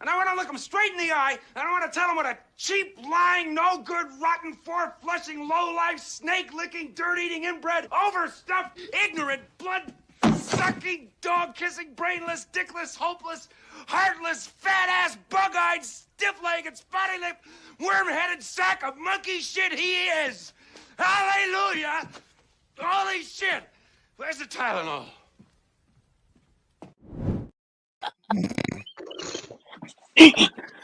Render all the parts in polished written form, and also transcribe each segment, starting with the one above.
And I want to look them straight in the eye, and I want to tell them what a cheap, lying, no-good, rotten, four-flushing, low-life, snake-licking, dirt-eating, inbred, overstuffed, ignorant, blood-sucking, dog-kissing, brainless, dickless, hopeless, heartless, fat-ass, bug-eyed, stiff-legged, spotty-lipped, worm-headed sack of monkey shit he is. Hallelujah! Holy shit! Where's the Tylenol?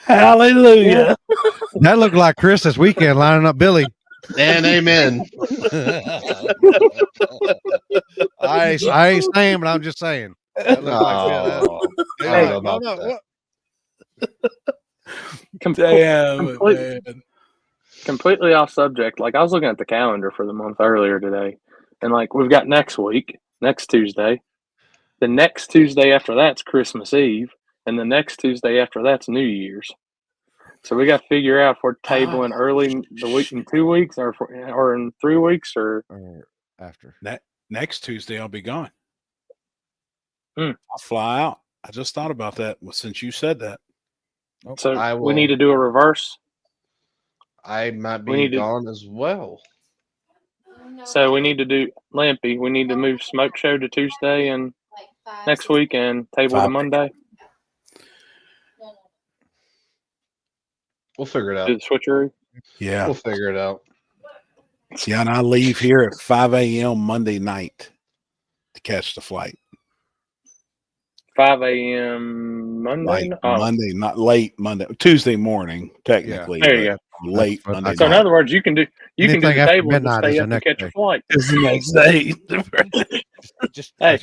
Hallelujah. That looked like Chris this weekend lining up Billy. And amen. I ain't saying, but I'm just saying. That looked I don't know about that. Completely off subject. Like, I was looking at the calendar for the month earlier today, and like, we've got next week, next Tuesday. The next Tuesday after that's Christmas Eve, and the next Tuesday after that's New Year's. So we got to figure out if we're tabling early the week in 2 weeks, or in 3 weeks, or after. Next Tuesday, I'll be gone. I'll fly out. I just thought about that since you said that. So we need to do a reverse. I might be gone as well. So we need to do Lampy. We need to move Smoke Show to Tuesday and next week, and table to Monday. We'll figure it out. Do the switcheroo. Yeah, we'll figure it out. Yeah, and I leave here at 5 a.m. Monday night to catch the flight. 5 a.m. Monday. Monday, not late Monday. Tuesday morning, technically. There you go. Late Monday. So in other words, you can do the table and stay up and catch your flight. It's the next day. By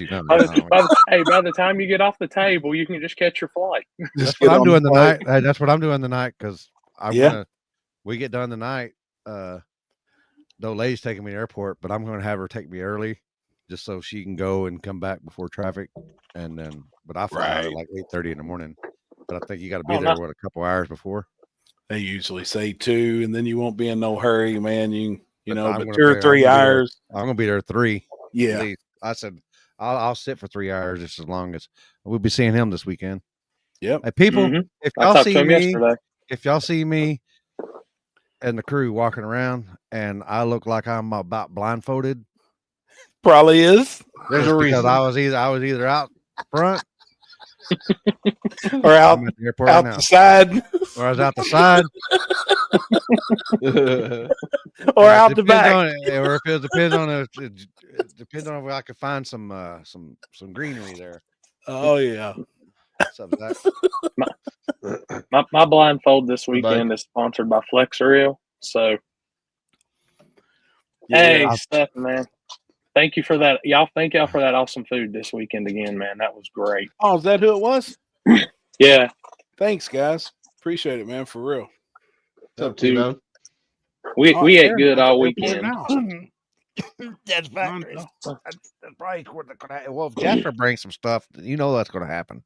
the time you get off the table, you can just catch your flight. That's what I'm doing tonight. That's what I'm doing tonight because we get done tonight. The lady's taking me to the airport, but I'm going to have her take me early, just so she can go and come back before traffic. And then, but I fly out at like 8:30 in the morning. But I think you got to be there a couple hours before. They usually say 2, and then you won't be in no hurry, man. You know, but 2 or 3 I'm hours. I'm gonna be there 3. Yeah, I said I'll sit for 3 hours just as long as we'll be seeing him this weekend. Yep. Hey, people, if y'all see me and the crew walking around and I look like I'm about blindfolded, probably is. There's a reason. I was either out front or out the side, or I was out the side, or out the back, or if it depends on if I could find some greenery there. Oh yeah. My blindfold this weekend is sponsored by Flexerial. So, hey, Steph, man. Thank you for that. Thank y'all for that awesome food this weekend again, man. That was great. Oh, is that who it was? Yeah. Thanks, guys. Appreciate it, man. For real. What's up, T-Bone? We ate good all weekend. That's factory. That's probably what they're gonna happen. Well, if Jasper brings some stuff, you know that's going to happen.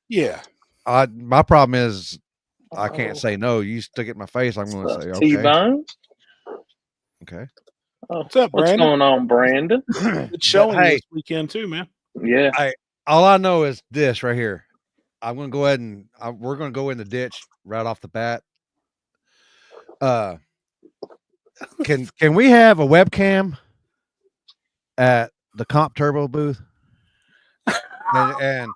Yeah. My problem is I can't say no. You stick it in my face, I'm going to say okay. T-Bone? Okay. What's up, Brandon? What's going on, Brandon? It's showing this weekend too, man. Yeah. All I know is this right here. I'm going to go ahead and we're going to go in the ditch right off the bat. Can we have a webcam at the Comp Turbo booth? and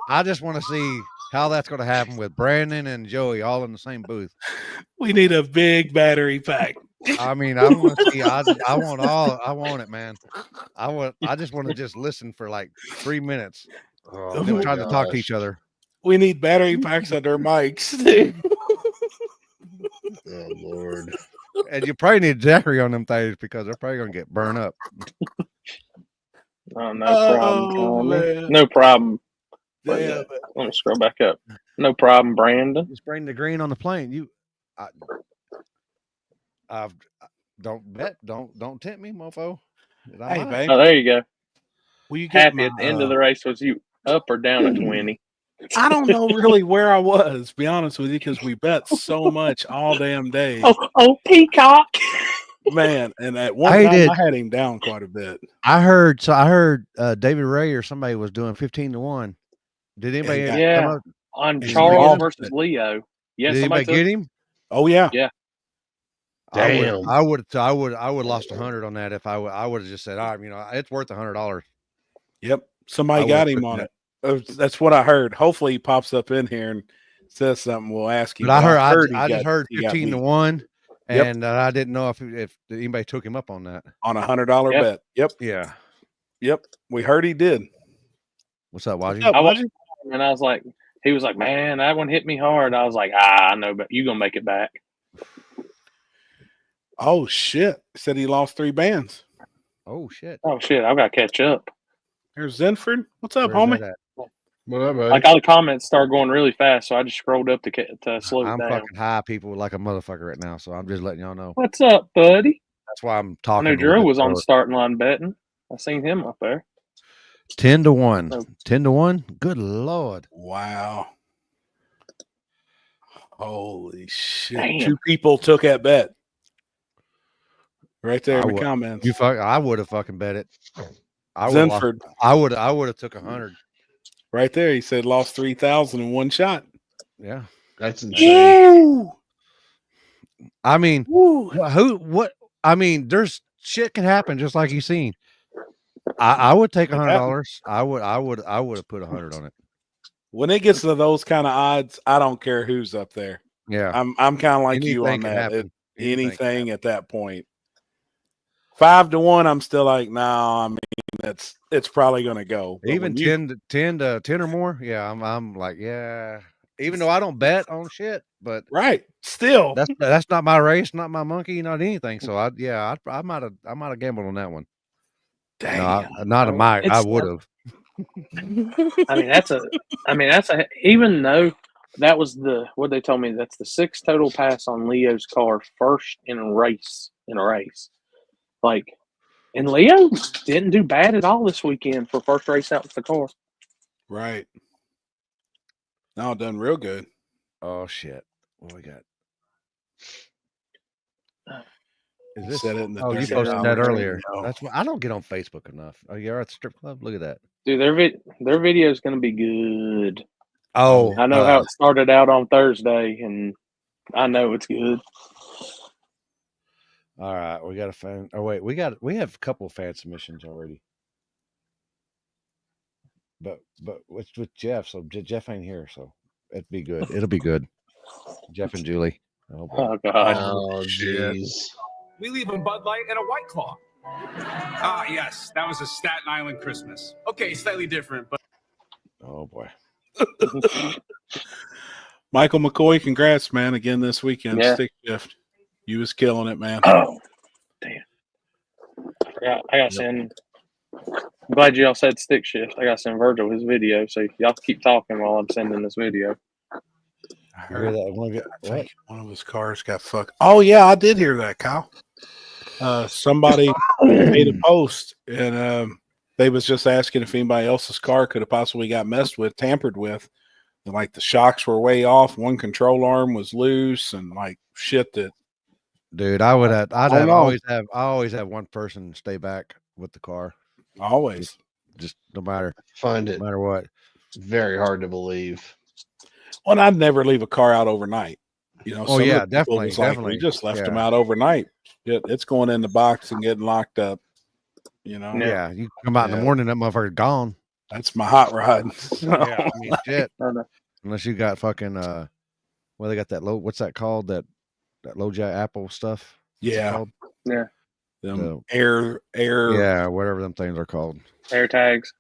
I just want to see how that's going to happen with Brandon and Joey all in the same booth. We need a big battery pack. I mean, I want to see. I want it, man. I just want to just listen for like 3 minutes. Them trying to talk to each other. We need battery packs on their mics. Oh Lord! And you probably need Jackery on them things because they're probably gonna get burned up. Oh, no problem. Man. No problem. Let me scroll back up. No problem, Brandon. Just bring the green on the plane. Don't tempt me, mofo. Hey, babe. Oh, there you go. Will you get happy at the end of the race? Was you up or down at 20? I don't know really where I was, to be honest with you, because we bet so much all damn day. Oh, Peacock. Man, and at one time I had him down quite a bit. I heard David Ray or somebody was doing 15-1. Did anybody? Yeah. on Did Charles him? versus Leo. Yeah, Did somebody anybody took get him? Oh yeah. Yeah. Damn. I would lost 100 on that if I would have just said, all right, it's worth $100. Yep. Somebody I got would've him took on that. it. That's what I heard. Hopefully he pops up in here and says something. We'll ask him. But I he just heard he got 15 to beat 1, Yep. and I didn't know if anybody took him up on that. on $100 Yep. bet. Yep. Yeah. Yep. We heard he did. What's up, Wajid? What's up, I watched Wajid? him and I was like, he was like, man, that one hit me hard. I was like, I know, but you gonna make it back. Oh shit. Said he lost 3 bands. Oh shit. Oh shit, I've got to catch up. Here's Zenford. What's up, Where's homie? that at? What up, buddy? Like all the comments started going really fast, so I just scrolled up to slow it I'm down. fucking high people like a motherfucker right now, so I'm just letting y'all know. What's up, buddy? That's why I'm I talking. knew a little Drew bit was on the slower. starting line betting. I seen him up there. 10 to 1. So- 10 to 1. Good lord. Wow. Holy shit. Damn. 2 people took that bet. Right there in the would- comments. I would have fucking bet it. I would Zenford. I would have took 100. Right there. He said lost 3,000 in one shot. Yeah. That's insane. I mean, Woo. there's shit can happen just like you seen. I would take $100. I would have put 100 on it. When it gets to those kind of odds, I don't care who's up there. Yeah. I'm kind of like you on Anything can that. happen. Anything at that point. 5 to 1, I'm still like, no, I mean, it's probably gonna go. But Even when 10 or more. Yeah, I'm like, yeah. Even though I don't bet on shit, but right, still that's not my race, not my monkey, not anything. So I might have gambled on that one. damn. No, not a mic. I It's- would have. that's a even though that was what they told me, that's the 6th total pass on Leo's car first in a race. Like, and Leo didn't do bad at all this weekend for first race out with the car. Right. No, done real good. Oh shit! What we got? Is this? Said it in the Oh, you dirty posted down that there, earlier. you know. That's why I don't get on Facebook enough. Oh, you're at the strip club. Look at that. Dude, their video is going to be good. Oh, I know how it started out on Thursday, and I know it's good. All right, we got a fan. Oh wait, we have a couple of fan submissions already. But it's with Jeff, so Jeff ain't here, so it'd be good. It'll be good. Jeff and Julie. Oh, boy. Oh God. Oh, shit. jeez. We leave a Bud Light and a White Claw. Ah, yes, that was a Staten Island Christmas. Okay, slightly different, but Oh boy. Michael McCoy, congrats, man! Again this weekend, Yeah. stick shift. You was killing it, man. Oh, damn. I got to send. I'm glad y'all said stick shift. I got to send Virgil his video, so y'all keep talking while I'm sending this video. I You hear heard that? I think one of his cars got fucked. Oh yeah, I did hear that, Kyle. Somebody made a post, and they was just asking if anybody else's car could have possibly got messed with, tampered with. And, like, the shocks were way off, one control arm was loose, and like shit that. Dude, I don't know. always have one person stay back with the car. Always. Just no matter Find it what. very hard to believe. Well, I'd never leave a car out overnight. You know, Oh, some of yeah, the people definitely, was like, definitely. we just left Yeah. them out overnight. It's going in the box and getting locked up. You know, Yeah, you come out in the morning, that motherfucker's gone. that's my hot rod. Yeah, I mean, shit. I know. Unless you got fucking well, they got that low. What's that called? That low jack Apple stuff. What's it Yeah. called? Them No. air. Yeah, whatever them things are called. Air tags.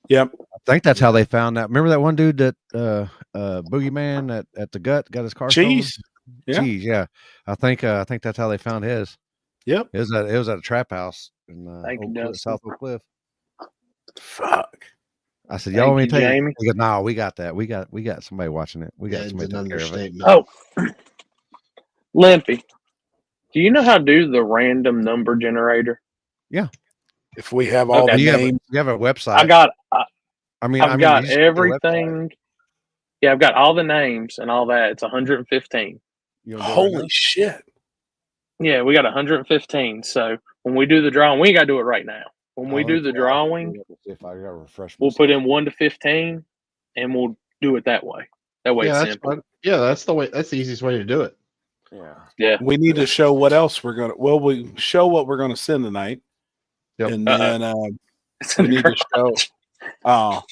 Yep. I think that's how they found that. Remember that one dude that Boogeyman at the gut got his car Cheese. stolen? Yeah. Cheese, yeah. I think that's how they found his. Yep. It was at a trap house in Thank you, Oak Cliff, Dustin. South Oak Cliff. Fuck. I said, Thank y'all want me you, to take it? Jamie. He goes, no, we got that. We got somebody watching it. We got It's somebody an taking care of it. understatement. Oh, Limpy. Do you know how to do the random number generator? If we have all Okay. the You names, have a website. I got I mean, I've got you just go to the website. everything. Yeah, I've got all the names and all that. It's 115. You wanna do it right holy now? shit. Yeah, we got 115. So when we do the drawing, we ain't got to do it right now. When we Oh, do the drawing, if I gotta refresh we'll put myself. in 1 to 15, and we'll do it that way. That way Yeah, it's that's simple. fun. Yeah, that's the way. That's the easiest way to do it. Yeah. We need to show what else we're gonna. Well, we show what we're gonna send tonight, Yep. and then It's in we the need to show. garage. Oh,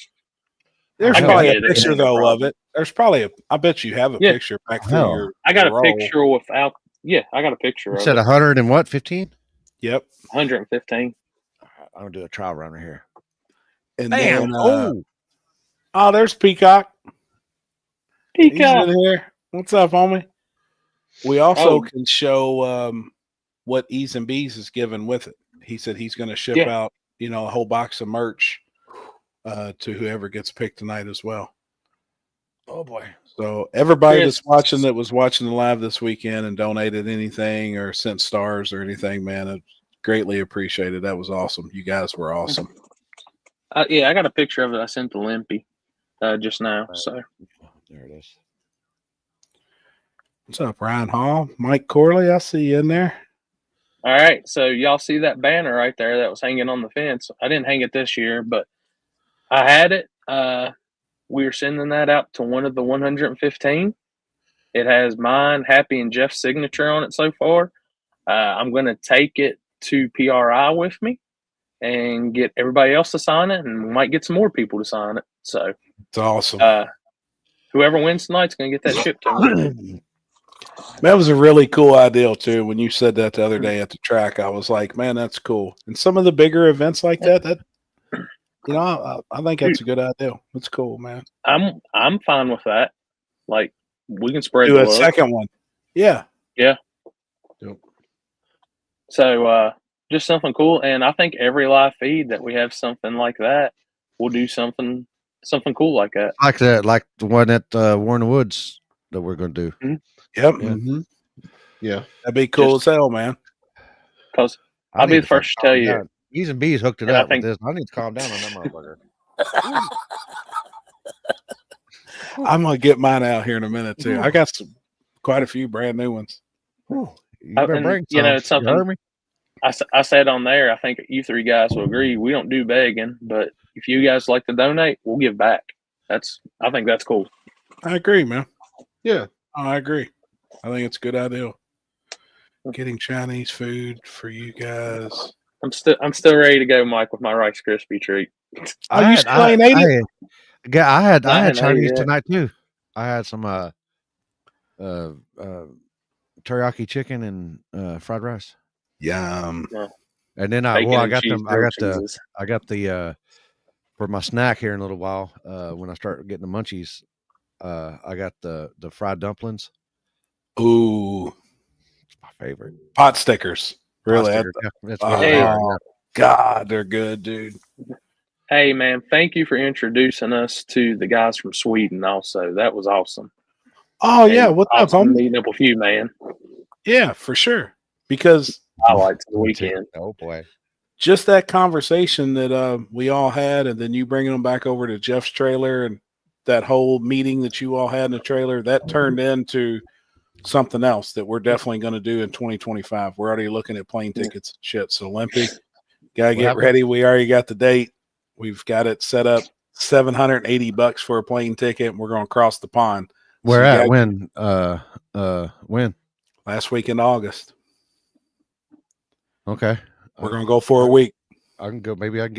there's hell, probably a yeah, picture no though problem. of it. There's probably a. I bet you have a Yeah. picture back Hell. through your. I got your a roll. picture without. Yeah, I got a picture You of said it. 100 and what? 15? Yep. 115. I'm gonna do a trial runner here. And Damn! then, oh, there's Peacock. He's Peacock. in here. What's up, homie? We also Oh. can show what E's and B's is given with it. He said he's going to ship out, a whole box of merch to whoever gets picked tonight as well. Oh boy! So everybody Chris. that's watching that was watching the live this weekend and donated anything or sent stars or anything, man, it's greatly appreciated. That was awesome. You guys were awesome. Yeah, I got a picture of it. I sent to Limpy just now. So There it is. What's up, Ryan Hall? Mike Corley, I see you in there. all right. So y'all see that banner right there that was hanging on the fence? I didn't hang it this year, but I had it. We were sending that out to one of the 115. It has mine, Happy, and Jeff's signature on it so far. I'm going to take it to PRI with me and get everybody else to sign it, and we might get some more people to sign it. So It's awesome. whoever wins tonight's going to get that shipped to me. That was a really cool idea too. When you said that the other day at the track, I was like, man, that's cool. And some of the bigger events like that I think that's a good idea. That's cool, man. I'm fine with that. Like, we can spread Do the a love. second one. Yeah. Yep. So just something cool. And I think every live feed that we have something like that, we'll do something cool like that. Like that, like the one at Warren Woods that we're going to do. Yep. Yeah. Mm-hmm. Yeah. That'd be cool as hell, man. Because I'll be the first to tell you. E's and B's hooked it And I up think- with this. I need to calm down on that motherfucker. I'm gonna get mine out here in a minute too. I got quite a few brand new ones. You better and, bring you know, some. it's something- You heard me? I said on there, I think you three guys will agree. We don't do begging, but if you guys like to donate, we'll give back. I think that's cool. I agree, man. Yeah. I agree. I think it's a good idea. Getting Chinese food for you guys. I'm still ready to go, Mike, with my Rice Krispie treat. Oh, you still ain't ate it? I had I hadn't ate it Chinese yet. tonight too. I had some teriyaki chicken and fried rice. Yum. And then Bacon I and got cheese them. grilled cheeses. I got the for my snack here in a little while. When I start getting the munchies, I got the fried dumplings. Ooh, It's my favorite. pot stickers. Really? Pasta, yeah, that's Oh, my Hey. favorite, yeah. God, they're good, dude. Hey, man, thank you for introducing us to the guys from Sweden also. That was awesome. Oh, yeah. And What's up, awesome homie? meeting up with you, man. Yeah, for sure. Because Highlights of the weekend. Oh boy. just that conversation that we all had, and then you bringing them back over to Jeff's trailer, and that whole meeting that you all had in the trailer, that turned into something else that we're definitely going to do in 2025. We're already looking at plane tickets and shit. So, Limpy, gotta get happened? ready. We already got the date. We've got it set up. $780 for a plane ticket, and we're going to cross the pond. Where So you at? gotta- When? Last week in August. Okay. We're going to go for a week. I can go. Maybe I can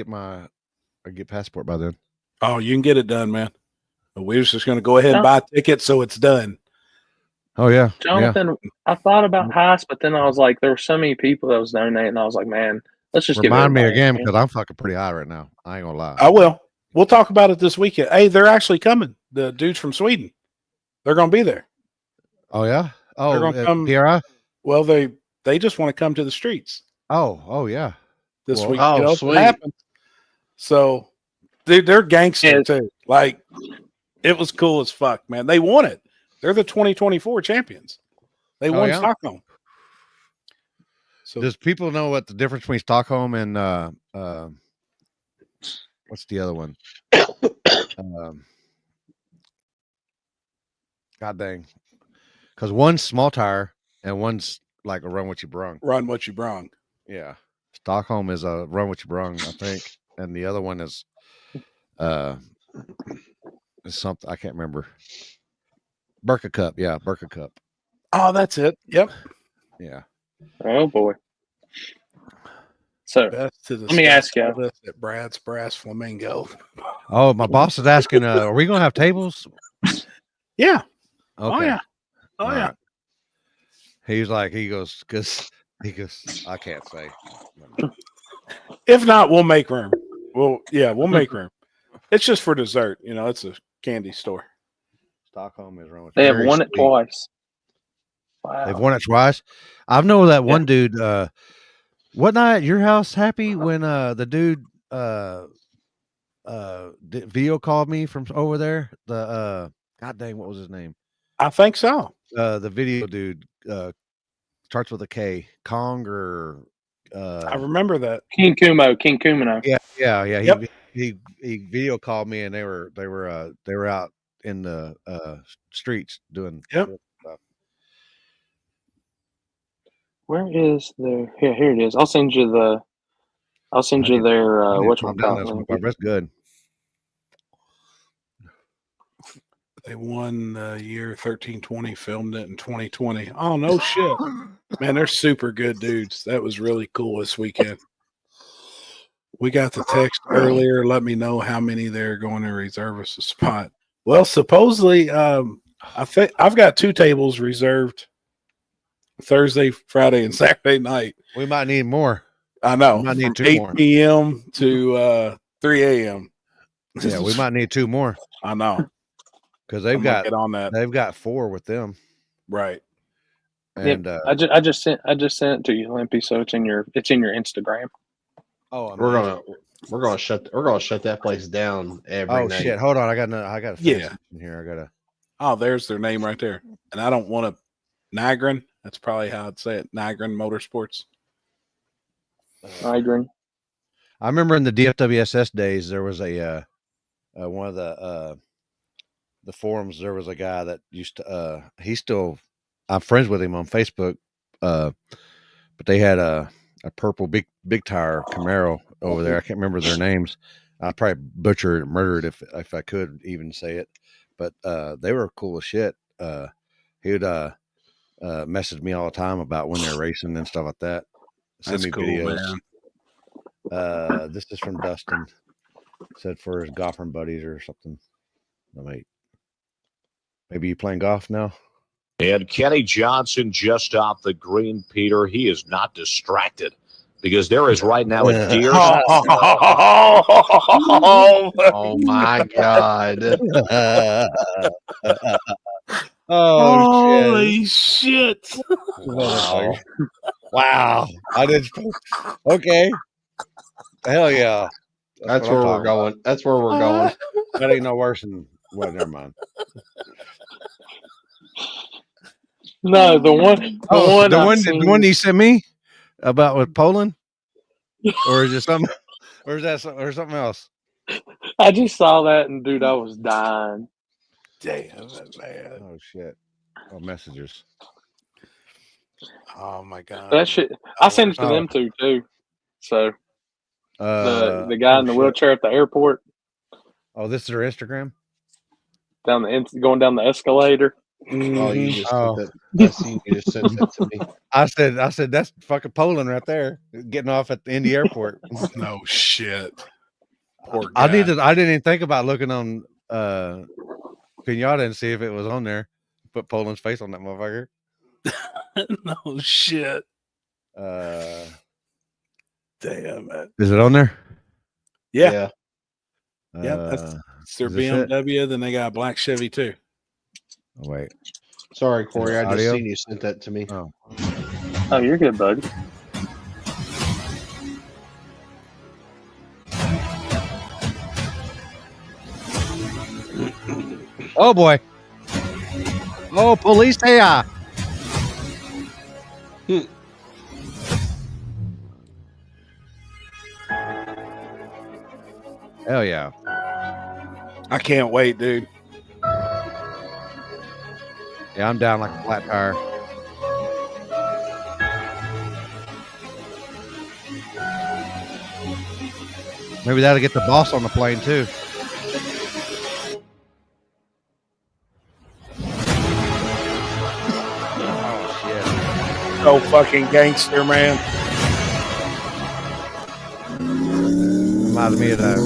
get passport by then. Oh, you can get it done, man. But we're just going to go ahead and buy tickets so it's done. Oh yeah. Jonathan, I thought about Heist, but then I was like, there were so many people that was donating. I was like, man, let's just Remind me give everybody again a because I'm fucking pretty high right now. I ain't gonna lie. I will. We'll talk about it this weekend. Hey, they're actually coming. The dudes from Sweden. They're going to be there. Oh yeah. Oh, They're gonna come- PRI. Well, they just want to come to the streets Oh yeah. this Well, week. oh, You know, sweet. it happens. So they're gangster Yeah. too. Like, it was cool as fuck, man. They won it. They're the 2024 champions. They won yeah? Stockholm. So Does people know what the difference between Stockholm and what's the other one? God dang. Because one's small tire and one's like a run what you brung. run what you brung. Yeah. Stockholm is a run what you brung, I think. And the other one is something I can't remember. Burka Cup. Yeah, Burka Cup. Oh, that's it. Yep. Yeah. Oh boy. So Best to let me ask you. this at Brad's Brass Flamingo. Oh, my boss is asking, are we gonna have tables? Yeah. Okay. Oh yeah. Oh All yeah. right. He goes, I can't say. If not, we'll make room. We'll make room. It's just for dessert. You know, it's a candy store. Stockholm is wrong. They have won it twice. Wow. They've won it twice. I know that one dude. What night at your house, Happy, when the dude video called me from over there? The God dang, what was his name? I think so. The video dude starts with a K. Kong or I remember that. King Kumino. Yeah. Yep. He video called me, and they were out in the streets doing Yep. stuff. Where is their? Here it is. I'll send you their whatchamacallit. That's good. They won the year 1320, filmed it in 2020. Oh, no shit. Man, they're super good dudes. That was really cool this weekend. We got the text earlier. Let me know how many they're going to reserve us a spot. Well, supposedly, I think I've got 2 tables reserved Thursday, Friday, and Saturday night. We might need more. I know. We might need 2 8 more. p.m. to 3 a.m. Yeah, we might need 2 more. I know. Because I'm gonna get on that. They've got 4 with them. Right. And I just sent it to you, Limpy, so it's in your Instagram. Oh, we're gonna shut that place down every night. Shit! Hold on, I got in here. Oh, there's their name right there. And I don't want to Nigrin. That's probably how I'd say it. Nigrin Motorsports. Nigrin. I remember in the DFWSS days there was a one of the forums. There was a guy that used to. I'm friends with him on Facebook. But they had a purple big tire Camaro over there. I can't remember their names. I'd probably butcher it, murder it if I could even say it. But they were cool as shit. He would message me all the time about when they're racing and stuff like that. Send me cool, videos. Man. This is from Dustin. Said for his golfing buddies or something. Maybe you playing golf now? And Kenny Johnson just off the green, Peter. He is not distracted because there is right now a deer. Oh my God. Holy shit. Wow. I did. Okay. Hell yeah. That's where we're going. That's where we're going. That ain't no worse than, well, never mind. No, the one you sent me about with Poland, or is it something, or is that something else? I just saw that, and dude, I was dying. Damn, man. Oh shit! Oh, messages. Oh my God. That shit. I sent it to them too. So the guy in the wheelchair at the airport. Oh, this is their Instagram. Going down the escalator. Oh, you just sent that. I seen you just sent that to me. I said that's fucking Poland right there, getting off at the Indy airport. No shit. Poor guy. I didn't even think about looking on Pinata and see if it was on there. Put Poland's face on that motherfucker. No shit. Damn it. Is it on there? Yeah. That's their BMW. Then they got a black Chevy too. Oh, wait. Sorry, Corey. I just seen you sent that to me. Oh, you're good, buddy. Oh boy. Oh, police here. Hell yeah. I can't wait, dude. Yeah, I'm down like a flat tire. Maybe that'll get the boss on the plane too. so fucking gangster, man. Reminds me of that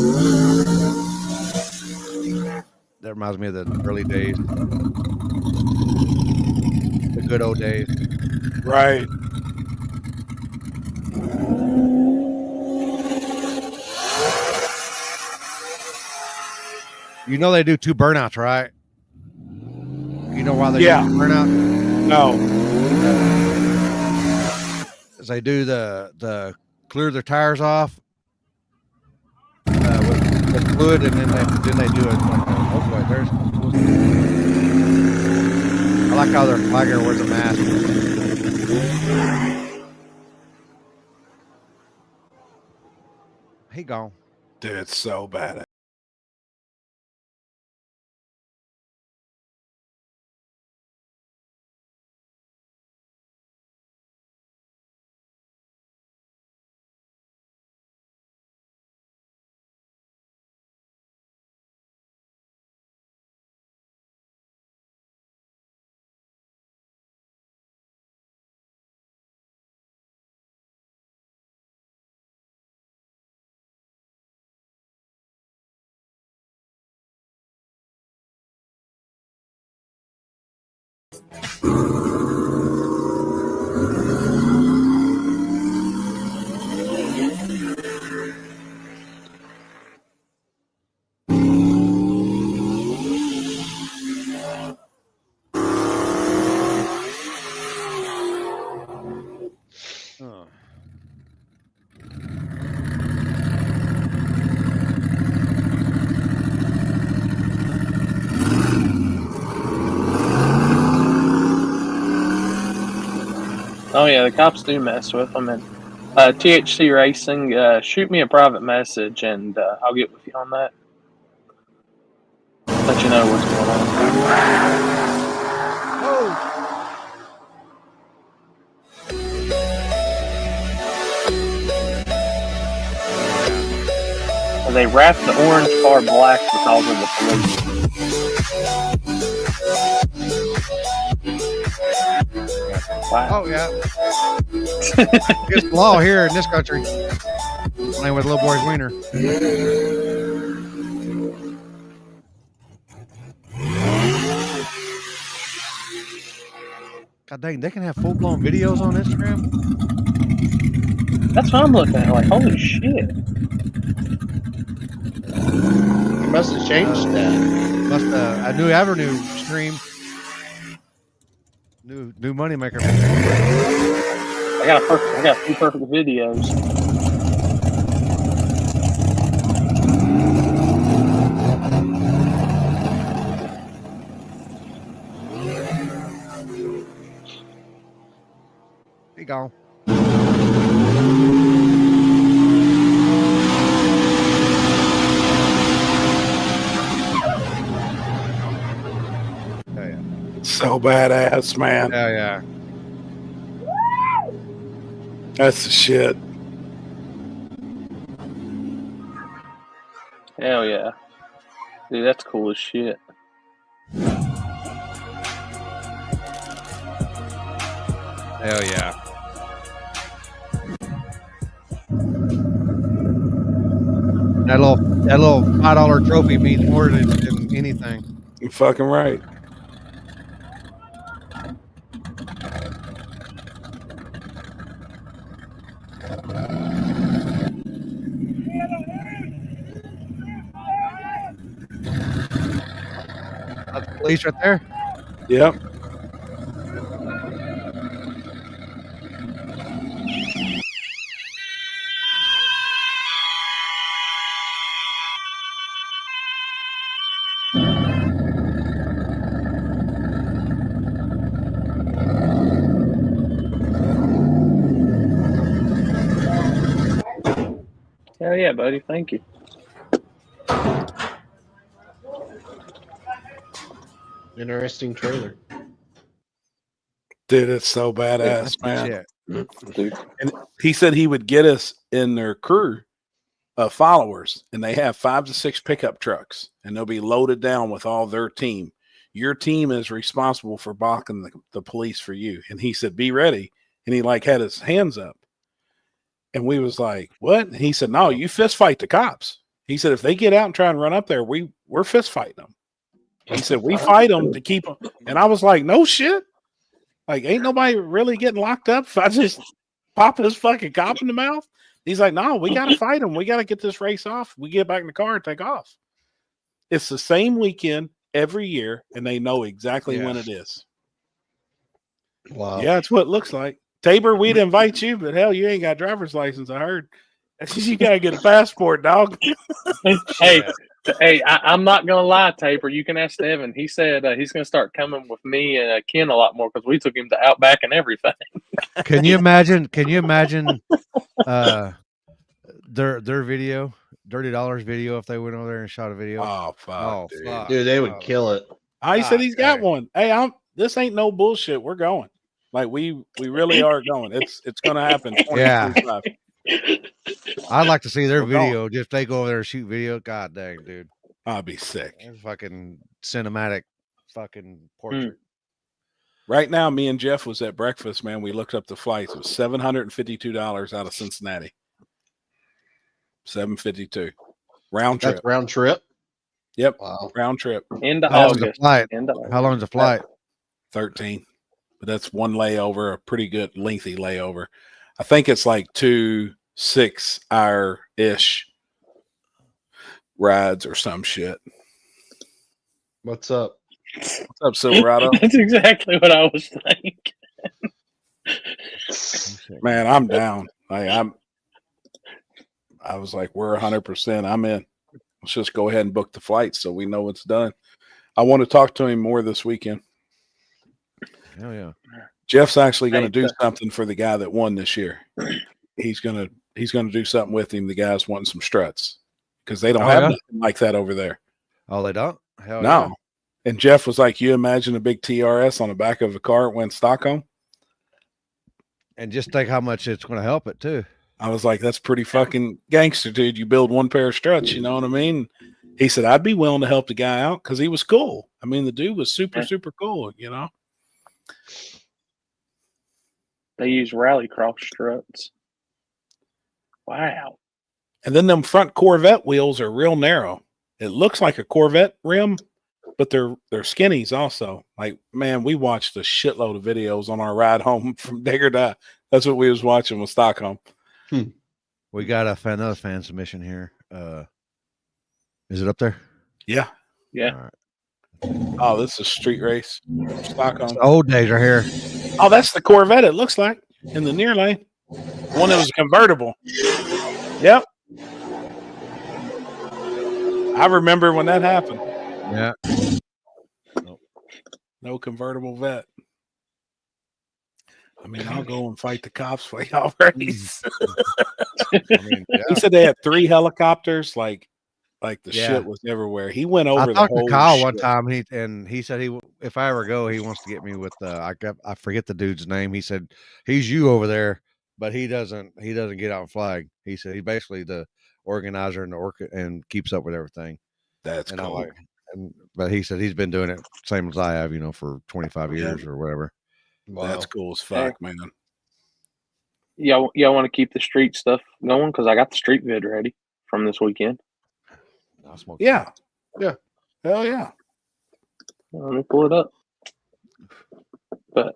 reminds me of the early days, the good old days. Right. You know they do 2 burnouts, right? You know why they do 2 burnout? No. They do the clear their tires off with fluid, and then they do it. Oh boy, there's. I like how their flagger wears a mask. He gone. Dude, it's so bad. Oh. Oh yeah, the cops do mess with them. And THC Racing, shoot me a private message, and I'll get with you on that. Let you know what's going on. And they wrapped the orange car black because of the police. Wow. Oh yeah. It's law here in this country. Playing with little boy's wiener. God dang, they can have full blown videos on Instagram. That's what I'm looking at. Like, holy shit. You must have changed that. Must a new avenue stream. New money maker. I got 2 perfect videos. He gone. So badass, man. Yeah, yeah. That's the shit. Hell yeah. Dude, that's cool as shit. Hell yeah. That little $5 trophy means more than anything. You're fucking right. That's police right there. Yep. Hell yeah, buddy. Thank you. Interesting trailer. Dude, it's so badass, man. Shit. Dude. And he said he would get us in their crew of followers, and they have 5 to 6 pickup trucks, and they'll be loaded down with all their team. Your team is responsible for blocking the police for you. And he said, be ready. and he like had his hands up. And we was like, what? And he said, no, you fist fight the cops. He said, if they get out and try and run up there, we're fist fighting them. He said, we fight them to keep them. And I was like, no shit. Like, ain't nobody really getting locked up if I just pop this fucking cop in the mouth? He's like, no, we got to fight them. We got to get this race off. We get back in the car and take off. It's the same weekend every year, and they know exactly when it is. Wow. Yeah, that's what it looks like. Tabor, we'd invite you, but hell, you ain't got a driver's license, I heard. You got to get a passport, dog. Hey, I'm not gonna lie, Tabor. You can ask Evan. He said he's gonna start coming with me and Ken a lot more because we took him to Outback and everything. Can you imagine? Their video, Dirty Dollars video, if they went over there and shot a video? Oh fuck, dude. Fuck. Dude, they would kill it. He said he's got one. Hey, this ain't no bullshit. We're going. Like we really are going. It's gonna happen. Yeah. I'd like to see their We're video. Just they go over there and shoot video. God dang, dude. I'd be sick. It's fucking cinematic fucking portrait. Right now, me and Jeff was at breakfast, man. We looked up the flights. It was $752 out of Cincinnati. $752. Round trip. That's round trip? Yep. Wow. Round trip. Into How long's the August. flight? Into August. How long's the flight? 13. But that's one layover, a pretty good lengthy layover. I think it's like 2 6-hour-ish rides or some shit. What's up? What's up, Silverado? That's exactly what I was thinking. Man, I'm down. I was like, we're 100%. I'm in. Let's just go ahead and book the flight so we know it's done. I want to talk to him more this weekend. Hell yeah. Jeff's actually going to do something for the guy that won this year. He's going to do something with him. The guy's wanting some struts because they don't have nothing like that over there. Oh, they don't? Hell no. Yeah. And Jeff was like, you imagine a big TRS on the back of a car at Stockholm? And just think how much it's going to help it too. I was like, that's pretty fucking gangster, dude. You build one pair of struts, you know what I mean? He said, I'd be willing to help the guy out because he was cool. I mean, the dude was super cool, you know? They use rallycross struts. Wow. And then them front Corvette wheels are real narrow. It looks like a Corvette rim, but they're skinnies also. Like, man, we watched a shitload of videos on our ride home from Dig or Die. That's what we was watching with Stockholm. We got another fan submission here. Is it up there? Yeah. Yeah. All right. Oh, this is a street race. Stockholm. Old days are here. Oh, that's the Corvette, it looks like, in the near lane. One that was convertible. Yep. I remember when that happened. Yeah. No convertible vet. I mean, I'll go and fight the cops for y'all race. He said they had 3 helicopters. Like the shit was everywhere. He went over. I talked to Kyle one time. He said if I ever go, he wants to get me with I forget the dude's name. He said he's you over there, but he doesn't get out and flag. He said he's basically the organizer and keeps up with everything. That's cool. But he said he's been doing it same as I have, for 25 years or whatever. Wow. That's cool as fuck, man. Y'all want to keep the street stuff going? Because I got the street vid ready from this weekend. Yeah. Hell yeah. Let me pull it up. But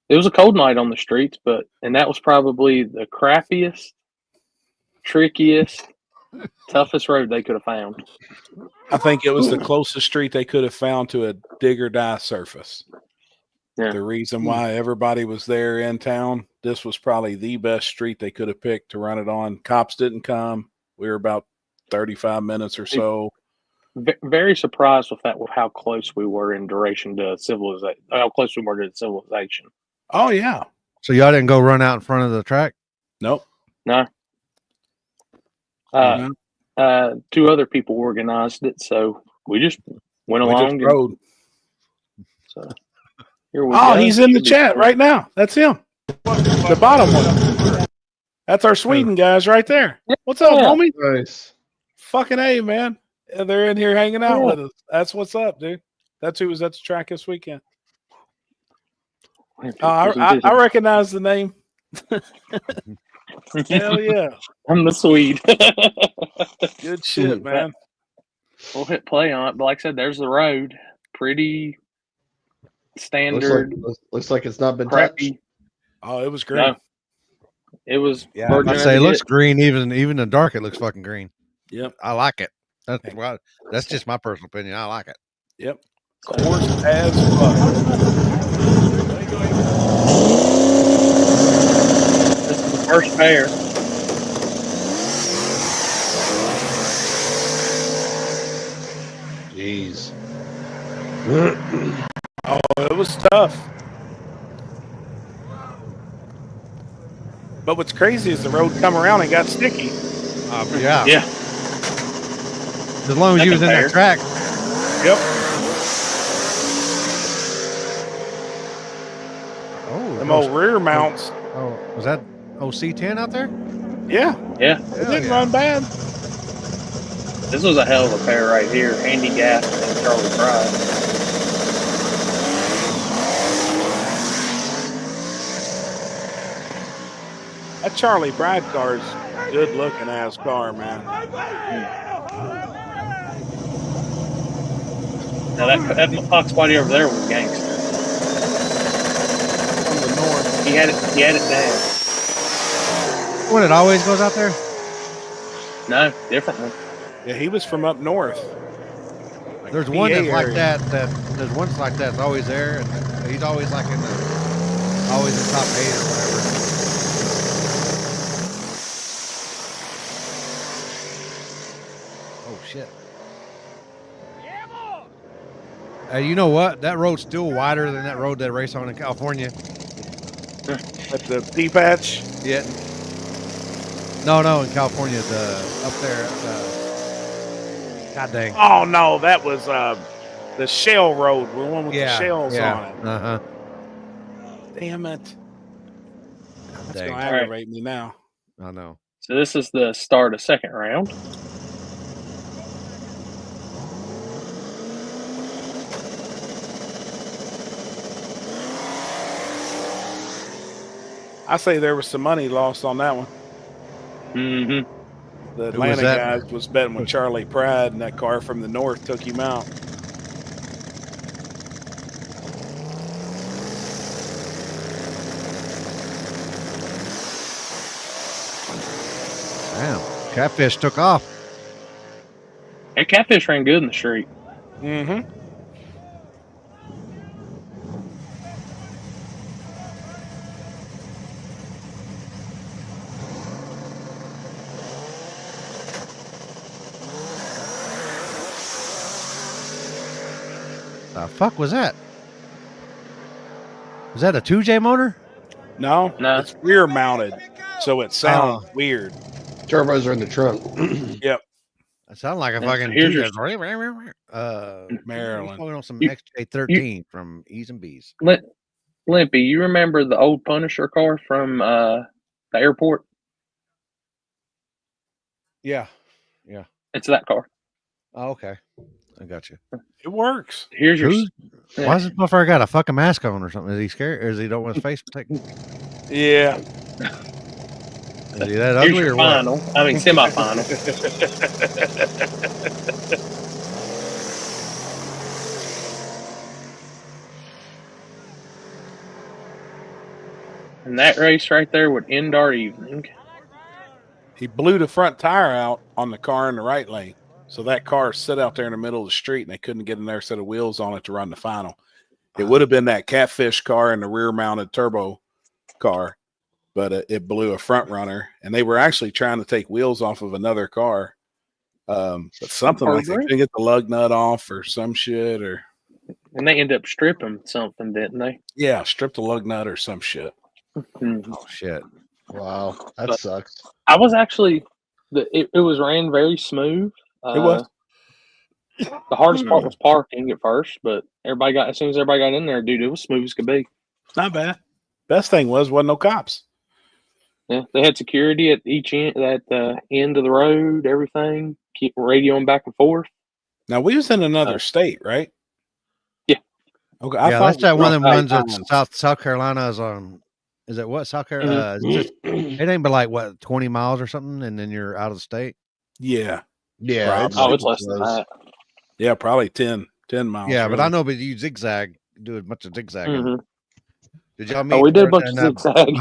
it was a cold night on the streets, and that was probably the crappiest, trickiest, toughest road they could have found. I think it was the closest street they could have found to a dig or die surface. Yeah. The reason why everybody was there in town, this was probably the best street they could have picked to run it on. Cops didn't come. We were about 35 minutes or so. Very surprised with how close we were in duration to civilization. How close we were to civilization. Oh yeah. So y'all didn't go run out in front of the track? Nope. No. 2 other people organized it, so we just went along. Just rode. So here we go. He's in the chat right now. That's him. The bottom one. That's our Sweden guys right there. What's up, homie? Nice. Fucking A, man. They're in here hanging out with us. That's what's up, dude. That's who was at the track this weekend. I recognize the name. Hell yeah. I'm the Swede. Good shit, man. We'll hit play on it. But like I said, there's the road. Pretty standard. Looks like it's not been crappy. touched. Oh, it was green. No. It was. Yeah, I'm about to say it looks green. Even in the dark, it looks fucking green. Yep. I like it. That's just my personal opinion. I like it. Yep. Coarse as fuck. This is the first pair. Jeez. Oh, it was tough. But what's crazy is the road come around and got sticky. Yeah. Yeah. As long as you was in that track. Yep. Oh, them old rear mounts. Oh, was that OC10 out there? Yeah. Yeah. It didn't run bad. This was a hell of a pair right here. Andy Gaff and Charlie PRI. That Charlie Bride car's good looking ass car, man. Now that Fox body over there was gangster. From the north. He had it down. When it always goes out there? No, different one. Yeah, he was from up north. Like There's one that's like area. that. There's one like that's always there, and he's always like always in top 8 or whatever. Oh shit! Hey, you know what? That road's still wider than that road that I race on in California. At the P-patch? Yeah. No, in California, up there. God dang. Oh no, that was the shell road, the one with the shells on it. Uh-huh. Damn it. That's Dang. gonna aggravate me now. I know. So this is the start of second round. I say there was some money lost on that one. Mm-hmm. The Atlanta guys was betting with Charlie Pride, and that car from the north took him out. Damn. Catfish took off. That Catfish ran good in the street. Mm-hmm. The fuck was that? Was that a 2J motor? No, it's rear mounted, so it sounds weird. Turbos are in the trunk. Yep. That sounded like a fucking Maryland. On some XJ13 from E's and B's. Limpy, you remember the old Punisher car from the airport? Yeah. It's that car. Oh, okay. I got you. It works. Here's your. Why is this motherfucker got a fucking mask on or something? Is he scared, or is he don't want his face protected? Yeah. Is he that ugly or final? What? I mean, semi-final. And that race right there would end our evening. He blew the front tire out on the car in the right lane. So that car sit out there in the middle of the street, and they couldn't get another set of wheels on it to run the final. It would have been that Catfish car and the rear-mounted turbo car, but it blew a front runner, and they were actually trying to take wheels off of another car. But something like they couldn't get the lug nut off or some shit, or and they ended up stripping something, didn't they? Yeah, stripped the lug nut or some shit. Mm-hmm. Oh shit! Wow, that sucks. I was actually it was ran very smooth. It was. The hardest part was parking at first, but as soon as everybody got in there, dude, it was smooth as could be. Not bad. Best thing wasn't no cops. Yeah, they had security at each end, at the end of the road, everything, keep radioing back and forth. Now we was in another state, right? Yeah. Okay, Yeah, that's that one of them ones that that South Carolina is on. Is it what South Carolina? It's just, it ain't but like what 20 miles or something, and then you're out of the state. Yeah, Yeah. It's less than that. yeah, probably 10 miles. Yeah, really. but I know, but you zigzag, do a bunch of zigzagging. Mm-hmm. Did y'all meet? Oh, we did a bunch in of zigzagging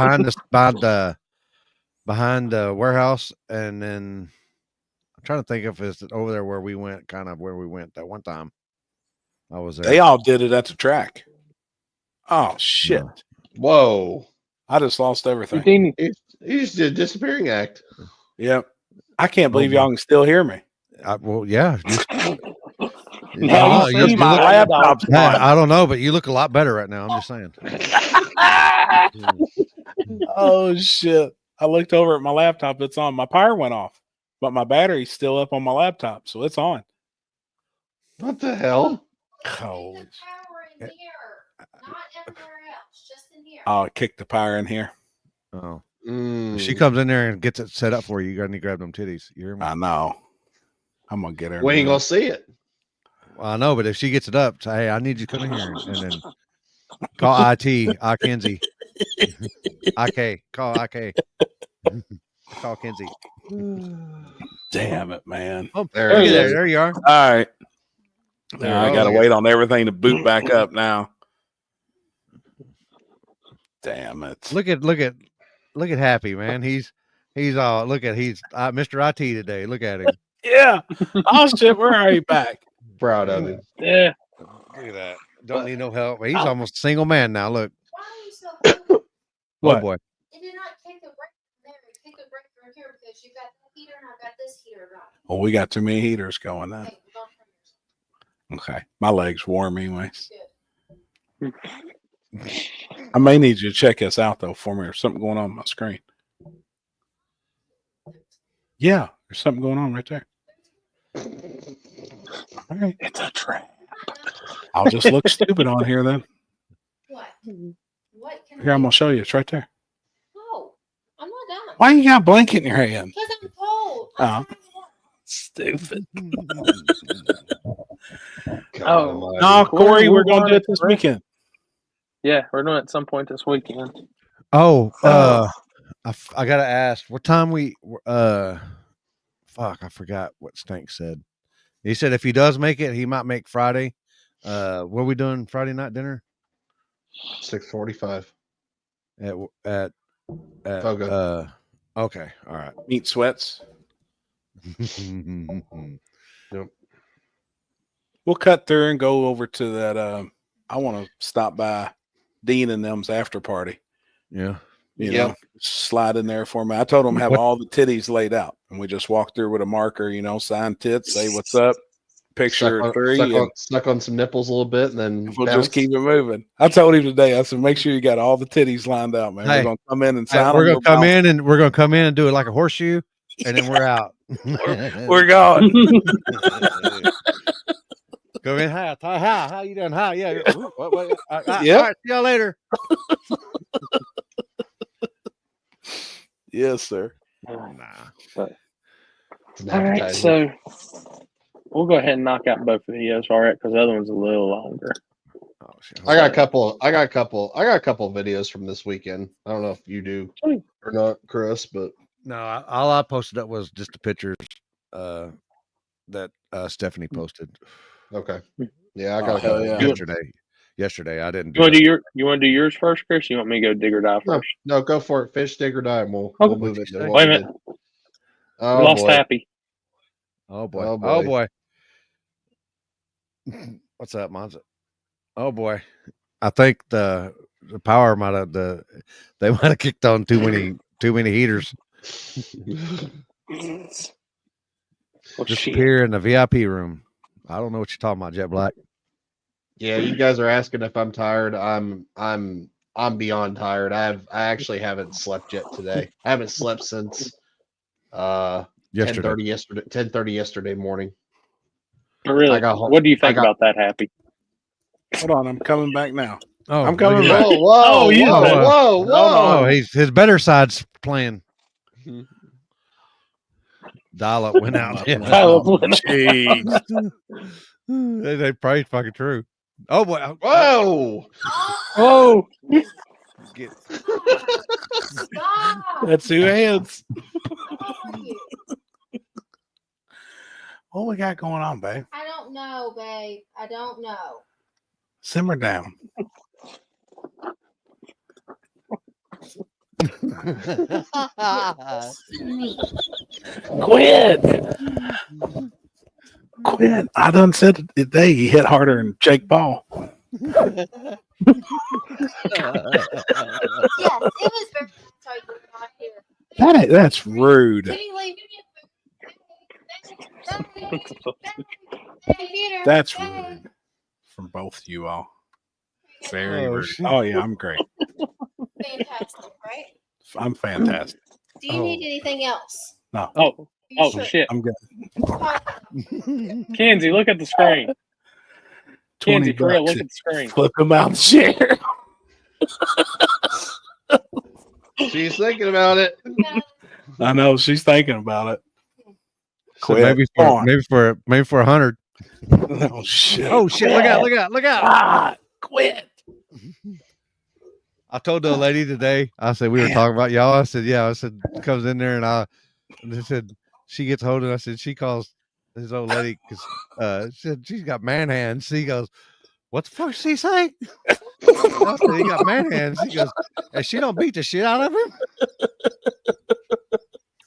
behind the warehouse, and then I'm trying to think if it's over there where we went, kind of where we went that one time. I was there. They all did it at the track. Oh shit! No. Whoa. I just lost everything. Houdini. You just did a disappearing act. Yep. I can't believe y'all can still hear me. Well, yeah. Now you see my my laptop's Yeah, on. I don't know, but you look a lot better right now. I'm just saying. Oh shit! I looked over at my laptop. It's on. My power went off, but my battery's still up on my laptop, so it's on. What the hell? Oh, Power in here, not everywhere else, just in here. oh, it kicked the power in here. Oh, Mm. if she comes in there and gets it set up for you. You got to grab them titties. You hear me? I know. I'm gonna get her. We ain't gonna see it. Well, I know, but if she gets it up, say, hey, I need you to come in here, and then call IT, Kinsey, IK, call IK, call Kinsey. Damn it, man! Oh, There there, it is. there you are. All right. There Now I you gotta go. wait on everything to boot back up now. Damn it! Look at Happy, man. He's all he's Mr. IT today. Look at him. Yeah. Oh shit! We're already back. Proud of him. Yeah. Look at that. Don't need no help. He's almost a single man now. Look. Why are you so hungry? What? Oh boy. You did not kick the break from there. You kick the break from here because you got that heater and I've got this heater running. Oh, we got too many heaters going then. Okay, don't turn yours Okay. My leg's warm anyways. Good. I may need you to check this out though for me. There's something going on my screen. Yeah, there's something going on right there. All right. It's a trap. I'll just look stupid on here then. What? What can Here, I'm I gonna show you. It's right there. No, I'm not done. Why you got a blanket in your hand? Because I'm cold. Oh. I'm trying to work. Stupid. Oh, No, Corey, we're gonna do it this Corey. weekend. Yeah, we're doing it at some point this weekend. Oh, I gotta ask what time we fuck, I forgot what Stank said. He said if he does make it, he might make Friday. What are we doing Friday night dinner? 6:45. At Okay. okay, all right. Meat sweats. We'll cut through and go over to that. I want to stop by Dean and them's after party. Yeah. You Yep. know, slide in there for me. I told them have all the titties laid out, and we just walk through with a marker. You know, sign tits, say what's up, picture Suck on, 3, suck and on, suck on some nipples a little bit, and then we'll bounce. just keep it moving. I told him today. I said, make sure you got all the titties lined out, man. Hey. We're gonna come in and Hey, sign. we're them, gonna come in and we're gonna come in and do it like a horseshoe, and then we're out. We're going. Go in. Hi, how you doing? Hi, yeah. Yep. All right, see y'all later. Yes, sir. Nah. It's an All right, appetizer. so we'll go ahead and knock out both videos, all right? Because the other one's a little longer. Oh, shit. I got a couple of videos from this weekend. I don't know if you do Sweet. or not, Chris, but No, all I posted up was just the pictures that Stephanie posted. okay. Yeah, I got a hell couple. yeah. Yesterday, I didn't. You want to do you want to do yours first, Chris? You want me to go dig or die No, first? no, go for it. Fish, dig, or die, and we'll Okay. move it. What'd you to say? what Wait a we minute. did. We Oh, lost boy. Happy. Oh boy. Oh, Oh boy. boy. What's up, Monza? Oh boy. I think the power might have they might have kicked on too many heaters. Well, shit. Disappear in the VIP room. I don't know what you're talking about, Jet Black. Yeah, you guys are asking if I'm tired. I'm beyond tired. I actually haven't slept yet today. I haven't slept since Yesterday. 10:30 yesterday morning. But really, I got home- what do you think I got- about that, Happy? Hold on, I'm coming back now. Oh, I'm coming look at back. that. Whoa, whoa, Oh, you whoa, bet. whoa, whoa. Oh, his better side's playing. Dial up went out. Dial-up went out. Jeez. They probably fucking true. Oh boy! Whoa! Oh, Get, Stop! That's 2 hands. How are you? What we got going on, babe? I don't know, babe. I don't know. Simmer down. Quit. Quit. I done said it today he hit harder than Jake Paul. Yes, it was very sorry you're not here. That's rude. Can you leave? Computer. That's rude from both you all. Very Oh, rude. shit. Oh yeah, I'm great. Fantastic, right? I'm fantastic. Do you need anything else? No, oh, Are you oh sure? shit! I'm good. Kenzie, look at the screen. 20 Kenzie, for real, bucks. look at the screen. Flip him out the chair. She's thinking about it. I know she's thinking about it. So Quit. Come on. maybe for 100. Oh shit! Oh shit! Look out! Look out! Ah, quit. I told the lady today. I said we were talking about y'all. I said yeah. I said comes in there and they said she gets hold of. I said she calls this old lady because she said she's got man hands. She goes, "What the fuck did she say?" I said he got man hands. She goes, and she don't beat the shit out of him.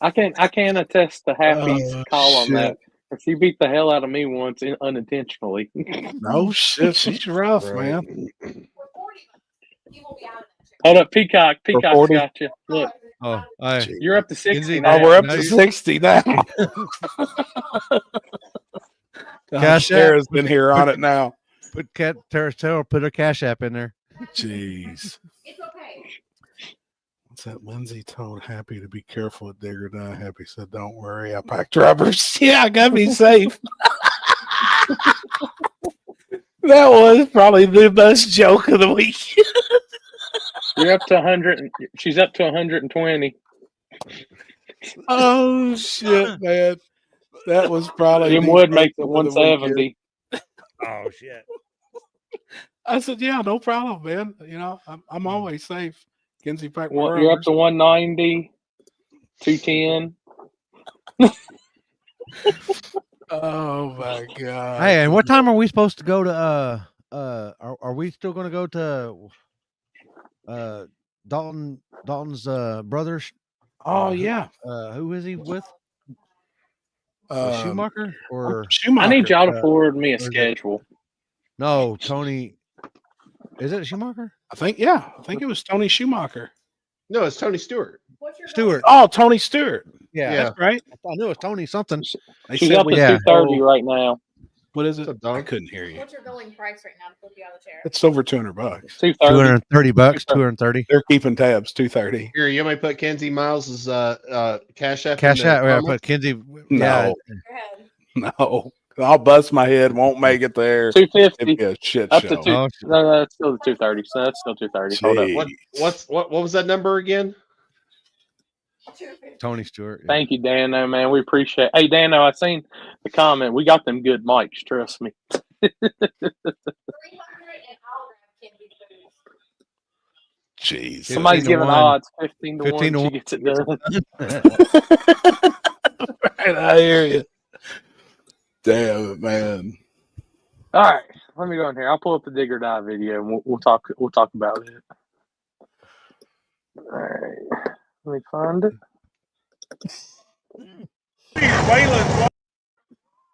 I can attest to Happy's Oh, call on shit. that. She beat the hell out of me once unintentionally. No shit. She's rough, man. You won't be out of that chair. Hold up, Peacock's 40? got you. Look, Oh, hey. you're up to 60 Kenzie, now. Oh, we're up now to you- 60 now. Cash Sarah's been here on it now. Put put her Cash App in there. Jeez. It's okay. What's that? Lindsay told Happy to be careful at Dig or Die. Happy said, "Don't worry, I packed rubbers." Yeah, I gotta be safe. That was probably the best joke of the week. You're up to 100. She's up to 120. Oh shit, man! That was probably Jim the Wood best makes it of the 170. Oh shit! I said, "Yeah, no problem, man. You know, I'm always safe." Kenzie packed my You're up rubbers. to 190, 210. Oh my god! Hey, and what time are we supposed to go to? Are we still going to go to Dalton's brothers? Oh yeah, Who is he with? Um, Schumacher or Schumacher. I need y'all to uh, forward me a where's it? schedule. no Tony? Is it Schumacher? I think it was Tony Schumacher. No, it's Tony Stewart. What's your Stewart. Oh, Tony Stewart. Yeah, Yeah. That's right. I knew it was Tony something. They She's said up to we yeah. 230 right now. What is it? What's up, dog? I couldn't hear you. What's your going price right now to flip you out of the chair? It's over $200. 230. $230. 230. They're keeping tabs. 230. Here, you want me to put Kenzie Miles's Cash App? Cash in the out. Yeah, comments? but Kenzie. No, Yeah, Go ahead. no. I'll bust my head. Won't make it there. It'd 250. be a shit Up show. to two. Oh, No, that's still the 230. So that's still 230. Hold up. Jeez. What was that number again? 250. Tony Stewart. Yeah. Thank you, Dano, man. We appreciate it. Hey, Dano, I seen the comment. We got them good mics. Trust me. 300 and I'll grab Kenzie food. Jeez. Somebody's 15 to giving 1. odds 15 to 15 to 1. She 1. gets it done. Right, I hear you. Damn it, man. All right, let me go in here. I'll pull up the Dig or Die video and we'll talk. We'll talk about it. All right, let me find it.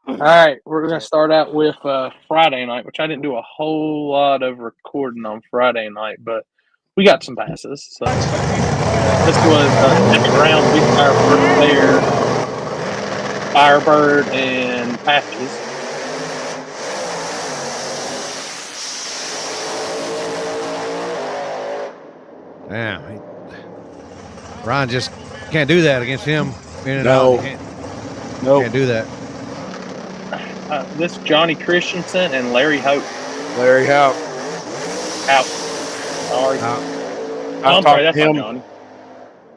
All right, we're gonna start out with Friday night, which I didn't do a whole lot of recording on Friday night, but we got some passes. So this was second round Big Firebird there, Firebird and Patches. Damn. Ryan just can't do that against him. In and No. out. He Nope. can't do that. This Johnny Christensen and Larry Hope Larry Howe. out. Sorry. Out. I'm sorry, that's not him. Johnny.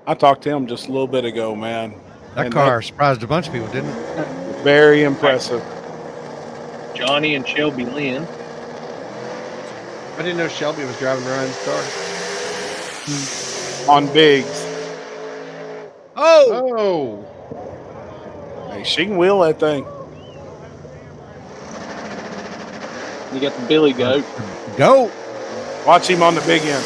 I talked to him just a little bit ago, man. That And car surprised a bunch of people, didn't it? Very impressive. Johnny and Shelby Lynn. I didn't know Shelby was driving Ryan's car. On Biggs. Oh, Hey, she can wheel that thing. You got the Billy Goat. Go. Watch him on the big end.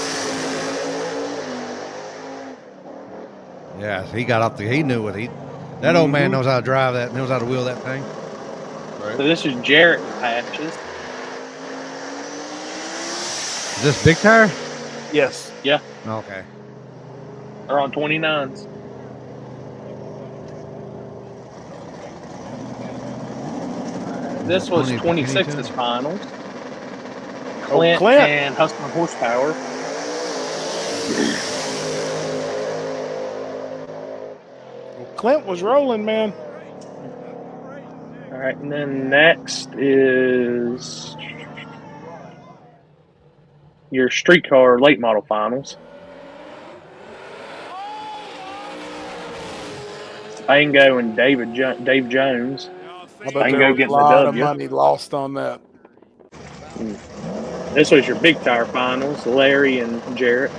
Yeah, he got off he knew what that old man knows how to drive that, knows how to wheel that thing. So this is Jarrett patches. Is this big tire? Yes. Yeah. Okay. They're on 29s. This was 26's finals. Clint and Hustler Horsepower. Well, Clint was rolling, man. All right, and then next is your streetcar late model finals. Spango and Dave Jones. I bet Spango there was a getting lot the of W. money lost on that. This was your big tire finals, Larry and Jarrett.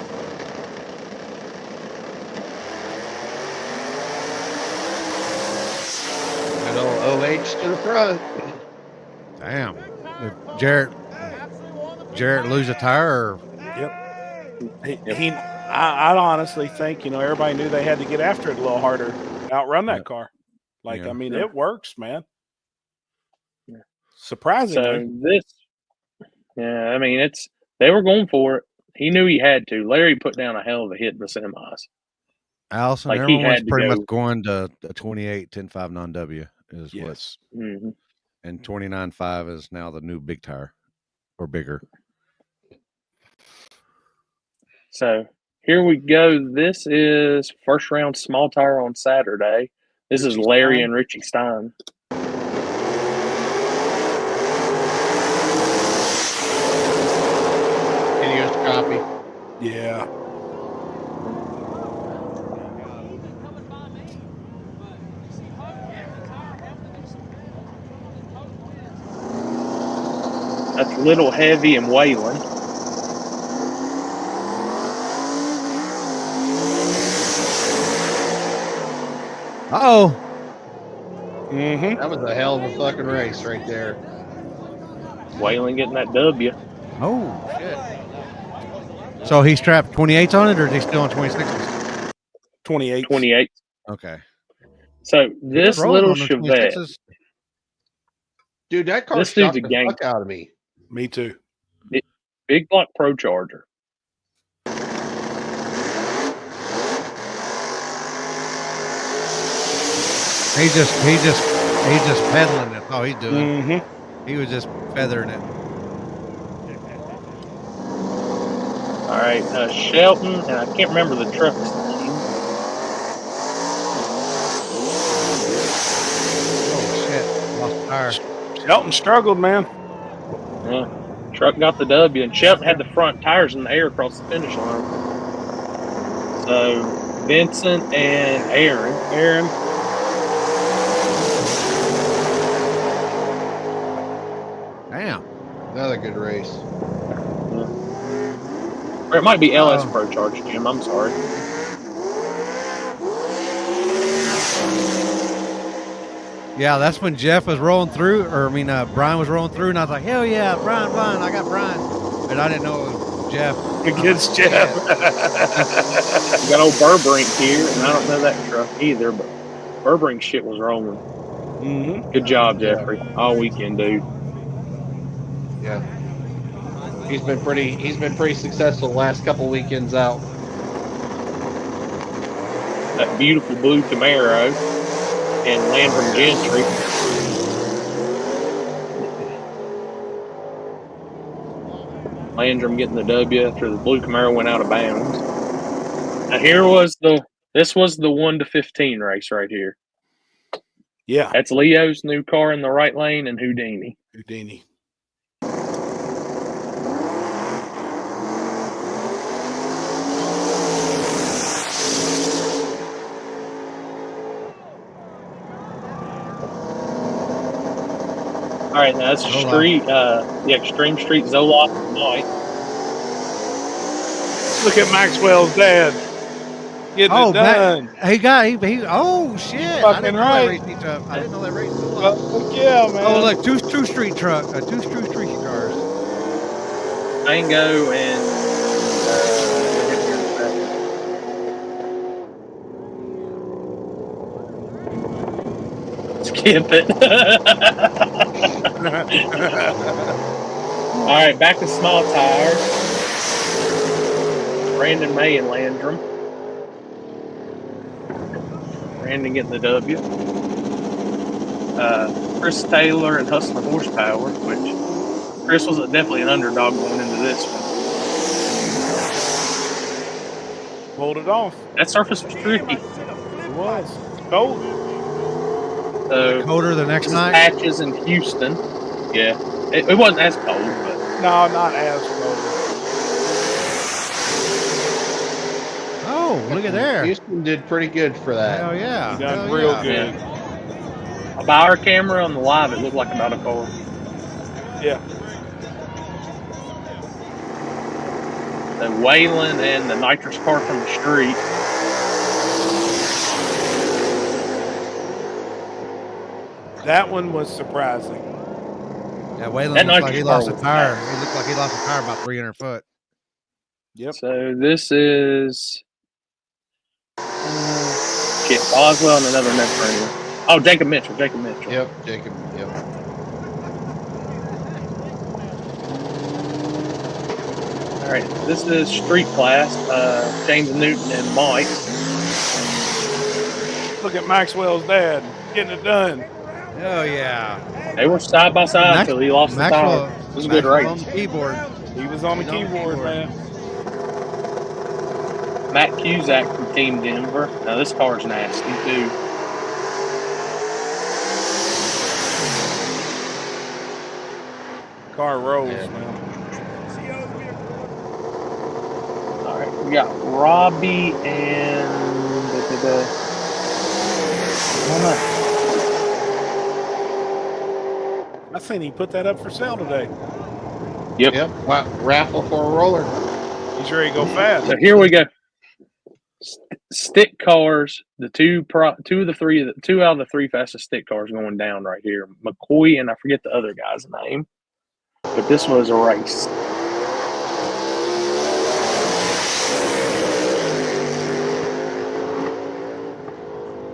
good old OH to the front. Damn. Did Jarrett lose a tire? Or? I'd honestly think, everybody knew they had to get after it a little harder, outrun that car. I mean, it works, man. Yeah. Surprisingly. I mean, they were going for it. He knew he had to. Larry put down a hell of a hit in the semis. Allison, everyone's pretty much going to a 28 10.5 non-W is what's. Mm-hmm. And 29.5 is now the new big tire or bigger. So here we go. This is first round small tire on Saturday. This is Larry and Richie Stein. Idiot copy. Yeah. That's Little Heavy and Wayland. Uh-oh. That was a hell of a fucking race right there. Wayland getting that W. Oh, shit. So he strapped 28s on it, or is he still on 26s? 28. 28. Okay. So this little Chevette. Dude, that car This shocked dude's a the fuck out of me. Me too. Big block Pro Charger. He's just pedaling it. Oh, he's doing. He was just feathering it. All right, Shelton, and I can't remember the truck's name. Oh shit! Lost the tire. Shelton struggled, man. Yeah, truck got the W, and Shelton had the front tires in the air across the finish line. So Vincent and Aaron. Damn. Another good race. Or it might be LS Pro Charge, Jim. I'm sorry. Yeah, that's when Jeff was rolling through, Brian was rolling through, and I was like, hell yeah, Brian, I got Brian. And I didn't know it was Jeff. Against Jeff. We got old Burbrink here, and I don't know that truck either, but Burbrink shit was rolling. Good job, Jeffrey. All weekend, dude. Yeah. He's been pretty successful the last couple weekends out. That beautiful blue Camaro and Landrum Gentry. Landrum getting the W after the blue Camaro went out of bounds. Now this was the 1 to 15 race right here. Yeah. That's Leo's new car in the right lane and Houdini. All right, now that's the Extreme Street Zoloft Night. Look at Maxwell's dad getting it done. He oh shit. I fucking didn't know right. that racing truck. I didn't know that racing truck. Fuck yeah, man. Oh look, two street truck, two street cars. Tango and skip it. All right, back to small tires. Brandon May and Landrum. Brandon getting the W. Chris Taylor and Hustler Horsepower, which Chris was definitely an underdog going into this one. Pulled it off. That surface was tricky. It was. It's cold. So Colder the next night. Patches in Houston. Yeah, it wasn't as cold, but No, not as cold. Oh, look at there. Houston did pretty good for that. Hell yeah. He done Hell real yeah. good. by our camera on the live, it looked like about a car. Yeah. The Wayland and the nitrous car from the street. That one was surprising. Yeah, Waylon That looked like he nitrous lost car a was tire. fast. He looked like he lost a tire about 300 foot. Yep. So this is shit, Boswell and another net trainer. Oh, Jacob Mitchell. Yep, Jacob. Yep. All right, this is street class. James Newton and Mike. Look at Maxwell's dad getting it done. Hell yeah. They were side by side until he lost the tire. It was a good race. On the keyboard. He was on the keyboard, man. Matt Cusack from Team Denver. Now this car's nasty too. Car rolls, man. All right, we got Robbie and I think he put that up for sale today. Yep. Wow, raffle for a roller. He's ready to go fast. So here we go. Stick cars. The two out of the three fastest stick cars going down right here. McCoy and I forget the other guy's name, but this was a race.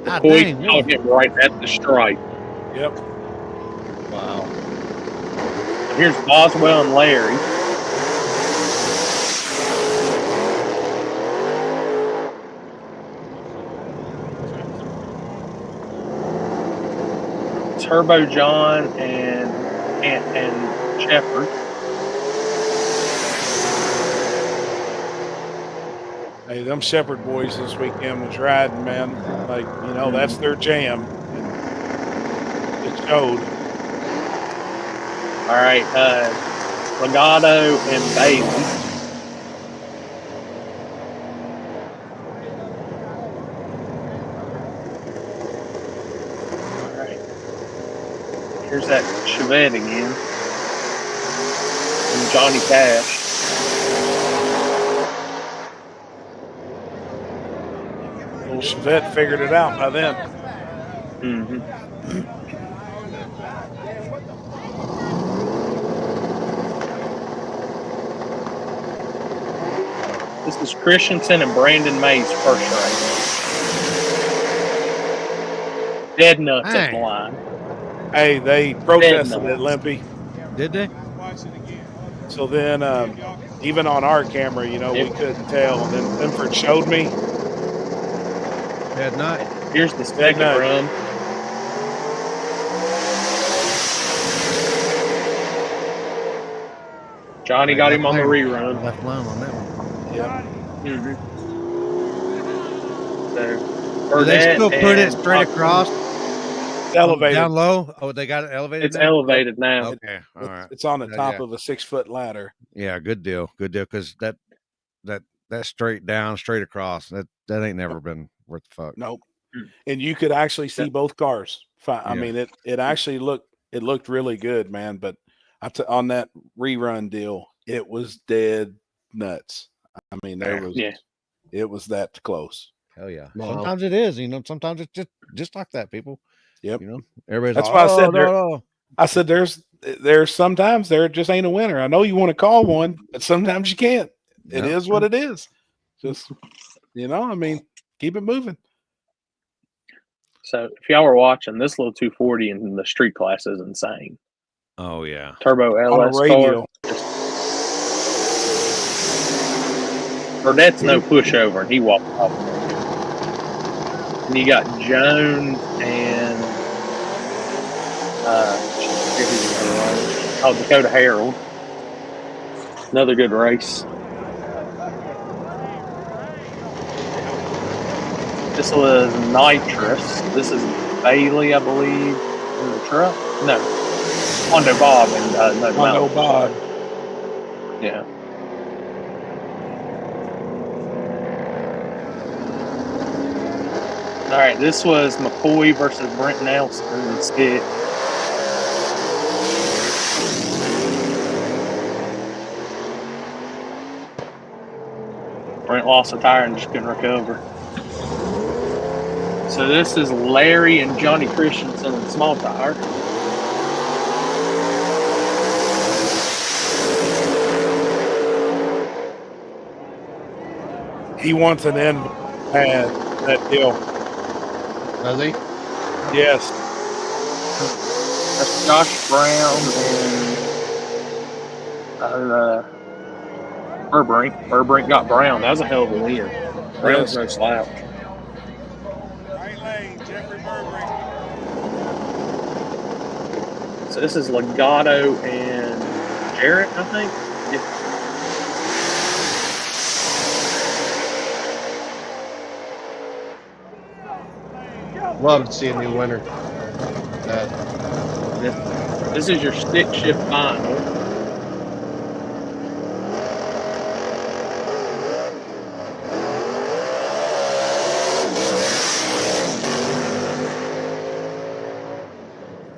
McCoy caught him right at the stripe. Yep. Wow. And here's Boswell and Larry. Turbo John and Shepard. Hey, them Shepherd boys this weekend was riding, man. Like, you know, that's their jam. It showed. All right, Legato and Bailey. All right, here's that Chevette again, and Johnny Cash. Little Chevette figured it out by then. Mm-hmm. This is Christensen and Brandon May's first race. Dead nuts at the line. Hey, they protested it, Limpy. Did they? So then, even on our camera, you know, we couldn't tell. And then Linford showed me. Dead nut. Here's the second run. Johnny got him on the rerun. Left line on that one. Yeah. Mm-hmm. So, Do they still put it straight across? Elevated. Down low? Oh, they got it elevated It's now? elevated now. Okay, all right. It's on the top yeah. of a 6-foot ladder. Yeah, good deal. Good deal. Because that straight down, straight across, that ain't never been worth the fuck. Nope. And you could actually see both cars. I mean, it actually looked really good, man. But on that rerun deal, it was dead nuts. I mean, it was that close. Hell yeah. Wow. Sometimes it is, sometimes it's just like that, people. Yep. Everybody's That's like, why I said no. I said there's sometimes there just ain't a winner. I know you want to call one, but sometimes you can't. It is what it is. Just I mean, keep it moving. So if y'all were watching, this little 240 in the street class is insane. Oh yeah. Turbo On a LS radial. car. Burnett's no pushover, and he walked off. And you got Jones and Dakota Harold. Another good race. This was nitrous. This is Bailey, I believe, in the truck. No, Hondo Bob and Hondo Bob. Yeah. All right, this was McCoy versus Brent Nelson in the skit. Brent lost a tire and just couldn't recover. So this is Larry and Johnny Christensen in small tire. He wants an end pad, that deal. Does he? Yes. That's Josh Brown and Burbrink. Burbrink got Brown. That was a hell of a win. Brown's no slouch. So this is Legato and Jarrett, I think. Love to see a new winner. This is your stick shift final.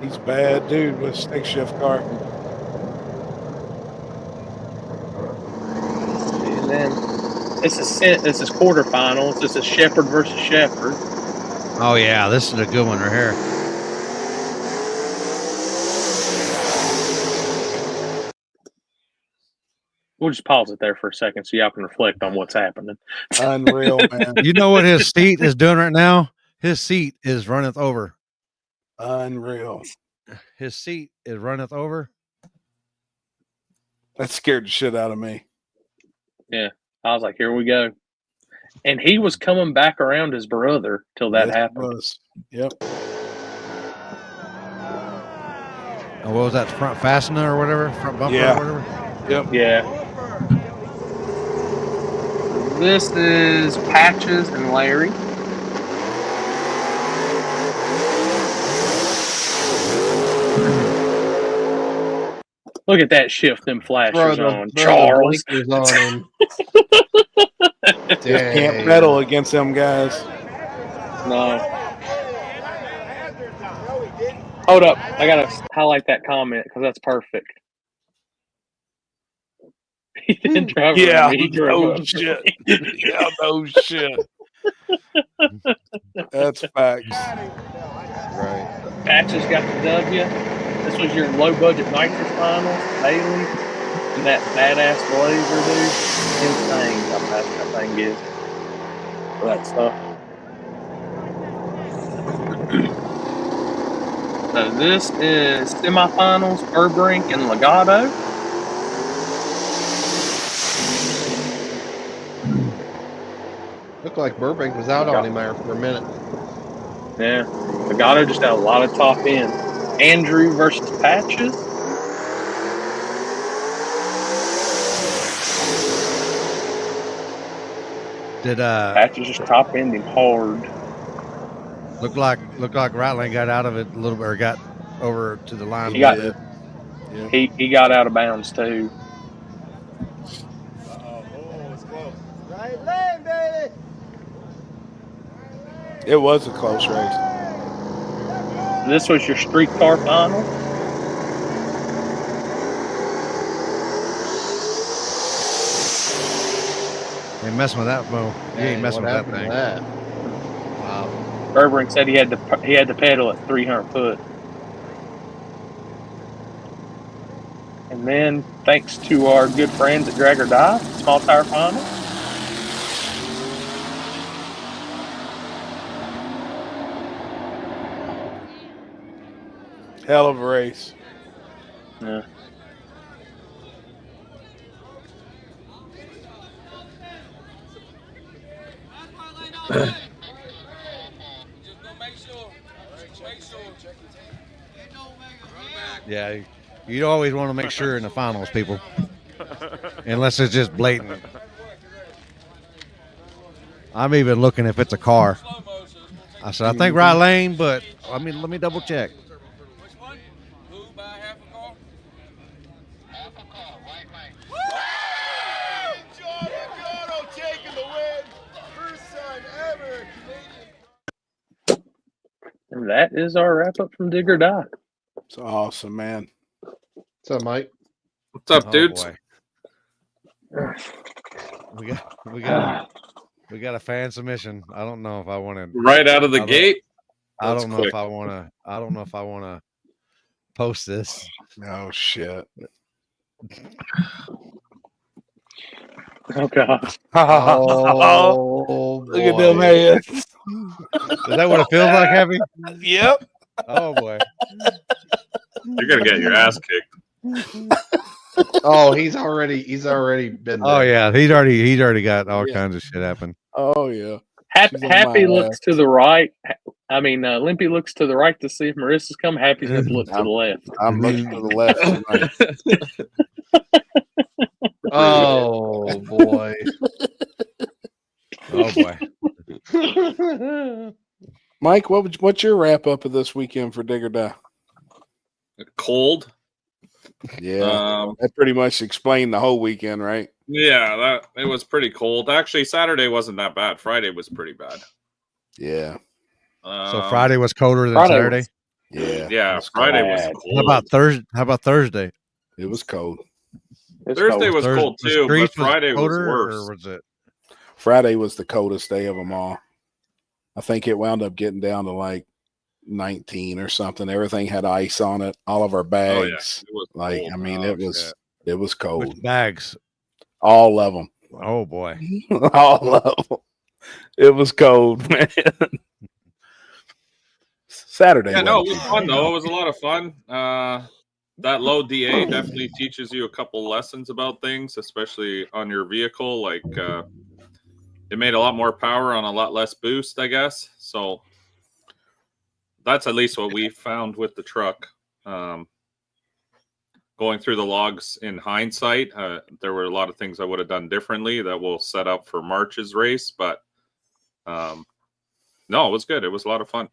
He's a bad dude with a stick shift car. And then this is quarterfinals. This is Shepherd versus Shepherd. Oh yeah, this is a good one right here. We'll just pause it there for a second so y'all can reflect on what's happening. Unreal, man. You know what his seat is doing right now? His seat is runneth over. Unreal. His seat is runneth over. That scared the shit out of me. Yeah. I was like, here we go. And he was coming back around his brother till that happened. Yep. And what was that, front fastener or whatever? Front bumper or whatever? Yep. Yeah. This is Patches and Larry. Look at that shift them flashers on. Charles. On him. Just can't pedal against them guys. No. Hold up. I got to highlight that comment because that's perfect. He didn't drive Yeah, he no shit. Yeah, no shit. That's facts. Right. Patches got the W. This was your low budget nitrous finals, Bailey, and that badass blazer, dude. Insane how fast that thing is for that stuff. So this is semifinals, Burbrink and Legato. Looked like Burbank was out on him there for a minute. Yeah, Legato just had a lot of top end. Andrew versus Patches. Did Patches just top ending hard. Looked like Rattling got out of it a little bit, or got over to the line. He got out of bounds too. Right lane, baby. It was a close race. This was your streetcar final. Ain't messing with that, Mo. You ain't messing what with that happened thing. to that? Wow. Berberink said he had to pedal at 300 foot. And then, thanks to our good friends at Drag or Die, Small Tire Final. Hell of a race. Yeah. Yeah, you always want to make sure in the finals, people. Unless it's just blatant. I'm even looking if it's a car. I said, I think right lane, but let me double check. And that is our wrap up from Dig or Die. It's awesome, man. What's up, Mike? What's up, dudes? Boy. We got a fan submission. I don't know if I want to Right out of the gate. I don't know if I want to post this. Oh shit. Oh god. Oh, look at them hands. Is that what it feels like, Heavy? Yep. Oh boy. You're gonna get your ass kicked. Oh, he's already been there. Oh yeah, he's already got all kinds of shit happen. Oh yeah. Happy looks to the right. I mean, Limpy looks to the right to see if Marissa's come. Happy's going to look to the left. I'm looking to the left tonight. Oh boy. Oh boy. Mike, what's your wrap up of this weekend for Dig or Die? Cold. Yeah. That pretty much explained the whole weekend, right? Yeah, it was pretty cold. Actually, Saturday wasn't that bad. Friday was pretty bad. Yeah. So Friday was colder than Saturday? Yeah, Friday was cold. How about Thursday? It was cold. Thursday was cold too, but Friday was worse. Or was it? Friday was the coldest day of them all. I think it wound up getting down to like 19 or something. Everything had ice on it. All of our bags. It was like cold. I mean, it was cold. Which bags? All of them. Oh boy. All of them. It was cold, man. Saturday. Yeah, no, it was fun though. It was a lot of fun. That low DA definitely teaches you a couple lessons about things, especially on your vehicle. Like it made a lot more power on a lot less boost, I guess. So that's at least what we found with the truck. Going through the logs in hindsight, there were a lot of things I would have done differently that we'll set up for March's race. But no, it was good. It was a lot of fun.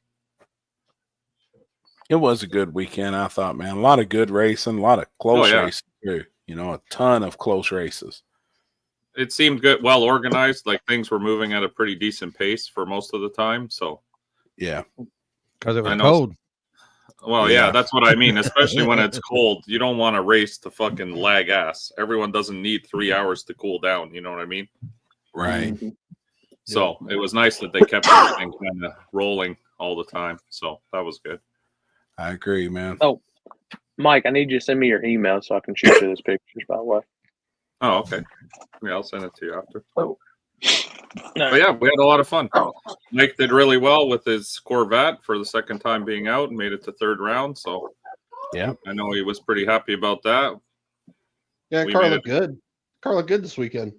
It was a good weekend, I thought, man. A lot of good racing, a lot of close races too. You know, a ton of close races. It seemed good, well organized. Like things were moving at a pretty decent pace for most of the time. So, yeah, because it was cold. Well, yeah, that's what I mean. Especially when it's cold, you don't want to race to fucking lag ass. Everyone doesn't need 3 hours to cool down. You know what I mean? Right. So it was nice that they kept everything kind of rolling all the time. So that was good. I agree, man. Oh, Mike, I need you to send me your email so I can shoot you those pictures, by the way. Oh, okay. Yeah, I'll send it to you after. Oh. But yeah, we had a lot of fun. Mike did really well with his Corvette for the second time being out and made it to third round. So yeah, I know he was pretty happy about that. Yeah, car looked good. Car looked good this weekend.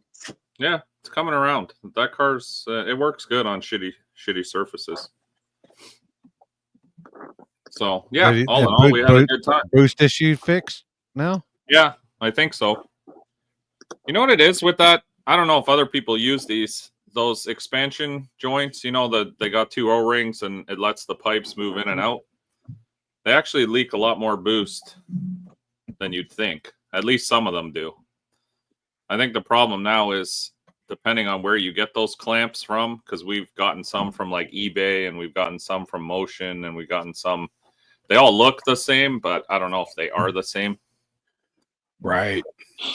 Yeah, it's coming around. That car's it works good on shitty surfaces. So yeah, all in all, we had a good time. Boost issue fixed now? Yeah, I think so. You know what it is with that? I don't know if other people use those expansion joints. You know that they got two O-rings and it lets the pipes move in and out. They actually leak a lot more boost than you'd think. At least some of them do. I think the problem now is depending on where you get those clamps from, because we've gotten some from like eBay and we've gotten some from Motion and we've gotten some. They all look the same, but I don't know if they are the same. Right.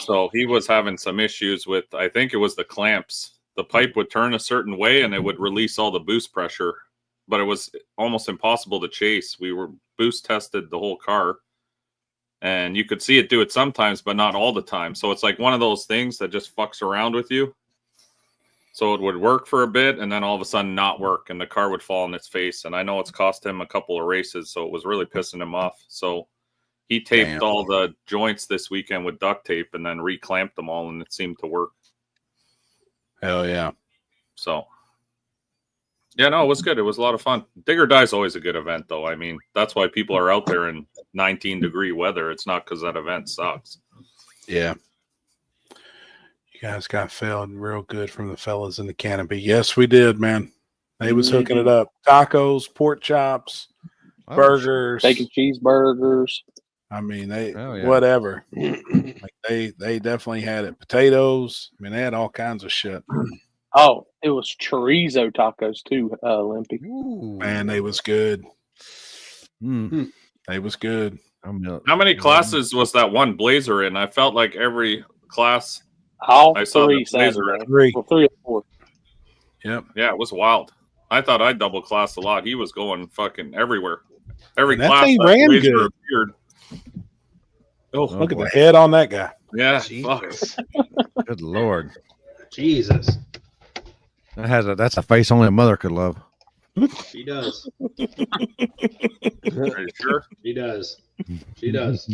So he was having some issues with, I think it was the clamps the pipe would turn a certain way and it would release all the boost pressure, but it was almost impossible to chase. We were boost tested the whole car, and you could see it do it sometimes, but not all the time. So it's like one of those things that just fucks around with you. So it would work for a bit and then all of a sudden not work, and the car would fall on its face. And I know it's cost him a couple of races, so it was really pissing him off. So he taped all the joints this weekend with duct tape and then reclamped them all, and it seemed to work. Hell yeah. So, yeah, no, it was good. It was a lot of fun. Dig or Die is always a good event, though. I mean, that's why people are out there in 19-degree weather. It's not because that event sucks. Yeah. You guys got fed real good from the fellas in the canopy. Yes, we did, man. They was hooking it up. Tacos, pork chops, burgers. Bacon cheeseburgers. I mean, whatever. Like they definitely had it. Potatoes. I mean, they had all kinds of shit. Oh, it was chorizo tacos too, Limpy. Man, they was good. They was good. How many classes was that one Blazer in? I felt like every class I saw three the Blazer in. Three. Well, 3 or 4. Yep. Yeah, it was wild. I thought I double classed a lot. He was going fucking everywhere. Every And that class thing that ran Blazer good. appeared. Oh, look at the head on that guy. Yeah, Jesus. Good Lord. Jesus. That's a face only a mother could love. She does. Are you sure? She does. She does.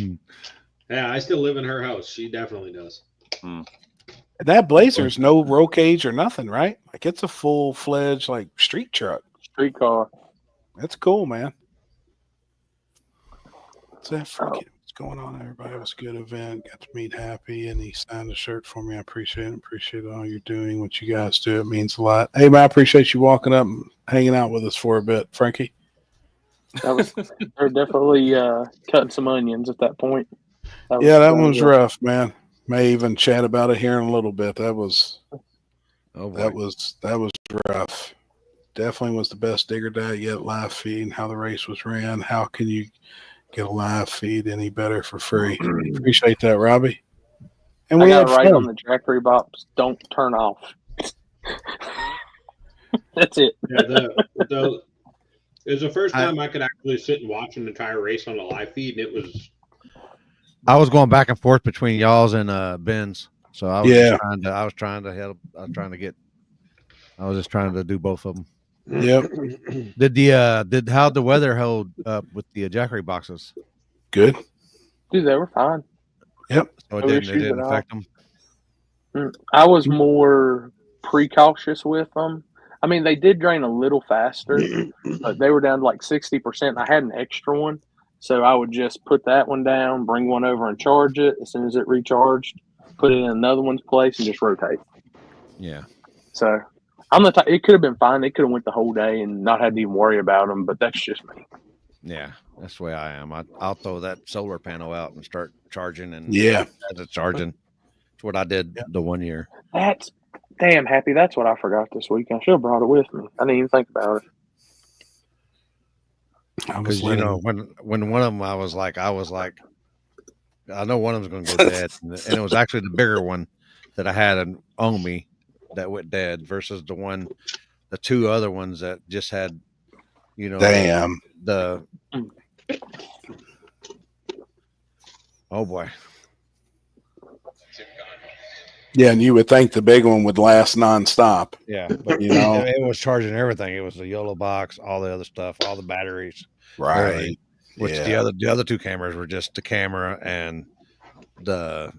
Yeah, I still live in her house. She definitely does. That Blazer's no roll cage or nothing, right? Like it's a full-fledged like street truck. Street car. That's cool, man. What's that freaking what's going on, everybody? It was a good event. Got to meet Happy, and he signed a shirt for me. I appreciate it. Appreciate all you're doing, what you guys do. It means a lot. Hey, man, I appreciate you walking up and hanging out with us for a bit, Frankie. They're definitely cutting some onions at that point. That one was rough, man. May even chat about it here in a little bit. That was rough. Definitely was the best Dig or Die yet live feed and how the race was ran. How can you get a live feed any better for free? Appreciate that, Robbie. And we got had right fun. on the Jackery box. Don't turn off. That's it. Yeah, it was the first time I could actually sit and watch an entire race on a live feed, and it was. I was going back and forth between y'all's and Ben's, so I was just trying to help. I was just trying to do both of them. Yep. How'd the weather hold up with the Jackery boxes? Good. Dude, they were fine. Yep. So it didn't affect them. I was more precautious with them. I mean, they did drain a little faster, but they were down to like 60%. I had an extra one, so I would just put that one down, bring one over and charge it. As soon as it recharged, put it in another one's place and just rotate. Yeah. So I'm the type. It could have been fine. They could have went the whole day and not had to even worry about them. But that's just me. Yeah, that's the way I am. I'll throw that solar panel out and start charging, and as it's charging. That's what I did the one year. That's damn Happy. That's what I forgot this week. I should have brought it with me. I didn't even think about it. Because when one of them, I was like, I know one of them's going to go dead, and it was actually the bigger one that I had on me that went dead versus the two other ones that just had, oh boy. Yeah, and you would think the big one would last nonstop. Yeah, but it was charging everything. It was the yellow box, all the other stuff, all the batteries. Right. Everything. Which the other two cameras were just the camera and the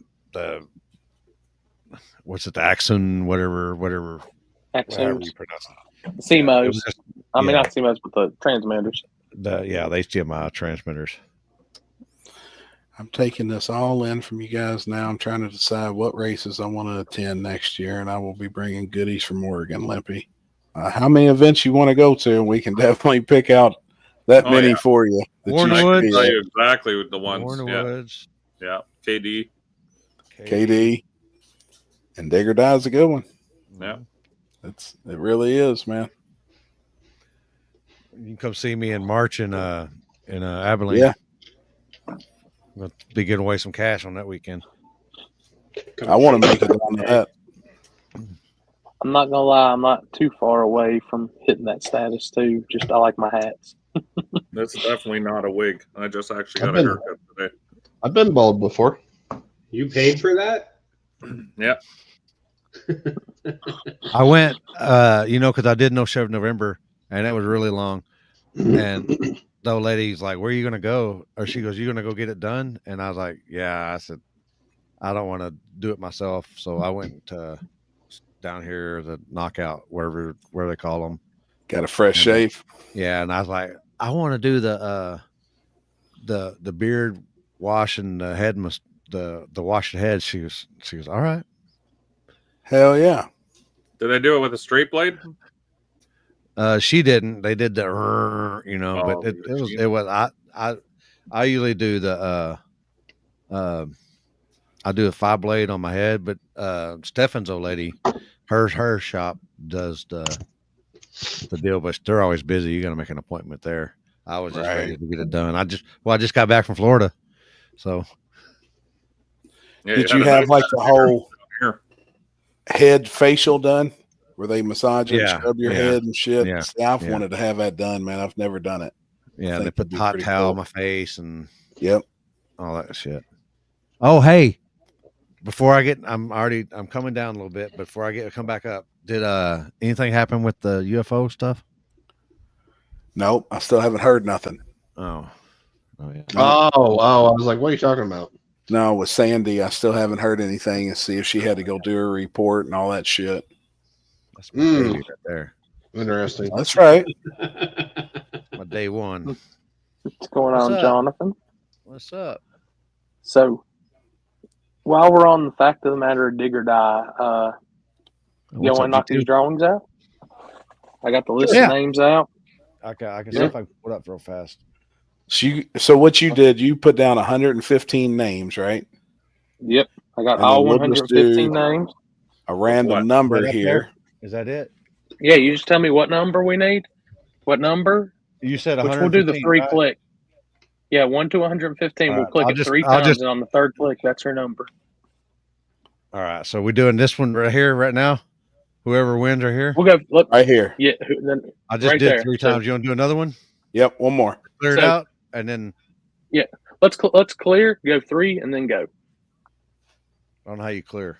what's it, the Axon, whatever Axons. you pronounce it. CMOs. I mean, not CMOs, but the transmitters. The HDMI transmitters. I'm taking this all in from you guys now. I'm trying to decide what races I want to attend next year, and I will be bringing goodies from Oregon, Limpy. How many events you want to go to, and we can definitely pick out that many for you. I can tell you exactly the ones. Woods. Yeah. KD. And Dig or Die is a good one. Yeah. It really is, man. You can come see me in March in Abilene. Yeah. I'm going to be giving away some cash on that weekend. I want to make it on that. I'm not gonna lie, I'm not too far away from hitting that status too. Just I like my hats. That's definitely not a wig. I just actually I've got a been- haircut today. I've been bald before. You paid for that? Yeah. I went, because I did No Shave November, and it was really long. And the old lady's like, "Where are you gonna go?" Or she goes, "You gonna go get it done?" And I was like, "Yeah." I said, "I don't want to do it myself," so I went down here, the Knockout, where they call them. Got a fresh shave. Yeah, and I was like, "I want to do the beard wash and the head the wash the head." She goes, "All right." Hell yeah. Did they do it with a straight blade? She didn't. They did the, but it was I usually do the I do a 5-blade on my head, but Stefan's old lady, her shop does the deal, but they're always busy. You got to make an appointment there. I was just ready to get it done. I just got back from Florida, so. Yeah, Did you have like the whole head facial done where they massage and scrub your head and shit? Yeah. See, I've wanted to have that done, man. I've never done it. Yeah, they put the hot towel on my face and all that shit. Oh, hey, before I'm coming down a little bit. Before I come back up, did anything happen with the UFO stuff? Nope, I still haven't heard nothing. Oh yeah. I was like, what are you talking about? No, with Sandy, I still haven't heard anything and see if she had to go do a report and all that shit. That's my baby right there. Interesting. That's right. My day one. What's going What's on, up? Jonathan? What's up? So, while we're on the fact of the matter of dig or die, you want to knock these drawings out? I got the list of names out. I can see if I can put up real fast. So what you did, you put down 115 names, right? Yep, I got And all then we'll 115 names. A random number here. Is that it? Yeah, you just tell me what number we need. What number? You said which we'll do the 3 right? click. Yeah, 1 to 115. We'll click it 3 I'll times, and on the 3rd click, that's her number. All right, so we're doing this one right here, right now. Whoever wins right here. We'll go look right here. Yeah, then I just right did there. 3 times. You want to do another one? Yep, one more. Clear it out, and then let's clear. Go 3 and then go. I don't know how you clear.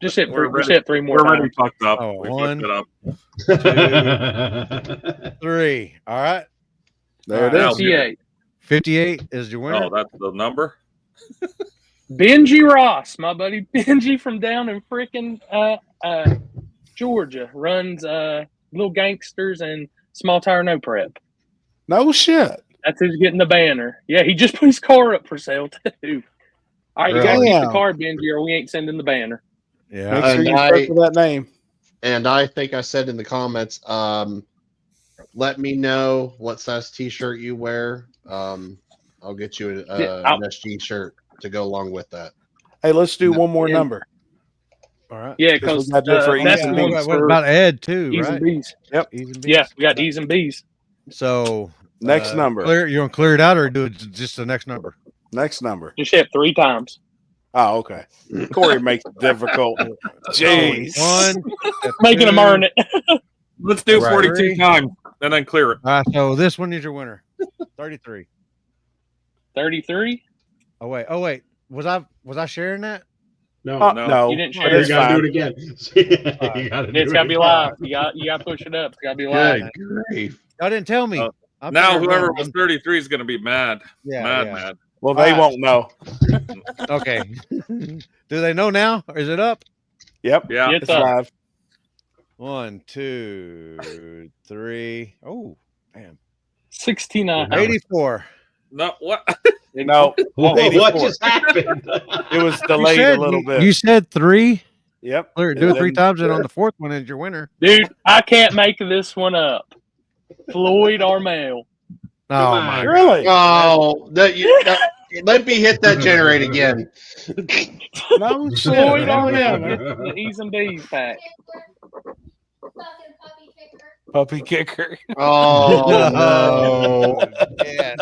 Just hit 3. We're Just hit 3 more We're already times. fucked up. Oh, We 1, fucked it up. 2, 3. All right. There it is. 58. 58 is your winner. Oh, that's the number? Benji Ross, my buddy Benji from down in freaking Georgia, runs Little Gangsters and Small Tire No Prep. No shit. That's who's getting the banner. Yeah, he just put his car up for sale too. All right, you got to keep the card, Benji, or we ain't sending the banner. Yeah, make sure you search for that name. And I think I said in the comments, let me know what size T-shirt you wear. I'll get you an SG shirt to go along with that. Hey, let's do one more number. All right. Yeah, because we gotta do it for that's E's the and one B's. What about Ed too? E's Right? and B's. Yep. E's and B's. Yeah, we got E's and B's. So Next number. Clear. You want to clear it out or do it just the next number? Next number. Just hit 3 times. Oh, okay. Corey makes it difficult. Jeez. 1, Making them earn it. Let's do Right. 42 times and then clear it. All right, so this one is your winner. 33. 33? Oh wait. Was I sharing that? No, no. You didn't but share it's you gotta fine. do it again. You gotta do It's it got to be again. live. You got to push it up. It's got to be live. Good grief. Y'all didn't tell me. I'm Now sure whoever everyone- was 33 is going to be mad. Mad. Well, they All right. won't know. Okay. Do they know now? Or is it up? Yep. Yeah. It's It's up. live. 1, 2, 3. Oh, damn. 69. 84. No, what? No. Whoa, 84. what just happened? It was delayed a little bit. You said 3. Yep. Clear. Do And it 3 then- times, and on the 4th one is your winner. Dude, I can't make this one up. Floyd Armel. Oh my! Really? Oh, let me hit that generate again. No shit. Floyd Hell Armel yeah, gets man. the E's and B's pack. Puppy kicker. Oh no! Yeah.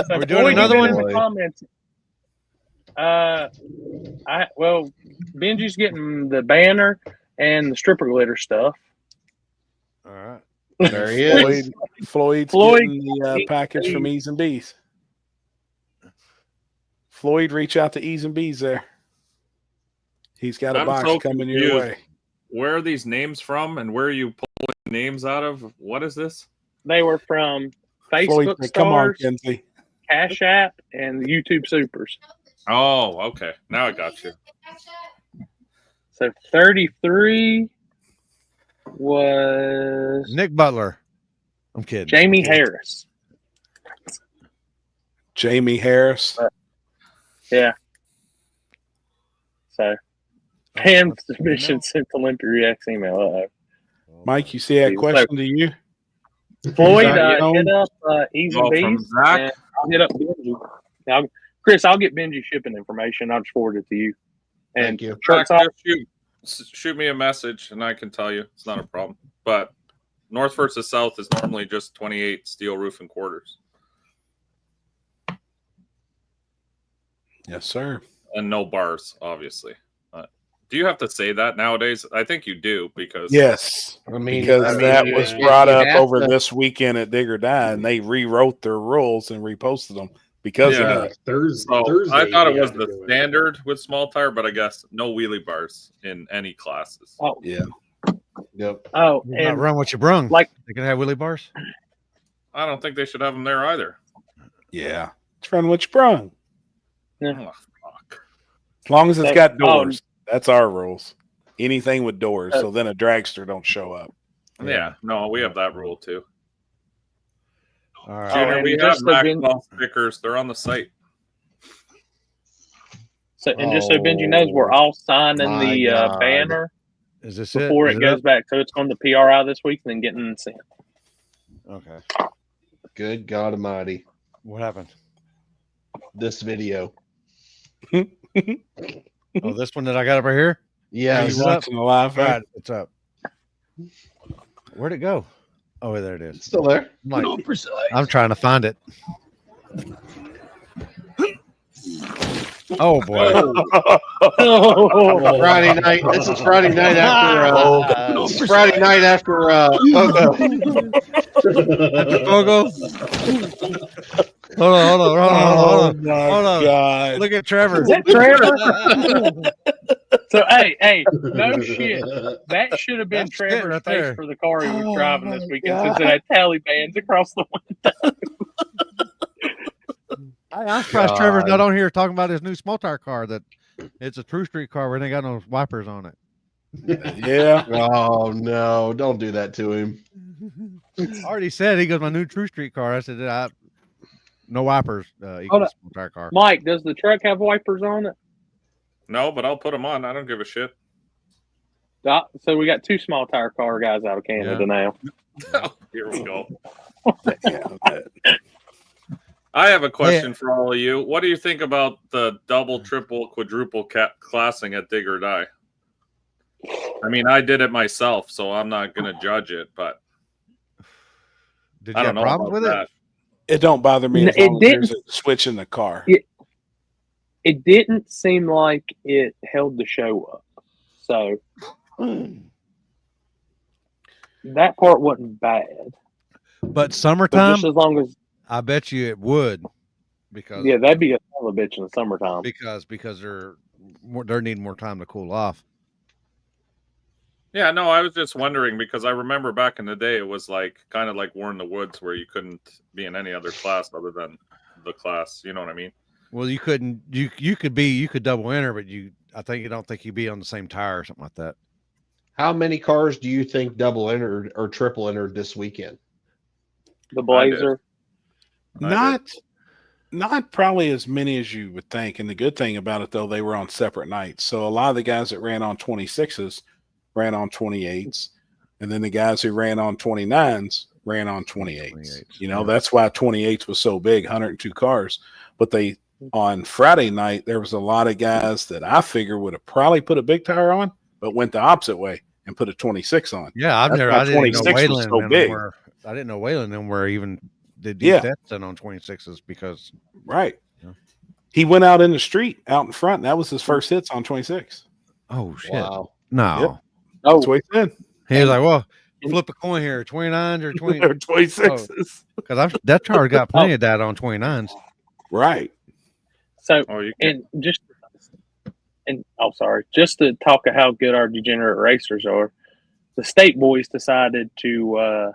So We're doing Floyd, another you've been one? in the comments. Benji's getting the banner. and the stripper glitter stuff. All right. There he is. Floyd's Floyd, getting the package from E's and B's. Floyd, reach out to E's and B's there. He's got a I'm box so coming confused. your way. Where are these names from, and where are you pulling names out of? What is this? They were from Facebook Floyd, come on, stars, Kenzie. Cash App, and the YouTube Supers. Oh, okay. Now I got you. So 33 was Nick Butler. I'm kidding. Jamie Harris. Jamie Harris. Yeah. So, and submission sent to Limpy Reacts email. Uh-oh. Mike, you see that question to you? Floyd, Zach, hit up Easy Oh, from Bees. Zach? And I'll hit up Benji. Now, Chris, I'll get Benji shipping information. I'll just forward it to you. And Thank you. shirts off. Shoot me a message, and I can tell you. It's not a problem. But North versus South is normally just 28 steel roof and quarters. Yes, sir. And no bars, obviously. Do you have to say that nowadays? I think you do because Yes, I mean, because that was brought you up have over to- this weekend at Dig or Die, and they rewrote their rules and reposted them because of that. Thursday. So I thought it you was have to the do it. standard with small tire, but I guess no wheelie bars in any classes. Oh, Yeah. Yep. oh, Not and run what you brung. like They can have Willie bars. I don't think they should have them there either. Yeah. It's run what you brung. Oh, fuck. As long as it's That- got doors. That's our rules. Anything with doors, Uh, so then a dragster don't show up. Yeah, no, we have that rule too. All right. Junior, and we have just so Maxwell stickers. They're on the site. so, and just so Benji knows, we're all signing my the God. banner Is this before it? it goes back. So it's on the PRI this week and then getting sent. Okay. Good God Almighty. What happened? This video. Oh, this one that I got over here? Yeah. He's is it up? watching the live. Right, it's up. Where'd it go? Oh, there it is. Still there. I'm, like, I'm trying to find it. Oh boy! Friday night. This is Friday night after. This is Friday night after. Pogo. Hold on! Oh my Hold on. God. Look at Trevor. Is that Trevor? So hey, no shit. That should have been That's it Trevor's right face there. for the car he was Oh driving my this weekend, God. since it had tally bands across the window. I'm surprised Trevor's not on here talking about his new small tire car. That it's a True Street car where they got no wipers on it. Yeah. Oh no! Don't do that to him. I already said he goes my new True Street car. I said no wipers. Hold Equals up. small tire car. Mike, does the truck have wipers on it? No, but I'll put them on. I don't give a shit. So we got two small tire car guys out of Canada now. Here we go. Yeah. I have a question for all of you. What do you think about the double, triple, quadruple classing at Dig or Die? I mean, I did it myself, so I'm not going to judge it, but Did I you don't have know problems about with that. It don't bother me as It long as there's didn't. a switch in the car. Yeah. It didn't seem like it held the show up. So that part wasn't bad. But But summertime, just as long as, I bet you it would, because yeah, that'd be a son of a bitch in the summertime. because they're needing more time to cool off. Yeah, no, I was just wondering because I remember back in the day it was like kind of like War in the Woods where you couldn't be in any other class other than the class. You know what I mean? Well, you couldn't. You could double enter, but you don't think you'd be on the same tire or something like that. How many cars do you think double entered or triple entered this weekend? The Blazer. Not probably as many as you would think. And the good thing about it, though, they were on separate nights. So a lot of the guys that ran on 26s ran on 28s. And then the guys who ran on 29s ran on 28s. You know, that's why 28s was so big, 102 cars. But on Friday night, there was a lot of guys that I figure would have probably put a big tire on, but went the opposite way and put a 26 on. Yeah, I didn't know was so big. I didn't know Waylon and where even did testing on 26s because right. He went out in the street out in front. And that was his first hits on 26. Oh shit! Wow. No. That's what he said. He was like, well, flip a coin here, 29s or 20 Or 26s. Because that car's got plenty of data on 29s. Right. So, you just to talk of how good our degenerate racers are, the state boys decided to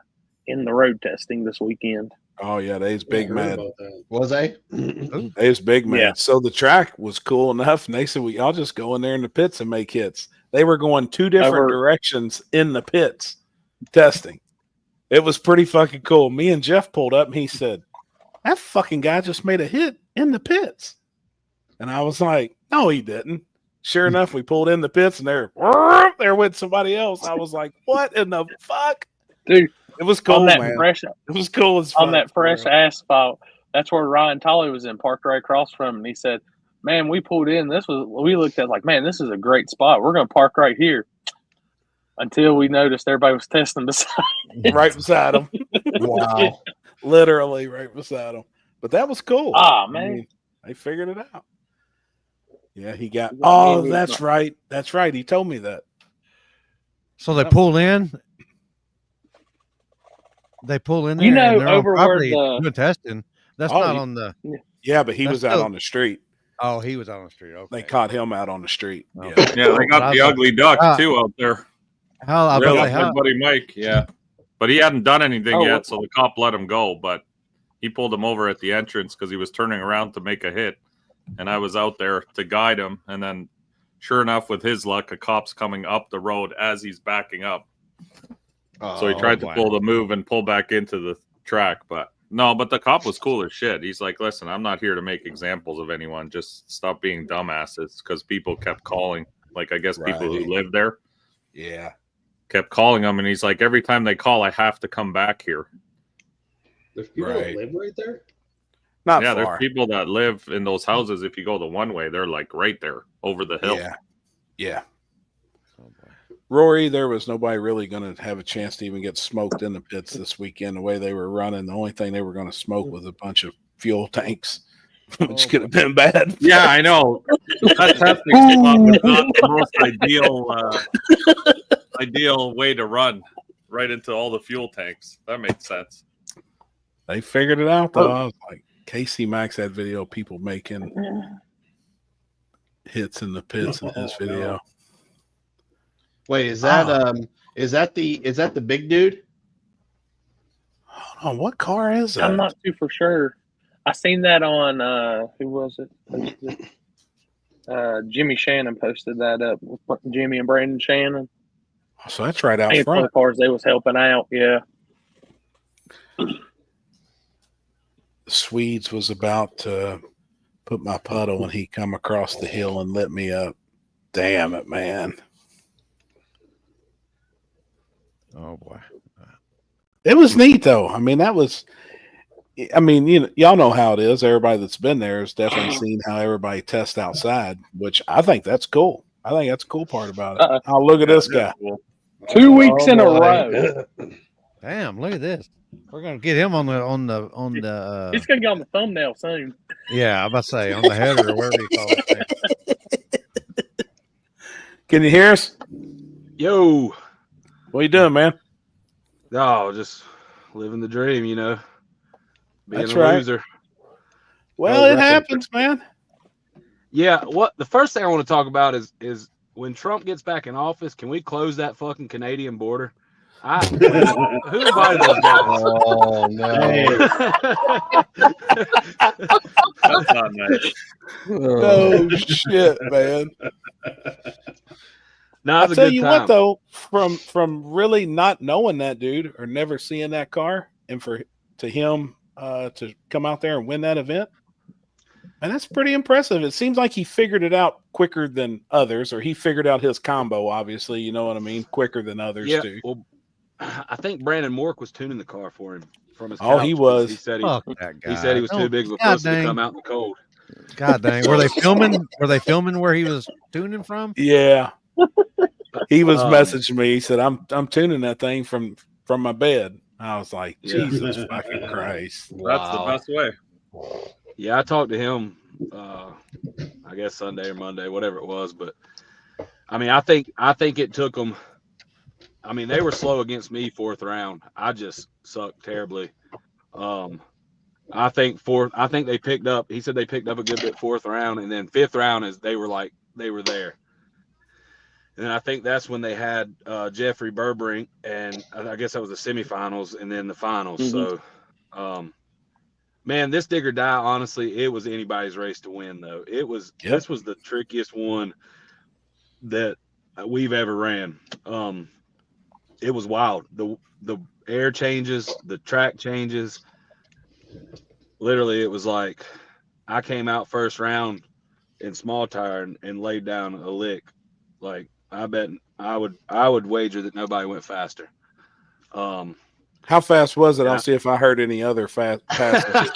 end the road testing this weekend. Oh yeah, they's big mad. Was they? They's big mad. Yeah. So the track was cool enough, and they said, "We all just go in there in the pits and make hits." They were going two different directions in the pits testing. It was pretty fucking cool. Me and Jeff pulled up, and he said, "That fucking guy just made a hit in the pits," and I was like, "No, he didn't." Sure enough, we pulled in the pits, and there went somebody else. I was like, "What in the fuck, dude?" It was cool, on that man. Fresh, it was cool as fuck, on that fresh asphalt. That's where Ryan Tolley was in, parked right across from him. And he said, "Man, we pulled in. We looked at like, man, this is a great spot. We're going to park right here." Until we noticed everybody was testing beside right beside him. Wow, literally right beside him. But that was cool. Ah, man, I mean, they figured it out. Yeah, he got. Oh, that's right. That's right. He told me that. So they pull in. They pull in there. You know, and they're over on where property doing testing. That's not on the. Yeah, but he that's was out still- on the street. Oh, he was on the street. Okay. They caught him out on the street. Oh. Yeah. Yeah, they got the ugly duck too out there. How Really, about my buddy Mike, yeah. But he hadn't done anything Oh, yet, so the cop let him go. But he pulled him over at the entrance because he was turning around to make a hit. And I was out there to guide him. And then, sure enough, with his luck, a cop's coming up the road as he's backing up. So he tried to pull the move and pull back into the track. But the cop was cool as shit. He's like, "Listen, I'm not here to make examples of anyone. Just stop being dumbasses," because people kept calling. Like, I guess people who live there. Yeah. Kept calling him, and he's like, "Every time they call, I have to come back here." There's people that live right there? Not yeah, far. there's people that live in those houses. If you go the one way, they're like right there over the hill. Yeah. Yeah. Rory, there was nobody really going to have a chance to even get smoked in the pits this weekend. The way they were running, the only thing they were going to smoke was a bunch of fuel tanks, which could have been bad. Yeah, I know. That testing spot was not the most ideal way to run right into all the fuel tanks. That makes sense. They figured it out, though. I was like, Casey Max had video of people making hits in the pits in his video. Wait, is that the big dude? Oh, what car is that? I'm not too for sure. I seen that on who was it? Jimmy Shannon posted that up with Jimmy and Brandon Shannon. So that's right out I think front. the cars they was helping out. Yeah. The Swedes was about to put my puddle when he come across the hill and lit me up. Damn it, man. Oh boy. It was neat though. I mean, y'all know how it is. Everybody that's been there has definitely seen how everybody tests outside, which I think that's cool. I think that's a cool part about it. Oh, look at this guy. 2 weeks in a row. Damn, look at this. We're gonna get him on the He's gonna get on the thumbnail soon. Yeah, I'm about to say on the header or whatever you call it. Can you hear us? Yo. What you doing, man? Oh, just living the dream, you know. Being That's a right. loser. Well, it happens, man. Yeah, the first thing I want to talk about is when Trump gets back in office, can we close that fucking Canadian border? Who invited those guys? Oh no. That's not nice. No shit, man. No, I'll it's a tell good you time. what, though, from really not knowing that dude or never seeing that car, and to him to come out there and win that event, and that's pretty impressive. It seems like he figured it out quicker than others, or he figured out his combo. Obviously, you know what I mean, quicker than others do. Well, I think Brandon Mork was tuning the car for him from his. Oh, couch he 'cause was. He said Fuck that guy. he said he was too big of a God pussy to dang. come out in the cold. God dang. Were they filming? Were they filming where he was tuning from? Yeah, he was Um, messaging me. He said, "I'm tuning that thing from my bed." I was like, Yeah. Jesus fucking Christ. That's the best way. Yeah, I talked to him. I guess Sunday or Monday, whatever it was. But I mean, I think it took them I mean, they were slow against me 4th round. I just sucked terribly. I think they picked up. He said they picked up a good bit 4th round, and then 5th round is they were there. And then I think that's when they had Jeffrey Burbrink, and I guess that was the semifinals and then the finals. So, man, this dig or die, honestly, it was anybody's race to win, though. This was the trickiest one that we've ever ran. It was wild. The air changes, the track changes. Literally, it was like I came out first round in small tire and laid down a lick. Like, I bet I would wager that nobody went faster. How fast was it? I'll see if I heard any other fast. It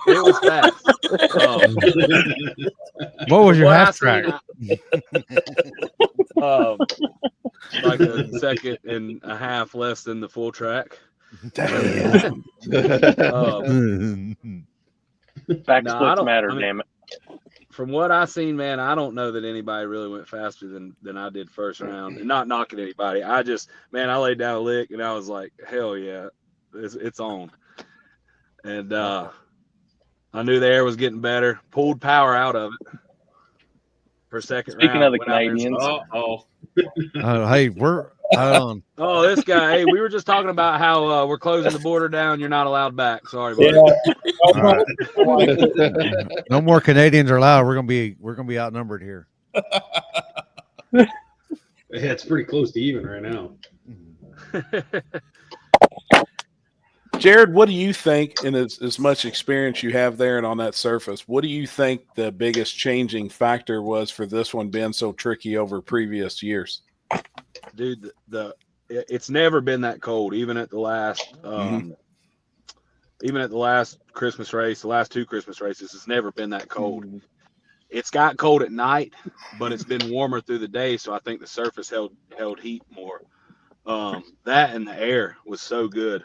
was fast. What was your half track? Like a second and a half less than the full track. Damn. Back splits matter, damn it. From what I seen, man, I don't know that anybody really went faster than I did first round. And not knocking anybody. I laid down a lick and I was like, hell yeah, it's on. And I knew the air was getting better. Pulled power out of it for second round. Speaking of the Canadians. Hey, we're Oh, this guy. Hey, we were just talking about how we're closing the border down. You're not allowed back. Sorry, buddy. No more Canadians are allowed. We're gonna be outnumbered here. Yeah, it's pretty close to even right now. Jared, what do you think, in as much experience you have there and on that surface, what do you think the biggest changing factor was for this one being so tricky over previous years? Dude, it's never been that cold, even at the last Christmas race, the last 2 Christmas races, it's never been that cold. It's got cold at night, but it's been warmer through the day, so I think the surface held heat more. That and the air was so good.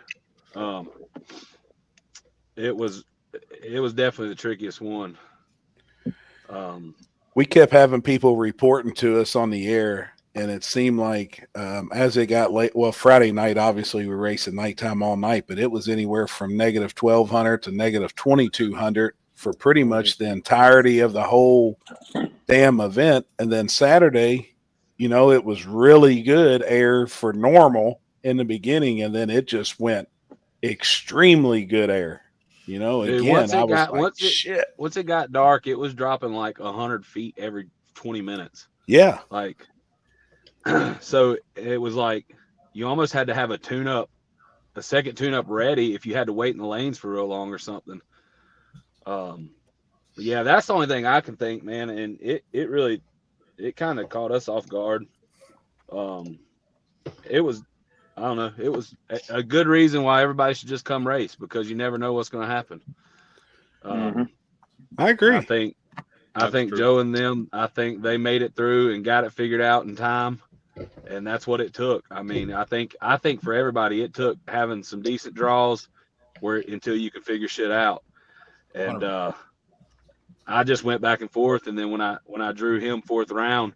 It was definitely the trickiest one. We kept having people reporting to us on the air, and it seemed like as it got late, well, Friday night, obviously we were racing nighttime all night, but it was anywhere from negative 1,200 to negative 2,200 for pretty much the entirety of the whole damn event. And then Saturday, it was really good air for normal in the beginning, and then it just went extremely good air. Dude, again, I was like, shit. Once it got dark, it was dropping like 100 feet every 20 minutes. Yeah. Like, so it was like you almost had to have a second tune-up ready if you had to wait in the lanes for real long or something. Yeah, that's the only thing I can think, man. And it really kind of caught us off guard. It was a good reason why everybody should just come race, because you never know what's going to happen. I agree. I think Joe and them, I think they made it through and got it figured out in time. And that's what it took. I mean, I think for everybody, it took having some decent draws until you could figure shit out. And I just went back and forth. And then when I drew him 4th round,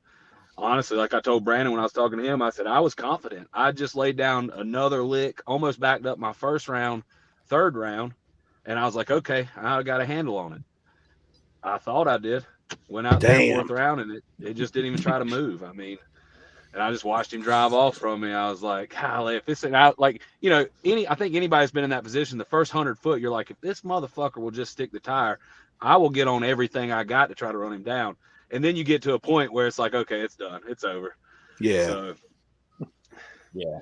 honestly, like I told Brandon when I was talking to him, I said I was confident. I just laid down another lick, almost backed up my first round, 3rd round, and I was like, okay, I got a handle on it. I thought I did. Went out there 4th round, and it just didn't even try to move. I mean, and I just watched him drive off from me. I was like, golly, if this out, like, I think anybody's been in that position. The first 100 foot, you're like, if this motherfucker will just stick the tire, I will get on everything I got to try to run him down. And then you get to a point where it's like, okay, it's done. It's over. Yeah. So. Yeah.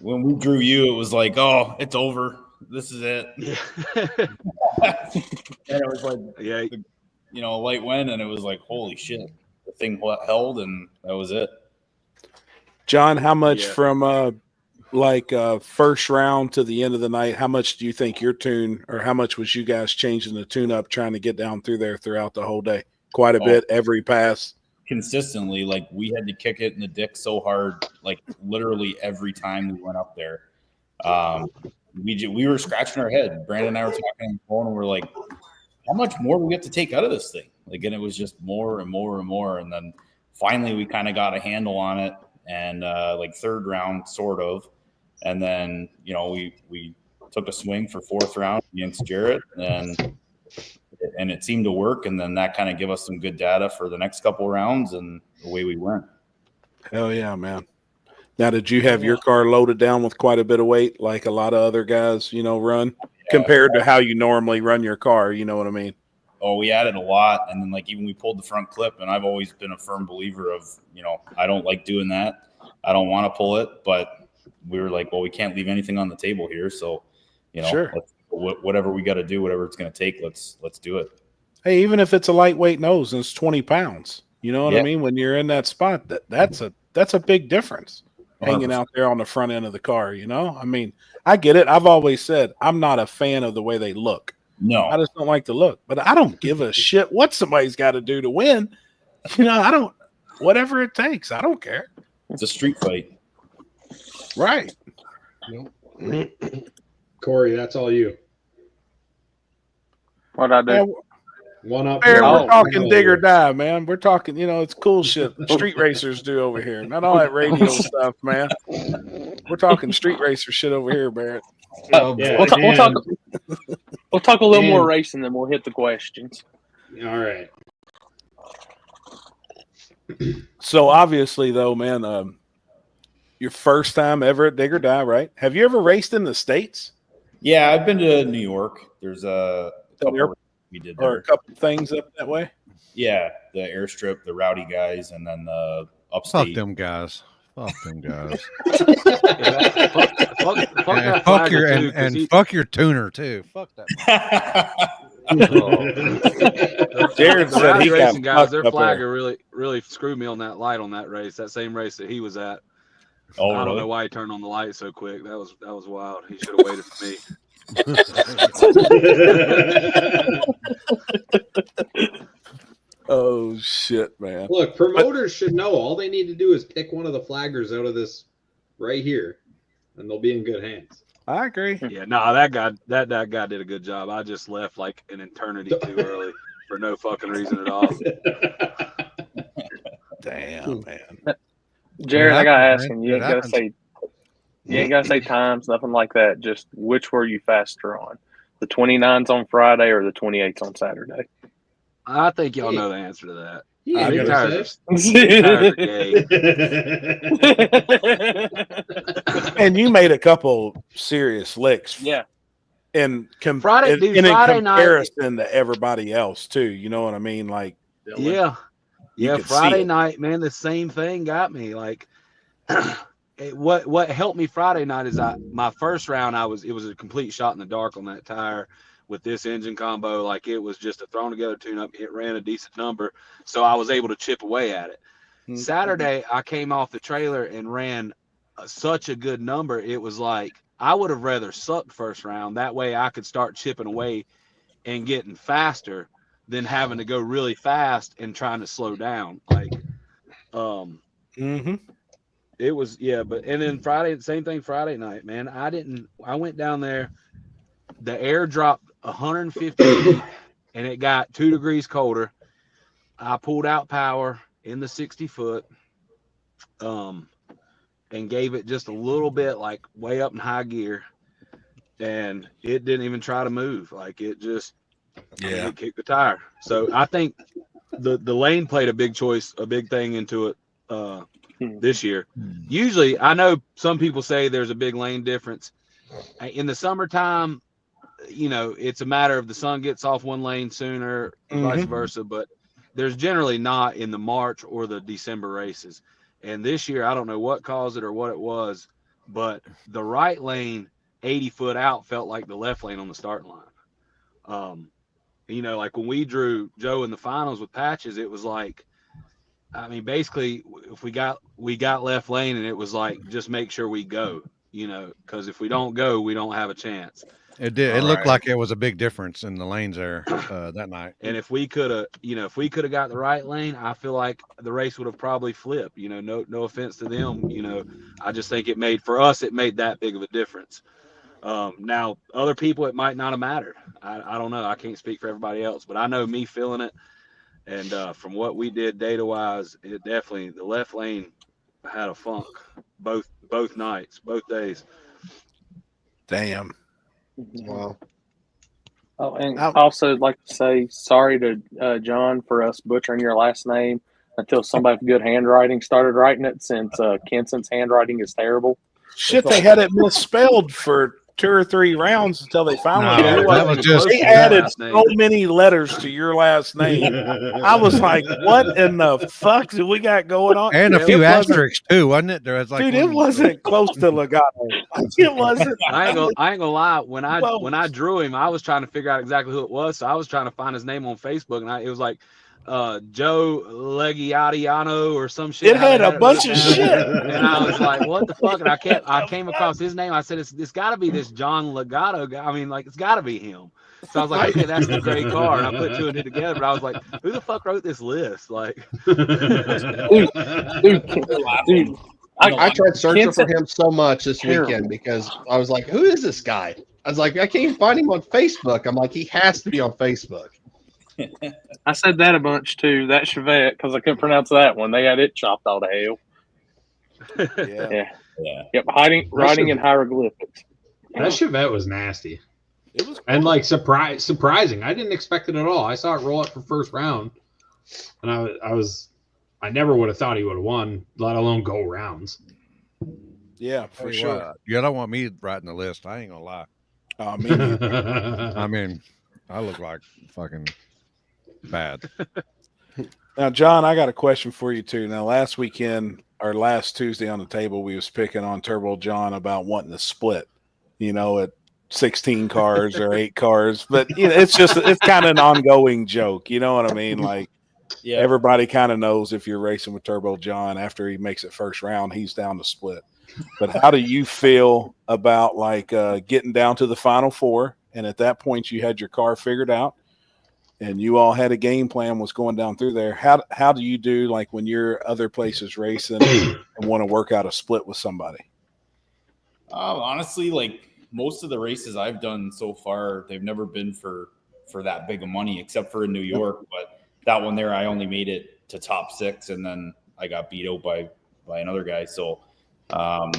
When we drew you, it was like, oh, it's over. This is it. Yeah. And it was like, a light wind, and it was like, holy shit. The thing held, and that was it. John, how much from first round to the end of the night, how much do you think your tune, or how much was you guys changing the tune up trying to get down through there throughout the whole day? Quite a bit every pass. Consistently, like we had to kick it in the dick so hard, like literally every time we went up there. We were scratching our head. Brandon and I were talking on the phone, and we're like, how much more do we have to take out of this thing? Like, and it was just more and more and more. And then finally we kind of got a handle on it. and like third round, sort of. And then, you know, we took a swing for fourth round against Jarrett, and it seemed to work. And then that kind of gave us some good data for the next couple rounds, and away we went. Hell yeah, man. Now, did you have your car loaded down with quite a bit of weight like a lot of other guys, you know, run compared to how you normally run your car? You know what I mean? Oh, we added a lot. And then, like, even we pulled the front clip, and I've always been a firm believer of, you know, I don't like doing that. I don't want to pull it, but we were like, well, we can't leave anything on the table here. So, you know, sure. Whatever we got to do, whatever it's going to take, let's do it. Hey, even if it's a lightweight nose and it's 20 pounds, you know what I mean? When you're in that spot, that's a big difference. 100%. Hanging out there on the front end of the car, you know? I mean, I get it. I've always said I'm not a fan of the way they look. No. I just don't like the look. But I don't give a shit what somebody's got to do to win. You know, whatever it takes. I don't care. It's a street fight. Right. Corey, that's all you. What'd I do? Yeah, one up. We're talking dig or die, man. We're talking, you know, it's cool shit street racers do over here. Not all that radio stuff, man. We're talking street racer shit over here, Barrett. We'll talk a little more racing, then we'll hit the questions. All right. So obviously, though, man, your first time ever at dig or die, right? Have you ever raced in the States? Yeah, I've been to New York. There's a couple we did there. Or a couple things up that way. Yeah, the airstrip, the rowdy guys, and then the upstate. Fuck them guys. Fuck them guys. Fuck your tuner too. Fuck that. Jared said he got guys. Their flagger really screwed me on that light on that race. That same race that he was at. Oh, I don't know why he turned on the light so quick. That was wild. He should have waited for me. Oh shit, man. Look, promoters should know all they need to do is pick one of the flaggers out of this right here, and they'll be in good hands. I agree. Yeah, no, that guy did a good job. I just left like an eternity too early for no fucking reason at all. Damn, man. Jared, I gotta ask him. You ain't gotta say times, nothing like that. Just which were you faster on? The 29s on Friday or the 28s on Saturday? I think y'all know the answer to that. Yeah, big tires are And you made a couple serious licks. Yeah. In Friday comparison to everybody else too. You know what I mean? Like yeah. Friday night, man, the same thing got me. Like what helped me Friday night is my first round it was a complete shot in the dark on that tire with this engine combo. Like it was just a thrown together tune up. It ran a decent number, so I was able to chip away at it. Mm-hmm. Saturday I came off the trailer and ran such a good number. It was like I would have rather sucked first round. That way I could start chipping away and getting faster than having to go really fast and trying to slow down. Like it was, but and then Friday, same thing Friday night, man. I went down there, the air dropped 150 feet and it got 2 degrees colder. I pulled out power in the 60 foot and gave it just a little bit, like way up in high gear, and it didn't even try to move. Like it just it kicked the tire. So I think the lane played a big thing into it this year. Usually I know some people say there's a big lane difference in the summertime. You know, it's a matter of the sun gets off one lane sooner, vice versa, but there's generally not in the March or the December races. And this year, I don't know what caused it or what it was, but the right lane 80 foot out felt like the left lane on the starting line. You know, like when we drew Joe in the finals with Patches, it was like, I mean, basically, if we got left lane, and it was like, just make sure we go, you know, because if we don't go, we don't have a chance. It did. It looked like it was a big difference in the lanes there that night. And if we could have got the right lane, I feel like the race would have probably flipped. You know, no offense to them. You know, I just think it made that big of a difference. Now, other people, it might not have mattered. I don't know. I can't speak for everybody else, but I know me feeling it. And from what we did data wise, it definitely, the left lane had a funk both nights, both days. Damn. Wow. Oh, and also like to say sorry to John for us butchering your last name until somebody with good handwriting started writing it, since Kenson's handwriting is terrible. Shit, they had it misspelled for 2 or 3 rounds until they finally No, that was just they added so many letters to your last name. I was like, what in the fuck do we got going on? And a few asterisks too, wasn't it? There was like, dude, it wasn't close to legato. It wasn't. I ain't gonna lie. When I drew him, I was trying to figure out exactly who it was. So I was trying to find his name on Facebook, and it was like Joe Legiatiano or some shit. It had a bunch of shit, and I was like, "What the fuck?" And I came across his name. I said, "It's got to be this John Legato guy. I mean, like, it's got to be him." So I was like, "Okay, that's the great car." And I put 2 and 2 together. But I was like, "Who the fuck wrote this list?" Like, dude. I tried searching for him so much this weekend because I was like, "Who is this guy?" I was like, "I can't even find him on Facebook." I'm like, "He has to be on Facebook." I said that a bunch too. That Chevette, because I couldn't pronounce that one. They had it chopped all to hell. Yeah. Yep, writing in hieroglyphics. That Chevette was nasty. It was, and like surprising. I didn't expect it at all. I saw it roll up for first round, and I never would have thought he would have won, let alone go rounds. Yeah, for sure. You don't want me writing the list. I ain't gonna lie. Me I mean, I look like fucking bad. Now, John, I got a question for you too. Now, last weekend or last Tuesday on the table, we was picking on Turbo John about wanting to split, at 16 cars or 8 cars, but it's kind of an ongoing joke. You know what I mean? Like, everybody kind of knows if you're racing with Turbo John after he makes it first round, he's down to split. But how do you feel about like getting down to the final 4? And at that point, you had your car figured out, and you all had a game plan was going down through there. How do you do like when you're other places racing and want to work out a split with somebody? Honestly, like most of the races I've done so far, they've never been for that big of money, except for in New York. But that one there, I only made it to top 6, and then I got beat out by another guy. So, all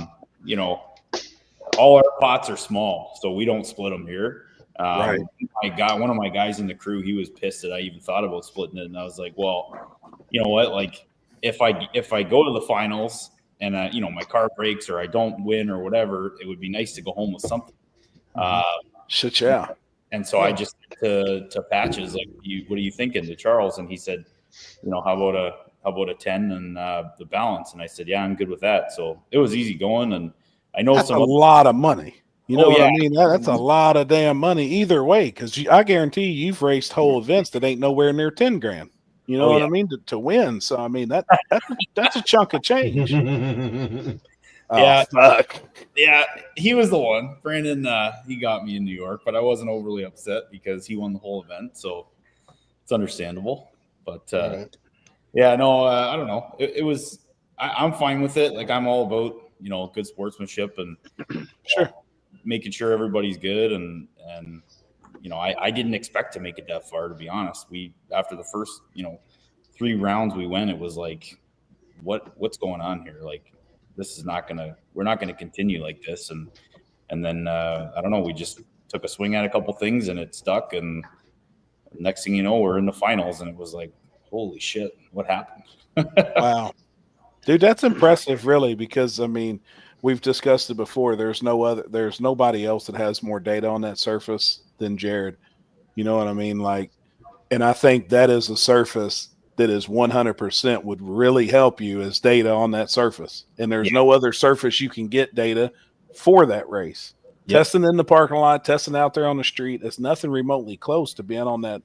our pots are small, so we don't split them here. Right. One of my guys in the crew, he was pissed that I even thought about splitting it, and I was like, well, you know what? Like, if I go to the finals and my car breaks or I don't win or whatever, it would be nice to go home with something. Shit, yeah. And so I just to Patches, like, what are you thinking, to Charles? And he said, how about a 10 and the balance? And I said, yeah, I'm good with that. So it was easy going, and I know that's a lot of money. You know what I mean? That's a lot of damn money either way, because I guarantee you've raced whole events that ain't nowhere near 10 grand. You know what I mean? To win. So I mean that's a chunk of change. Fuck. Yeah, he was the one. Brandon, he got me in New York, but I wasn't overly upset because he won the whole event, so it's understandable. But I don't know. It was. I'm fine with it. Like, I'm all about good sportsmanship and making sure everybody's good, and I didn't expect to make it that far, to be honest. After the first 3 rounds we went, it was like, what's going on here? Like, this is we're not gonna continue like this, and then I don't know, we just took a swing at a couple things and it stuck, and next thing you know, we're in the finals, and it was like, holy shit, what happened? Wow, dude, that's impressive, really, because I mean, we've discussed it before. There's nobody else that has more data on that surface than Jared. You know what I mean? Like, and I think that is a surface that is 100% would really help you as data on that surface. And there's no other surface you can get data for that race. Testing in the parking lot, testing out there on the street, it's nothing remotely close to being on that,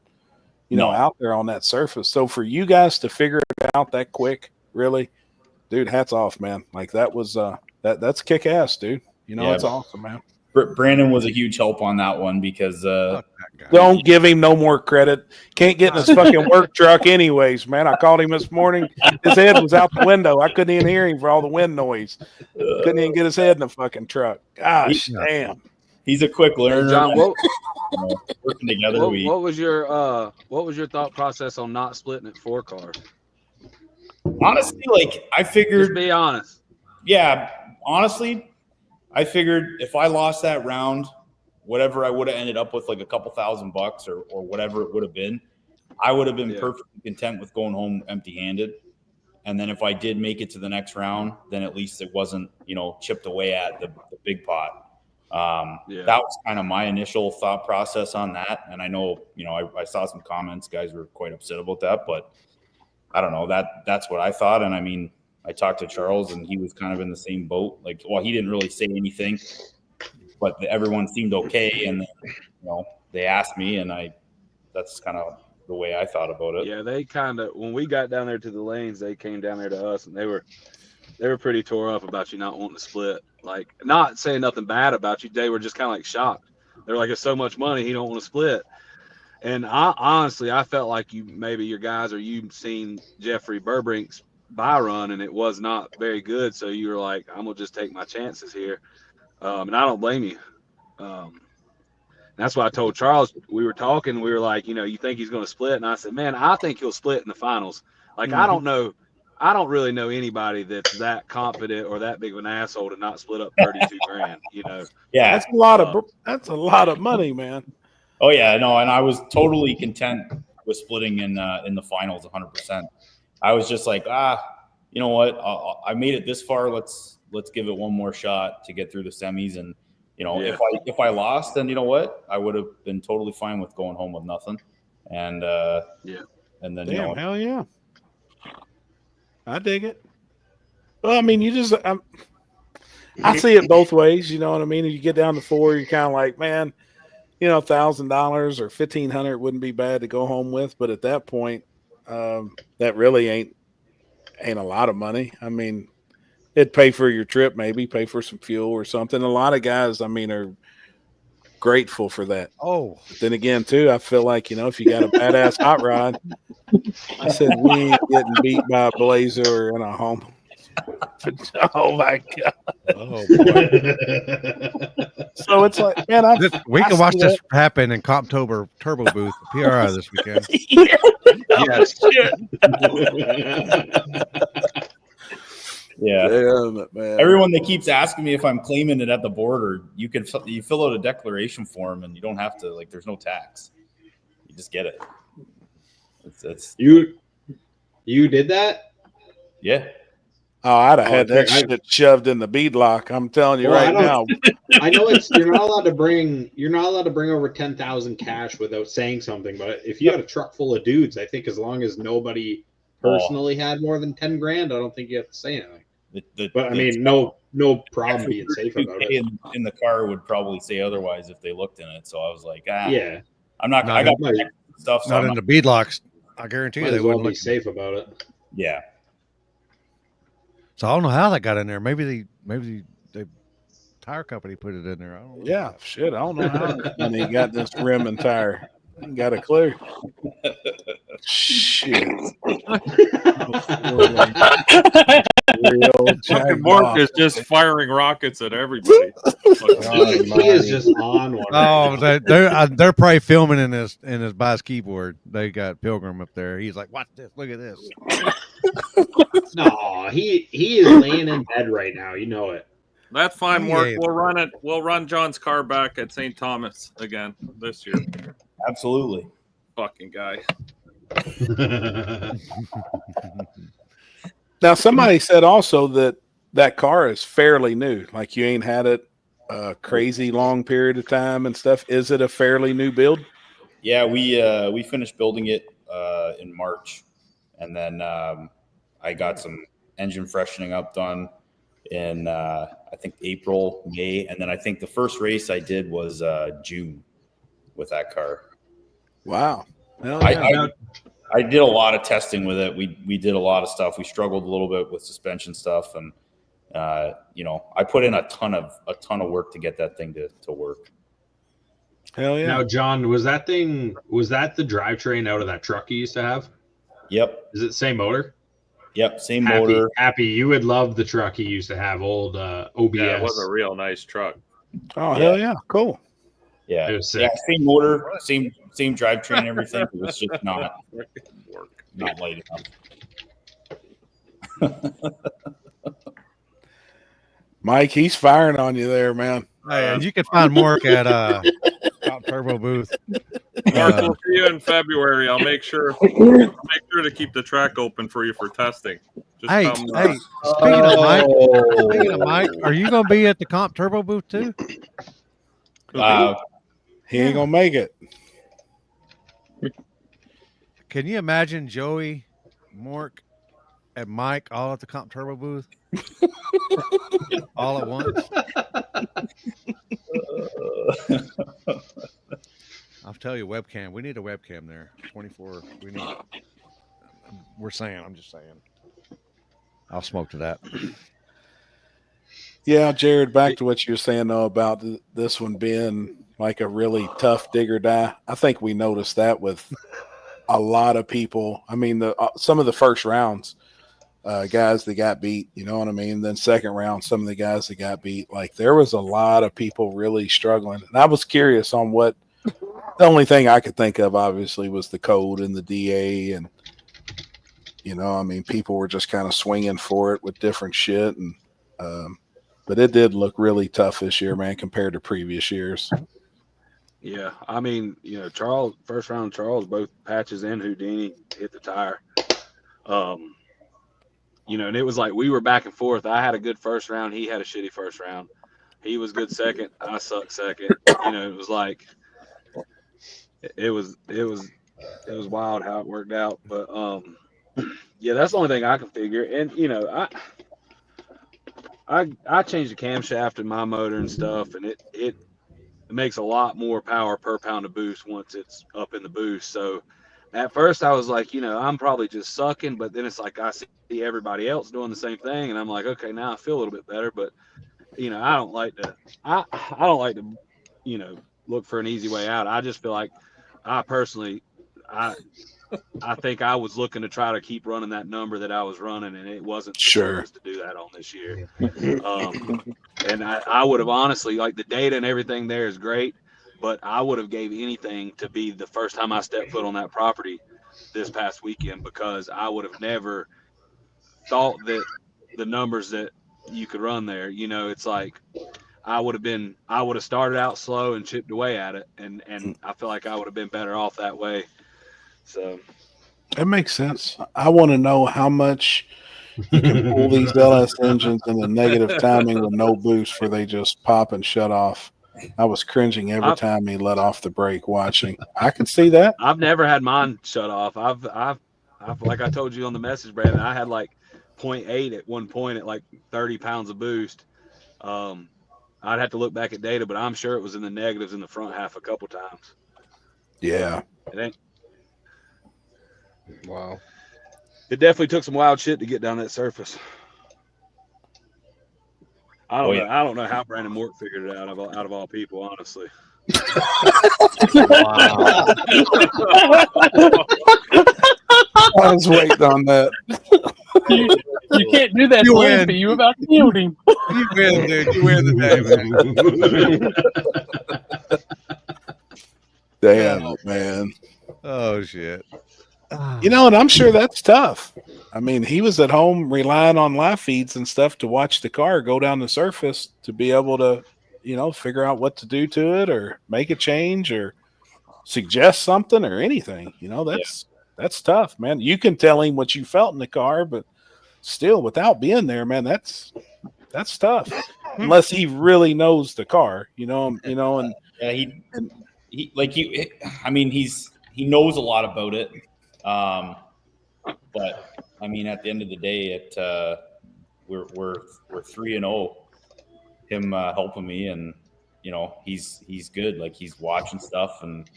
out there on that surface. So for you guys to figure it out that quick, really, dude, hats off, man. Like, that was that's kick ass, dude. It's awesome, man. Brandon was a huge help on that one because don't give him no more credit. Can't get in his fucking work truck anyways, man. I called him this morning. His head was out the window. I couldn't even hear him for all the wind noise. Couldn't even get his head in the fucking truck. Gosh, damn. He's a quick learner. John, working together. What was your thought process on not splitting it 4 cars? Honestly, like I figured. Just be honest. Yeah, honestly, I figured if I lost that round, whatever I would have ended up with, like a couple $1,000 or whatever it would have been, I would have been perfectly content with going home empty-handed. And then if I did make it to the next round, then at least it wasn't, chipped away at the big pot. That was kind of my initial thought process on that. And I know, I saw some comments, guys were quite upset about that, but I don't know, that's what I thought. And I mean, I talked to Charles and he was kind of in the same boat. Like, well, he didn't really say anything, but everyone seemed okay. And then, they asked me and that's kind of the way I thought about it. Yeah, they kind of, when we got down there to the lanes, they came down there to us and they were pretty tore up about you not wanting to split. Like, not saying nothing bad about you. They were just kind of like shocked. They're like, it's so much money, he don't want to split. And I felt like maybe your guys or you've seen Jeffrey Burbrink's buy run and it was not very good. So you were like, I'm going to just take my chances here. And I don't blame you. That's why I told Charles, we were talking, we were like, you think he's going to split? And I said, man, I think he'll split in the finals. Like, I don't know. I don't really know anybody that's that confident or that big of an asshole to not split up 32 grand, Yeah. That's a lot of money, man. Oh yeah, no. And I was totally content with splitting in the finals 100%. I was just like, you know what? I made it this far. Let's give it one more shot to get through the semis. And, if I lost, then you know what? I would have been totally fine with going home with nothing. And and then damn, hell yeah, I dig it. Well, I mean, I see it both ways. You know what I mean? If you get down to 4, you're kind of like, man, $1,000 or $1,500 wouldn't be bad to go home with. But at that point, that really ain't a lot of money. I mean, it'd pay for your trip, maybe pay for some fuel or something. A lot of guys, I mean, are grateful for that. Oh, but then again, too, I feel like, if you got a badass hot rod, I said, we ain't getting beat by a Blazer in a home. Oh my God. Oh boy. So it's like, man, we can watch this happen in Comptober Turbo Booth, PRI this weekend. Yes. Yeah. Damn it, man. Everyone that keeps asking me if I'm claiming it at the border, you fill out a declaration form and you don't have to, like, there's no tax. You just get it. It's you did that? Yeah. Oh, I'd have had that shit shoved in the beadlock. I'm telling you now. I know you're not allowed to bring over 10,000 cash without saying something. But if you had a truck full of dudes, I think as long as nobody personally had more than 10 grand, I don't think you have to say anything. But I mean, no problem being safe about it. In the car would probably say otherwise if they looked in it. So I was like, yeah, I'm not. I got stuff. So not in the beadlocks. I guarantee you they wouldn't be safe about it. Yeah. So I don't know how that got in there. Maybe the tire company put it in there. I don't know. Yeah, shit. I don't know how. And he got this rim and tire. Ain't got a clue. Shit. Fucking Mark is just firing rockets at everybody. He is just on one. Oh, they're probably filming in his bass keyboard. They got Pilgrim up there. He's like, watch this. Look at this. No, he is laying in bed right now. You know it. That's fine, Mark. We'll run it. We'll run John's car back at St. Thomas again this year. Absolutely. Fucking guy. Now, somebody said also that car is fairly new. Like, you ain't had it a crazy long period of time and stuff. Is it a fairly new build? Yeah, we finished building it in March, and then I got some engine freshening up done in I think April, May, and then I think the first race I did was June with that car. Wow. I did a lot of testing with it. We did a lot of stuff. We struggled a little bit with suspension stuff, and I put in a ton of work to get that thing to work. Hell yeah! Now, John, was that the drivetrain out of that truck you used to have? Yep. Is it the same motor? Yep, same motor. Happy, you would love the truck he used to have, old OBS. Yeah, it was a real nice truck. Oh, hell yeah. Cool. Yeah. It was sick. Yeah, same motor, same drivetrain, everything. It was just not light enough. Mike, he's firing on you there, man. Hey, and you can find Mark at Top Turbo booth. Mark, we'll see you in February. I'll make sure to keep the track open for you for testing. Just Hey, come, speaking of Mike, are you going to be at the Comp Turbo booth too? He ain't gonna make it. Can you imagine Joey, Mark, and Mike all at the Comp Turbo booth? All at once? I'll tell you, webcam. We need a webcam there. 24. I'm just saying. I'll smoke to that. Yeah, Jared, back to what you were saying, though, about this one being like a really tough dig or die. I think we noticed that with a lot of people. I mean, some of the first rounds, guys that got beat, you know what I mean? Then second round, some of the guys that got beat, like there was a lot of people really struggling. And I was curious on what the only thing I could think of, obviously, was the code and the DA. And, you know, I mean, people were just kind of swinging for it with different shit. And, but it did look really tough this year, man, compared to previous years. Yeah, I mean, you know, Charles, first round, Charles, both Patches and Houdini hit the tire. You know, and it was like we were back and forth. I had a good first round. He had a shitty first round. He was good second. I sucked second. You know, it was like it was wild how it worked out. But yeah, that's the only thing I can figure. And you know, I changed the camshaft in my motor and stuff, and it makes a lot more power per pound of boost once it's up in the boost. So at first I was like, you know, I'm probably just sucking, but then it's like I see everybody else doing the same thing, and I'm like, okay, now I feel a little bit better. But you know, I don't like to, you know, look for an easy way out. I just feel like I think I was looking to try to keep running that number that I was running, and it wasn't supposed to do that on this year. And I would have honestly, like, the data and everything there is great, but I would have gave anything to be the first time I stepped foot on that property this past weekend, because I would have never thought that the numbers that you could run there, you know, it's like I would have started out slow and chipped away at it, and I feel like I would have been better off that way. So that makes sense. I want to know how much you can pull these LS engines in the negative timing with no boost where they just pop and shut off. I was cringing every time he let off the brake watching. I could see that. I've never had mine shut off. I've like I told you on the message, Brandon, I had like 0.8 at one point at like 30 pounds of boost. I'd have to look back at data, but I'm sure it was in the negatives in the front half a couple times. Yeah. It ain't. Wow. It definitely took some wild shit to get down that surface. I don't know how Brandon Mort figured it out of all people, honestly. Wow. I was waiting on that. You can't do that. You win. You about killed him. You win, dude. You win the day, man. Damn it, man. Oh shit. You know, and I'm sure that's tough. I mean, he was at home relying on live feeds and stuff to watch the car go down the surface to be able to, you know, figure out what to do to it or make a change or suggest something or anything. You know, that's tough, man. You can tell him what you felt in the car, but still, without being there, man, that's tough. Unless he really knows the car, you know, and yeah, he like you. I mean, he knows a lot about it. But I mean, at the end of the day, we're 3-0. Him helping me, and you know, he's good. Like, he's watching stuff and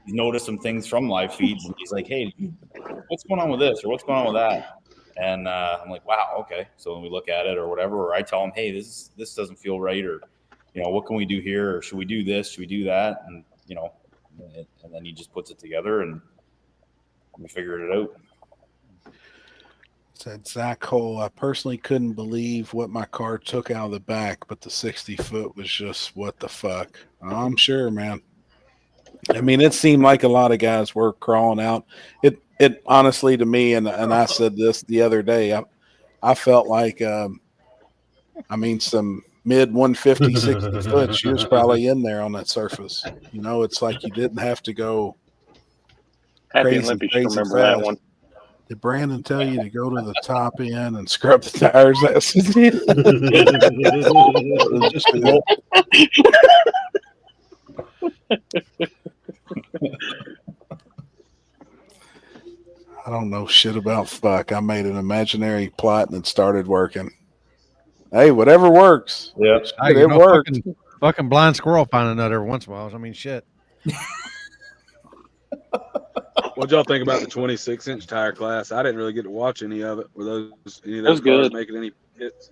he's noticed some things from live feeds, and he's like, "Hey, what's going on with this or what's going on with that?" And I'm like, "Wow, okay." So when we look at it or whatever, or I tell him, "Hey, this doesn't feel right," or you know, "What can we do here?" or "Should we do this? Should we do that?" And you know, and then he just puts it together and we figured it out. Said Zach Cole, I personally couldn't believe what my car took out of the back, but the 60-foot was just what the fuck. I'm sure, man. I mean, it seemed like a lot of guys were crawling out. It honestly, to me, and I said this the other day, I felt like, some mid 150, 60 foot, she was probably in there on that surface. It's like you didn't have to go Happy crazy remember fast. that one. Did Brandon tell you to go to the top end and scrub the tires? Just I don't know shit about fuck. I made an imaginary plot and it started working. Hey, whatever works. Yeah, it worked. Fucking blind squirrel find a nut every once in a while. I mean, shit. What'd y'all think about the 26-inch tire class? I didn't really get to watch any of it. Were any of It was those cars good. making any hits?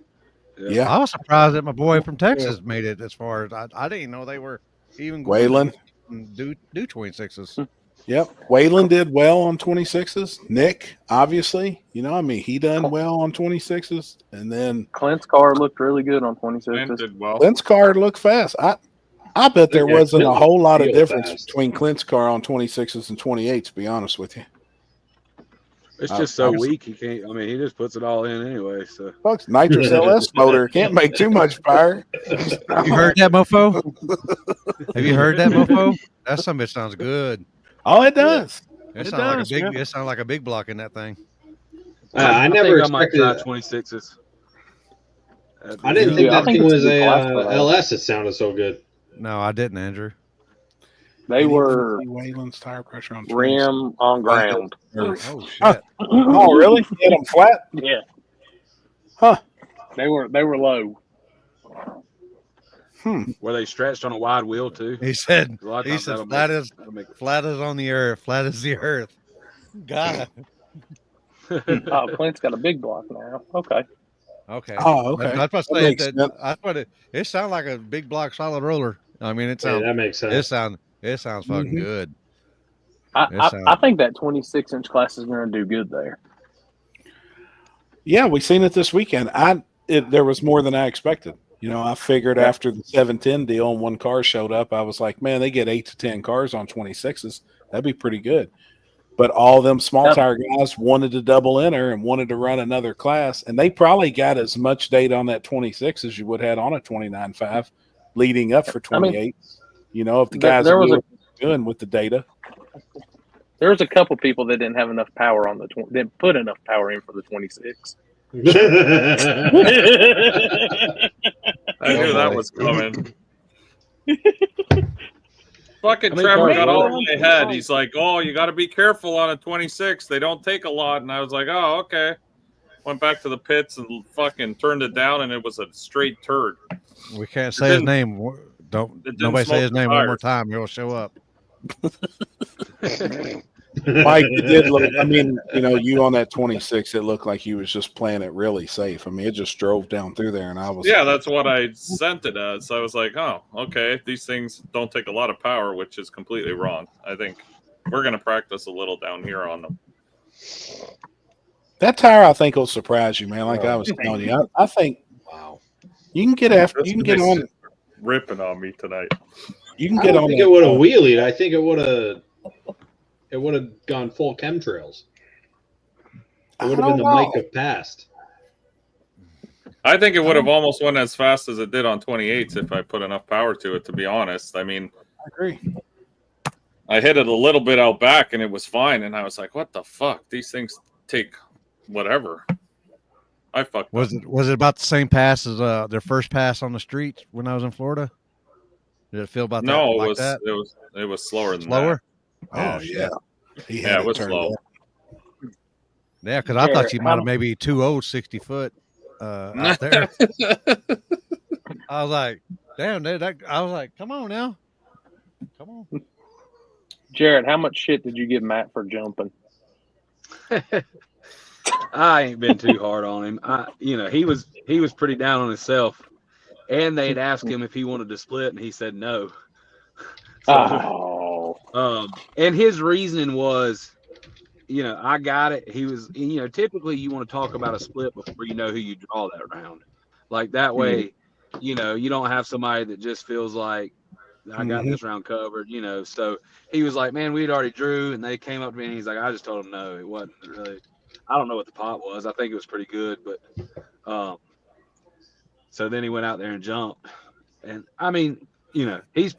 Yeah. I was surprised that my boy from Texas made it as far as I didn't know they were even going Waylon. to do 26s. Yep. Waylon did well on 26s. Nick, obviously, he done well on 26s. And then Clint's car looked really good on Clint 26s. did well. Clint's car looked fast. I bet there Yeah, wasn't a Clint whole lot of real difference fast. between Clint's car on 26s and 28s, to be honest with you. It's just so weak. He can't. I mean, he just puts it all in anyway. So Fuck's nitrous LS motor can't make too much power. You heard that, mofo? Have you heard that, mofo? That some bitch sounds good. Oh, it does. It sounds like a big block in that thing. I never think I might expected. try 26s. I didn't think I that think thing it's was a good a class for that. LS. It sounded so good. No, I didn't, Andrew. They were Wayland's tire pressure on rim on ground. Oh shit! Oh, really? You hit them flat? Yeah. Huh. They were low. Were they stretched on a wide wheel too? He said. A lot of He times said that'll make flat as on the earth, flat as the earth. God. Oh, Clint's got a big block now. Okay. Okay. Oh, okay. That's what That I makes said. sense. That's what it sounds like a big block solid roller. I mean, it sounds. that makes sense. It sounds fucking good. I think that 26-inch class is going to do good there. Yeah, we seen it this weekend. There was more than I expected. I figured after the 710 deal and one car showed up, I was like, man, they get 8 to 10 cars on 26s. That'd be pretty good. But all them small tire guys wanted to double enter and wanted to run another class, and they probably got as much data on that 26 as you would have on a 29.5 leading up for 28. If the guys are doing with the data. There was a couple people that didn't have enough power on didn't put enough power in for the 26. I knew that was coming. Fucking Trevor got all in my head. He's like, "Oh, you got to be careful on a 26. They don't take a lot." And I was like, "Oh, okay." Went back to the pits and fucking turned it down, and it was a straight turd. We can't say his name. Nobody say his name one more time. He'll show up. Mike, it did look. I mean, you on that 26, it looked like you was just playing it really safe. I mean, it just drove down through there, and I was. Yeah, that's what I sent it as. I was like, oh, okay. These things don't take a lot of power, which is completely wrong. I think we're going to practice a little down here on them. That tire, I think, will surprise you, man. Like I was telling you, I think. Wow. You can get after. You can get on. Ripping on me tonight. You can get on. I think it would have wheelied. I think it would have. It would have gone full chemtrails. It would have been the Mike of past. I think it would have almost went as fast as it did on 28s if I put enough power to it, to be honest. I mean, I agree. I hit it a little bit out back and it was fine. And I was like, what the fuck? These things take whatever. I fucked Was it about the same pass as their first pass on the streets when I was in Florida? Did it feel about that? No, like it was slower than slower. that. Oh yeah, it was slow. Yeah, because I thought you might have maybe 2 60 foot out there. I was like, damn, dude. I was like, come on now, come on. Jared, how much shit did you give Matt for jumping? I ain't been too hard on him. He was pretty down on himself, and they'd asked him if he wanted to split, and he said no. And his reasoning was, I got it. He was, typically you want to talk about a split before you know who you draw that round. Like that way, you don't have somebody that just feels like I got this round covered, So he was like, man, we'd already drew, and they came up to me, and he's like, I just told him no, it wasn't really. I don't know what the pot was. I think it was pretty good, but so then he went out there and jumped. And I mean, you know, he's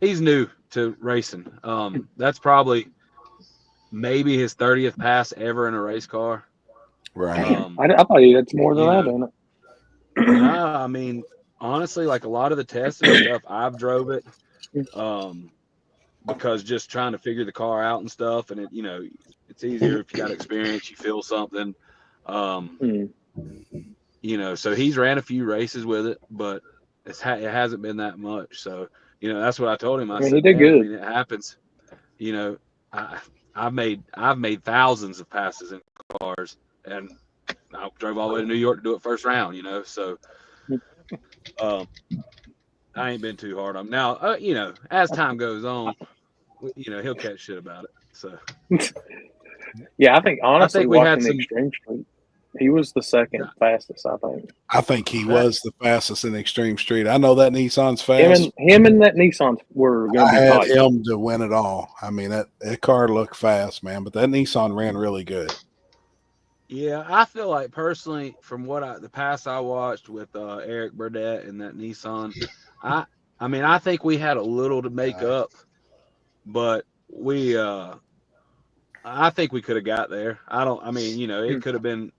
new to racing. That's probably maybe his 30th pass ever in a race car. Right. I thought he had more than that in it. No, I mean, honestly, like a lot of the tests and stuff, I've drove it because just trying to figure the car out and stuff. And it, you know, it's easier if you got experience, you feel something. You know, so he's ran a few races with it, but it hasn't been that much. So, you know, that's what I told him. I said, he did good. I mean, it happens. You know, I've made thousands of passes in cars, and I drove all the way to New York to do it first round. You know, so I ain't been too hard on him. Now, you know, as time goes on, you know, he'll catch shit about it. So, yeah, I think honestly, we watching had the some. Extreme Street, he was the second fastest. I think he was the fastest in Extreme Street. I know that Nissan's fast. Him and that Nissan were going to be I had fighting. him to win it all. I mean, that car looked fast, man, but that Nissan ran really good. Yeah, I feel like personally, from what the past I watched with Eric Burdett and that Nissan, I mean, I think we had a little to make up, but I think we could have got there. I mean, you know, it could have been.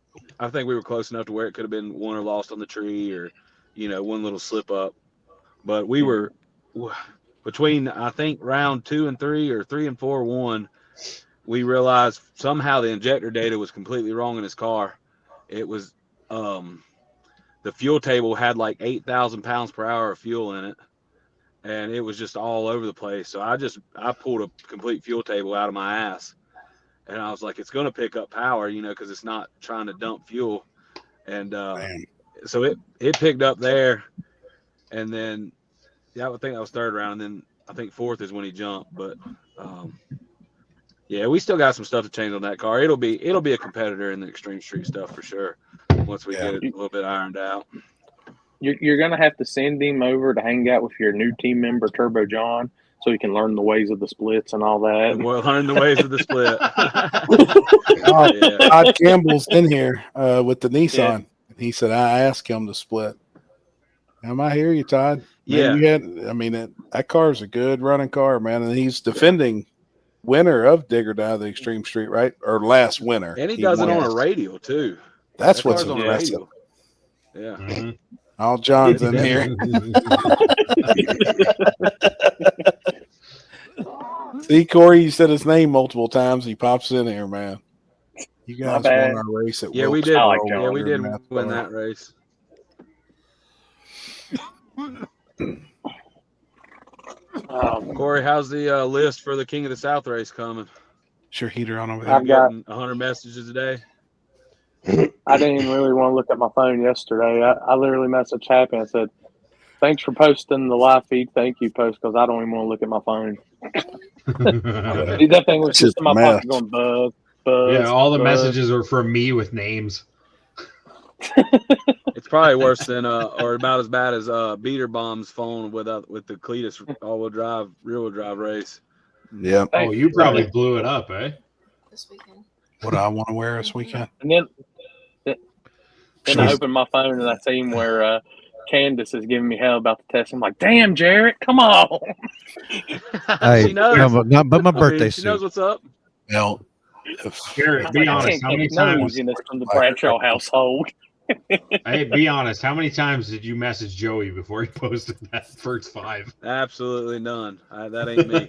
I think we were close enough to where it could have been won or lost on the tree, or you know, one little slip up. But we were between, I think, round 2 and 3 or 3 and 4 won. We realized somehow the injector data was completely wrong in his car. It was the fuel table had like 8,000 pounds per hour of fuel in it, and it was just all over the place. So I pulled a complete fuel table out of my ass, and I was like, it's going to pick up power, you know, because it's not trying to dump fuel. And so it picked up there, and then I would think that was third round, and then I think fourth is when he jumped. But yeah, we still got some stuff to change on that car. It'll be a competitor in the Extreme Street stuff for sure once we get it a little bit ironed out. You're going to have to send him over to hang out with your new team member, Turbo John, so he can learn the ways of the splits and all that. Well, learn the ways of the split. Todd Campbell's in here with the Nissan. Yeah. He said, I asked him to split. I hear you, Todd. Man, I mean, that car is a good running car, man. And he's defending winner of Digger Down the Extreme Street, right? Or last winner. And he does it on a radial, too. That's what's impressive. Yeah. Mm-hmm. All John's in here. See, Corey, you said his name multiple times. He pops in here, man. You guys won our race at we did. We did win that race. Corey, how's the list for the King of the South race coming? Sure, heater on over there. I've got 100 messages a day. I didn't even really want to look at my phone yesterday. I literally messaged Happy and said, thanks for posting the live feed. Thank you, post, because I don't even want to look at my phone. That thing was just in my pocket going buzz. Yeah, all the messages are from me with names. It's probably worse than or about as bad as Beater Bomb's phone with the Cletus all-wheel drive, rear-wheel drive race. Yeah. Oh, you probably blew it up, eh? This weekend. What do I want to wear this weekend? And then I opened my phone and I seen where Candace is giving me hell about the test. I'm like, damn, Jarrett, come on. Hey, she knows. No, but my birthday she knows what's up. No. Jarrett, be honest. How many times from the Bradshaw household? Hey, be honest. How many times did you message Joey before he posted that first 5? Absolutely none. That ain't me.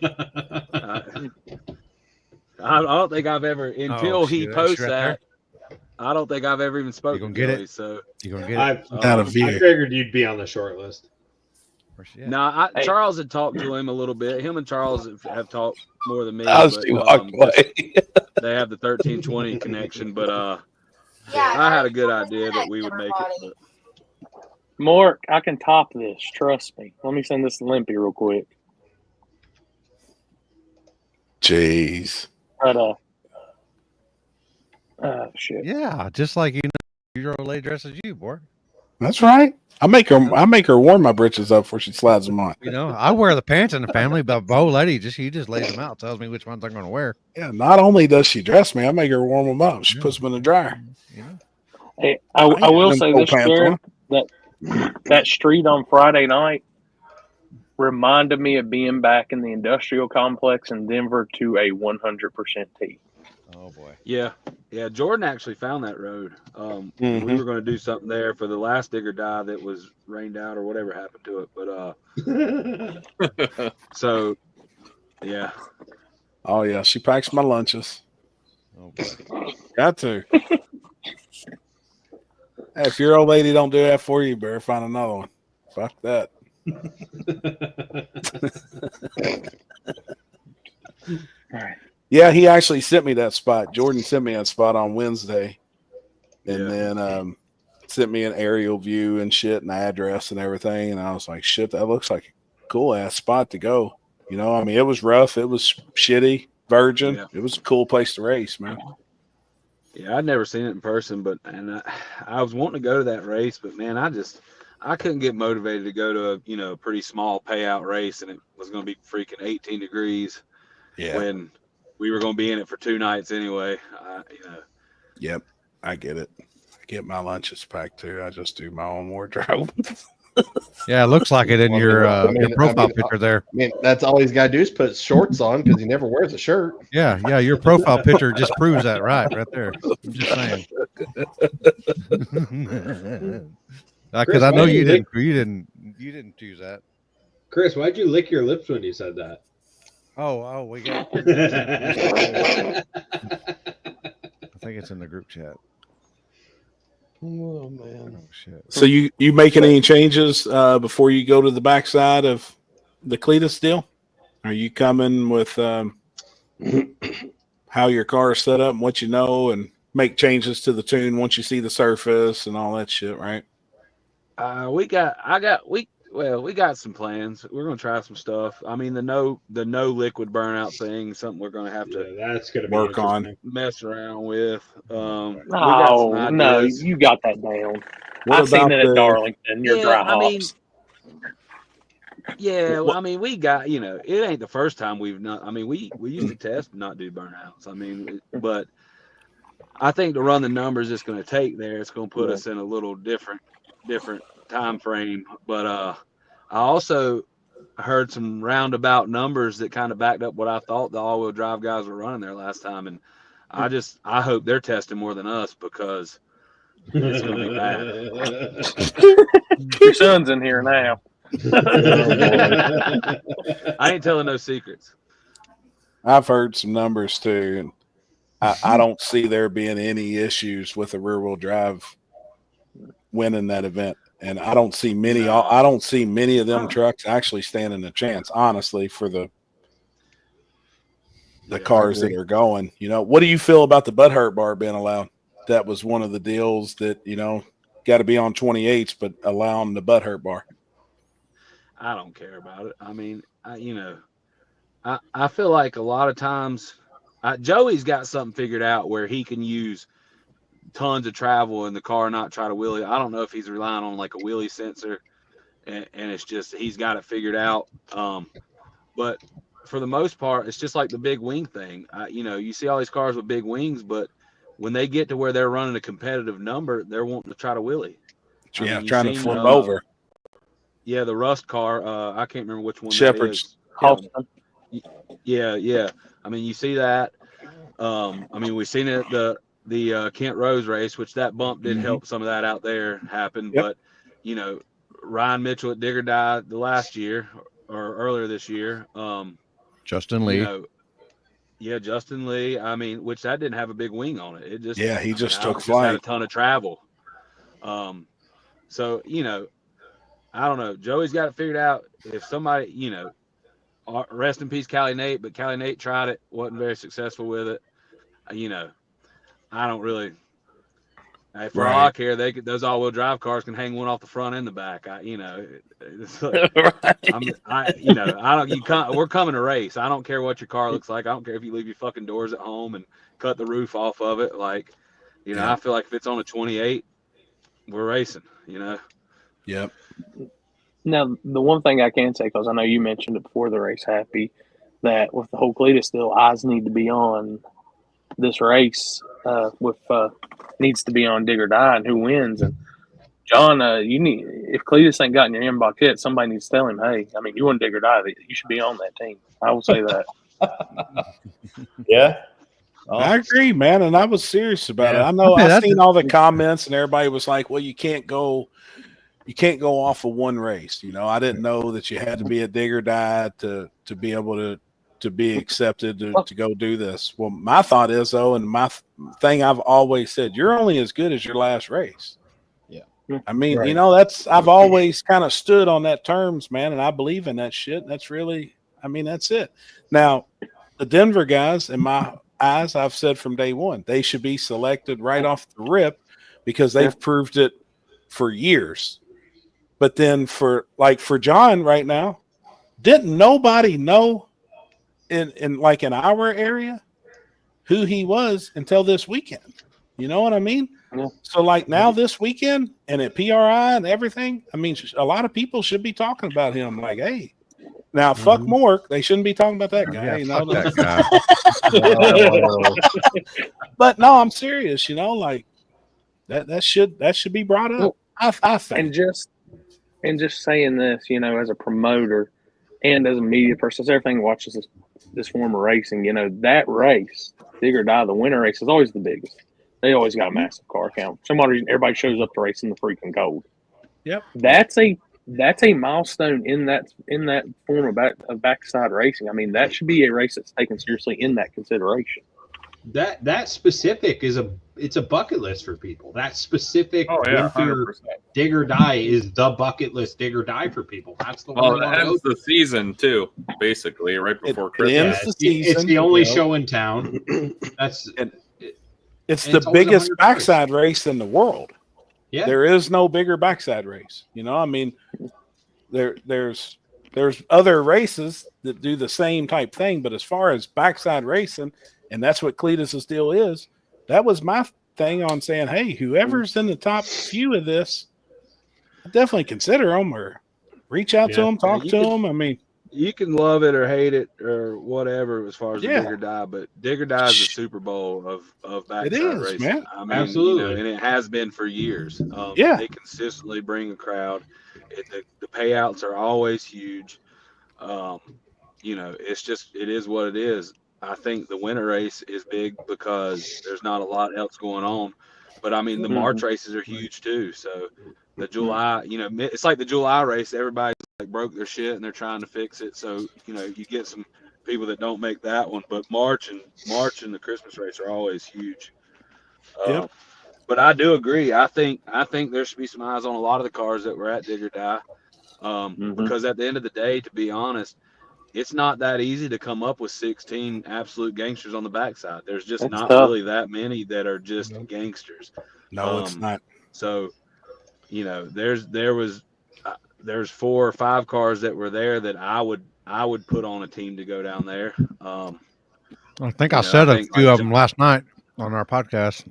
I don't think I've ever until he posts right that. I don't think I've ever even spoken to Joey. So you're gonna get it. I figured you'd be on the short list. No, Charles had talked to him a little bit. Him and Charles have talked more than me. They have the 1320 connection, but I had a good idea that we would make it. But. Mark, I can top this. Trust me. Let me send this to Limpy real quick. Jeez. But shit. Yeah, just like your old lady dresses you, boy. That's right. I make her warm my britches up before she slides them on. You know, I wear the pants in the family, but Bo Lady she just lays them out, tells me which ones I'm going to wear. Yeah, not only does she dress me, I make her warm them up. She puts them in the dryer. Yeah. Hey, I will say this, Jared, that street on Friday night reminded me of being back in the industrial complex in Denver to a 100% T. Oh boy. Yeah. Jordan actually found that road. We were going to do something there for the last digger die that was rained out or whatever happened to it. But so yeah. Oh yeah, she packs my lunches. Oh boy. Got to. Hey, if your old lady don't do that for you, you better find another one. Fuck that. Yeah, he actually sent me that spot. Jordan sent me that spot on Wednesday, and then sent me an aerial view and shit and address and everything. And I was like, shit, that looks like a cool ass spot to go. You know, I mean, it was rough, it was shitty, virgin. Yeah. It was a cool place to race, man. Yeah, I'd never seen it in person, but I was wanting to go to that race, but man, I couldn't get motivated to go to a pretty small payout race, and it was going to be freaking 18 degrees. Yeah. When we were going to be in it for 2 nights anyway. Yep, I get it. I get my lunches packed too. I just do my own wardrobe. Yeah, it looks like it in your profile picture there. I mean, that's all he's got to do is put shorts on because he never wears a shirt. Yeah, your profile picture just proves that right there. I'm just saying. Because I know you didn't choose that. Chris, why'd you lick your lips when you said that? Oh, we got. I think it's in the group chat. Oh man! Oh shit! So you making any changes before you go to the backside of the Cletus deal? Are you coming with how your car is set up and what you know, and make changes to the tune once you see the surface and all that shit, right? We got some plans. We're gonna try some stuff. I mean, the no liquid burnout thing, something we're gonna have to that's gonna work on, mess around with. No, you got that down. I've seen it at Darlington, your dry hops. I mean, we got, it ain't the first time we've not. I mean, we used to test and not do burnouts. I mean, but I think to run the numbers it's going to take there, it's going to put us in a little different time frame. But I also heard some roundabout numbers that kind of backed up what I thought the all-wheel drive guys were running there last time, and I hope they're testing more than us because it's going to be bad. Your son's in here now. I ain't telling no secrets. I've heard some numbers too, and I don't see there being any issues with a rear-wheel drive winning that event. And I don't see many. I don't see many of them trucks actually standing a chance, honestly, for the cars that are going. What do you feel about the butthurt bar being allowed? That was one of the deals that got to be on 28s, but allowing the butthurt bar. I don't care about it. I mean, I feel like a lot of times Joey's got something figured out where he can use tons of travel in the car, not try to wheelie. I don't know if he's relying on like a wheelie sensor, and it's just he's got it figured out. But for the most part, it's just like the big wing thing. You see all these cars with big wings, but when they get to where they're running a competitive number, they're wanting to try to wheelie. Yeah, trying to flip over. Yeah, the Rust car. I can't remember which one. Shepherd's. Yeah. I mean, you see that. I mean, we've seen it at the Kent Rose race, which that bump did help some of that out there happen. Yep. But Ryan Mitchell at Digger died the last year or earlier this year. Justin Lee. Justin Lee. I mean, which that didn't have a big wing on it. It just he just took flight. had a ton of travel. So I don't know. Joey's got it figured out. If somebody, rest in peace, Callie Nate, but Callie Nate tried it, wasn't very successful with it. I don't really. For all I care, those all-wheel drive cars can hang one off the front and the back. It's like, we're coming to race. I don't care what your car looks like. I don't care if you leave your fucking doors at home and cut the roof off of it. I feel like if it's on a 28, we're racing. you know. Yep. Now, the one thing I can say, because I know you mentioned it before the race, Happy, that with the whole Cletus deal, eyes need to be on this race. Needs to be on Dig or Die and who wins. And John, you need, if Cletus ain't got in your inbox yet, somebody needs to tell him, hey, I mean, you want Dig or Die, you should be on that team. I will say that. Yeah. Oh. I agree, man, and I was serious about it. I know I've seen all the comments, and everybody was like, "Well, you can't go off of one race." You know, I didn't know that you had to be a Dig or Die to be able to be accepted to go do this. Well, my thought is though, and my thing I've always said, you're only as good as your last race. Yeah, I mean, you know, I've always kind of stood on that terms, man, and I believe in that shit. That's really, I mean, that's it. Now, the Denver guys, in my eyes, I've said from day one, they should be selected right off the rip because they've proved it for years. But then for John right now, didn't nobody know in like in our area who he was until this weekend. You know what I mean? Yeah. So like now this weekend and at PRI and everything, I mean, a lot of people should be talking about him like, hey, now fuck Mork. They shouldn't be talking about that guy. Yeah, you know fuck that guy. But no, I'm serious, you know, like that should be brought up. I think. And just saying this, you know, as a promoter and as a media person, as everything watches this form of racing, you know, that race, Dig or Die, the winter race is always the biggest. They always got a massive car count. For some odd reason, everybody shows up to race in the freaking gold. Yep. That's a milestone in that form of backside racing. I mean, that should be a race that's taken seriously in that consideration. That specific it's a bucket list for people. That specific winter Dig or Die is the bucket list Dig or Die for people. That's the one. Well, it ends the season too, basically, right before Christmas. It's the only show in town. It's the biggest backside race in the world. Yeah, there is no bigger backside race. You know, I mean, there's other races that do the same type thing, but as far as backside racing, and that's what Cletus's deal is. That was my thing on saying, hey, whoever's in the top few of this, definitely consider them or reach out to them, talk to them. I mean, you can love it or hate it or whatever as far as the Dig or Die, but Dig or Die is the Super Bowl of backside racing. Man. I mean, absolutely, you know, and it has been for years. They consistently bring a crowd. The payouts are always huge. You know, it is what it is. I think the winter race is big because there's not a lot else going on. But, I mean, the March races are huge too. So the July, you know, it's like the July race. Everybody like broke their shit and they're trying to fix it. So, you know, you get some people that don't make that one. But March and the Christmas race are always huge. But I do agree. I think there should be some eyes on a lot of the cars that were at Dig or Die. Because at the end of the day, to be honest, it's not that easy to come up with 16 absolute gangsters on the backside. There's just not really that many that are just gangsters. No, it's not. So, you know, there's 4 or 5 cars that were there that I would put on a team to go down there. I think I said a few of them last night on our podcast.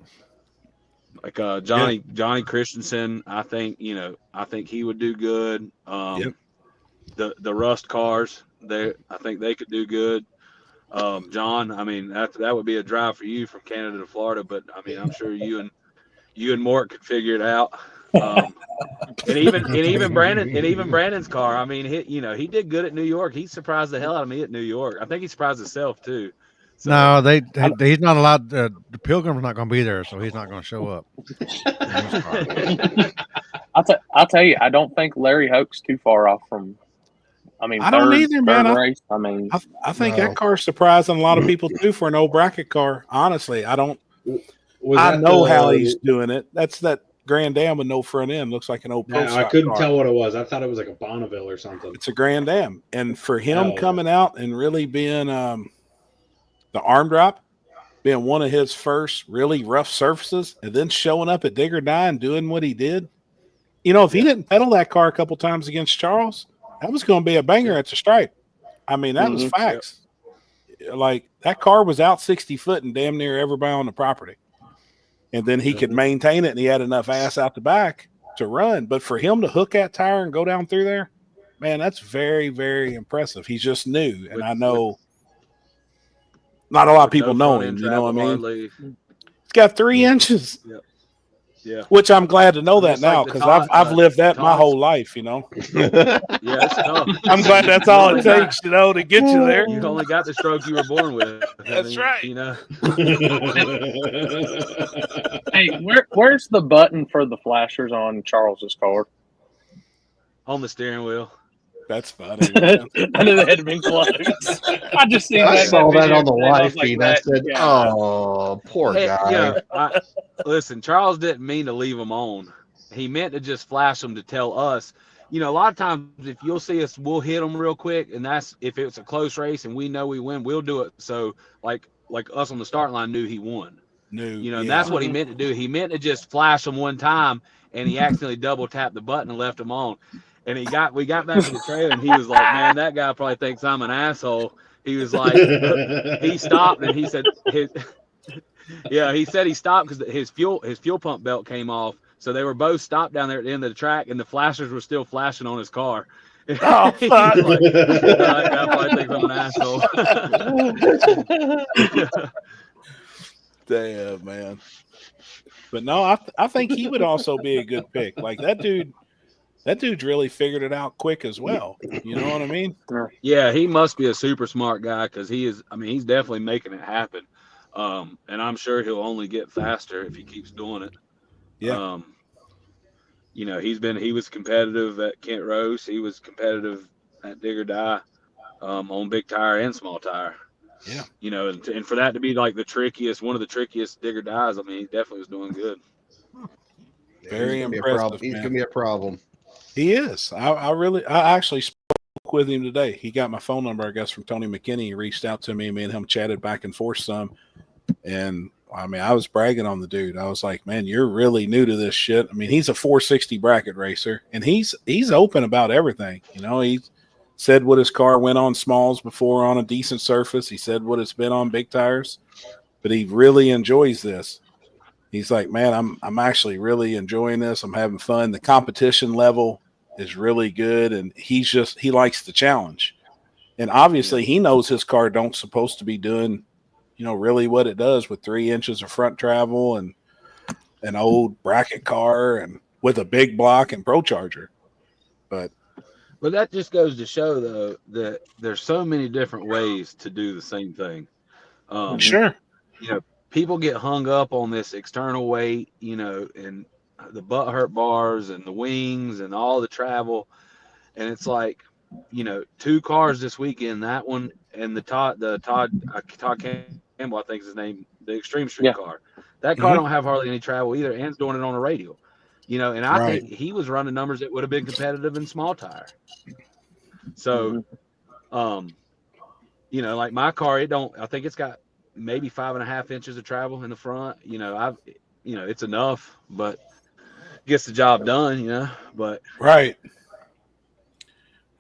Like Johnny Christensen, I think he would do good. The Rust cars, I think they could do good. John, I mean that would be a drive for you from Canada to Florida, but I mean I'm sure you and Mort could figure it out. And even Brandon's car, I mean he did good at New York. He surprised the hell out of me at New York. I think he surprised himself too. So, no, he's not allowed. The Pilgrim's not going to be there, so he's not going to show up. I'll tell you, I don't think Larry Hoke's too far off from. I mean, I don't either, man. I think that car's surprising a lot of people too for an old bracket car. Honestly, I don't. I know how he's doing it. That's that Grand Am with no front end. Looks like an old. I couldn't tell what it was. I thought it was like a Bonneville or something. It's a Grand Am, and for him coming out and really being the arm drop, being one of his first really rough surfaces, and then showing up at Dig or Die and doing what he did. You know, if he didn't pedal that car a couple times against Charles, that was going to be a banger at the stripe. I mean, that was facts. Like, that car was out 60 foot and damn near everybody on the property. And then he could maintain it, and he had enough ass out the back. to run. But for him to hook that tire and go down through there, man, that's very, very impressive. He's just new, and I know not a lot of people know him. You know what I mean? Hardly. He's got 3 inches. Yep. Yeah. Which I'm glad to know that Just like now the because Todd- I've lived that my Todd's- whole life. You know. Yeah, it's tough. I'm glad that's You all only it takes, you know, to get you there. You only got the stroke you were born with. That's right. You know. Hey, where's the button for the flashers on Charles's car? On the steering wheel. That's funny. I knew they had to be close. I just seen I that. saw that video on the today, and I was live like, feed. I that said, guy. "Oh, poor Hey, guy." yeah, listen, Charles didn't mean to leave them on. He meant to just flash them to tell us. You know, a lot of times if you'll see us, we'll hit them real quick, and that's if it's a close race and we know we win, we'll do it. So like us on the start line knew he won. You know, and that's what he meant to do. He meant to just flash them one time, and he accidentally double tapped the button and left them on. And we got back to the trailer, and he was like, "Man, that guy probably thinks I'm an asshole." He was like, he stopped, and he said, he said he stopped because his fuel pump belt came off. So they were both stopped down there at the end of the track, and the flashers were still flashing on his car. Oh, fuck. Like, that guy probably thinks I'm an asshole. Damn, man. But no, I think he would also be a good pick. Like that dude's really figured it out quick as well. You know what I mean? Yeah, he must be a super smart guy because he is. I mean, he's definitely making it happen. And I'm sure he'll only get faster if he keeps doing it. Yeah. You know, he was competitive at Kent Rose. He was competitive at Dig or Die, on big tire and small tire. Yeah. You know, and for that to be like one of the trickiest Dig or Dies, I mean, he definitely was doing good. Very impressive. He's gonna be a problem. He is. I actually spoke with him today. He got my phone number, I guess, from Tony McKinney. He reached out to me. Me and him chatted back and forth some. And I mean, I was bragging on the dude. I was like, "Man, you're really new to this shit." I mean, he's a 460 bracket racer, and he's open about everything. You know, he said what his car went on smalls before on a decent surface. He said what it's been on big tires, but he really enjoys this. He's like, "Man, I'm actually really enjoying this. I'm having fun. The competition level is really good, and he likes the challenge. And obviously, he knows his car don't supposed to be doing, you know, really what it does with 3 inches of front travel and an old bracket car and with a big block and Pro Charger. But that just goes to show, though, that there's so many different ways to do the same thing. Sure. You know, people get hung up on this external weight, you know, and the butt hurt bars and the wings and all the travel. And it's like, you know, 2 cars this weekend, that one and the Todd Campbell, I think is his name, the Extreme Street car. That car don't have hardly any travel either, and it's doing it on a radial. You know, and I think he was running numbers that would have been competitive in small tire. So, you know, like my car, I think it's got maybe 5.5 inches of travel in the front. You know, it's enough, but gets the job done, you know, but. Right.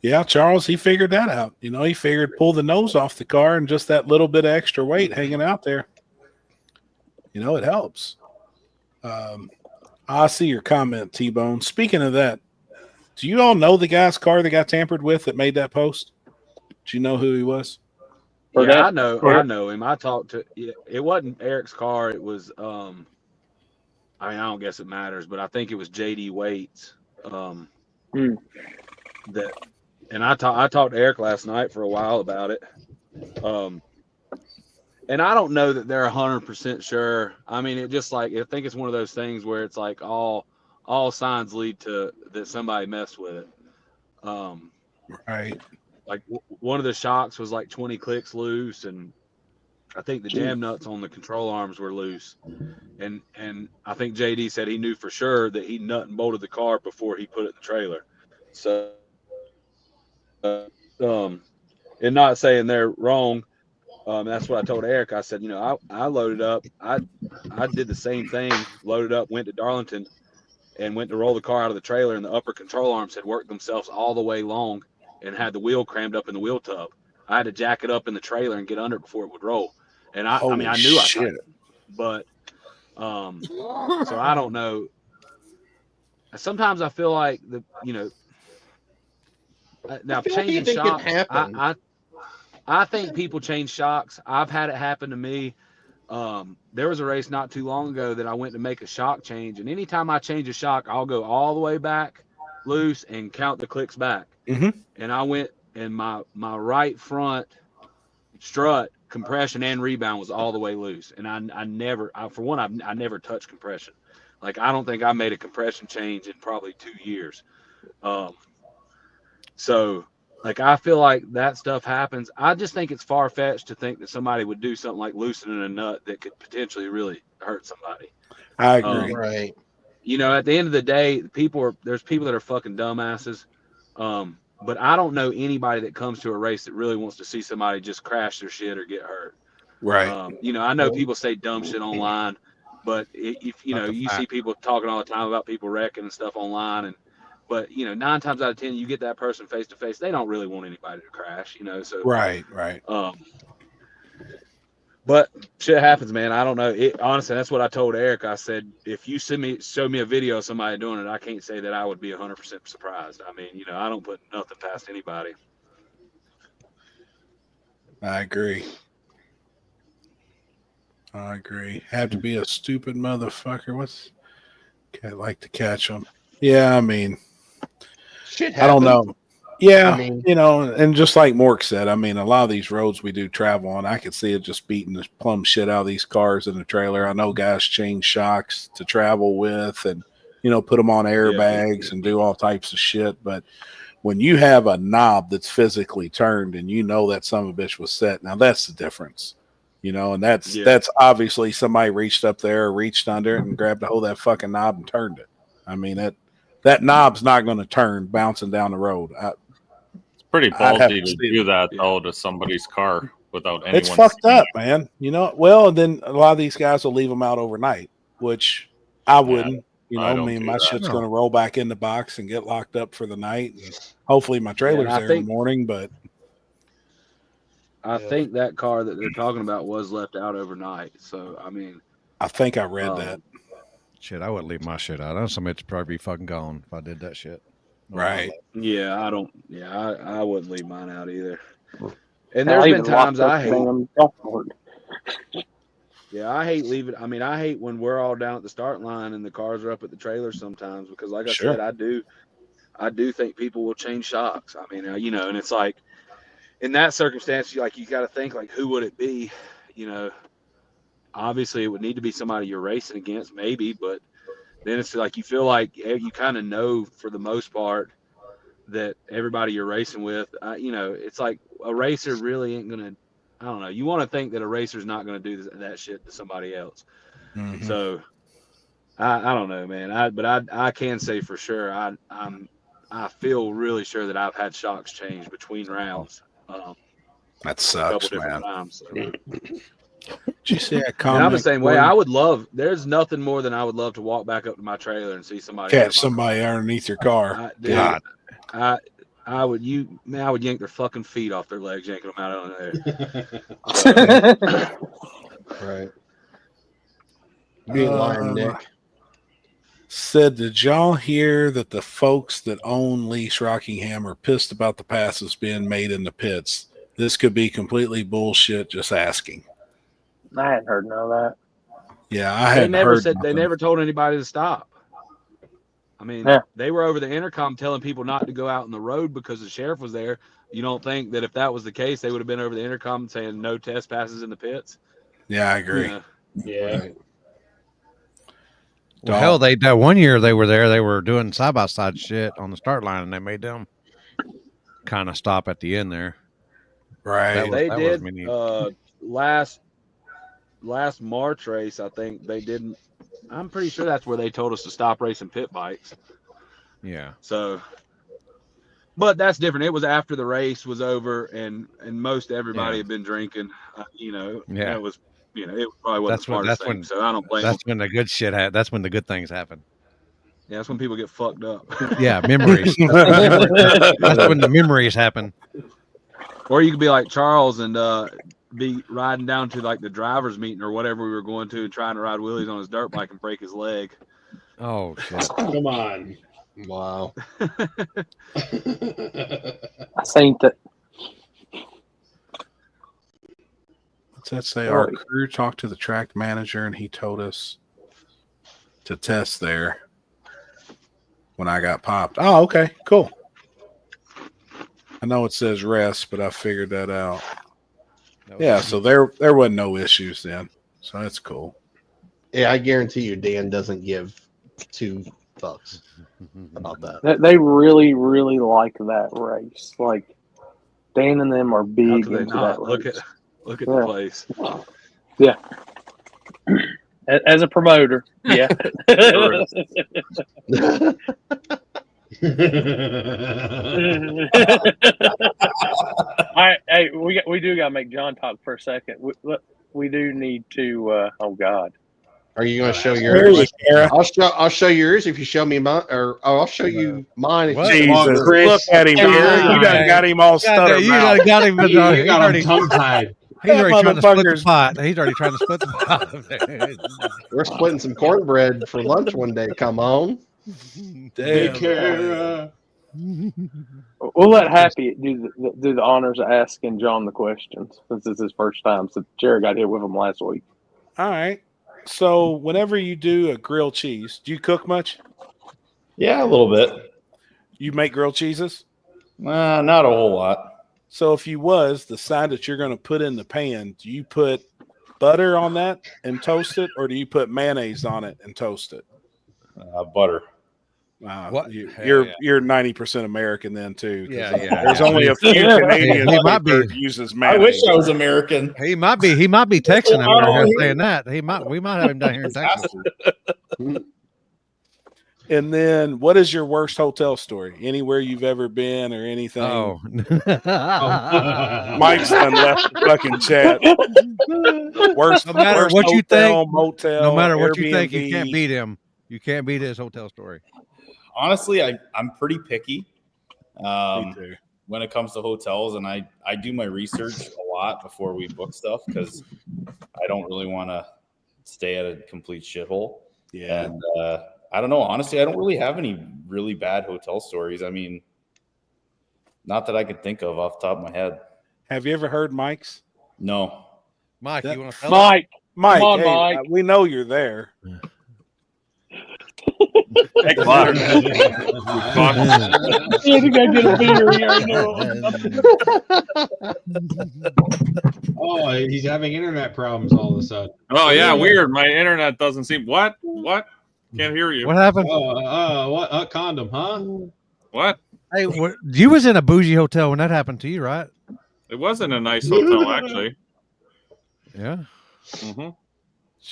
Yeah, Charles, he figured that out. You know, he figured pull the nose off the car and just that little bit of extra weight hanging out there. You know, it helps. I see your comment, T-Bone. Speaking of that, do you all know the guy's car that got tampered with that made that post? Do you know who he was? Yeah, I know him. I talked to. It wasn't Eric's car. It was. I mean, I don't guess it matters, but I think it was JD Waits. That. And I talked to Eric last night for a while about it. And I don't know that they're 100% sure. I mean, it just like, I think it's one of those things where it's like all signs lead to that somebody messed with it. Right. Like one of the shocks was like 20 clicks loose, and I think the jam nuts on the control arms were loose. And I think JD said he knew for sure that he nut and bolted the car before he put it in the trailer. So, and not saying they're wrong. That's what I told Eric. I said, you know, I loaded up. I did the same thing. Loaded up, went to Darlington, and went to roll the car out of the trailer, and the upper control arms had worked themselves all the way long and had the wheel crammed up in the wheel tub. I had to jack it up in the trailer and get under it before it would roll. And I mean, I knew I could, but so I don't know. sometimes I feel like now changing shocks. I think people change shocks. I've had it happen to me. There was a race not too long ago that I went to make a shock change, and anytime I change a shock, I'll go all the way back loose and count the clicks back. And I went, and my right front strut compression and rebound was all the way loose, and I never touched compression. Like, I don't think I made a compression change in probably 2 years. So like, I feel like that stuff happens. I just think it's far-fetched to think that somebody would do something like loosening a nut that could potentially really hurt somebody. I agree. Right. You know, at the end of the day, there's people that are fucking dumbasses. But I don't know anybody that comes to a race that really wants to see somebody just crash their shit or get hurt. Right. You know, I know people say dumb shit online, but if you know, you see people talking all the time about people wrecking and stuff online, but you know, 9 times out of 10, you get that person face to face, they don't really want anybody to crash, you know. So right. But shit happens, man. I don't know. Honestly, that's what I told Eric. I said, if you show me a video of somebody doing it, I can't say that I would be 100% surprised. I mean, you know, I don't put nothing past anybody. I agree. Have to be a stupid motherfucker. Can't like to catch them. Yeah, I mean, shit I don't know. Yeah, I mean, you know, and just like Mork said, I mean, a lot of these roads we do travel on, I could see it just beating the plumb shit out of these cars in the trailer. I know guys change shocks to travel with and, you know, put them on airbags and do all types of shit. But when you have a knob that's physically turned and you know that son of a bitch was set, now that's the difference, you know, and that's obviously somebody reached up there or reached under it and grabbed a hold of that fucking knob and turned it. I mean, that knob's not going to turn bouncing down the road. Pretty ballsy to do that though to somebody's car without anyone. It's fucked up, man. You know, well, and then a lot of these guys will leave them out overnight, which I wouldn't. You know, I mean, my shit's going to roll back in the box and get locked up for the night. And hopefully my trailer's there in the morning, but I think that car that they're talking about was left out overnight. So, I mean, I think I read that. Shit, I wouldn't leave my shit out. I know somebody'd probably be fucking gone if I did that shit. Right. Yeah, I don't. Yeah, I wouldn't leave mine out either. And there's been times I hate. Yeah, I hate leaving. I mean, I hate when we're all down at the start line and the cars are up at the trailer sometimes because, like I said, I do think people will change shocks. I mean, you know, and it's like in that circumstance, you got to think like, who would it be? You know, obviously it would need to be somebody you're racing against, maybe, but then it's like you feel like you kind of know for the most part that everybody you're racing with, you know, it's like a racer really ain't gonna. I don't know. You want to think that a racer's not going to do that shit to somebody else. Mm-hmm. So I don't know, man. I can say for sure. I feel really sure that I've had shocks change between rounds. That sucks, man. Times, so. Did you see that comment? And I'm the same way. I would love. There's nothing more than I would love to walk back up to my trailer and see somebody catch somebody underneath your car. God. I would yank their fucking feet off their legs, yanking them out on there. Right. Be lying, Nick. Said, did y'all hear that the folks that own Lease Rockingham are pissed about the passes being made in the pits? This could be completely bullshit. Just asking. I hadn't heard none of that. Yeah, I hadn't heard. They never told anybody to stop. I mean, they were over the intercom telling people not to go out on the road because the sheriff was there. You don't think that if that was the case, they would have been over the intercom saying no test passes in the pits? Yeah, I agree. Yeah. Right. Well, hell, that 1 year they were there, they were doing side by side shit on the start line, and they made them kind of stop at the end there. Right. They did last March race. I think they didn't. I'm pretty sure that's where they told us to stop racing pit bikes. Yeah. So, but that's different. It was after the race was over, and most everybody had been drinking. You know. Yeah. It was. You know, it probably wasn't the smartest thing. So I don't blame them. That's when the good shit that's when the good things happen. Yeah, that's when people get fucked up. Yeah, memories. That's when the memories happen. Or you could be like Charles and be riding down to like the driver's meeting or whatever we were going to, and trying to ride wheelies on his dirt bike and break his leg. Oh shit! Come on. Wow. I seen that. What's that say? Our crew talked to the track manager, and he told us to test there when I got popped. Oh, okay, cool. I know it says rest, but I figured that out. Yeah, so there wasn't no issues then, so that's cool. Yeah, I guarantee you, Dan doesn't give 2 fucks about that. They really, really like that race. Like Dan and them are big into that race. Look at the place. Yeah. As a promoter, yeah. Hey, we do gotta make John talk for a second. We do need to. Oh God. Are you going to show yours? I'll show yours if you show me mine, or I'll show you mine. If Jesus, you look at him! You done got him all stuttered. You done got him. You got him tongue-tied. He's already trying to split the pot. He's already trying to split the pot. We're splitting some cornbread for lunch one day. Come on. Damn. We'll let Happy do the honors of asking John the questions since it's his first time. So Jared got hit with him last week. All right. So whenever you do a grilled cheese, do you cook much? Yeah, a little bit. You make grilled cheeses? Not a whole lot. So if you was the side that you're going to put in the pan, do you put butter on that and toast it, or do you put mayonnaise on it and toast it? Butter. What? You're 90% American then too. Yeah. There's only a few Canadians that uses mayonnaise. I wish I was American. He might be Texan over here saying that. We might have him down here in Texas. And then, what is your worst hotel story? Anywhere you've ever been or anything? Oh. Mike's done left the fucking chat. Worst, no matter worst what you hotel, think, motel, no matter what Airbnb. you think, you can't beat him. You can't beat his hotel story. Honestly, I'm pretty picky Me too. when it comes to hotels, and I do my research a lot before we book stuff because I don't really want to stay at a complete shithole. Yeah. And I don't know. Honestly, I don't really have any really bad hotel stories. I mean, not that I could think of off the top of my head. Have you ever heard Mike's? No. Mike, you want to tell Mike, Mike, come on, hey, Mike. We know you're there. Hey, come on. You gotta get a beer here. I know. Oh, he's having internet problems all of a sudden. Oh yeah, weird. My internet doesn't seem. What? Can't hear you. What happened? What? A condom, huh? What? Hey, you was in a bougie hotel when that happened to you, right? It wasn't a nice hotel, actually. Yeah. Mm-hmm.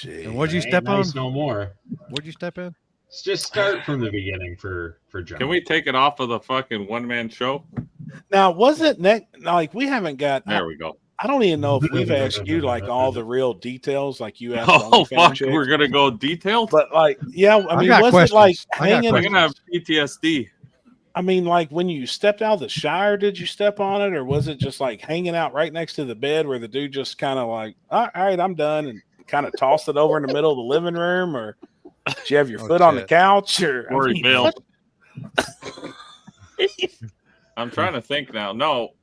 And what'd you Ain't step nice on? No more. What'd you step in? Let's just start from the beginning for John. Can we take it off of the fucking one-man show? Now, wasn't that like we haven't got? There we go. I don't even know if we've asked you like all the real details, like you asked. Oh fuck, we're gonna go detailed. But like, yeah, I mean, got was questions. it like I got hanging? We're gonna have PTSD. I mean, like when you stepped out of the shower, did you step on it, or was it just like hanging out right next to the bed where the dude just kind of like, all right, I'm done, and kind of tossed it over in the middle of the living room, or did you have your foot on the couch, or he bailed? I'm trying to think now. No.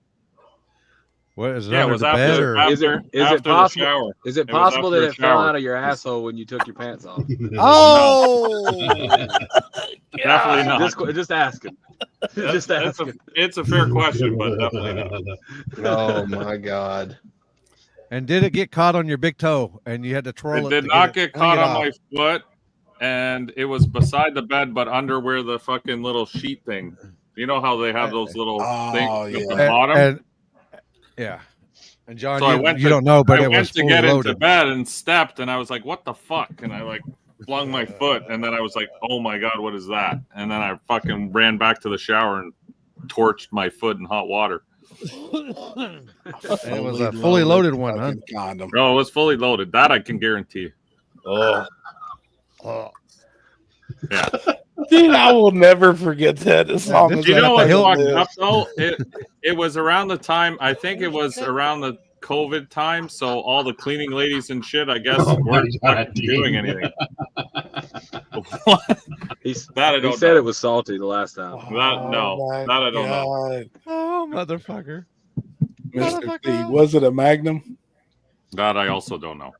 What is it? Yeah, it Under was the after, bed or? after, Is after it possible? the shower. Is it It was possible after that a it fell shower. out of your asshole when you took your pants off? Oh, Definitely not. Just asking. Just asking. It's a fair question, but definitely not. Oh my God. And did it get caught on your big toe and you had to twirl It it? did not get caught on my foot, and it was beside the bed, but under where the fucking little sheet thing. You know how they have those little things at the bottom? Yeah. And John, So you don't know, but I it went was to fully get into loaded. bed and stepped, and I was like, "What the fuck?" And I like flung my foot, and then I was like, "Oh my god, what is that?" And then I fucking ran back to the shower and torched my foot in hot water. And it was a fully loaded one, huh? Condom. No, it was fully loaded. That I can guarantee. Oh. Yeah. Dude, I will never forget that. As long as You know I what's live. fucked up though? It was around the time, I think it was around the COVID time, so all the cleaning ladies and shit, I guess, weren't fucking doing anything. He That I don't said know. it was salty the last time. That I don't know. Oh, motherfucker. Mr. T, was it a Magnum? That I also don't know.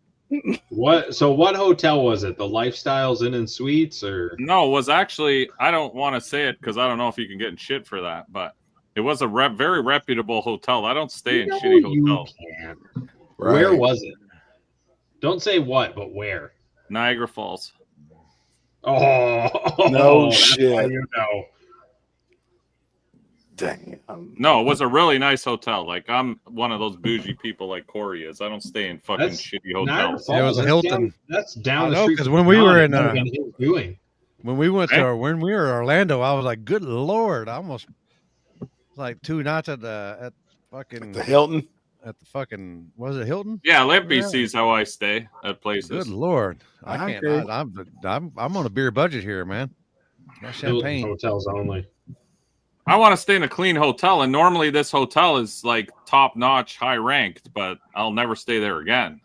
What hotel was it? The Lifestyles Inn and Suites, or No, it was actually, I don't want to say it because I don't know if you can get in shit for that, but it was a very reputable hotel. I don't stay in shitty hotels. Can't. Right. Where was it? Don't say what, but where? Niagara Falls. Oh no that's shit! how you know. Damn. No, it was a really nice hotel. Like, I'm one of those bougie people like Corey is. I don't stay in fucking shitty hotels. It was a Hilton. That's down the know, street. because when we were in when we went to when we were in Orlando, I was like, "Good Lord!" I almost like 2 nights at the Hilton. At the fucking was it Hilton? Yeah, Limpy sees how I stay at places. Good Lord, I can't. agree. I'm on a beer budget here, man. My champagne hotels only. I want to stay in a clean hotel, and normally this hotel is like top notch, high ranked, but I'll never stay there again.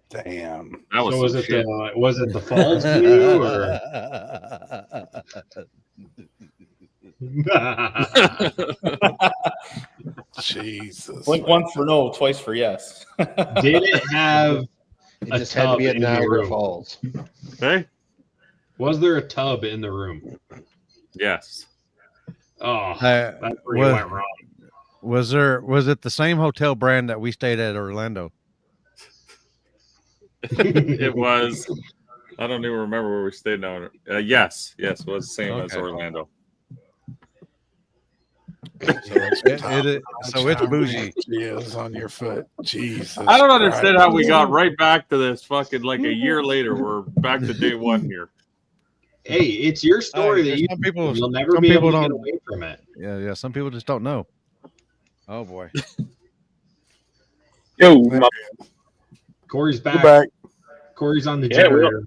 Damn. That was so was some it shit. was it the Falls View or? Jesus. Blink once for no, twice for yes. Did it have It a just had to tub be at in the Niagara room? Falls. Hey? Was there a tub in the room? Yes. Oh, that's where you went wrong. Was it the same hotel brand that we stayed at Orlando? It was. I don't even remember where we stayed now. Yes, it was the same as Orlando. So it's bougie. Yes, on your foot. Jesus. I don't understand how we got right back to this fucking like a year later. We're back to day one here. Hey, it's your story that you'll never be able to get away from it. Yeah. Some people just don't know. Oh boy. Yo, Corey's back. Back. Corey's on the generator.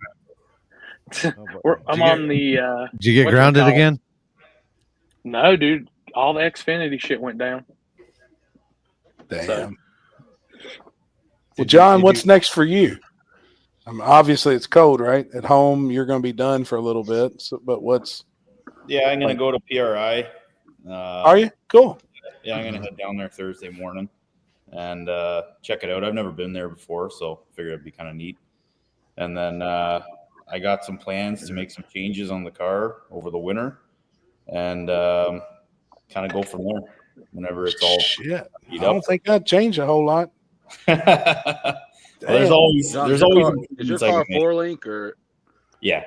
I'm on the. Did you get grounded again? No, dude. All the Xfinity shit went down. Damn. So. Well, John, what's next for you? Obviously, it's cold, right? At home, you're going to be done for a little bit. So, but what's? Yeah, I'm going to go to PRI. Are you? Cool. Yeah, I'm going to head down there Thursday morning and check it out. I've never been there before, so I figured it'd be kind of neat. And then I got some plans to make some changes on the car over the winter and kind of go from there whenever it's all shit. I don't think I'd change a whole lot. There's always is your car 4-link or? Yeah.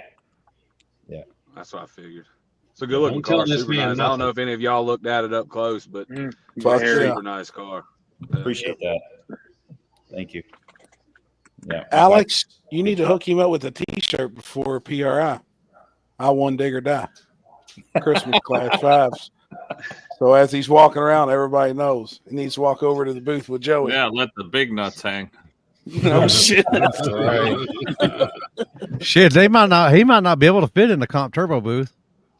That's what I figured. It's a good looking car. Super nice. I don't know if any of y'all looked at it up close, but super nice car. Appreciate that. Thank you. Yeah, Alex, you need to hook him up with a T-shirt before PRI. I won dig or die. Christmas class 5s. So as he's walking around, everybody knows he needs to walk over to the booth with Joey. Yeah, let the big nuts hang. No shit. That's right. Shit, he might not be able to fit in the Comp Turbo booth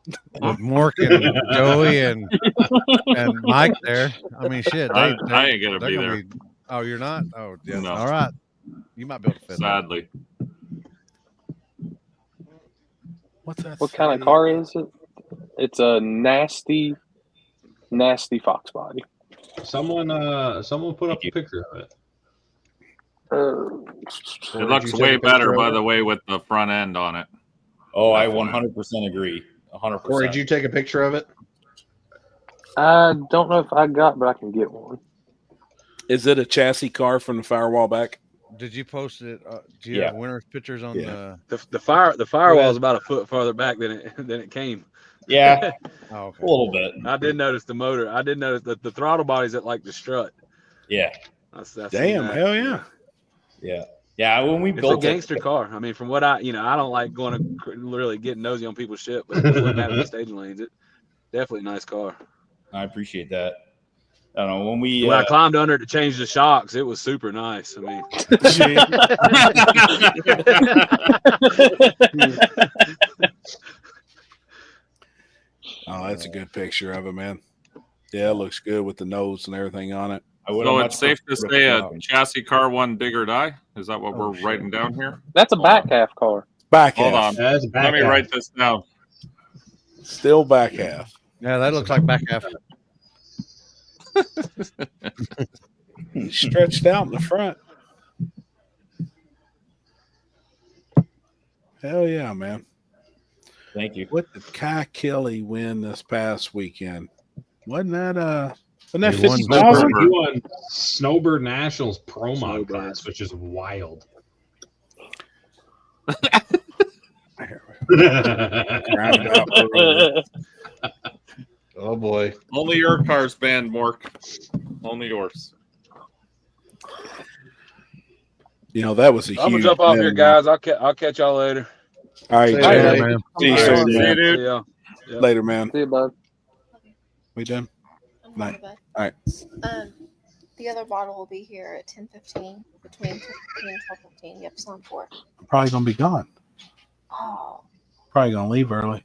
with Mork and Joey and Mike there. I mean, shit. I ain't gonna be there. Oh, you're not? Oh, yeah. No. All right. You might be able to fit. Sadly. What's that? What kind of car is it? It's a nasty Fox body. Someone put up a picture of it. It looks way better, by the way, with the front end on it. Oh, I 100% agree. 100%. Corey, did you take a picture of it? I don't know if I got, but I can get one. Is it a chassis car from the firewall back? Did you post it? Do you have winner's pictures on the firewall is about a foot farther back than it came. Yeah. Oh, okay. A little bit. I did notice the motor. I did notice that the throttle body's at like the strut. Yeah. That's damn. Hell yeah. Yeah. Yeah. When we it's built a gangster car. I mean, from what I don't like going to literally getting nosy on people's shit, but looking at it in the staging lanes, it definitely a nice car. I appreciate that. I don't know when I climbed under it to change the shocks, it was super nice. I mean, oh, that's a good picture of it, man. Yeah, it looks good with the nose and everything on it. So it's safe to say a chassis car won big or die? Is that what we're writing down here? That's a back half car. Back Hold half. on. Let me write this down. Still back half. Yeah, that looks like back half. Stretched out in the front. Hell yeah, man. Thank you. What did Kai Kelly win this past weekend? Wasn't that He 50,000? won Snowbird Nationals Pro Mod class, which is wild. Oh boy. Only your car's banned, Mork. Only yours. You know, that was a huge. I'm gonna jump off here, guys. I'll catch y'all later. All right, See you Jay. later, man. See you All right, soon, see man. you, dude. See ya. Yep. Later, man. See you, bud. We done? Night. Bud. All right. The other bottle will be here at 10:15, between 10:15 and 12:15. Yep, it's on 4. I'm probably gonna be gone. Oh, Probably gonna leave early.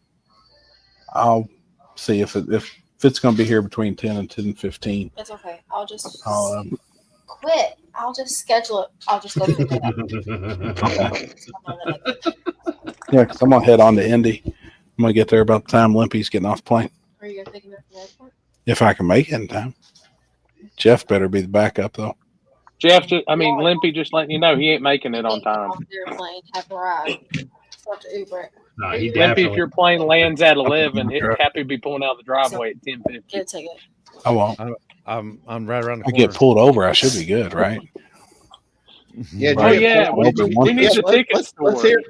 I'll see if it's gonna be here between 10 and 10:15. it's okay. I'll just I'll quit. I'll just schedule it. I'll just go pick it up. yeah, because I'm gonna head on to Indy. I'm gonna get there about the time Limpy's getting off the plane. Are you going to pick it up from the airport? If I can make it in time. Jeff better be the backup though. Jeff, Limpy just letting you know he ain't making it on time. Off the airplane, have a ride. So I have to Uber it. No, he Limpy, definitely. if your plane lands at 11, Happy be pulling out the driveway at 10:50. Get a ticket. I won't. I'm right around the I corner. get pulled over. I should be good, right? Yeah, Oh you get yeah, pulled over. we need Yeah, the ticket let's story. hear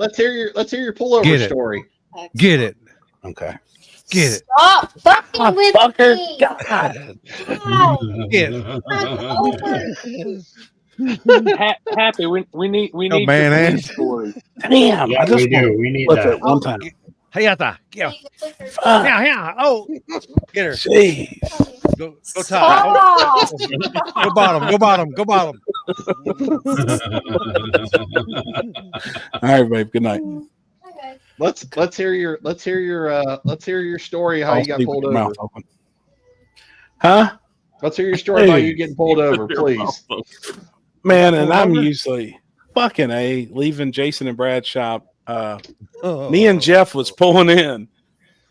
your pullover Get it. story. Get it. Okay. Get it. Stop fucking with Fucker. me. God. Ow. Get it. Happy, we need Oh, the man, police and- story. Damn, Yeah, I just we do. We need flip that. it one time. Hey, Yata. Yeah. Fuck. Yeah. Oh, get her. Jeez. Go top. Stop. Go bottom. Go bottom. Go bottom. All right, babe. Good night. Okay. Let's hear your story how I'll you got sleep pulled with your over. mouth open. Huh? Let's hear your story about you getting pulled over, please. Man, and I'm usually fucking leaving Jason and Brad's shop. Me and Jeff was pulling in.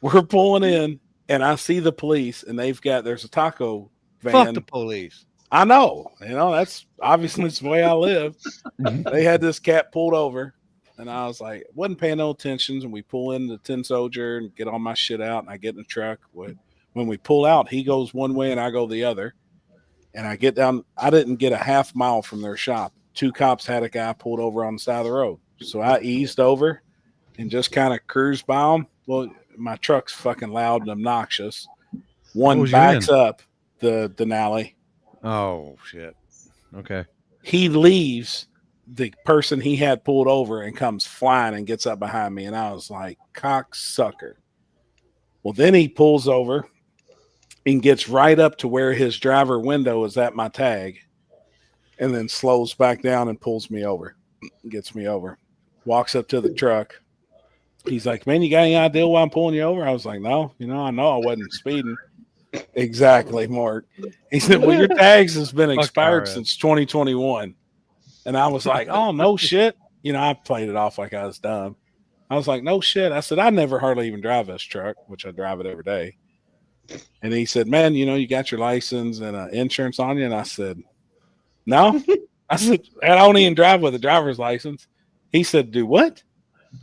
We're pulling in, and I see the police, and there's a taco van. Fuck the police. I know, that's obviously it's the way I live. They had this cat pulled over, and I was like, wasn't paying no attention. And we pull in the Tin Soldier and get all my shit out, and I get in the truck. When we pull out, he goes one way and I go the other. And I get down, I didn't get a half mile from their shop. 2 cops had a guy pulled over on the side of the road. So I eased over and just kind of cruised by him. Well, my truck's fucking loud and obnoxious. One backs up the Denali. Oh, shit. Okay. He leaves the person he had pulled over and comes flying and gets up behind me. And I was like, cocksucker. Well, then he pulls over and gets right up to where his driver window is at my tag, and then slows back down and pulls me over, gets me over, walks up to the truck. He's like, man, you got any idea why I'm pulling you over? I was like, no, I know I wasn't speeding. Exactly, Mark. He said, well, your tags has been expired since 2021. And I was like, oh, no shit. I played it off like I was dumb. I was like, no shit. I said, I never hardly even drive this truck, which I drive it every day. And he said, man, you got your license and insurance on you. And I said, no. I said, I don't even drive with a driver's license. He said, do what?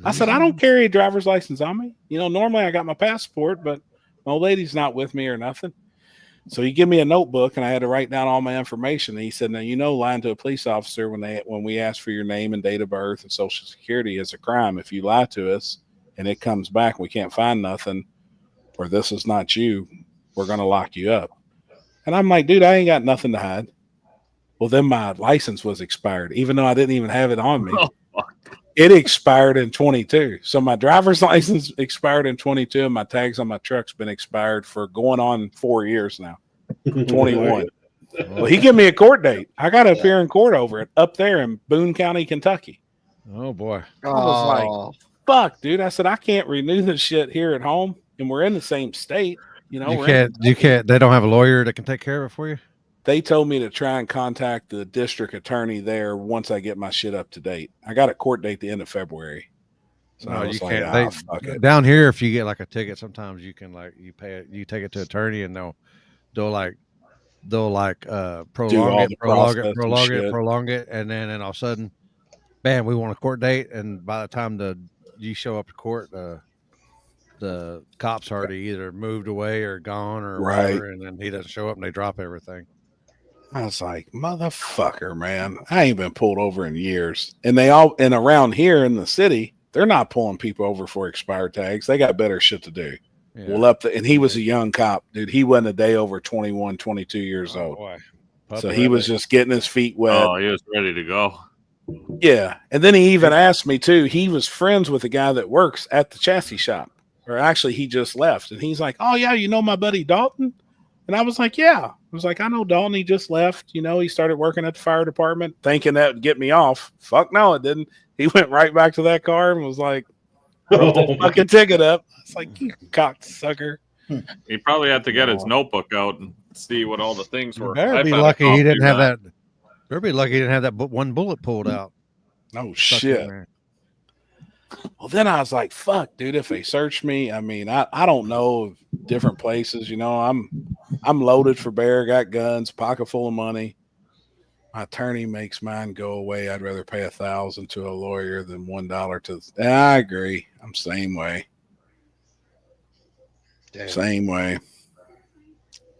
I said, I don't carry a driver's license on me. Normally I got my passport, but my old lady's not with me or nothing. So he gave me a notebook and I had to write down all my information. And he said, now, lying to a police officer when we ask for your name and date of birth and social security is a crime. If you lie to us and it comes back, we can't find nothing, or this is not you, we're going to lock you up. And I'm like, dude, I ain't got nothing to hide. Well, then my license was expired, even though I didn't even have it on me. It expired in 22. So my driver's license expired in 22, and my tags on my truck's been expired for going on 4 years now. 21. Well, he gave me a court date. I got to appear in court over it up there in Boone County, Kentucky. Oh, boy. I was like, fuck, dude. I said, I can't renew this shit here at home, and we're in the same state. You can't. They don't have a lawyer that can take care of it for you. They told me to try and contact the district attorney there once I get my shit up to date. I got a court date the end of February. So No, I was you like, can't. fuck it. Down here, if you get like a ticket, sometimes you can like you pay it, you take it to attorney, and they'll prolong it, and then all of a sudden, bam, we want a court date, and by the time you show up to court, the cops already either moved away or gone or whatever, and then he doesn't show up, and they drop everything. I was like, motherfucker, man, I ain't been pulled over in years. And around here in the city, they're not pulling people over for expired tags. They got better shit to do. Yeah. Well, and he was a young cop, dude. He wasn't a day over 21, 22 years old. Boy. So he was just getting his feet wet. Oh, he was ready to go. Yeah. And then he even asked me too. He was friends with a guy that works at the chassis shop, or actually he just left. And he's like, oh yeah, you know my buddy Dalton? And I was like, yeah. I was like, I know Dalton. He just left. You know, he started working at the fire department, thinking that would get me off. Fuck no, it didn't. He went right back to that car and was like, wrote the fucking ticket up. It's like, you cocksucker. He probably had to get his notebook out and see what all the things were. Better be lucky he didn't have that. Better be lucky he didn't have that one bullet pulled out. Oh shit. Well, then I was like, fuck, dude, if they search me, I mean, I don't know different places, you know, I'm loaded for bear, got guns, pocket full of money. My attorney makes mine go away. I'd rather pay $1,000 to a lawyer than $1 to. I agree. I'm same way. Damn. Same way.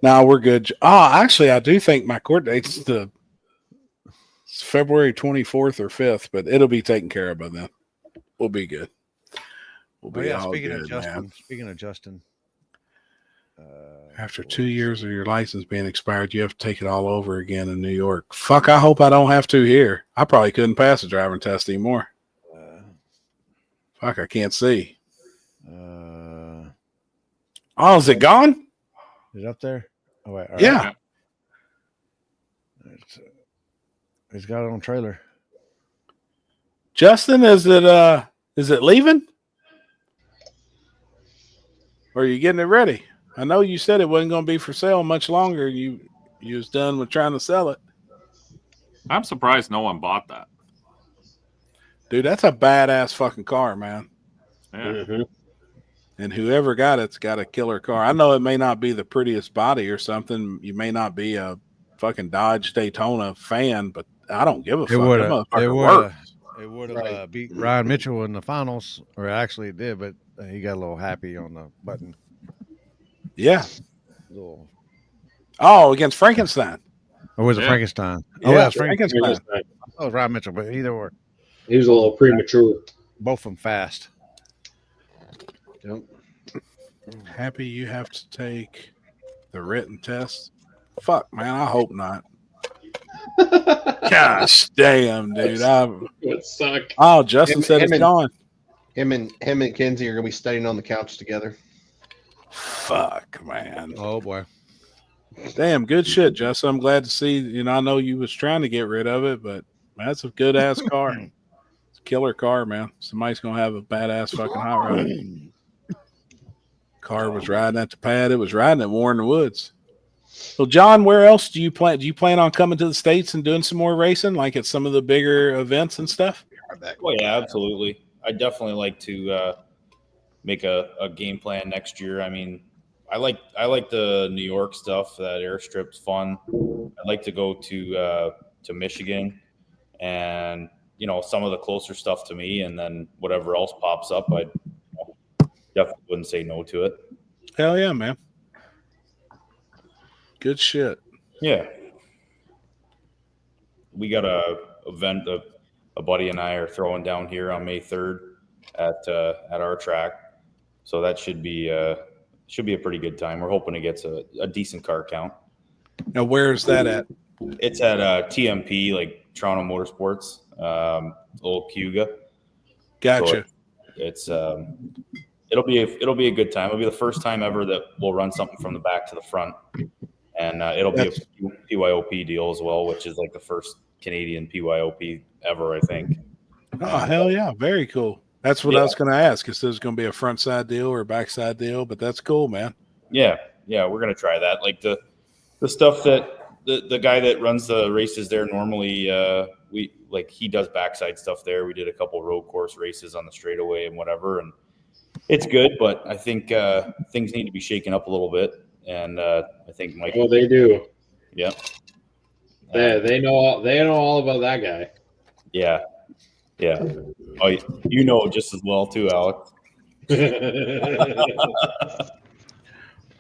Now we're good. Oh, actually, I do think my court date's it's February 24th or 5th, but it'll be taken care of by then. We'll be good. We'll be all good, man. Speaking of Justin, after 2 years of your license being expired, you have to take it all over again in New York. Fuck, I hope I don't have to here. I probably couldn't pass the driving test anymore. Fuck, I can't see. Oh, is it gone? Is it up there? Oh, wait. Yeah. Right. He's got it on trailer. Justin, is it leaving? Or are you getting it ready? I know you said it wasn't going to be for sale much longer. You was done with trying to sell it. I'm surprised no one bought that. Dude, that's a badass fucking car, man. Yeah. Mm-hmm. And whoever got it's got a killer car. I know it may not be the prettiest body or something. You may not be a fucking Dodge Daytona fan, but I don't give a fuck. It would have beat Ryan Mitchell in the finals, or actually it did, but he got a little happy on the button. Yeah. Oh, against Frankenstein. Or was it Frankenstein? Yeah, Oh, that's Frankenstein. Frankenstein. Oh, it was Ryan Mitchell, but either or. He was a little premature. Both of them fast. Yep. Happy you have to take the written test? Fuck, man, I hope not. Gosh damn, dude. It suck. Oh, Justin said it's gone. Him and Kenzie are gonna be studying on the couch together. Fuck, man. Oh boy. Damn, good shit, Justin. I'm glad to see. You know, I know you was trying to get rid of it, but that's a good ass car. It's a killer car, man. Somebody's gonna have a badass fucking hot rod. Car was riding at the pad. It was riding at Warren Woods. So, John, where else do you plan? Do you plan on coming to the States and doing some more racing, like at some of the bigger events and stuff? Oh yeah, absolutely. I definitely like to make a game plan next year. I mean, I like the New York stuff. That airstrip's fun. I'd like to go to Michigan, and you know, some of the closer stuff to me, and then whatever else pops up, I definitely wouldn't say no to it. Hell yeah, man. Good shit. Yeah. We got a event a buddy and I are throwing down here on May 3rd at our track. So that should be a pretty good time. We're hoping to get a decent car count. Now, where is that at? It's at TMP, like Toronto Motorsports, little Cuga. Gotcha. So it'll be a good time. It'll be the first time ever that we'll run something from the back to the front. And it'll be a PYOP deal as well, which is like the first Canadian PYOP ever, I think. Oh, hell yeah. Very cool. That's what I was going to ask. Is there's going to be a front side deal or a back side deal? But that's cool, man. Yeah. Yeah. We're going to try that. Like the stuff that the guy that runs the races there normally, he does backside stuff there. We did a couple road course races on the straightaway and whatever, and it's good. But I think things need to be shaken up a little bit, and I think Mike. Well, they do. Yeah. They know all about that guy. Yeah. Yeah. Oh, you know just as well too, Alex.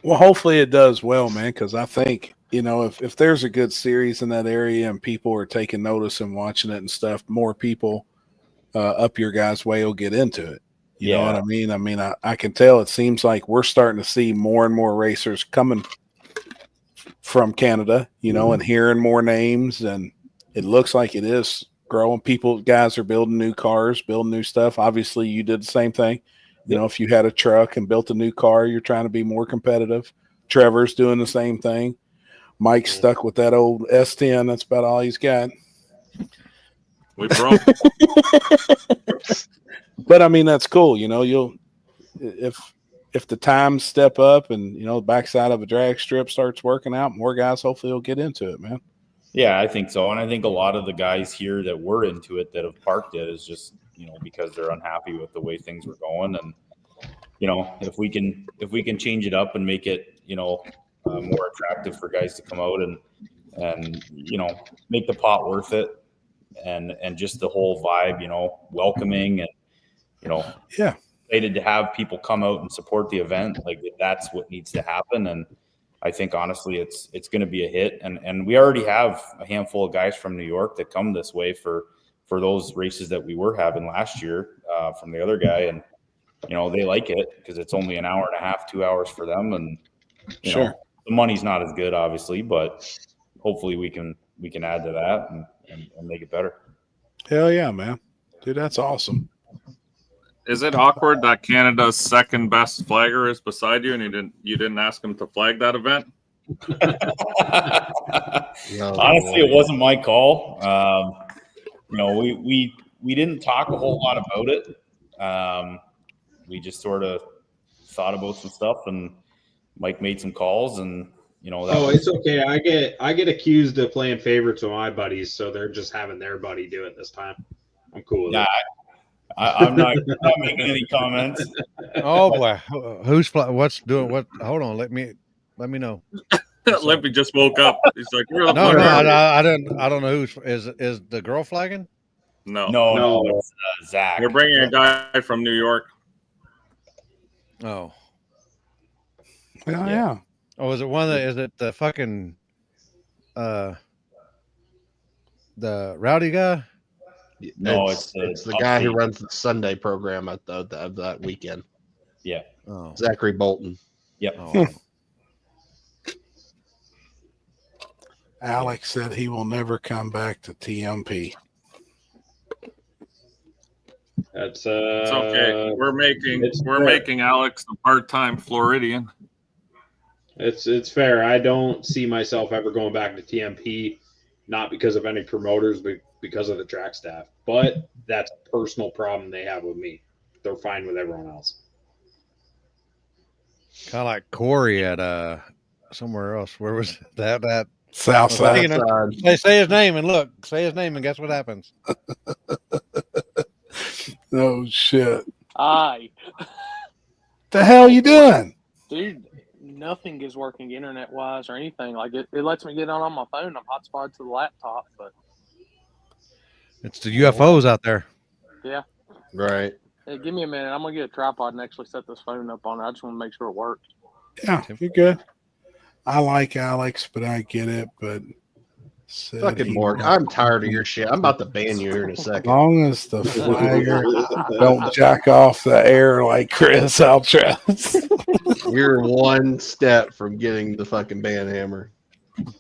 Well, hopefully it does well, man, because I think, if there's a good series in that area and people are taking notice and watching it and stuff, more people up your guys' way will get into it. You know what I mean? I mean, I can tell it seems like we're starting to see more and more racers coming from Canada, and hearing more names, and it looks like it is growing. Guys are building new cars, building new stuff. Obviously, you did the same thing. If you had a truck and built a new car, you're trying to be more competitive. Trevor's doing the same thing. Mike's stuck with that old S10. That's about all he's got. We broke. But I mean, that's cool. You'll if the times step up and the backside of a drag strip starts working out, more guys hopefully will get into it, man. Yeah, I think so. And I think a lot of the guys here that were into it that have parked it is just, because they're unhappy with the way things were going. And, if we can change it up and make it, more attractive for guys to come out and make the pot worth it and just the whole vibe, welcoming and, excited to have people come out and support the event. Like that's what needs to happen. And I think honestly, it's going to be a hit. And we already have a handful of guys from New York that come this way for those races that we were having last year from the other guy. And, they like it because it's only an hour and a half, 2 hours for them. And, Sure. The money's not as good, obviously, but hopefully we can add to that and make it better. Hell yeah, man. Dude, that's awesome. Is it awkward that Canada's second best flagger is beside you and you didn't ask him to flag that event? Honestly, it wasn't my call. We didn't talk a whole lot about it. We just sort of thought about some stuff, and Mike made some calls, and it's okay. I get accused of playing favorites with my buddies, so they're just having their buddy do it this time. I'm cool with it. I'm not making any comments. Oh boy, what's doing what? Hold on, let me know. Lippy just woke up. He's like, no, I don't know who's is the girl flagging? No, it's Zach. You're bringing a guy from New York. Oh, yeah. Oh, is it the fucking the rowdy guy? No, it's the guy who runs the Sunday program at that weekend. Yeah. Oh. Zachary Bolton. Yep. Oh. Alex said he will never come back to TMP. That's it's okay. We're making Alex a part-time Floridian. It's fair. I don't see myself ever going back to TMP, not because of any promoters, but because of the track staff. But that's a personal problem they have with me. They're fine with everyone else. Kind of like Corey at somewhere else. Where was that? Southside. Say his name and look. Say his name and guess what happens. Oh shit! Hi. The hell you doing, dude? Nothing is working internet wise or anything. Like it lets me get on my phone. I'm hotspotted to the laptop, but it's the UFOs out there. Yeah. Right. Hey, give me a minute. I'm gonna get a tripod and actually set this phone up on it. I just want to make sure it works. Yeah, you're good. I like Alex, but I get it. But fucking Morg, I'm tired of your shit. I'm about to ban you here in a second. As long as the flagger don't jack off the air like Chris, I'll trust. You're one step from getting the fucking ban hammer.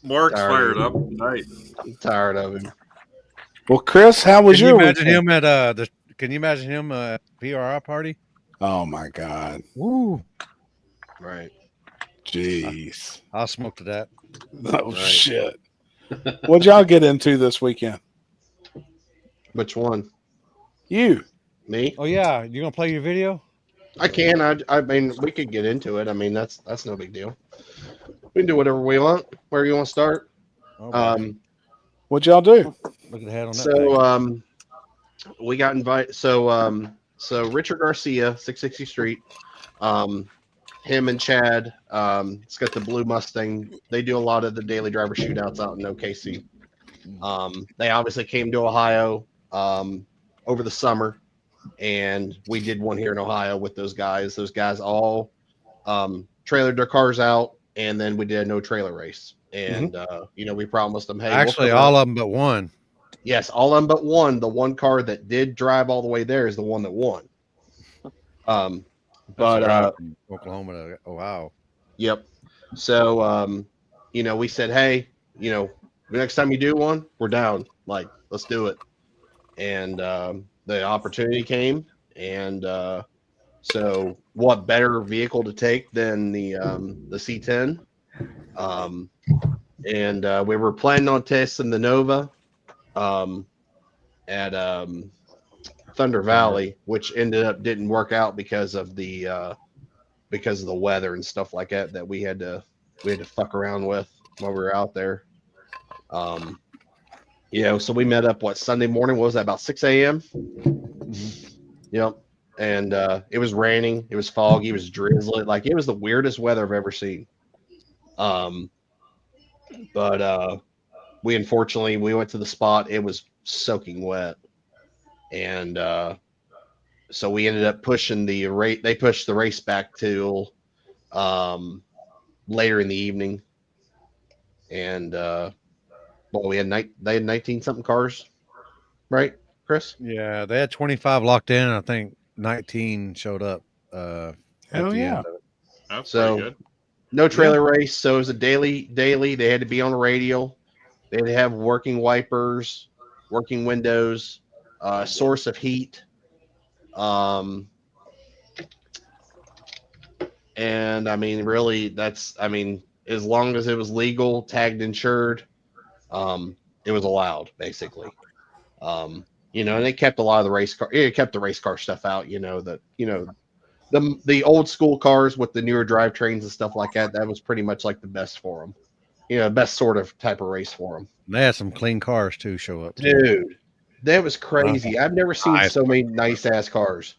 Mark's fired up. Nice. I'm tired of him. Well, Chris, how was your imagine him at Can you imagine him at PRI party? Oh my God! Woo! Right. Jeez. I'll smoke to that. Oh shit! What'd y'all get into this weekend? Which one? You. Me? Oh yeah, you gonna play your video? I can. I mean, we could get into it. I mean, that's no big deal. We can do whatever we want. Where you want to start? What'd y'all do? Look at the head on that So we got invited. So Richard Garcia, 660 Street. Him and Chad. It's got the blue Mustang. They do a lot of the daily driver shootouts out in OKC. They obviously came to Ohio over the summer, and we did one here in Ohio with those guys. Those guys all trailered their cars out, and then we did a no trailer race. And we promised them, hey, actually, all of them but one. Yes, all of them but one. The one car that did drive all the way there is the one that won. But Oklahoma to Ohio. Yep. So we said, hey, the next time you do one, we're down. Like, let's do it. And the opportunity came, and so what better vehicle to take than the C10? And we were planning on testing the Nova at Thunder Valley, which ended up didn't work out because of the weather and stuff like that we had to fuck around with while we were out there. So we met up Sunday morning. What was that, about 6 a.m.? Yep. And it was raining, it was foggy, it was drizzling, like it was the weirdest weather I've ever seen. But we unfortunately went to the spot, it was soaking wet. And so we ended up pushing the race. They pushed the race back till later in the evening. And they had 19 something cars, right, Chris? Yeah, they had 25 locked in. I think 19 showed up. Hell yeah. That's So pretty good. no trailer race. So it was a daily. They had to be on the radio. They had to have working wipers, working windows, source of heat. And I mean, really, as long as it was legal, tagged, insured, it was allowed, basically. And they kept a lot of the race car. It kept the race car stuff out. The old school cars with the newer drivetrains and stuff like that. That was pretty much like the best for them. Best sort of type of race for them. They had some clean cars too show up. Dude, that was crazy. I've never seen so many nice ass cars.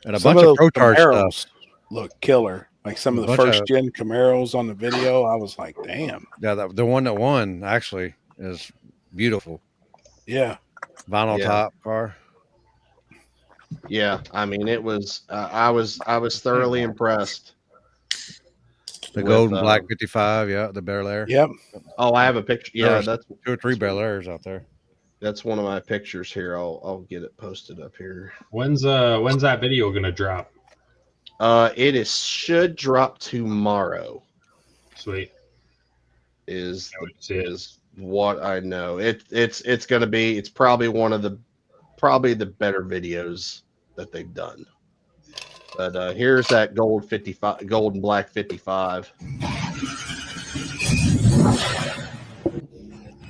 And a bunch of Pro Charge stuff. Look killer. Like some of the first gen Camaros on the video, I was like, damn. Yeah, the one that won actually is beautiful. Yeah. Vinyl top car. Yeah, it was. I was thoroughly impressed. The gold and black 55, yeah, the Bel Air. Yep. Oh, I have a picture. Yeah, that's 2 or 3 Bel Airs out there. That's one of my pictures here. I'll get it posted up here. When's that video gonna drop? It should drop tomorrow. Sweet. Is what I know. It's gonna be. It's probably one of the better videos that they've done. But here's that gold and black 55.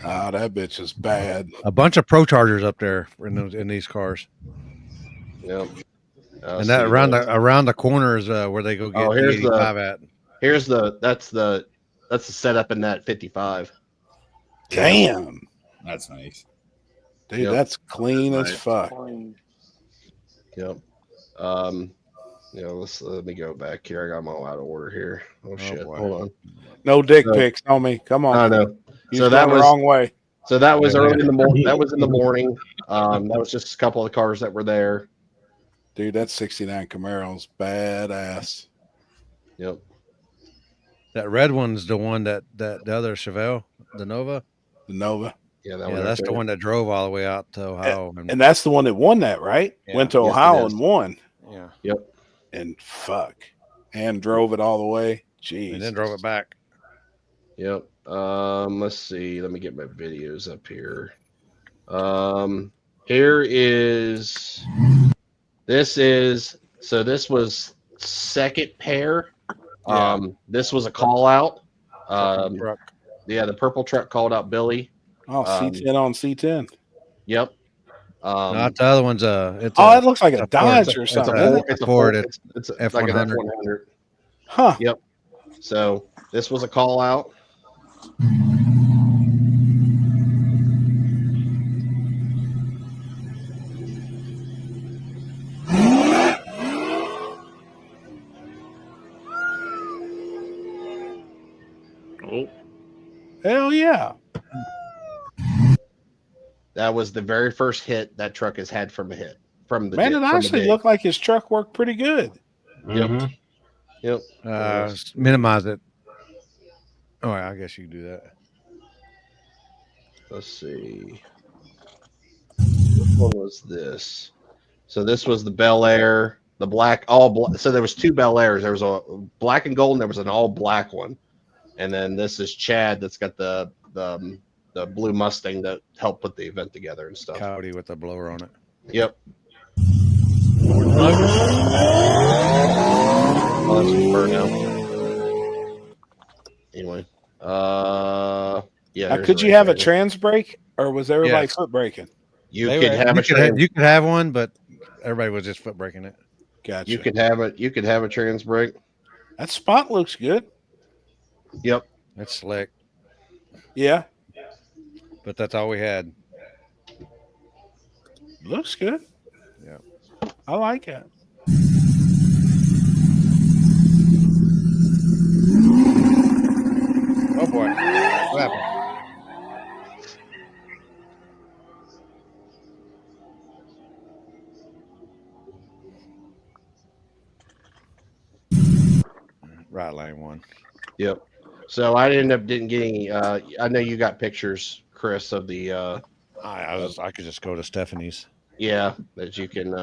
Oh, that bitch is bad. A bunch of Pro Chargers up there in these cars. Yep. And that around the corner is where they go get the 85 at. Here's that's the setup in that 55. Damn. That's nice. Dude, that's clean as fuck. Yep. Let me go back here. I got them all out of order here. Oh shit. Boy. Hold on. No dick pics on me. Come on. I know. So that was the wrong way. So that was early in the morning. That was in the morning. That was just a couple of the cars that were there. Dude, that 69 Camaro's badass. Yep. That red one's the one that the other Chevelle, the Nova. The Nova. Yeah, that's the one that drove all the way out to Ohio. And that's the one that won that, right? Yeah. Went to Ohio and won. Yeah. Yep. And and drove it all the way. Jeez. And then drove it back. Yep. Let's see. Let me get my videos up here. This was second pair. This was a call out. The purple truck called out Billy. Oh, C10 on C10. Yep. Not the other one's it looks like a Dodge or something. It's a Ford. It's F100. like an F100. Huh. Yep. So this was a call out. Oh, hell yeah! That was the very first hit that truck has had from a hit from the Man, it from a actually dig. looked like his truck worked pretty good. Yep. Yep. Minimize it. Oh, I guess you can do that. Let's see. What was this? So this was the Bel Air, the black, all black. So there was two Bel Airs. There was a black and gold, and there was an all black one. And then this is Chad that's got the blue Mustang that helped put the event together and stuff. Coyote with the blower on it. Yep. Oh, that's some burnout. Anyway, yeah. Now, could you have a trans brake, or was everybody foot braking? You could have a you could have one, but everybody was just foot braking it. Gotcha. You could have it. You could have a trans brake. That spot looks good. Yep. That's slick. Yeah. But that's all we had. Looks good. Yeah. I like it. Oh boy. What happened? Right lane one. Yep. So I ended up didn't getting. I know you got pictures, Chris, of the. I could just go to Stephanie's. Yeah, that you can.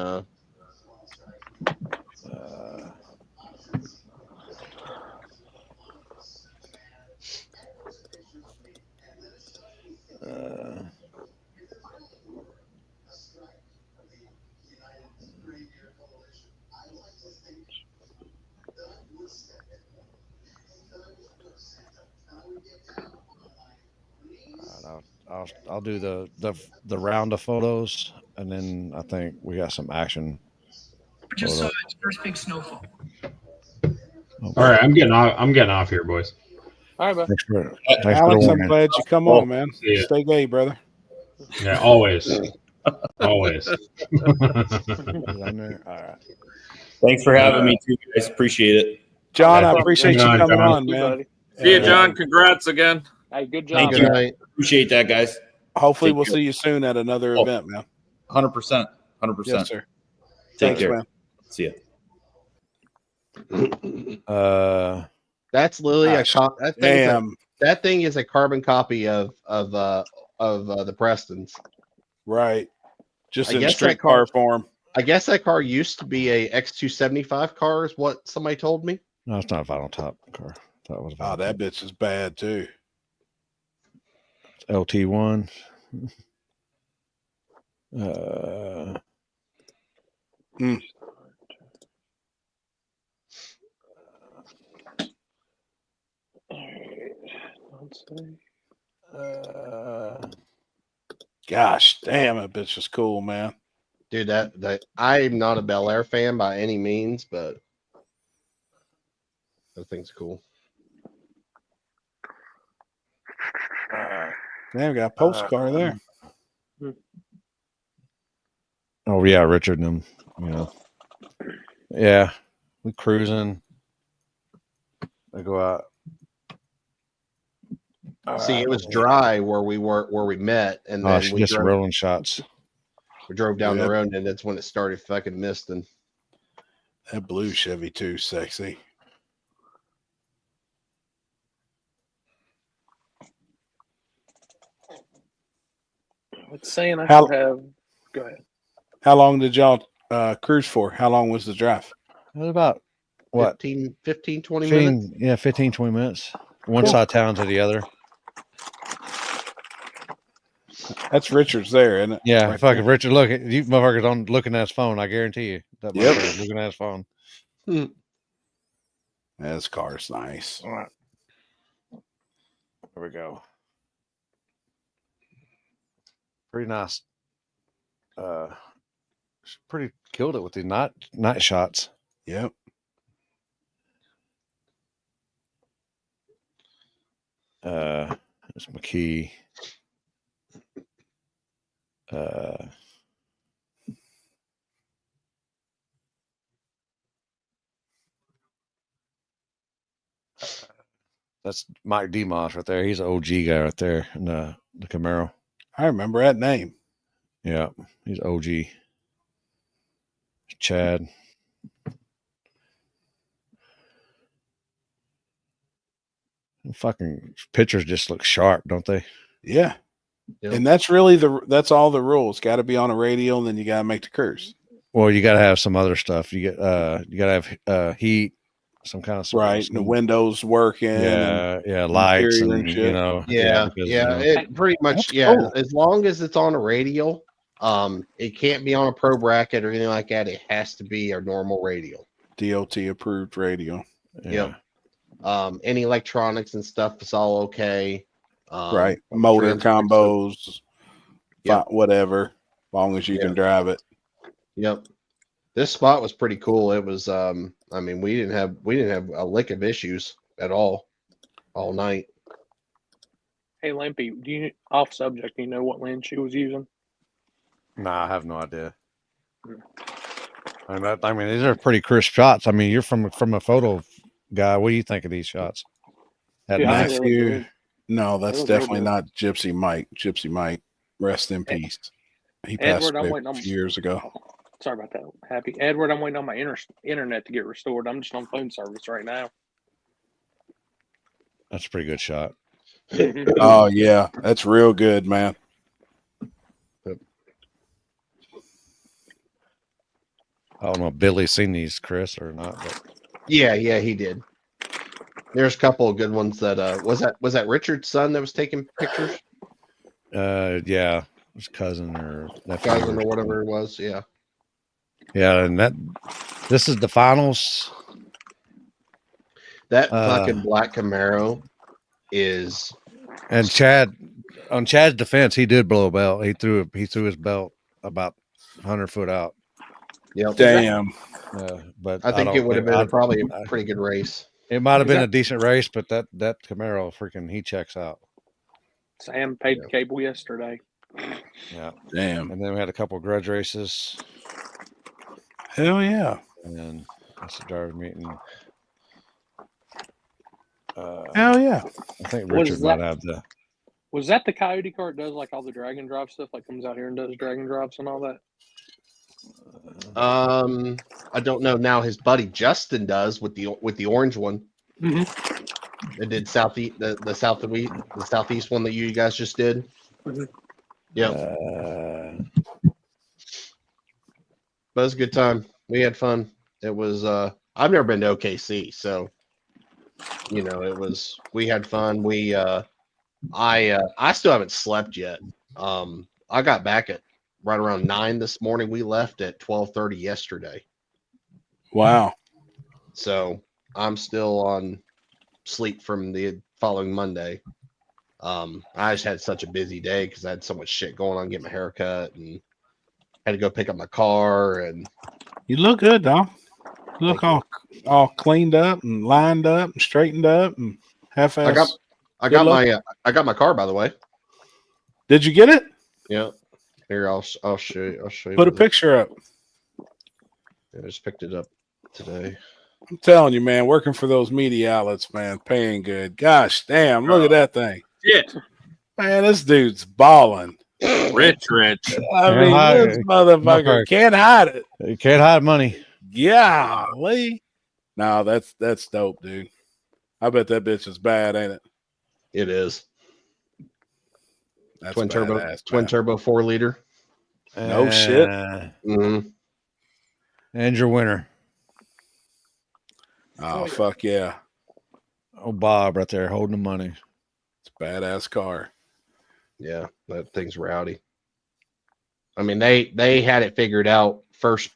I'll do the round of photos, and then I think we got some action. Just saw its first big snowfall. All right, I'm getting off here, boys. All right, bud. Thanks for Alex, the I'm warning. glad you come on, man. Yeah. Stay gay, brother. Yeah, always. Always. All right. Thanks for having me too, guys. Appreciate it. John, I appreciate you Hang on, coming John. on, man. See you, John. Congrats again. Hey, good job. Thank you. Appreciate that, guys. Hopefully, Take we'll care. see you soon at another event, man. 100%. 100%. Yes, sir. Take Thanks, care. man. See ya. That's literally Gosh, that thing is a carbon copy of the Prestons. Right. Just I in guess street that car- car form. I guess that car used to be a X275 car, is what somebody told me. No, it's not a vinyl top car. That was Oh, that bitch is bad too. LT1. Gosh, damn, that bitch is cool, man. Dude, that I'm not a Bel Air fan by any means, but that thing's cool. Damn, got a postcard there. Oh yeah, Richard and them. You know. Yeah, we cruising. I go out. See, it was dry where we met, and then she we just drove, rolling shots. we drove down Yeah. the road, and that's when it started fucking misting. That blue Chevy too, sexy. It's saying I How- should have. Go ahead. How long did y'all cruise for? How long was the drive? It was about what? 15, 20 minutes. 15, yeah, 15, 20 minutes. One Cool. side of town to the other. That's Richard's there, isn't it? Yeah, Right fucking there. Richard, look, you motherfuckers on looking at his phone. I guarantee you that Yep. motherfucker's looking at his phone. This car's nice. All right, there we go. Pretty nice. Pretty killed it with the night shots. Yep. There's my key. That's Mike Demos right there. He's an OG guy right there in the Camaro. I remember that name. Yeah, he's OG. Chad. Fucking pictures just look sharp, don't they? Yeah. Yep. And that's really that's all the rules. Got to be on a radio, and then you got to make the curse. Well, you got to have some other stuff. You got to have heat, some kind of right. The windows working. Yeah, lights and shit. you know. Yeah, it pretty much. That's cool. As long as it's on a radio, it can't be on a pro bracket or anything like that. It has to be a normal radio. DOT approved radio. Yeah. Yep. Any electronics and stuff is all okay. Right. Motor combos, Yep. whatever, as long as you can drive it. Yep. This spot was pretty cool. It was I mean, we didn't have a lick of issues at all night. Hey, Limpy, do you off subject? Do you know what lens she was using? Nah, I have no idea. I mean, these are pretty crisp shots. I mean, you're from a photo guy. What do you think of these shots? At Yeah, I night? think they look good. No, that's They look definitely good. not Gypsy Mike. Gypsy Mike, rest in peace. He passed Edward, I'm away waiting a on. few years ago. Sorry about that. Happy Edward, I'm waiting on my internet to get restored. I'm just on phone service right now. That's a pretty good shot. Oh yeah, that's real good, man. I don't know if Billy's seen these, Chris, or not. But Yeah, he did. There's a couple of good ones that was that Richard's son that was taking pictures? yeah, his cousin or nephew Cousin or whatever it was, yeah. Yeah, and this is the finals. That fucking black Camaro is. And Chad, on Chad's defense, he did blow a belt. He threw his belt about 100 foot out. Yep. Damn. But I think it would have been probably a pretty good race. It might have been a decent race, but that Camaro freaking he checks out. Sam paid the cable yesterday. Yeah. Damn. And then we had a couple of grudge races. Hell yeah. And then that's the driver meeting. Hell yeah. I think What Richard is might that? have the. Was that the Coyote car that does like all the drag and drive stuff? Like comes out here and does drag and drives and all that? I don't know. Now his buddy Justin does with the orange one. Mm-hmm. It did the southeast one that you guys just did. Mm-hmm. Yeah. But it was a good time. We had fun. It was I've never been to OKC, so you know, we had fun. I still haven't slept yet. I got back at right around 9 this morning. We left at 12:30 yesterday. Wow. So I'm still on sleep from the following Monday. I just had such a busy day because I had so much shit going on, getting my hair cut and had to go pick up my car. And you look good, dog. You look all cleaned up and lined up and straightened up and half-assed. I got my car, by the way. Did you get it? Yeah. Here, I'll show you. Put a picture up. I just picked it up today. I'm telling you, man, working for those media outlets, man, paying good. Gosh damn, look at that thing. Shit. Man, this dude's balling. Rich. I mean, this motherfucker can't hide it. You can't hide money. Golly. No, that's dope, dude. I bet that bitch is bad, ain't it? It is. That's twin badass, turbo 4-liter. No shit. Mm-hmm. And your winner. Oh, fuck yeah. Oh, Bob right there holding the money. It's a badass car. Yeah, that thing's rowdy. I mean, they had it figured out first.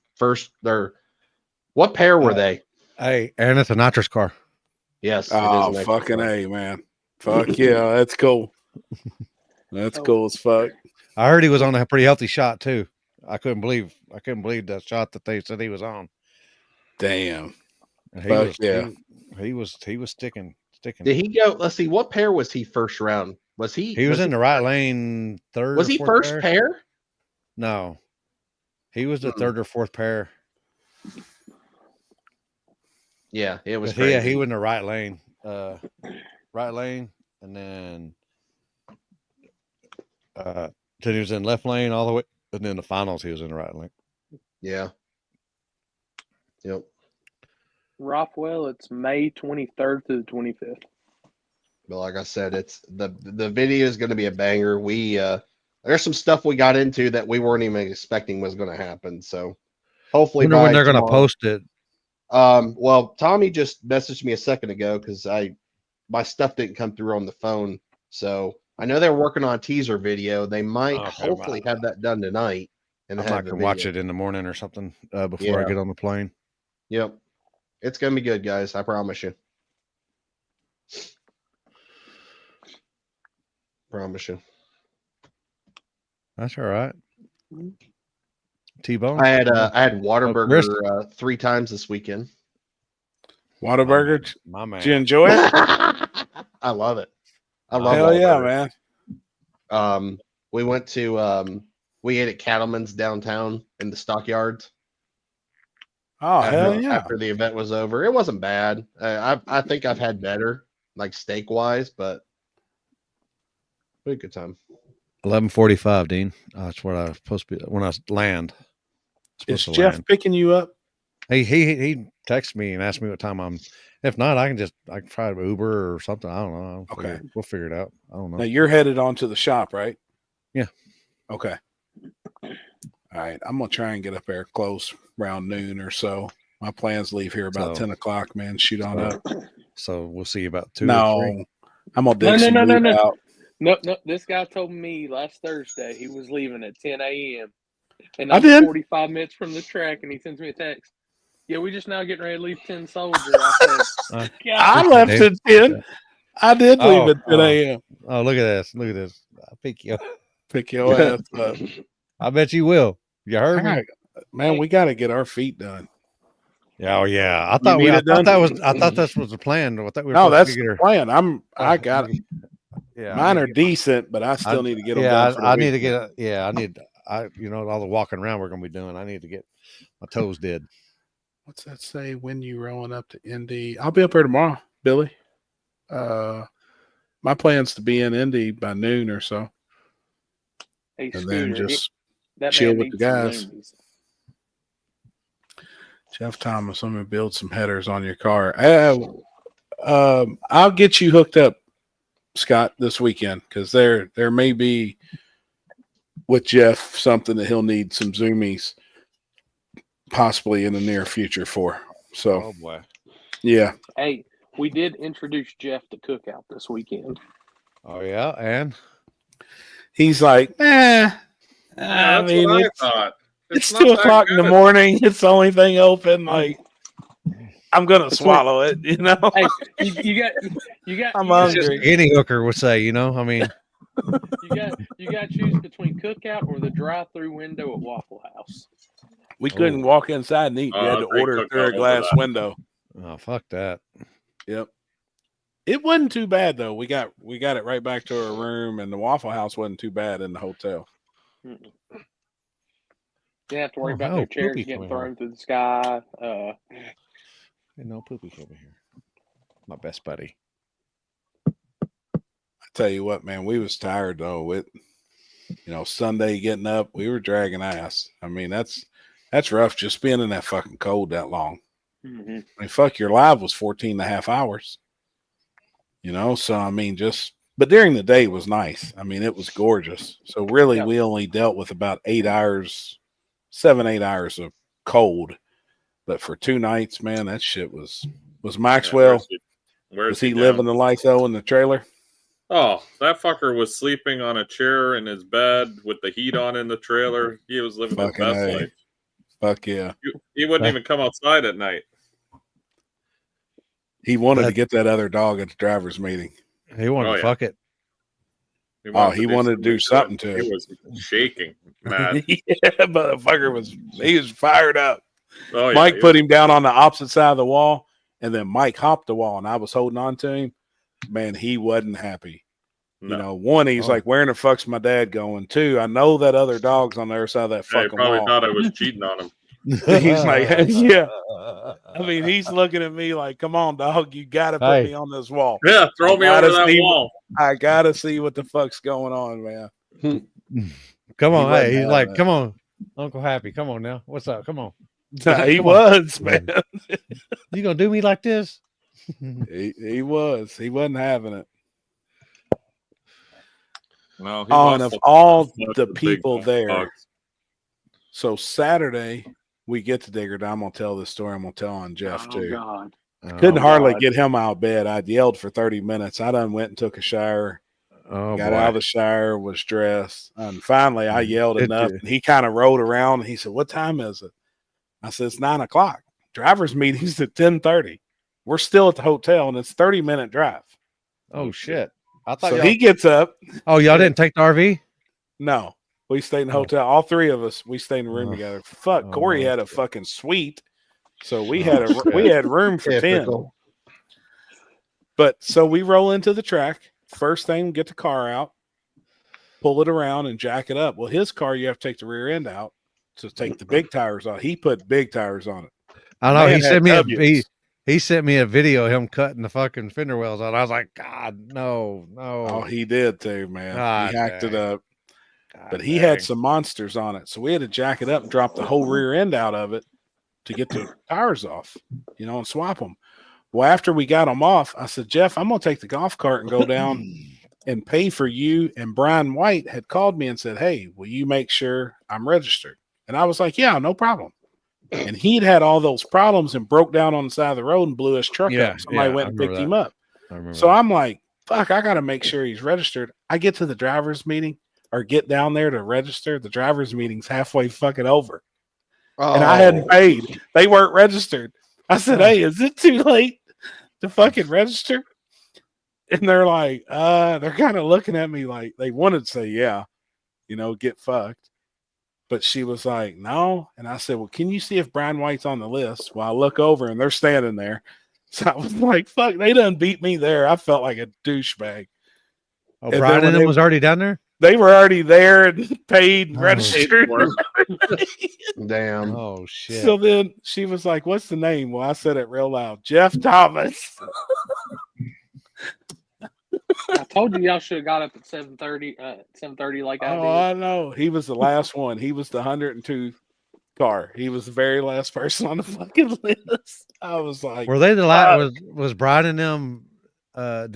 What pair were they? Hey, and it's a nitrous car. Yes. Oh, fucking A, man. Fuck yeah, that's cool. That's cool as fuck. I heard he was on a pretty healthy shot too. I couldn't believe the shot that they said he was on. Damn. And he was sticking. Did he go? Let's see. What pair was he first round? Was he? He was in the right lane third. Was he first pair? No, he was the third or fourth pair. Yeah, it was. Yeah, he was in the right lane. right lane, and then he was in left lane all the way, and then the finals he was in the right lane. Yeah. Yep. Rothwell, it's May 23rd to the 25th. But like I said, it's the video is going to be a banger. There's some stuff we got into that we weren't even expecting was going to happen. So hopefully Wonder when they're going to tomorrow- post it. Well, Tommy just messaged me a second ago because my stuff didn't come through on the phone. So I know they're working on a teaser video. They might hopefully have that done tonight. And I'm not going to watch it in the morning or something before I get on the plane. Yep. It's going to be good, guys. I promise you. Promise you. That's all right. T-bone. I had Whataburger 3 times this weekend. Whataburger, my man. Did you enjoy it? I love it. I love Hell yeah, Whataburger. man. We went to we ate at Cattleman's downtown in the stockyards. Oh, hell yeah. After the event was over. It wasn't bad. I think I've had better, like steak wise, but we had a good time. 11:45, Dean. That's what I was supposed to be when I land. Is Jeff picking you up? He texted me and asked me what time I'm. If not, I can try to Uber or something. I don't know. Okay. We'll figure it out. I don't know. Now you're headed on to the shop, right? Yeah. Okay. All right. I'm gonna try and get up there close around noon or so. My plans leave here about 10 o'clock, man. Shoot on up. So we'll see you about 2 No, or 3. I'm gonna dig some loot out. No. This guy told me last Thursday he was leaving at 10 a.m. And I I'm did. 45 minutes from the track, and he sends me a text. Yeah, we just now getting ready to leave 10 Soldier. I said, I left at 10. I did leave at 10 a.m. Oh, look at this. Look at this. I'll pick your ass up. I bet you will. You heard me? Man, we got to get our feet done. Yeah, oh yeah. I thought this was the plan. I thought we were no, supposed that's to get the her. plan. I got it. Yeah, Mine are decent, but I still need to get them done. I need to get. All the walking around we're gonna be doing. I need to get my toes did. What's that say? When you rolling up to Indy? I'll be up there tomorrow, Billy. My plan's to be in Indy by noon or so, hey, and Scooter, then just that chill man with the needs some guys. zoomies. Jeff Thomas, I'm gonna build some headers on your car. I'll get you hooked up, Scott, this weekend because there may be with Jeff something that he'll need some zoomies possibly in the near future for. So, oh boy, yeah. Hey, we did introduce Jeff to Cookout this weekend. Oh yeah, and he's like, I mean, what I thought. It's 2 o'clock in the morning. It's the only thing open. Like, I'm gonna swallow it, you know. Hey, you got. I'm hungry. Any hooker would say, I mean, you got to choose between Cookout or the drive-through window at Waffle House. We couldn't walk inside and eat. We had to order through a glass window. Oh, fuck that. Yep. It wasn't too bad though. We got it right back to our room, and the Waffle House wasn't too bad in the hotel. You didn't have to worry about their chairs getting thrown through the sky. No poopies over here. My best buddy. I tell you what, man, we was tired though. Sunday getting up, we were dragging ass. I mean, that's rough just being in that fucking cold that long. Mm-hmm. I mean, fuck, your live was 14 and a half hours. So I mean, but during the day was nice. I mean, it was gorgeous. So really, we only dealt with about 8 hours, 7-8 hours of cold. But for 2 nights, man, that shit was Maxwell. Where's was he down? living the life though in the trailer? Oh, that fucker was sleeping on a chair in his bed with the heat on in the trailer. He was living his best life. Fuck yeah. He wouldn't even come outside at night. He wanted to get that other dog at the driver's meeting. He wanted to fuck it. He wanted to do something to it. He was shaking, mad. Motherfucker he was fired up. Oh, yeah, Mike put him down on the opposite side of the wall, and then Mike hopped the wall, and I was holding on to him. Man, he wasn't happy. No. One, he's like, where in the fuck's my dad going? 2, I know that other dog's on the other side of that fucking he probably wall. thought I was cheating on him. He's like, yeah. I mean, he's looking at me like, come on, dog. You got to put me on this wall. Yeah, throw me over that wall. I got to see what the fuck's going on, man. Come on. Hey, he's like, come on, Uncle Happy. Come on now. What's up? Come on. He was, man. You going to do me like this? He was. He wasn't having it. No, and of all the people there, so Saturday we get to Digger. I'm gonna tell this story. I'm gonna tell on Jeff too. God. Couldn't hardly get him out of bed. I'd yelled for 30 minutes. I done went and took a shower. Got out of the shower, was dressed, and finally I yelled enough. And he kind of rode around. And he said, "What time is it?" I said, "It's 9 o'clock. Driver's meeting's at 10:30. We're still at the hotel, and it's 30-minute drive." Oh shit! I thought so. He gets up. Oh, y'all didn't take the RV? No, we stayed in the hotel. All three of us, we stayed in the room together. Fuck, Corey had a fucking suite, so we had room for 10. But so we roll into the track. First thing, get the car out, pull it around, and jack it up. Well, his car, you have to take the rear end out to take the big tires out. He put big tires on it. I know. He sent me he sent me a video of him cutting the fucking fender wells out. I was like, God, no. Oh, he did too, man. God, he hacked it up. But he dang. had some monsters on it. So we had to jack it up and drop the whole rear end out of it to get the tires off, and swap them. Well, after we got them off, I said, Jeff, I'm going to take the golf cart and go down and pay for you. And Brian White had called me and said, hey, will you make sure I'm registered? And I was like, yeah, no problem. And he'd had all those problems and broke down on the side of the road and blew his truck up. Somebody went and picked him up. So I'm like, fuck, I got to make sure he's registered. I get to the driver's meeting or get down there to register. The driver's meeting's halfway fucking over. And I hadn't paid. They weren't registered. I said, hey, is it too late to fucking register? And they're like, they're kind of looking at me like they wanted to say, yeah, get fucked. But she was like, no. And I said, well, can you see if Brian White's on the list? Well, I look over and they're standing there. So I was like, fuck, they done beat me there. I felt like a douchebag. Oh, and Brian and them was already down there? They were already there and paid and registered. Damn. Oh, shit. So then she was like, what's the name? Well, I said it real loud. Jeff Thomas. I told you y'all should have got up at 7:30 like I did. I know. He was the last one. He was the 102 car. He was the very last person on the fucking list. I was like, were they the last? Was Brian and them? How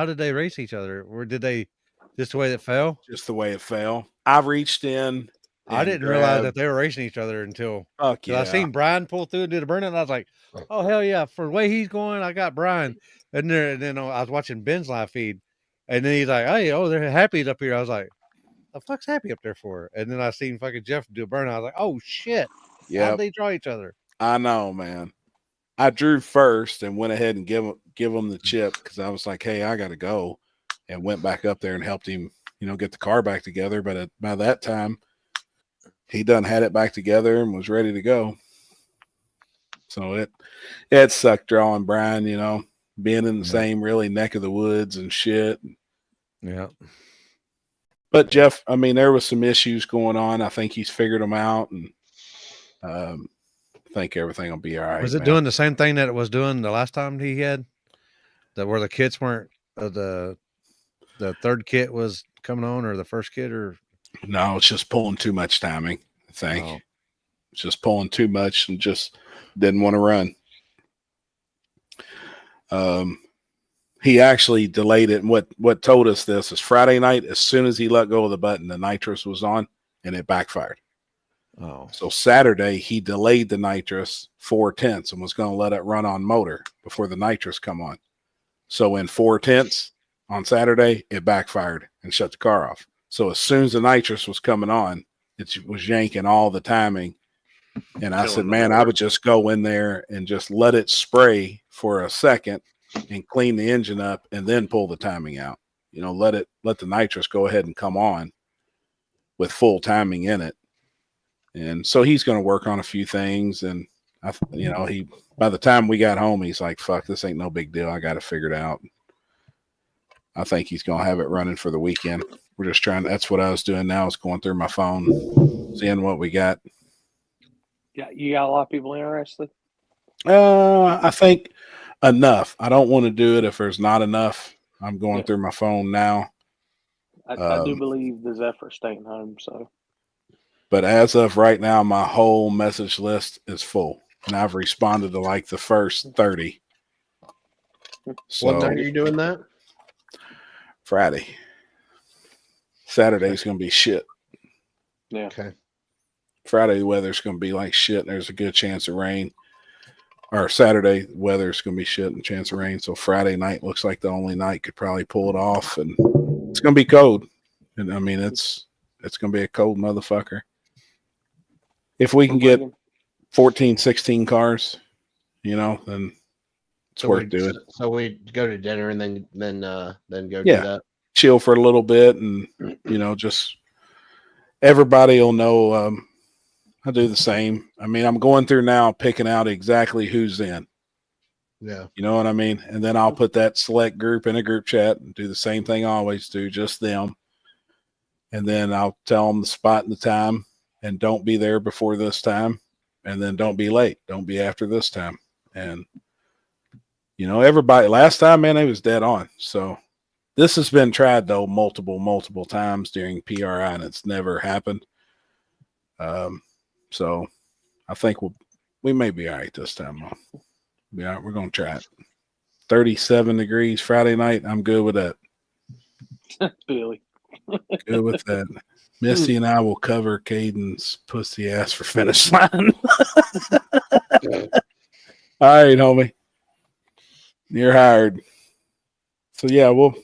did they race each other? Or did they just the way it fell? Just the way it fell. I reached in. I didn't realize that they were racing each other until I seen Brian pull through and do the burnout. And I was like, oh hell yeah! For the way he's going, I got Brian. And then I was watching Ben's live feed, and then he's like, hey, they're happy up here. I was like, the fuck's happy up there for? And then I seen fucking Jeff do a burnout. I was like, oh shit! Yeah, how'd they draw each other? I know, man. I drew first and went ahead and give him the chip because I was like, hey, I got to go, and went back up there and helped him, get the car back together. But by that time, he done had it back together and was ready to go. So it sucked drawing Brian, being in the same really neck of the woods and shit. Yeah. But Jeff, I mean, there was some issues going on. I think he's figured them out, and I think everything will be all right. Was it doing the same thing that it was doing the last time he had? Where the kits weren't the third kit was coming on, or the first kit, or no? It's just pulling too much timing. I think it's just pulling too much and just didn't want to run. He actually delayed it. And what told us this is Friday night, as soon as he let go of the button, the nitrous was on and it backfired. Oh, so Saturday he delayed the nitrous 4/10 and was going to let it run on motor before the nitrous come on. So in 4/10 on Saturday, it backfired and shut the car off. So as soon as the nitrous was coming on, it was yanking all the timing. And I said, man, I would just go in there and just let it spray for a second and clean the engine up and then pull the timing out. Let the nitrous go ahead and come on with full timing in it. And so he's going to work on a few things. And by the time we got home, he's like, fuck, this ain't no big deal. I got it figured out. I think he's going to have it running for the weekend. We're just that's what I was doing now, is going through my phone, seeing what we got. Yeah, you got a lot of people interested. I think enough. I don't want to do it if there's not enough. I'm going through my phone now. I do believe the Zephyr's staying home. So, but as of right now, my whole message list is full, and I've responded to like the first 30. So, what night are you doing that? Friday. Saturday's going to be shit. Yeah. Okay. Friday, the weather's going to be like shit, and there's a good chance of rain. Or Saturday, the weather's going to be shit and chance of rain. So Friday night looks like the only night could probably pull it off, and it's going to be cold. And I mean, it's going to be a cold motherfucker. If we can get 14, 16 cars, then it's worth doing. So we go to dinner and then go do that. Chill for a little bit, and just everybody will know. I do the same. I mean, I'm going through now, picking out exactly who's in. Yeah. You know what I mean? And then I'll put that select group in a group chat and do the same thing I always do, just them. And then I'll tell them the spot and the time, and don't be there before this time. And then don't be late. Don't be after this time. And, everybody, last time, man, they was dead on. So this has been tried, though, multiple times during PRI, and it's never happened. So I think we may be all right this time. Yeah, we're going to try it. 37 degrees Friday night. I'm good with that. Billy. Good with that. Missy and I will cover Caden's pussy ass for finish line. All right, homie. You're hired. So yeah, I'll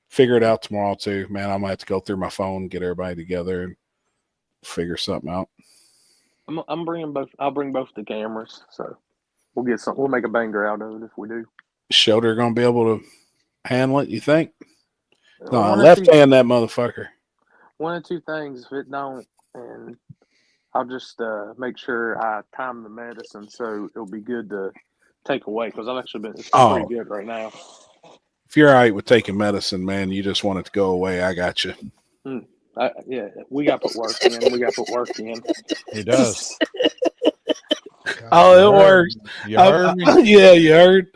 figure it out tomorrow too, man. I might have to go through my phone, get everybody together, and figure something out. I'm bringing both. I'll bring both the cameras, so we'll get something. We'll make a banger out of it if we do. Shoulder gonna be able to handle it? You think? No, left hand that motherfucker. One or two things. If it don't, and I'll just make sure I time the medicine so it'll be good to take away because I've actually been pretty good right now. If you're all right with taking medicine, man, you just want it to go away. I got you. Yeah, we got to put work in. He does. It works. You heard me? Yeah, you heard.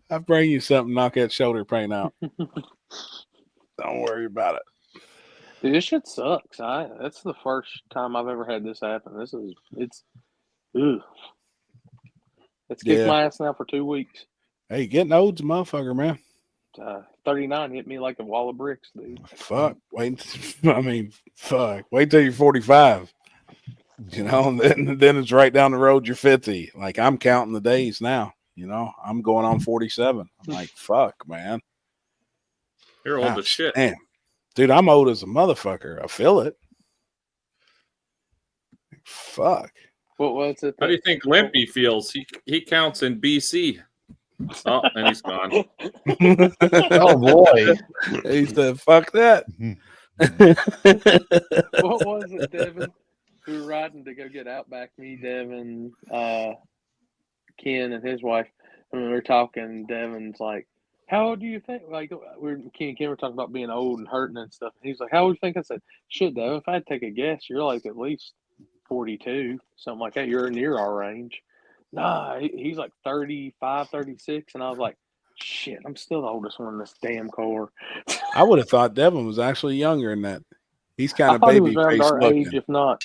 I'll bring you something, knock that shoulder pain out. Don't worry about it. Dude, this shit sucks. That's the first time I've ever had this happen. It's kicked my ass now for 2 weeks. Hey, getting old's a motherfucker, man. 39 hit me like a wall of bricks, dude. Fuck. Wait till you're 45. And then it's right down the road. You're 50. Like I'm counting the days now. I'm going on 47. I'm like, fuck, man. You're old as shit. Damn. Dude, I'm old as a motherfucker. I feel it. Fuck. What was it? How do you think Limpy feels? He counts in BC. Oh, and he's gone. Oh boy. He said, fuck that. What was it, Devin? We were riding to go get Outback. Me, Devin, Ken, and his wife. And we were talking. Devin's like, "How old do you think?" Like, Ken and Ken were talking about being old and hurting and stuff. And he's like, "How old do you think?" I said, "Shit, Devin, if I had to take a guess, you're like at least 42, something like that. You're near our range." Nah, he's like 35, 36. And I was like, shit, I'm still the oldest one in this damn car. I would have thought Devin was actually younger than that. He's kind of baby face looking. Age, if not.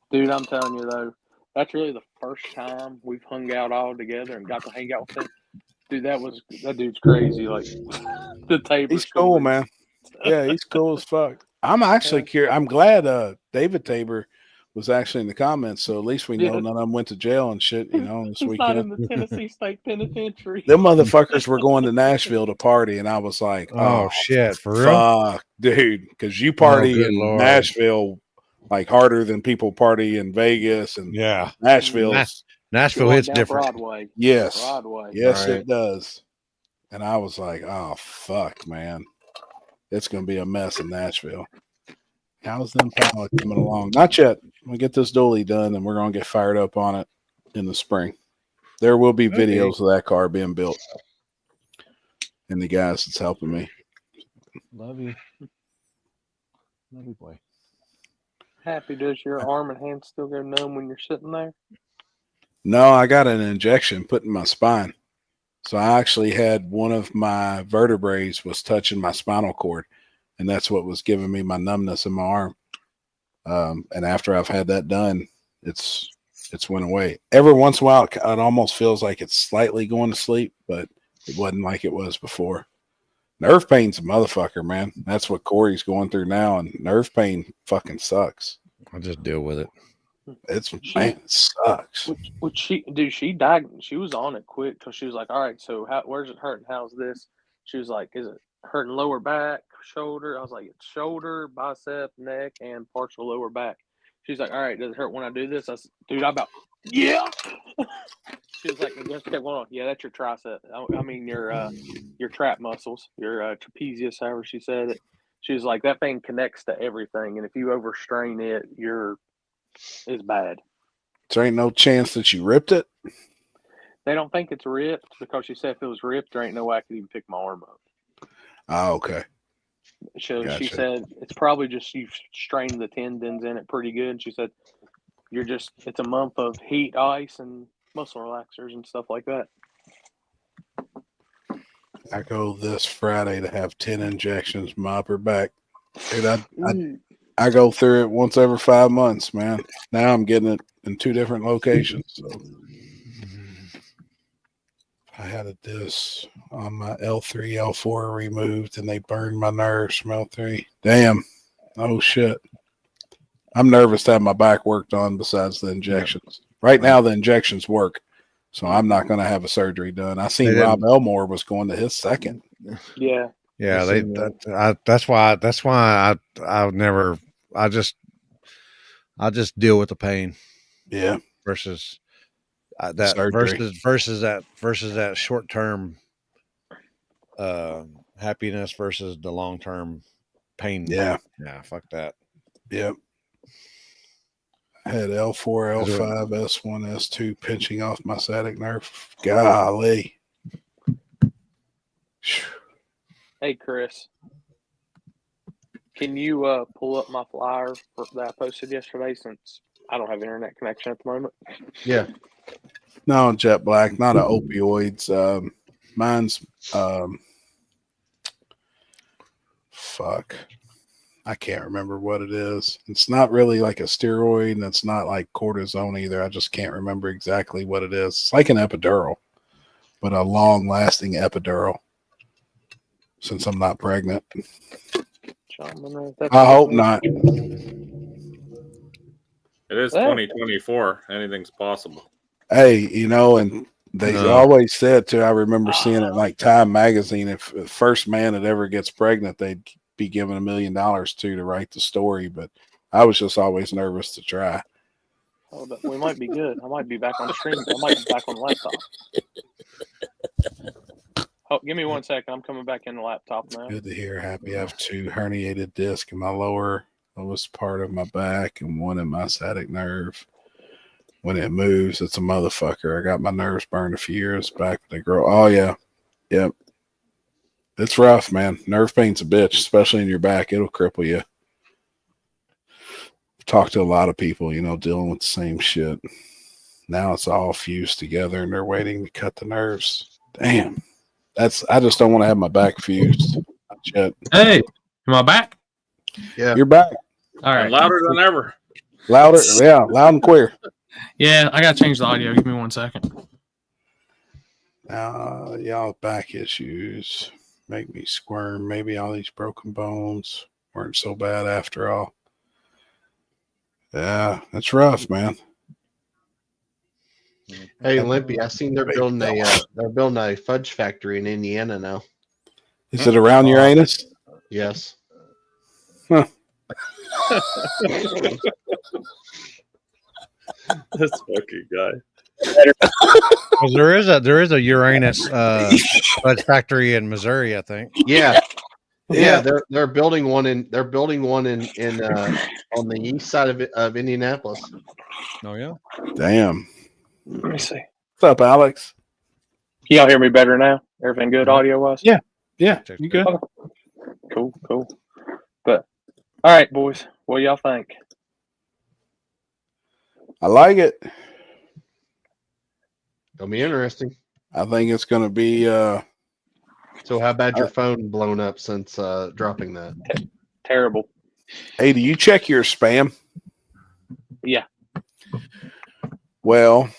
Dude, I'm telling you, though, that's really the first time we've hung out all together and got to hang out with him. Dude, that dude's crazy. Like, the Tabor. He's cool, man. Yeah, he's cool as fuck. I'm actually curious. I'm glad David Tabor was actually in the comments, so at least we know none of them went to jail and shit, this He's weekend. not in the Tennessee State Penitentiary. Them motherfuckers were going to Nashville to party, and I was like, oh shit, for real? Fuck, dude, because you party in Lord. Nashville like harder than people party in Vegas, and Nashville hits different. Broadway. Yes, Broadway. Yes, right. It does. And I was like, oh fuck, man, it's gonna be a mess in Nashville. How's them pilot coming along? Not yet. We get this dually done, and we're gonna get fired up on it in the spring. There will be videos of that car being built, and the guys that's helping me. Love you, boy. Happy, does your arm and hand still go numb when you're sitting there? No, I got an injection put in my spine. So I actually had one of my vertebrae was touching my spinal cord, and that's what was giving me my numbness in my arm. And after I've had that done, it's went away. Every once in a while, it almost feels like it's slightly going to sleep, but it wasn't like it was before. Nerve pain's a motherfucker, man. That's what Corey's going through now, and nerve pain fucking sucks. I'll just deal with it. It sucks. She died. She was on it quick because she was like, all right, so where's it hurting? How's this? She was like, is it hurting lower back, shoulder? I was like, it's shoulder, bicep, neck, and partial lower back. She's like, all right, does it hurt when I do this? I said, dude, I about, yeah. She was like, just kept going on. Yeah, that's your tricep. I mean, your trap muscles, your trapezius, however she said it. She was like, that thing connects to everything, and if you overstrain it, it's bad. There ain't no chance that you ripped it? They don't think it's ripped because she said if it was ripped, there ain't no way I could even pick my arm up. Oh, okay. So Gotcha. She said it's probably just you've strained the tendons in it pretty good. She said it's a month of heat, ice, and muscle relaxers and stuff like that. I go this Friday to have 10 injections in my upper back. Dude, I go through it once every 5 months, man. Now I'm getting it in 2 different locations. So I had a disc on my L3, L4 removed, and they burned my nerves from L3. Damn. Oh, shit. I'm nervous to have my back worked on besides the injections. Right now, the injections work, so I'm not going to have a surgery done. I seen Rob Elmore was going to his second. Yeah. Yeah, that's why I just deal with the pain. Yeah. Versus that surgery. versus that short term happiness versus the long term pain. Yeah. Yeah, fuck that. Yep. I had L4, L5, S1, S2 pinching off my sciatic nerve. Golly. Hey, Chris. Can you pull up my flyer that I posted yesterday since I don't have internet connection at the moment? Yeah. No, Jet Black, not opioids. Mine's fuck. I can't remember what it is. It's not really like a steroid, and it's not like cortisone either. I just can't remember exactly what it is. It's like an epidural, but a long-lasting epidural. Since I'm not pregnant, I hope not. It is 2024. Anything's possible. Hey, and they always said too. I remember seeing it like Time magazine. If the first man that ever gets pregnant, they'd be given $1 million to write the story. But I was just always nervous to try. Oh, we might be good. I might be back on stream. I might be back on the laptop. Oh, give me 1 second. I'm coming back in the laptop now. Good to hear. Happy. I have 2 herniated discs in my lowest part of my back and 1 in my sciatic nerve. When it moves, it's a motherfucker. I got my nerves burned a few years back, but they grow. Oh, yeah. Yep. It's rough, man. Nerve pain's a bitch, especially in your back. It'll cripple you. Talked to a lot of people, dealing with the same shit. Now it's all fused together and they're waiting to cut the nerves. Damn. I just don't want to have my back fused. Shit. Hey, am I back? Yeah. You're back. All right. And louder than ever. Louder. Yeah. Loud and clear. Yeah. I got to change the audio. Give me 1 second. Y'all back issues make me squirm. Maybe all these broken bones weren't so bad after all. Yeah. That's rough, man. Hey, Limpy, I seen they're building a fudge factory in Indiana now. Is it around your anus? Yes. Huh. This fucking guy. Well, there is a Uranus fudge factory in Missouri, I think. Yeah. Yeah, they're building one in on the east side of Indianapolis. Oh yeah. Damn. Let me see. What's up, Alex? Can y'all hear me better now? Everything good audio wise? Yeah. Yeah. You good? Cool. But all right, boys. What y'all think? I like it. It'll be interesting. I think it's going to be. So, how bad your phone blown up since dropping that? Terrible. Hey, do you check your spam? Yeah. Well,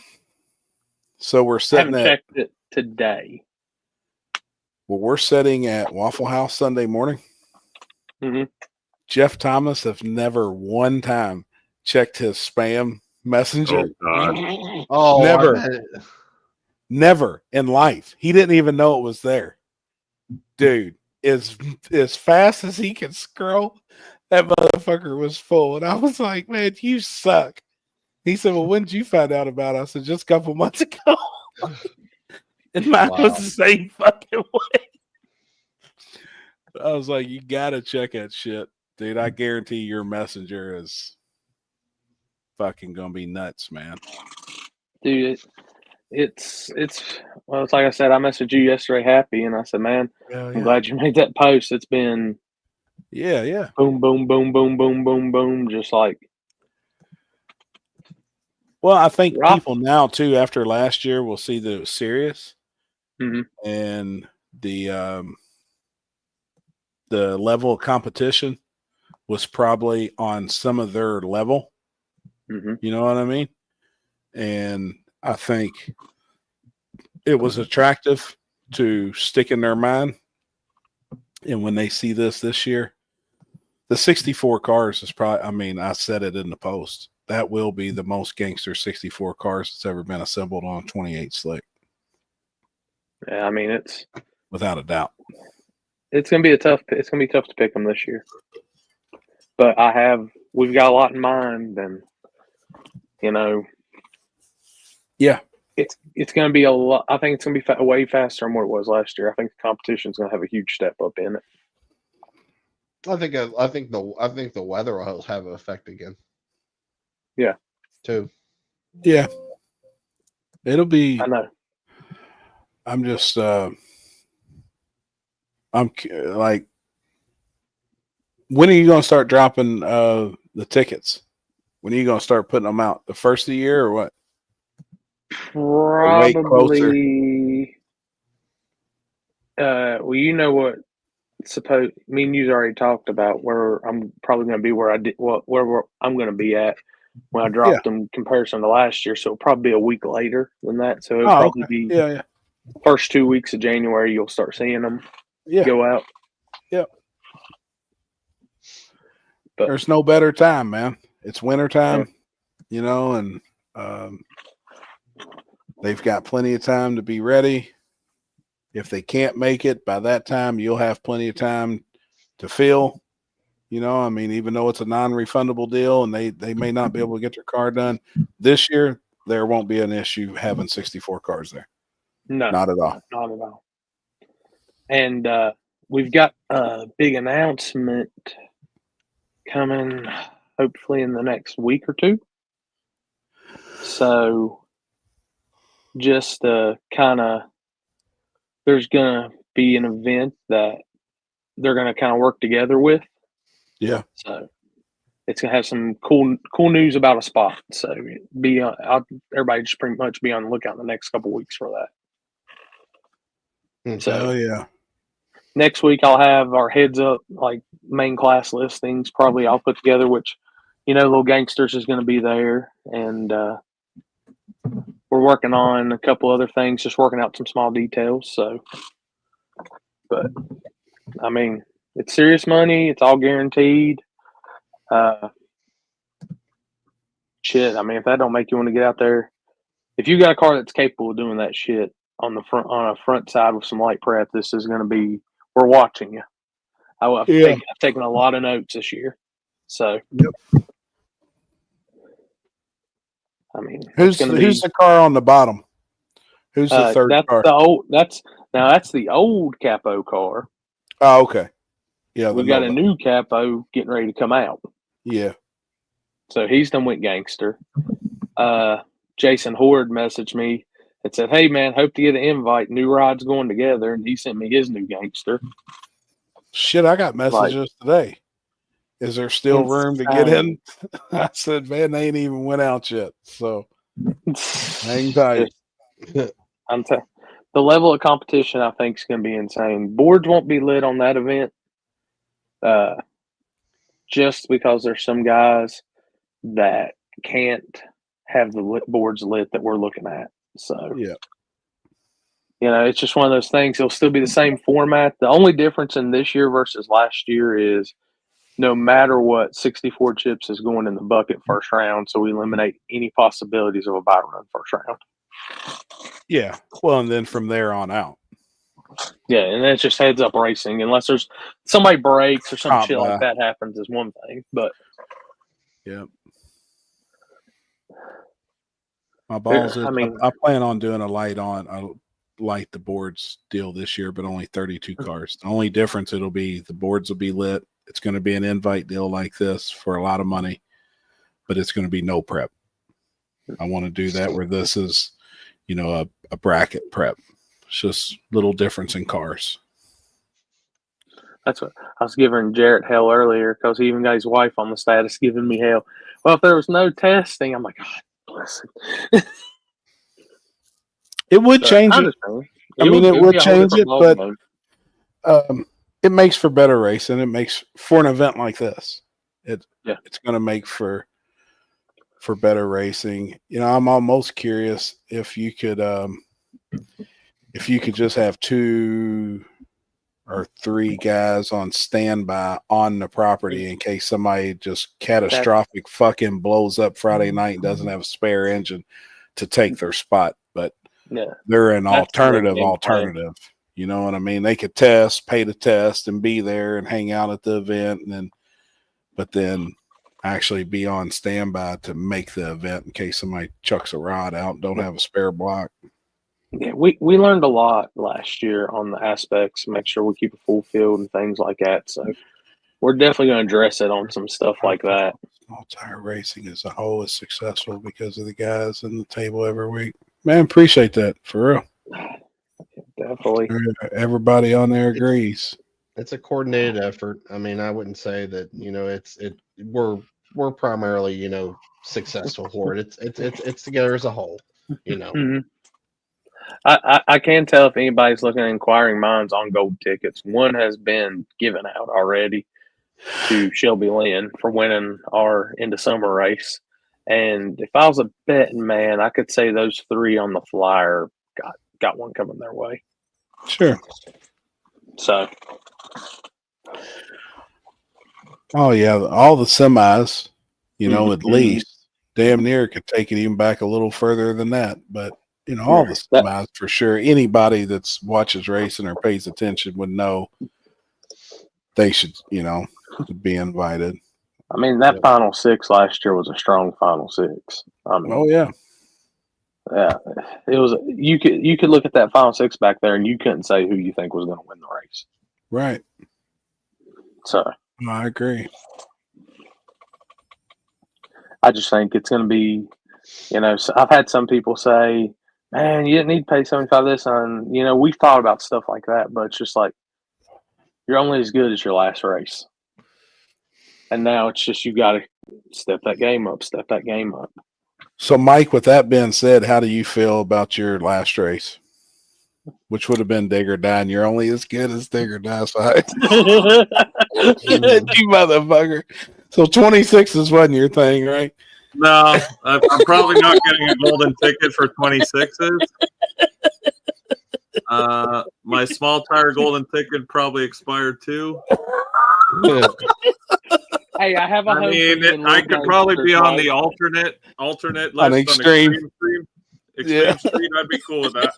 so we're I sitting haven't at. checked it today. Well, we're sitting at Waffle House Sunday morning. Mm-hmm. Jeff Thomas have never one time checked his spam messenger. Oh, never. Never in life. He didn't even know it was there. Dude, as fast as he could scroll, that motherfucker was full. And I was like, man, you suck. He said, well, when did you find out about it? I said, just a couple months ago. And mine was the same fucking way. I was like, you gotta check that shit. Dude, I guarantee your messenger is fucking gonna be nuts, man. Dude, it's well, it's like I said, I messaged you yesterday happy, and I said, man, I'm glad you made that post. It's been yeah. Boom, boom, boom, boom, boom, boom, boom. Just like, well, I think people now too, after last year, will see that it was serious. Mm-hmm. And the level of competition was probably on some of their level. Mm-hmm. You know what I mean? And I think it was attractive to stick in their mind. And when they see this year, the 64 cars is probably, I mean, I said it in the post, that will be the most gangster 64 cars that's ever been assembled on a 28 slick. Yeah, I mean, it's without a doubt. It's gonna be tough to pick them this year. But we've got a lot in mind, and yeah, it's gonna be a lot. I think it's gonna be way faster than what it was last year. I think the competition's gonna have a huge step up in it. I think the weather will have an effect again. Yeah. Too. Yeah. It'll be. I know. I'm just. I'm like, when are you going to start dropping the tickets? When are you going to start putting them out? The first of the year or what? Probably. Well, you know what? Me and you already talked about where I'm probably going to be where I'm going to be at when I dropped them in comparison to last year. So it'll probably be a week later than that. So it'll probably be first 2 weeks of January. You'll start seeing them go out. Yep. But there's no better time, man. It's winter time, and they've got plenty of time to be ready. If they can't make it by that time, you'll have plenty of time to fill. I mean, even though it's a non-refundable deal and they may not be able to get their car done this year, there won't be an issue having 64 cars there. No, not at all. Not at all. And we've got a big announcement coming, hopefully in the next week or two. So just kind of, there's going to be an event that they're going to kind of work together with. Yeah. So it's going to have some cool news about a spot. So everybody just pretty much be on the lookout in the next couple of weeks for that. So yeah. Next week I'll have our heads up, like main class listings. Probably I'll put together, which, Little Gangsters is going to be there. And we're working on a couple other things, just working out some small details. So, but I mean, it's serious money. It's all guaranteed. Shit. I mean, if that don't make you want to get out there, if you got a car that's capable of doing that shit on a front side with some light prep, this is going to be, we're watching you. I've taken a lot of notes this year. So, I mean, who's the car on the bottom? Who's the third car? That's the old capo car. Oh, okay. Yeah, we got a new capo getting ready to come out. Yeah. So he's done with Gangster. Jason Horde messaged me and said, "Hey man, hope to get an invite. New ride's going together," and he sent me his new Gangster. Shit, I got messages today. Is there still room to get in? I said, man, they ain't even went out yet. So hang tight. The level of competition, I think, is going to be insane. Boards won't be lit on that event, just because there's some guys that can't have the boards lit that we're looking at. So yeah, it's just one of those things. It'll still be the same format. The only difference in this year versus last year is no matter what, 64 chips is going in the bucket first round, so we eliminate any possibilities of a buy run first round. Yeah. Well, and then from there on out. Yeah, and then it's just heads up racing. Unless there's somebody breaks or some shit like that happens is one thing. But yeah. My balls is, I plan on doing a light the boards deal this year, but only 32 cars. The only difference it'll be the boards will be lit. It's going to be an invite deal like this for a lot of money, but it's going to be no prep. I want to do that where this is, a bracket prep. It's just little difference in cars. That's what I was giving Jarrett hell earlier because he even got his wife on the status giving me hell. Well, if there was no testing, I'm like, God bless it. It would change it. It would change it, but it makes for better racing. It makes for an event like this. It's going to make for better racing. I'm almost curious if you could just have 2 or 3 guys on standby on the property in case somebody just catastrophic fucking blows up Friday night and doesn't have a spare engine to take their spot. But they're an alternative. You know what I mean? They could pay the test and be there and hang out at the event but then actually be on standby to make the event in case somebody chucks a rod out and don't have a spare block. Yeah, we learned a lot last year on the aspects, make sure we keep a full field and things like that. So we're definitely going to address it on some stuff like that. Small tire racing as a whole is successful because of the guys in the table every week. Man, appreciate that for real. Definitely. Everybody on there agrees. It's a coordinated effort. I mean, I wouldn't say that, we're primarily, successful for it. It's together as a whole, Mm-hmm. I can tell if anybody's looking at inquiring minds on gold tickets. One has been given out already to Shelby Lynn for winning our into summer race. And if I was a betting man, I could say those 3 on the flyer got one coming their way. Sure. So. Oh yeah, all the semis, at least damn near could take it even back a little further than that. But all the semis for sure. Anybody that's watches racing or pays attention would know they should, be invited. I mean, that final 6 last year was a strong final 6. Yeah. Yeah, it was. You could look at that final 6 back there, and you couldn't say who you think was going to win the race. Right. So I agree. I just think it's going to be, so I've had some people say, "Man, you didn't need to pay $75 this on." We've thought about stuff like that, but it's just like you're only as good as your last race, and now it's just you got to step that game up. So, Mike, with that being said, how do you feel about your last race, which would have been dig or die, and you're only as good as dig or die side? You motherfucker. So 26 wasn't your thing, right? No, I'm probably not getting a golden ticket for 26s. My small tire golden ticket probably expired too. Hey, I have I could probably be on the alternate list on Extreme Street. I'd be cool with that.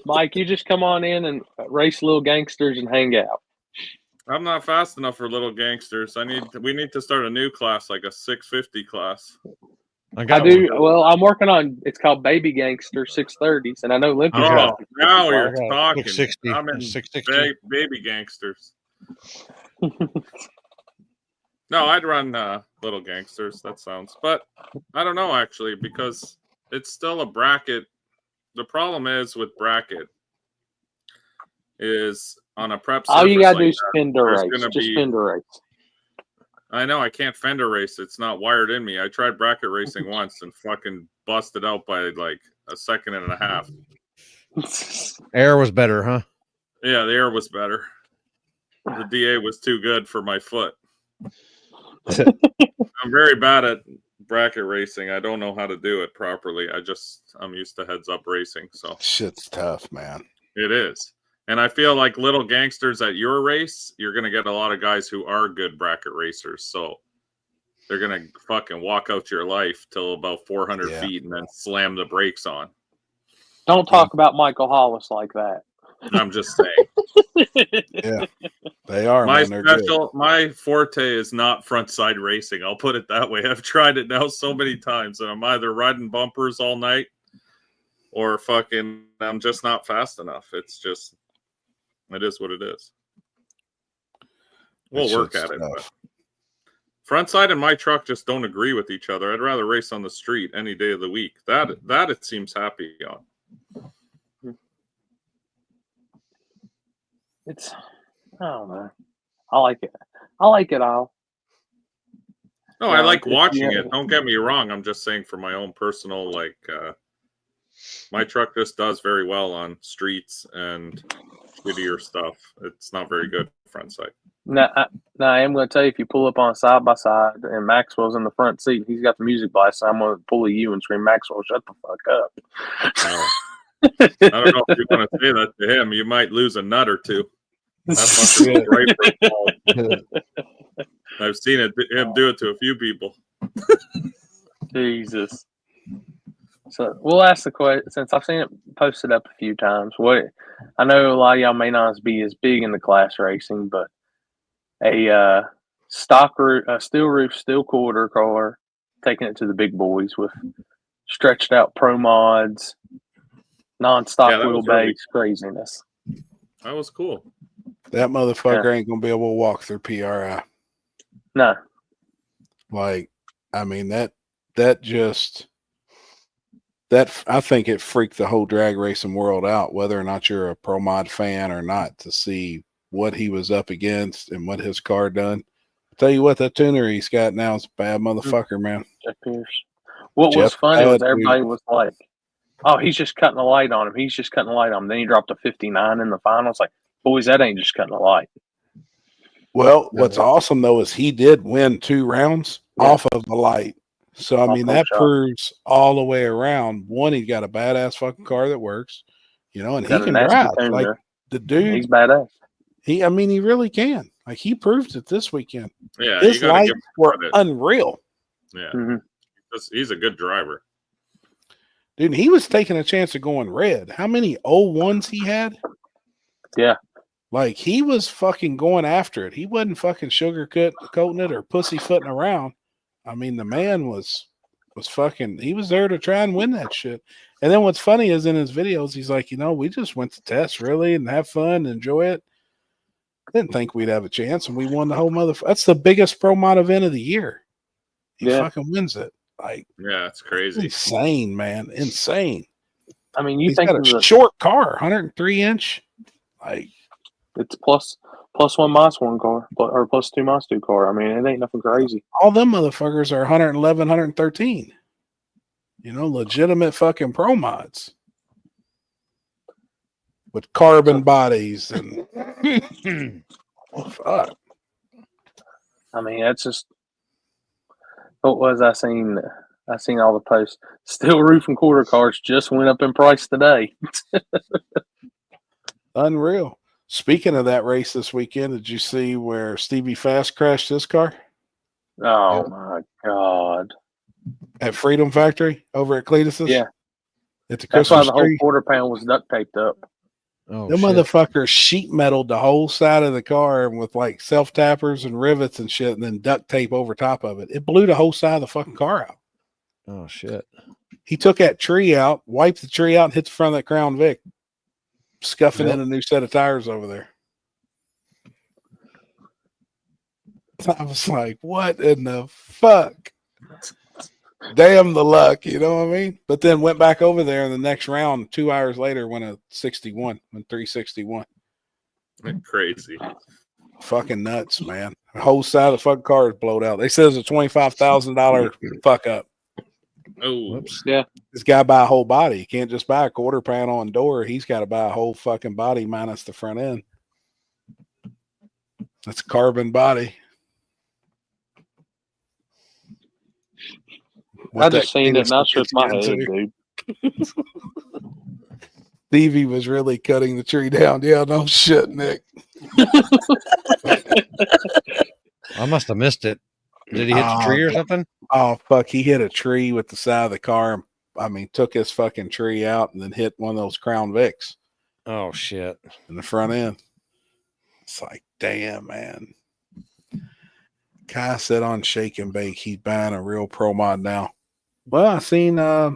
Mike, you just come on in and race little gangsters and hang out. I'm not fast enough for little gangsters. We need to start a new class, like a 650 class. I do. Well, I'm working on. It's called Baby Gangster 630s, and I know Olympia's got. Now you're talking. 660, I'm in 660. baby gangsters. No, I'd run little gangsters. That sounds, but I don't know actually because it's still a bracket. The problem is with bracket, is on a prep. All you surface gotta do like is that, fender there's race. gonna Just be- fender race. I know I can't fender race. It's not wired in me. I tried bracket racing once and fucking busted out by like a second and a half. Air was better, huh? Yeah, the air was better. The DA was too good for my foot. I'm very bad at bracket racing. I don't know how to do it properly. I'm used to heads up racing, so shit's tough, man. It is. And I feel like little gangsters at your race, you're going to get a lot of guys who are good bracket racers. So they're going to fucking walk out your life till about 400 feet and then slam the brakes on. Don't talk about Michael Hollis like that. I'm just saying. Yeah, they are. My man. They're good. my forte is not front side racing. I'll put it that way. I've tried it now so many times, and I'm either riding bumpers all night or fucking I'm just not fast enough. It is what it is. We'll work at it. But front side and my truck just don't agree with each other. I'd rather race on the street any day of the week. That it seems happy on. I don't know. I like it. I like it all. No, I like watching it. Don't get me wrong. I'm just saying for my own personal, my truck just does very well on streets and shittier stuff. It's not very good front side. Now, I am going to tell you, if you pull up on side by side and Maxwell's in the front seat, and he's got the music blast, I'm going to pull you and scream, "Maxwell, shut the fuck up." I don't know if you want to say that to him. You might lose a nut or two. That's right for a ball. I've seen him do it to a few people. Jesus. So we'll ask the question, since I've seen it posted up a few times. I know a lot of y'all may not be as big into class racing, but a steel roof, steel quarter car, taking it to the big boys with stretched out pro mods, non-stop wheelbase craziness. That was cool. That motherfucker ain't gonna be able to walk through PRI. No. I mean that I think it freaked the whole drag racing world out, whether or not you're a pro mod fan or not, to see what he was up against and what his car done. I'll tell you what, that tuner he's got now is a bad motherfucker, man. Jeff Pierce. What was funny was everybody was like, "Oh, he's just cutting the light on him. He's just cutting the light on him." Then he dropped a 59 in the finals. Like, boys, that ain't just cutting the light. Well, what's awesome though is he did win 2 rounds off of the light. So I mean that proves all the way around. One, he's got a badass fucking car that works, and he can drive. Like the dude, he's badass. He really can. Like he proved it this weekend. Yeah, his lights were unreal. Yeah, he's a good driver, dude. He was taking a chance of going red. How many 01s he had? Yeah. Like he was fucking going after it. He wasn't fucking sugarcoating it or pussyfooting around. I mean, the man was fucking. He was there to try and win that shit. And then what's funny is in his videos, he's like, we just went to test really and have fun, and enjoy it. Didn't think we'd have a chance, and we won the whole motherfucker. That's the biggest pro mod event of the year. He fucking wins it. Like, yeah, it's crazy, insane, man, insane. I mean, he's got a short car, 103-inch. Like, it's plus one Moss 1 car, or plus 2 Moss 2 car. I mean, it ain't nothing crazy. All them motherfuckers are 111, 113. Legitimate fucking pro mods with carbon bodies and fuck. I mean, that's just what was I seen? I seen all the posts. Steel roof and quarter cars just went up in price today. Unreal. Speaking of that race this weekend, did you see where Stevie Fast crashed his car? Oh my God. At Freedom Factory over at Cletus's? Yeah. At the That's why Christmas the whole tree? quarter pound was duct taped up. Oh, the motherfucker sheet metaled the whole side of the car with like self tappers and rivets and shit, and then duct tape over top of it. It blew the whole side of the fucking car out. Oh shit. He took that tree out, wiped the tree out, and hit the front of that Crown Vic, scuffing in a new set of tires over there. I was like, what in the fuck? Damn the luck, you know what I mean? But then went back over there in the next round, 2 hours later, went a 61, went 361. Crazy. Fucking nuts, man. The whole side of the fucking car is blowed out. They said it's a $25,000 fuck up. Oh, yeah. This guy buy a whole body. He can't just buy a quarter panel and door. He's got to buy a whole fucking body minus the front end. That's a carbon body. I just seen it and I shook my head, dude. Stevie was really cutting the tree down. Yeah, no shit, Nick. I must have missed it. Did he hit the tree or something? Oh, fuck. He hit a tree with the side of the car. I mean, took his fucking tree out and then hit one of those Crown Vics. Oh, shit. In the front end. It's like, damn, man. Kai said on Shake and Bake, he's buying a real pro mod now. Well, I seen, I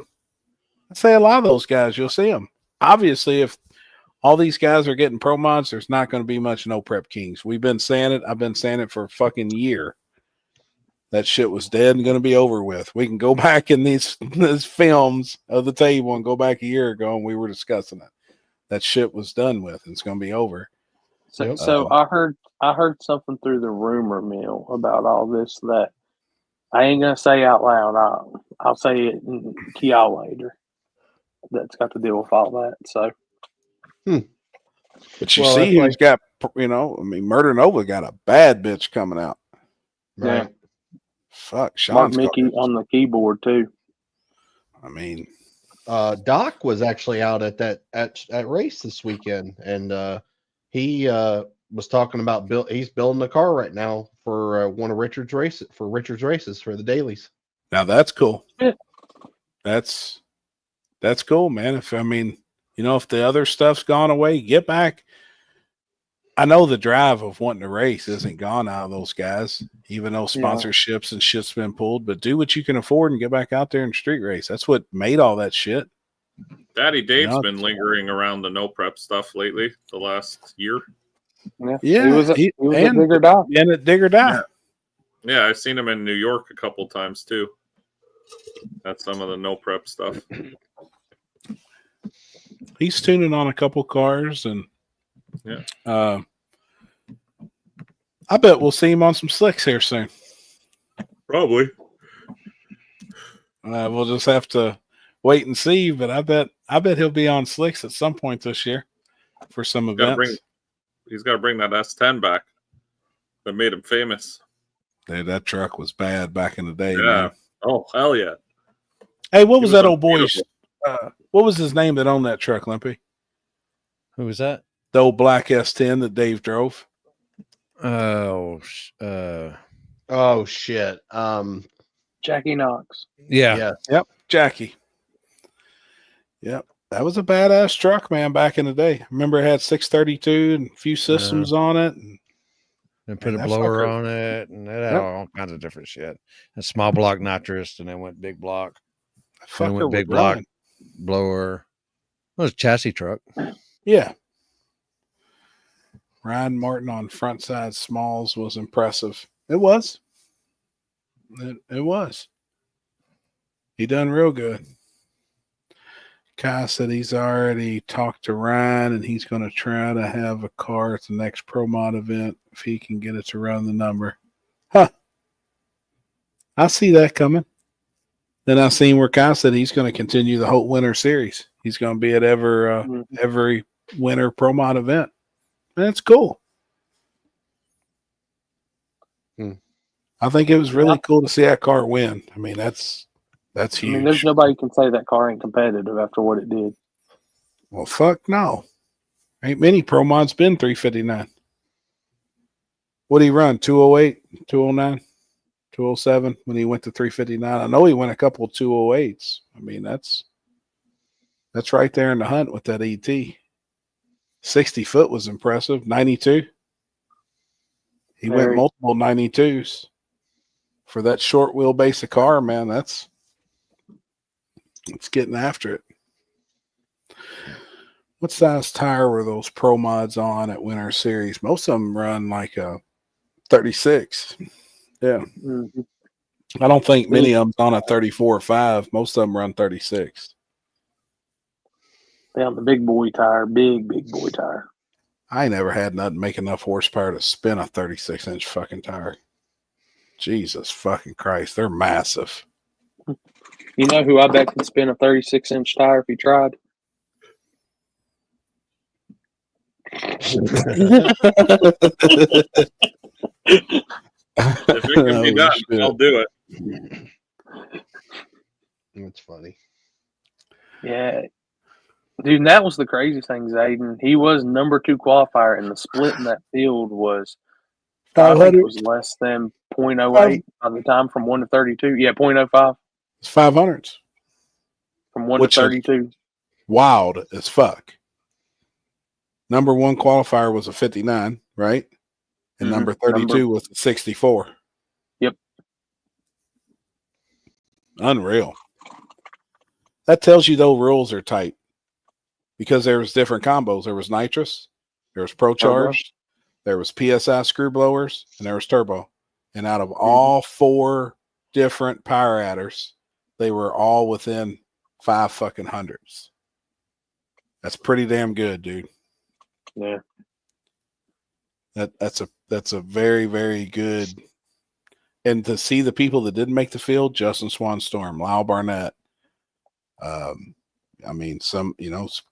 say a lot of those guys, you'll see them. Obviously, if all these guys are getting pro mods, there's not going to be much no prep kings. We've been saying it. I've been saying it for a fucking year. That shit was dead and going to be over with. We can go back in these films of the table and go back a year ago and we were discussing it. That shit was done with and it's going to be over. So I heard something through the rumor mill about all this that I ain't gonna say out loud. I'll say it to y'all later. That's got to deal with all that. So, but you see, he's got, I mean, Murder Nova got a bad bitch coming out. Right. Yeah. Fuck, Mark Sean's Mickey on the keyboard too. I mean, Doc was actually out at that at race this weekend, and he was talking about he's building a car right now for one of Richard's races for the dailies. Now that's cool. Yeah. That's cool, man. If if the other stuff's gone away, get back. I know the drive of wanting to race isn't gone out of those guys, even though sponsorships and shit's been pulled, but do what you can afford and get back out there and street race. That's what made all that shit. Daddy Dave's been lingering around the no prep stuff lately the last year. Yeah. He was at Digger Die. And at Digger Die. Yeah, I've seen him in New York a couple times too. That's some of the no prep stuff. He's tuning on a couple cars and I bet we'll see him on some slicks here soon. Probably. We'll just have to wait and see, but I bet he'll be on slicks at some point this year for some events. He's got to bring that S10 back. That made him famous. Dude, that truck was bad back in the day. Yeah. Man. Oh, hell yeah. Hey, what was that old boy? What was his name that owned that truck, Limpy? Who was that? The old black S10 that Dave drove. Oh shit. Jackie Knox. Yeah. Yep. Jackie. Yep. That was a badass truck, man, back in the day. Remember it had 632 and a few systems on it. And put a blower on it, and it had all kinds of different shit. A small block nitrous, and then went big block. Then went big block blower. It was a chassis truck. Yeah. Ryan Martin on front side smalls was impressive. It was. It was. He done real good. Kai said he's already talked to Ryan and he's going to try to have a car at the next Pro Mod event if he can get it to run the number. Huh. I see that coming. Then I seen where Kai said he's going to continue the whole winter series. He's going to be at every winter Pro Mod event. That's cool. I think it was really cool to see that car win. I mean, that's huge. I mean, there's nobody can say that car ain't competitive after what it did. Well, fuck no. Ain't many Pro Mods been 359. What'd he run? 208, 209, 207 when he went to 359. I know he went a couple of 208s. I mean, that's right there in the hunt with that ET. 60 foot was impressive. 92. He went multiple 92s for that short wheelbase of car, man. It's getting after it. What size tire were those Pro Mods on at Winter Series? Most of them run like a 36. Yeah. Mm-hmm. I don't think many of them on a 34 or 5. Most of them run 36. Down the big boy tire, big boy tire. I ain't never had nothing make enough horsepower to spin a 36-inch fucking tire. Jesus fucking Christ, they're massive. You know who I bet could spin a 36-inch tire if he tried? If it can be done, I'll do it. That's funny. Yeah. Dude, and that was the crazy thing, Zayden. He was number 2 qualifier, and the split in that field was, I think it was less than 0.08 by the time from 1 to 32. Yeah, 0.05. It's 500s. From 1 to 32. Wild as fuck. Number 1 qualifier was a 59, right? And number 32 was a 64. Yep. Unreal. That tells you those rules are tight. Because there was different combos. There was nitrous, there was pro-charged, there was PSI screw blowers, and there was turbo. And out of all 4 different power adders, they were all within 5 fucking hundreds. That's pretty damn good, dude. Yeah. That's a very, very good. And to see the people that didn't make the field, Justin Swanstorm, Lyle Barnett, I mean, some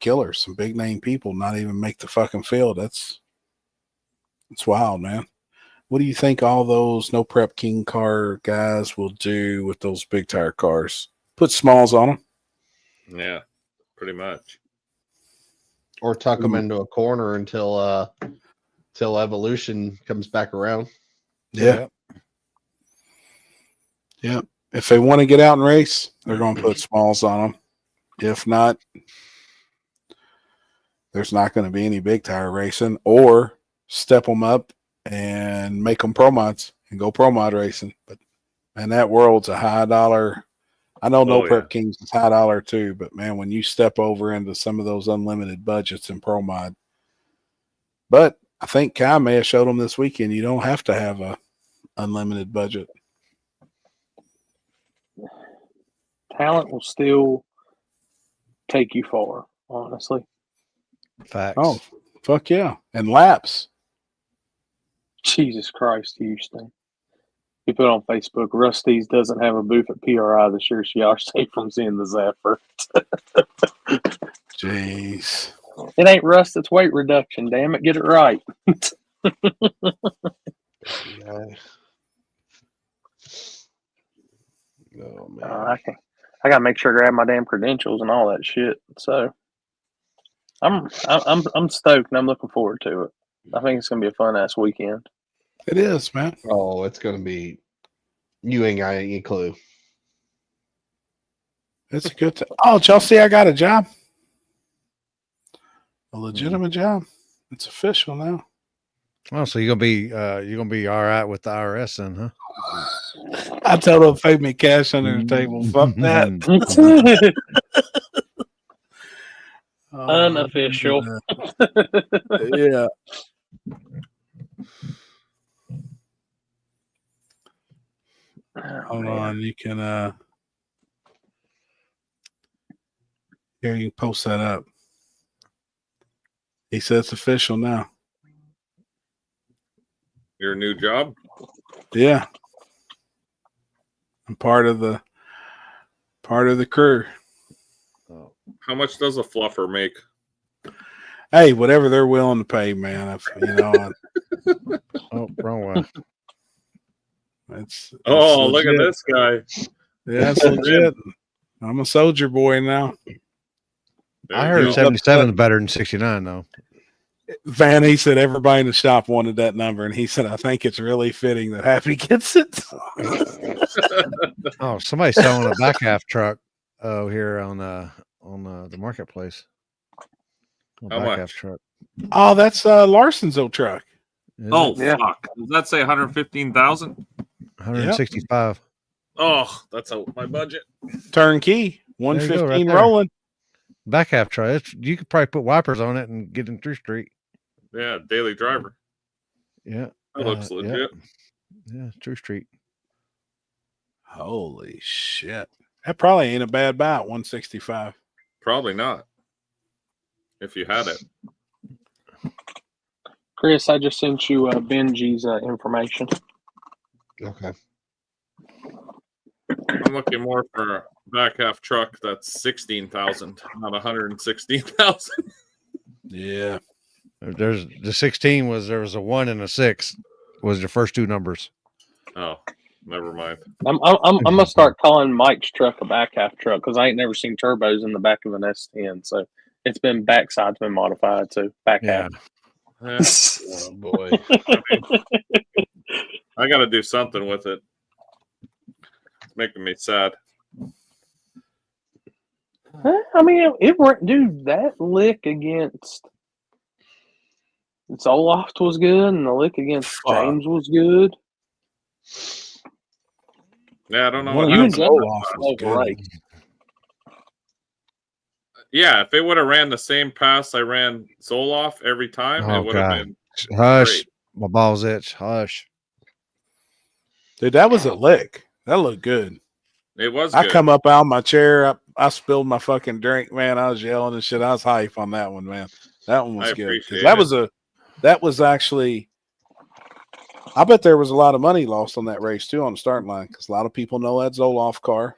killers, some big name people not even make the fucking field. It's wild, man. What do you think all those no prep king car guys will do with those big tire cars? Put smalls on them. Yeah, pretty much. Or tuck them into a corner until evolution comes back around. Yeah. Yeah. If they want to get out and race, they're going to put smalls on them. If not, there's not going to be any big tire racing, or step them up and make them pro mods and go pro mod racing. But man, that world's a high dollar. I know no prep kings is high dollar too, but man, when you step over into some of those unlimited budgets in pro mod, but I think Kai may have showed them this weekend. You don't have to have a unlimited budget. Talent will still take you far, honestly. Facts. Oh, fuck yeah. And laps. Jesus Christ, Houston. You put on Facebook, Rusty's doesn't have a booth at PRI this year, so y'all are safe from seeing the Zephyr. Jeez. It ain't rust, it's weight reduction. Damn it, get it right. Oh, man. I gotta make sure to grab my damn credentials and all that shit. So I'm stoked and I'm looking forward to it. I think it's gonna be a fun ass weekend. It is, man. Oh, it's gonna be. You ain't got any clue. It's a good time. Oh, Chelsea, I got a job. A legitimate job. It's official now. Oh, so you're gonna be all right with the IRS then, huh? I told them to pay me cash under the table. Fuck that. Unofficial. Yeah. Hold on, you can here you can post that up. He said it's official now. Your new job? Yeah. I'm part of the crew. How much does a fluffer make? Hey, whatever they're willing to pay, man. If, oh, wrong way. Look at this guy. Yeah, that's legit. I'm a soldier boy now. I heard 77 is better than 69, though. Van, he said everybody in the shop wanted that number, and he said, I think it's really fitting that Happy gets it. Oh, somebody's selling a back half truck here on the marketplace. How much? Half truck. Oh, that's Larson's old truck. Fuck. Does that say 115,000? 165. Oh, that's out my budget. Turnkey. 115 right rolling. Back half truck. You could probably put wipers on it and get in through street. Yeah, daily driver. Yeah. That looks legit. Yeah, True Street. Holy shit. That probably ain't a bad buy, 165. Probably not. If you had it. Chris, I just sent you Benji's information. Okay. I'm looking more for a back half truck that's 16,000, not 116,000. Yeah. There's the 16 was there was a 1 and a 6 was your first two numbers. Oh, never mind. I'm gonna start calling Mike's truck a back half truck because I ain't never seen turbos in the back of an S10. So it's been backside's been modified to back half. Oh boy. I got to do something with it. It's making me sad. I mean, dude, that lick against Zoloft was good, and the lick against James was good. Yeah, I don't know Well, what you and happened. Zoloft was great. Yeah, if it would have ran the same pass I ran Zoloft every time, it Oh would have God. been Hush. great. My balls itch. Hush. Dude, that was a lick. That looked good. It was I good. come up out of my chair. I spilled my fucking drink, man. I was yelling and shit. I was hype on that one, man. That one was I good. 'Cause appreciate that was actually, I bet there was a lot of money lost on that race too on the starting line because a lot of people know that Zoloft car.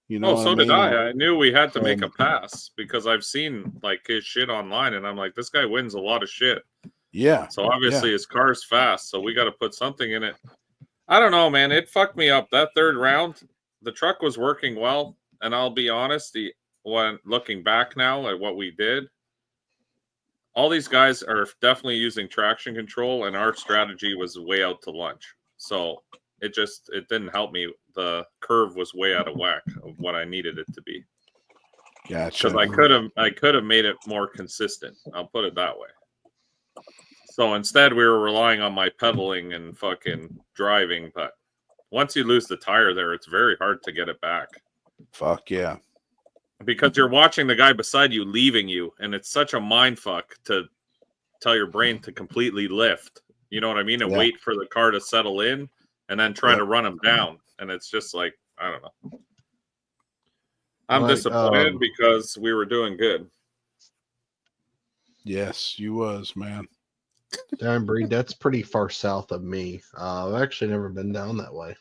You know Oh, what so I did mean? I. I knew we had to make a pass because I've seen like his shit online, and I'm like, this guy wins a lot of shit. Yeah. So obviously his car's fast, so we got to put something in it. I don't know, man. It fucked me up that third round. The truck was working well, and I'll be honest, when looking back now at what we did, all these guys are definitely using traction control, and our strategy was way out to lunch. So it didn't help me. The curve was way out of whack of what I needed it to be. Gotcha. Because I could have made it more consistent. I'll put it that way. So instead, we were relying on my pedaling and fucking driving. But once you lose the tire there, it's very hard to get it back. Fuck yeah. Because you're watching the guy beside you leaving you, and it's such a mind fuck to tell your brain to completely lift. You know what I mean? And wait for the car to settle in and then try to run him down. And it's just like, I don't know. I'm disappointed because we were doing good. Yes, you was, man. Damn, Breed, that's pretty far south of me. I've actually never been down that way.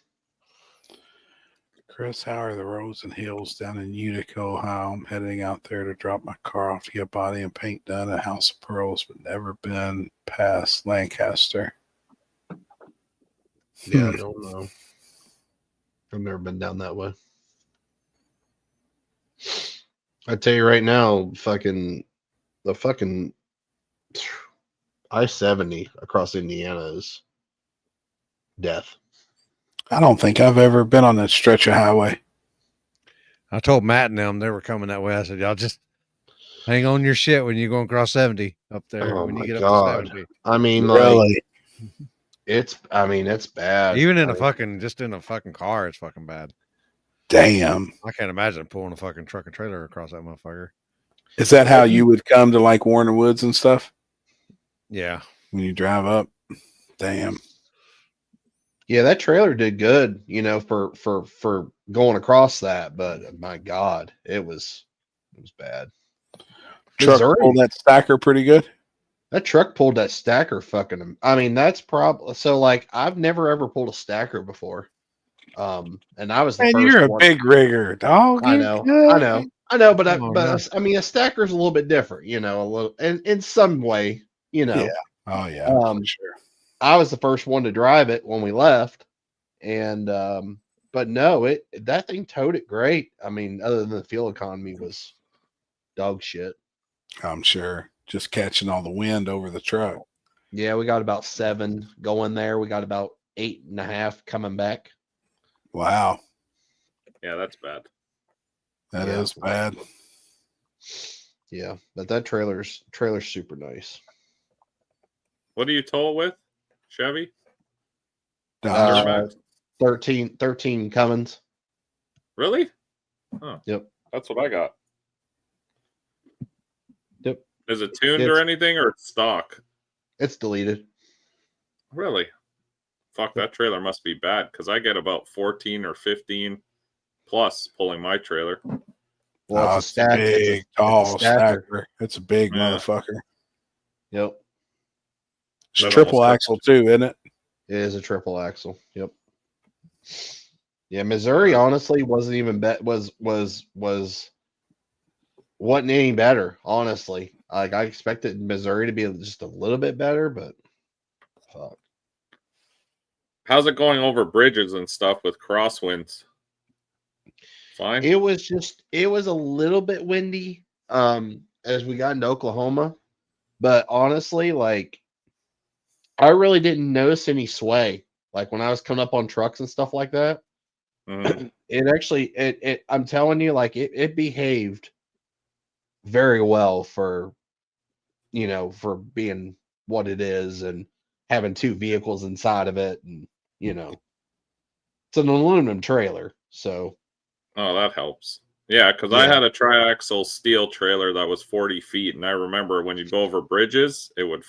Chris, how are the roads and hills down in Utica, Ohio? I'm heading out there to drop my car off to get body and paint done at House of Pearls, but never been past Lancaster. Yeah, I don't know. I've never been down that way. I tell you right now, the fucking I-70 across Indiana is death. I don't think I've ever been on that stretch of highway. I told Matt and them they were coming that way. I said, y'all just hang on your shit when you're going across 70 up there. Oh when you my get God. up to 70. I mean, Really? it's bad. Even in just in a fucking car, it's fucking bad. Damn. I can't imagine pulling a fucking truck and trailer across that motherfucker. Is that how you would come to like Warner Woods and stuff? Yeah. When you drive up? Damn. Yeah, that trailer did good, for going across that, but my God, it was bad. Truck pulled that stacker pretty good. That truck pulled that stacker fucking. I mean, that's probably so. Like, I've never ever pulled a stacker before, and I was the first. You're a one. big rigger, dog. I know, but I mean, a stacker's a little bit different, a little, in some way, Yeah. Oh yeah, for sure. I was the first one to drive it when we left, and but no, that thing towed it great. I mean, other than the fuel economy was dog shit. I'm sure. Just catching all the wind over the truck. Yeah, we got about 7 going there. We got about 8.5 coming back. Wow. Yeah, that's bad. That is bad. Yeah, but that trailer's super nice. What do you tow it with? Chevy? 13 Cummins. Really? Huh. Yep. That's what I got. Yep. Is it tuned or anything, or stock? It's deleted. Really? Fuck, that trailer must be bad because I get about 14 or 15 plus pulling my trailer. Well, it's a stack. Big, tall stacker. It's a big motherfucker. Yep. It's triple axle too, isn't it? It is a triple axle. Yep. Yeah, Missouri honestly wasn't even wasn't any better. Honestly, like I expected Missouri to be just a little bit better, but fuck. How's it going over bridges and stuff with crosswinds? Fine. It was a little bit windy as we got into Oklahoma, but honestly, like I really didn't notice any sway. Like when I was coming up on trucks and stuff like that, it actually I'm telling you, like it behaved very well for for being what it is and having two vehicles inside of it, and it's an aluminum trailer, so Oh, that helps. Yeah, because I had a triaxle steel trailer that was 40 feet, and I remember when you'd go over bridges, it would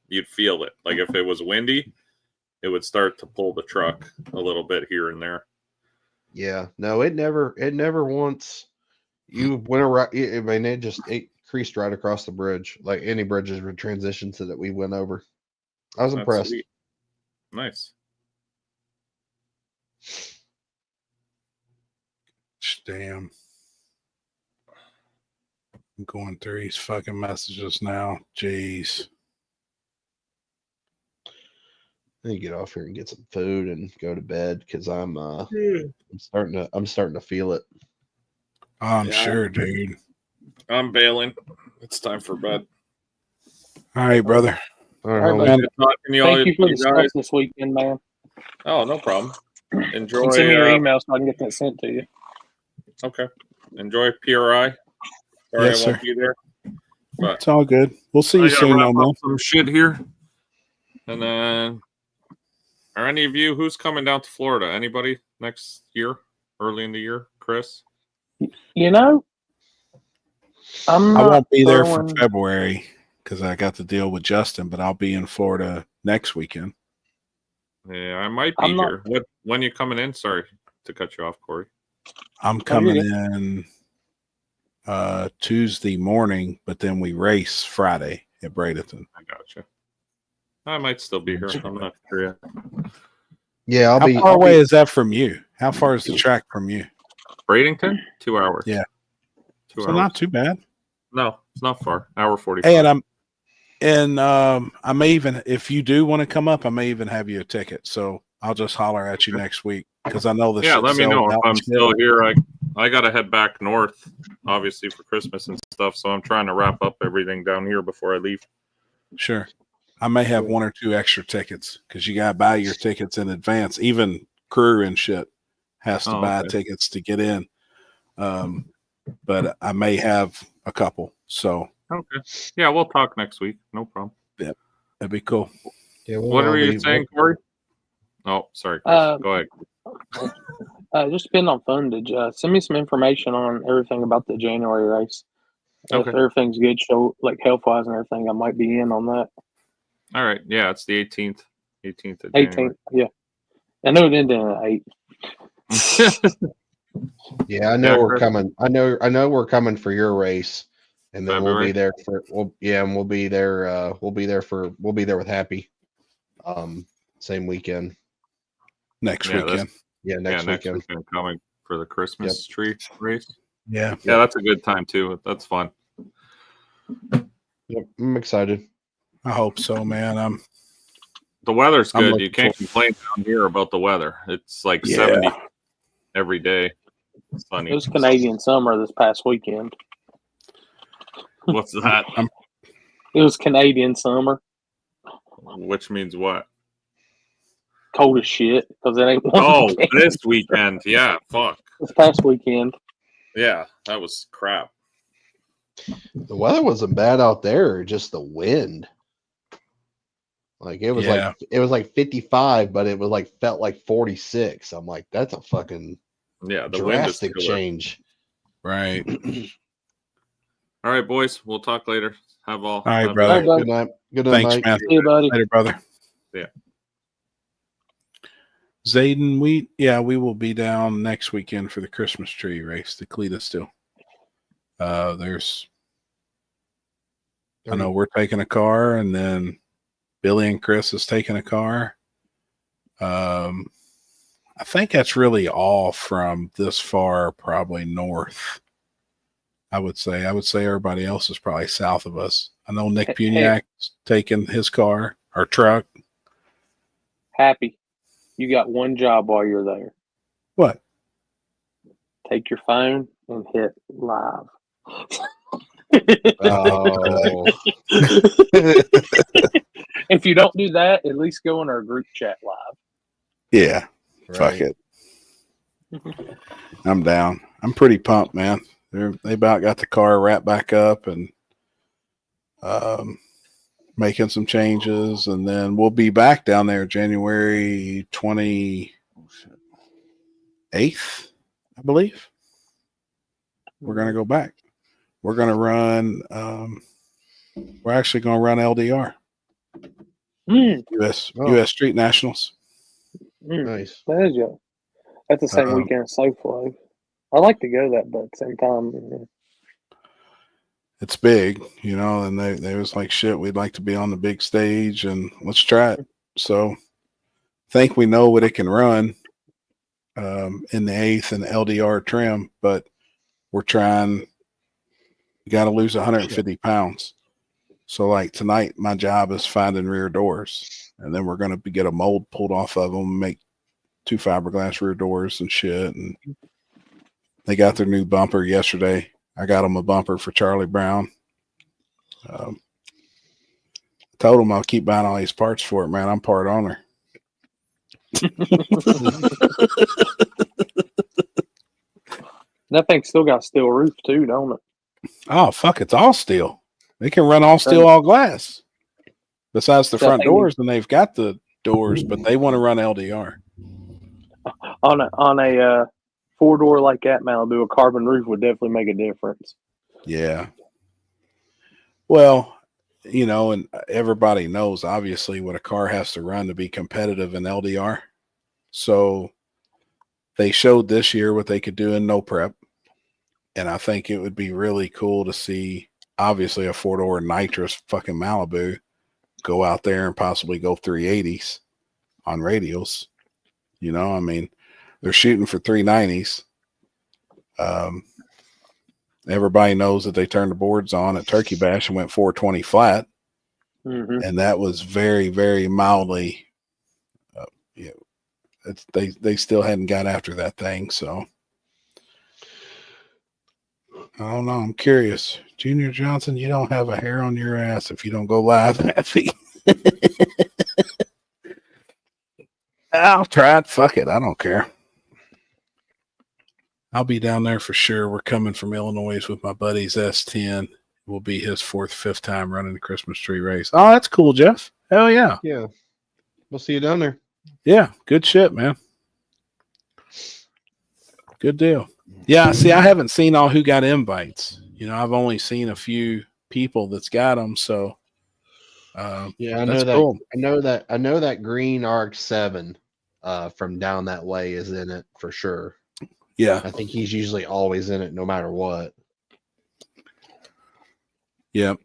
you'd feel it. Like if it was windy, it would start to pull the truck a little bit here and there. Yeah, no, it never once. You went around. I mean, it creased right across the bridge, like any bridges or transitions that we went over. I was impressed. Sweet. Nice. Damn. I'm going through his fucking messages now. Jeez. I need to get off here and get some food and go to bed because I'm starting to feel it. I'm sure, dude. I'm bailing. It's time for bed. All right, brother. All right, man. Thank you for the stuff this weekend, man. Oh, no problem. Enjoy. And send me your email so I can get that sent to you. Okay. Enjoy PRI. Sorry Yes, I won't sir. be there. But It's all good. We'll see you I gotta soon, wrap man. up some shit here. And then, are any of you who's coming down to Florida? Anybody next year, early in the year, Chris? You know, I won't be there for February because I got to deal with Justin, but I'll be in Florida next weekend. Yeah, I might be here. When you coming in? Sorry to cut you off, Corey. I'm coming in Tuesday morning, but then we race Friday at Bradenton. I gotcha. I might still be here. I'm not sure yet. Yeah, How far away is that from you? How far is the track from you? Bradenton? 2 hours. Yeah. 2 So hours. not too bad. No, it's not far. Hour 45. Hey, I may even, if you do want to come up, I may even have you a ticket. So I'll just holler at you next week because I know the Yeah, shit let me sells know if out I'm and shit. still here. I gotta head back north, obviously for Christmas and stuff. So I'm trying to wrap up everything down here before I leave. Sure. I may have 1 or 2 extra tickets because you got to buy your tickets in advance. Even crew and shit has to buy tickets to get in. But I may have a couple. So okay, yeah, we'll talk next week. No problem. Yeah, that'd be cool. Yeah. What were you saying, Corey? Oh, sorry. Chris. Go ahead. Just depend on fundage. Send me some information on everything about the January race. If Okay. everything's good, show like health wise and everything, I might be in on that. All right. Yeah, it's the 18th. 18th of January. 18th, yeah. I know it ended at 8. Yeah, I know we're coming. I know we're coming for your race, and then February? we'll be there for. And we'll be there. We'll be there with Happy. Same weekend. Next weekend. Yeah, next weekend. Coming for the Christmas tree race. Yeah. Yeah, that's a good time too. That's fun. Yep, I'm excited. I hope so, man. The weather's I'm good. looking You can't complain down here about the weather. It's like 70 every day. Sunny. It was Canadian summer this past weekend. What's that? It was Canadian summer. Which means what? Cold as shit because it ain't. Oh, this weekend. Yeah, fuck. This past weekend. Yeah, that was crap. The weather wasn't bad out there, just the wind. Like it was like 55, but it was like felt like 46. I'm like, that's a fucking the drastic wind is killer. change. Right. All right, boys. We'll talk later. All right, brother. Good night. Good night, Thanks, Mike. man. See you, buddy. Later, brother. Yeah. Zayden, we will be down next weekend for the Christmas tree race, the Cletus still. I know we're taking a car, and then Billy and Chris has taken a car. I think that's really all from this far, probably north. I would say everybody else is probably south of us. I know Nick Puniak's taking his car or truck. Happy. You got one job while you're there. What? Take your phone and hit live. Oh. If you don't do that, at least go in our group chat live. Yeah. Right. Fuck it. I'm down. I'm pretty pumped, man. They about got the car wrapped back up and making some changes, and then we'll be back down there January 28th, I believe. We're gonna go back. We're gonna run. We're actually gonna run LDR. U.S. Street Nationals. Nice. That is good. That's the same weekend as SoFlo. I like to go that, but at the same time, it's big, you know, and they was like, shit, we'd like to be on the big stage and let's try it. So I think we know what it can run in the 8th and LDR trim, but we're trying, you got to lose 150 pounds. So like tonight, my job is finding rear doors, and then we're going to get a mold pulled off of them and make 2 fiberglass rear doors and shit. And they got their new bumper yesterday. I got them a bumper for Charlie Brown. Told him I'll keep buying all these parts for it, man. I'm part owner. That thing's still got steel roof too, don't it? Oh, fuck, it's all steel. They can run all steel, all glass. Besides the front doors, and they've got the doors, but they want to run LDR. On a 4-door like that Malibu, a carbon roof would definitely make a difference. Yeah. Well, you know, and everybody knows obviously what a car has to run to be competitive in LDR. So they showed this year what they could do in no prep. And I think it would be really cool to see, obviously, a 4-door nitrous fucking Malibu go out there and possibly go 380s on radials. You know, I mean, they're shooting for 390s. Everybody knows that they turned the boards on at Turkey Bash and went 420 flat. Mm-hmm. And that was very, very mildly, they still hadn't got after that thing. So I don't know. I'm curious. Junior Johnson, you don't have a hair on your ass if you don't go live, Happy. I'll try it. Fuck it. I don't care. I'll be down there for sure. We're coming from Illinois with my buddy's S10. It will be his 4th, 5th time running the Christmas tree race. Oh, that's cool, Jeff. Hell yeah. Yeah. We'll see you down there. Yeah. Good shit, man. Good deal. Yeah. See, I haven't seen all who got invites. You know, I've only seen a few people that's got them. So, yeah, I know that. Cool. I know that green RX-7 from down that way is in it for sure. Yeah, I think he's usually always in it, no matter what. Yep,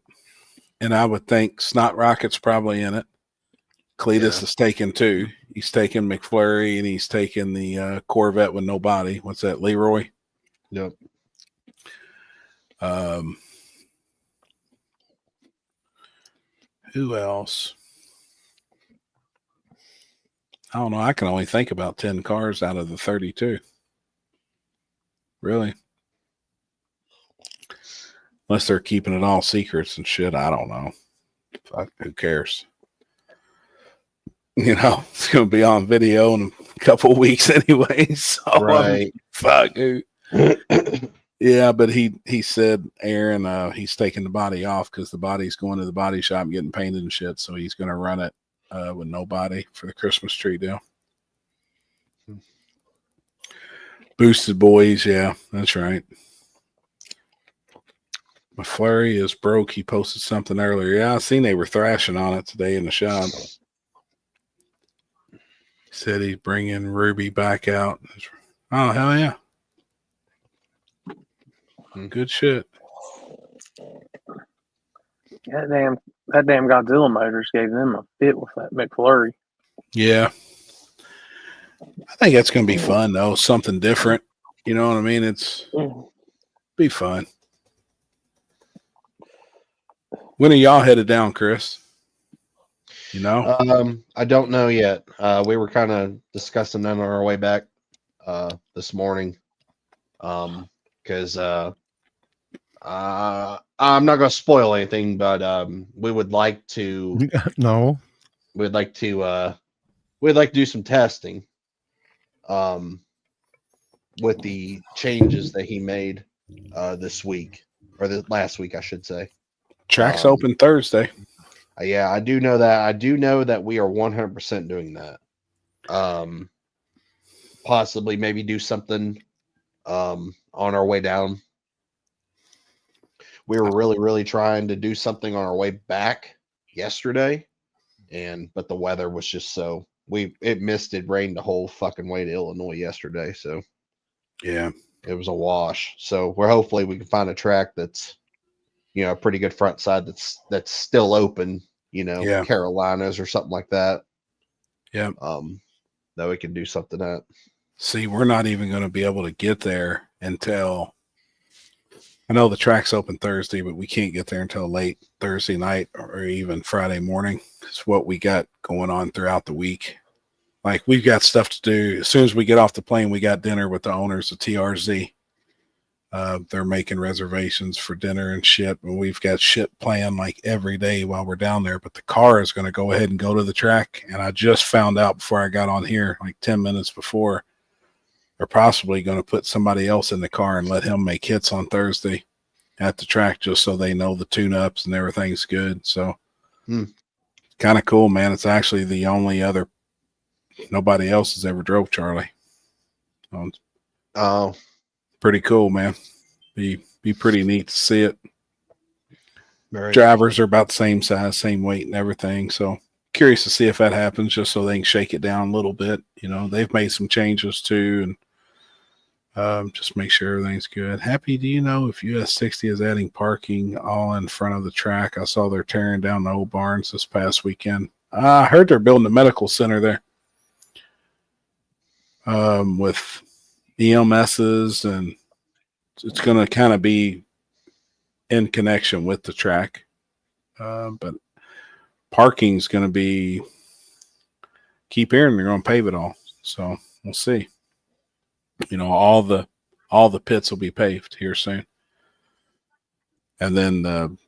and I would think Snot Rocket's probably in it. Cletus is taking 2. He's taking McFlurry and he's taking the Corvette with no body. What's that, Leroy? Yep. Who else? I don't know. I can only think about 10 cars out of the 32. Really? Unless they're keeping it all secrets and shit. I don't know. Fuck, who cares? You know, it's going to be on video in a couple of weeks anyway. So, right. Fuck, dude. Yeah, but he said, Aaron, he's taking the body off because the body's going to the body shop and getting painted and shit. So he's going to run it with no body for the Christmas tree deal. Boosted boys, yeah, that's right. McFlurry is broke. He posted something earlier. Yeah, I seen they were thrashing on it today in the shop. He said he's bringing Ruby back out. Oh, hell yeah. Good shit. Goddamn that damn Godzilla Motors gave them a fit with that McFlurry. Yeah. I think that's going to be fun, though. Something different. You know what I mean? It's be fun. When are y'all headed down, Chris? You know? I don't know yet. We were kind of discussing that on our way back this morning. Because I'm not going to spoil anything, but we would like to. No. We'd like to do some testing. With the changes that he made this week, or the last week, I should say. Track's open Thursday. Yeah, I do know that. I do know that we are 100% doing that. Possibly maybe do something on our way down. We were really trying to do something on our way back yesterday, but the weather was just so it rained the whole fucking way to Illinois yesterday, so yeah, it was a wash. So hopefully we can find a track that's a pretty good front side that's still open, Carolinas or something like that. Yeah. That we can do something at. See, we're not even going to be able to get there until, I know the track's open Thursday, but we can't get there until late Thursday night or even Friday morning. It's what we got going on throughout the week. Like, we've got stuff to do. As soon as we get off the plane, we got dinner with the owners of TRZ. They're making reservations for dinner and shit. And we've got shit planned like every day while we're down there. But the car is going to go ahead and go to the track. And I just found out before I got on here, like 10 minutes before, they're possibly going to put somebody else in the car and let him make hits on Thursday at the track, just so they know the tune-ups and everything's good. So kind of cool, man. It's actually the only other, nobody else has ever drove Charlie. Oh, pretty cool, man. Be pretty neat to see it. Very Drivers are about the same size, same weight and everything. So curious to see if that happens, just so they can shake it down a little bit. They've made some changes too, and just make sure everything's good. Happy, do you know if US 60 is adding parking all in front of the track? I saw they're tearing down the old barns this past weekend. I heard they're building a medical center there with EMSs, and it's going to kind of be in connection with the track. But parking's going to be, keep hearing they're going to pave it all. So we'll see. All the pits will be paved here soon. And then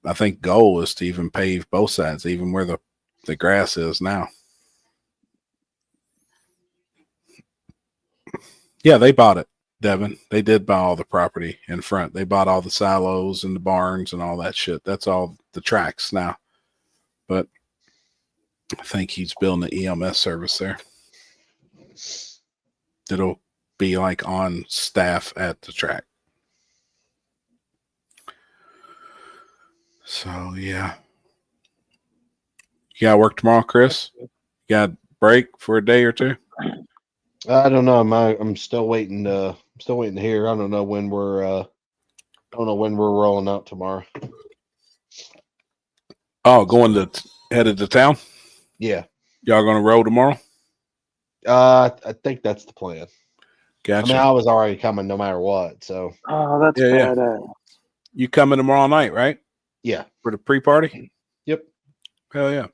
I think goal is to even pave both sides, even where the grass is now. Yeah, they bought it, Devin. They did buy all the property in front. They bought all the silos and the barns and all that shit. That's all the tracks now. But I think he's building the EMS service there. It'll be like on staff at the track. So yeah. You gotta work tomorrow, Chris? You got a break for a day or two? I don't know. I'm still waiting to hear. I don't know when we're rolling out tomorrow. Oh, headed to town? Yeah. Y'all gonna roll tomorrow? I think that's the plan. Gotcha. I mean, I was already coming no matter what. So. Oh, that's badass. You coming tomorrow night, right? Yeah. For the pre-party? Yep. Hell yeah.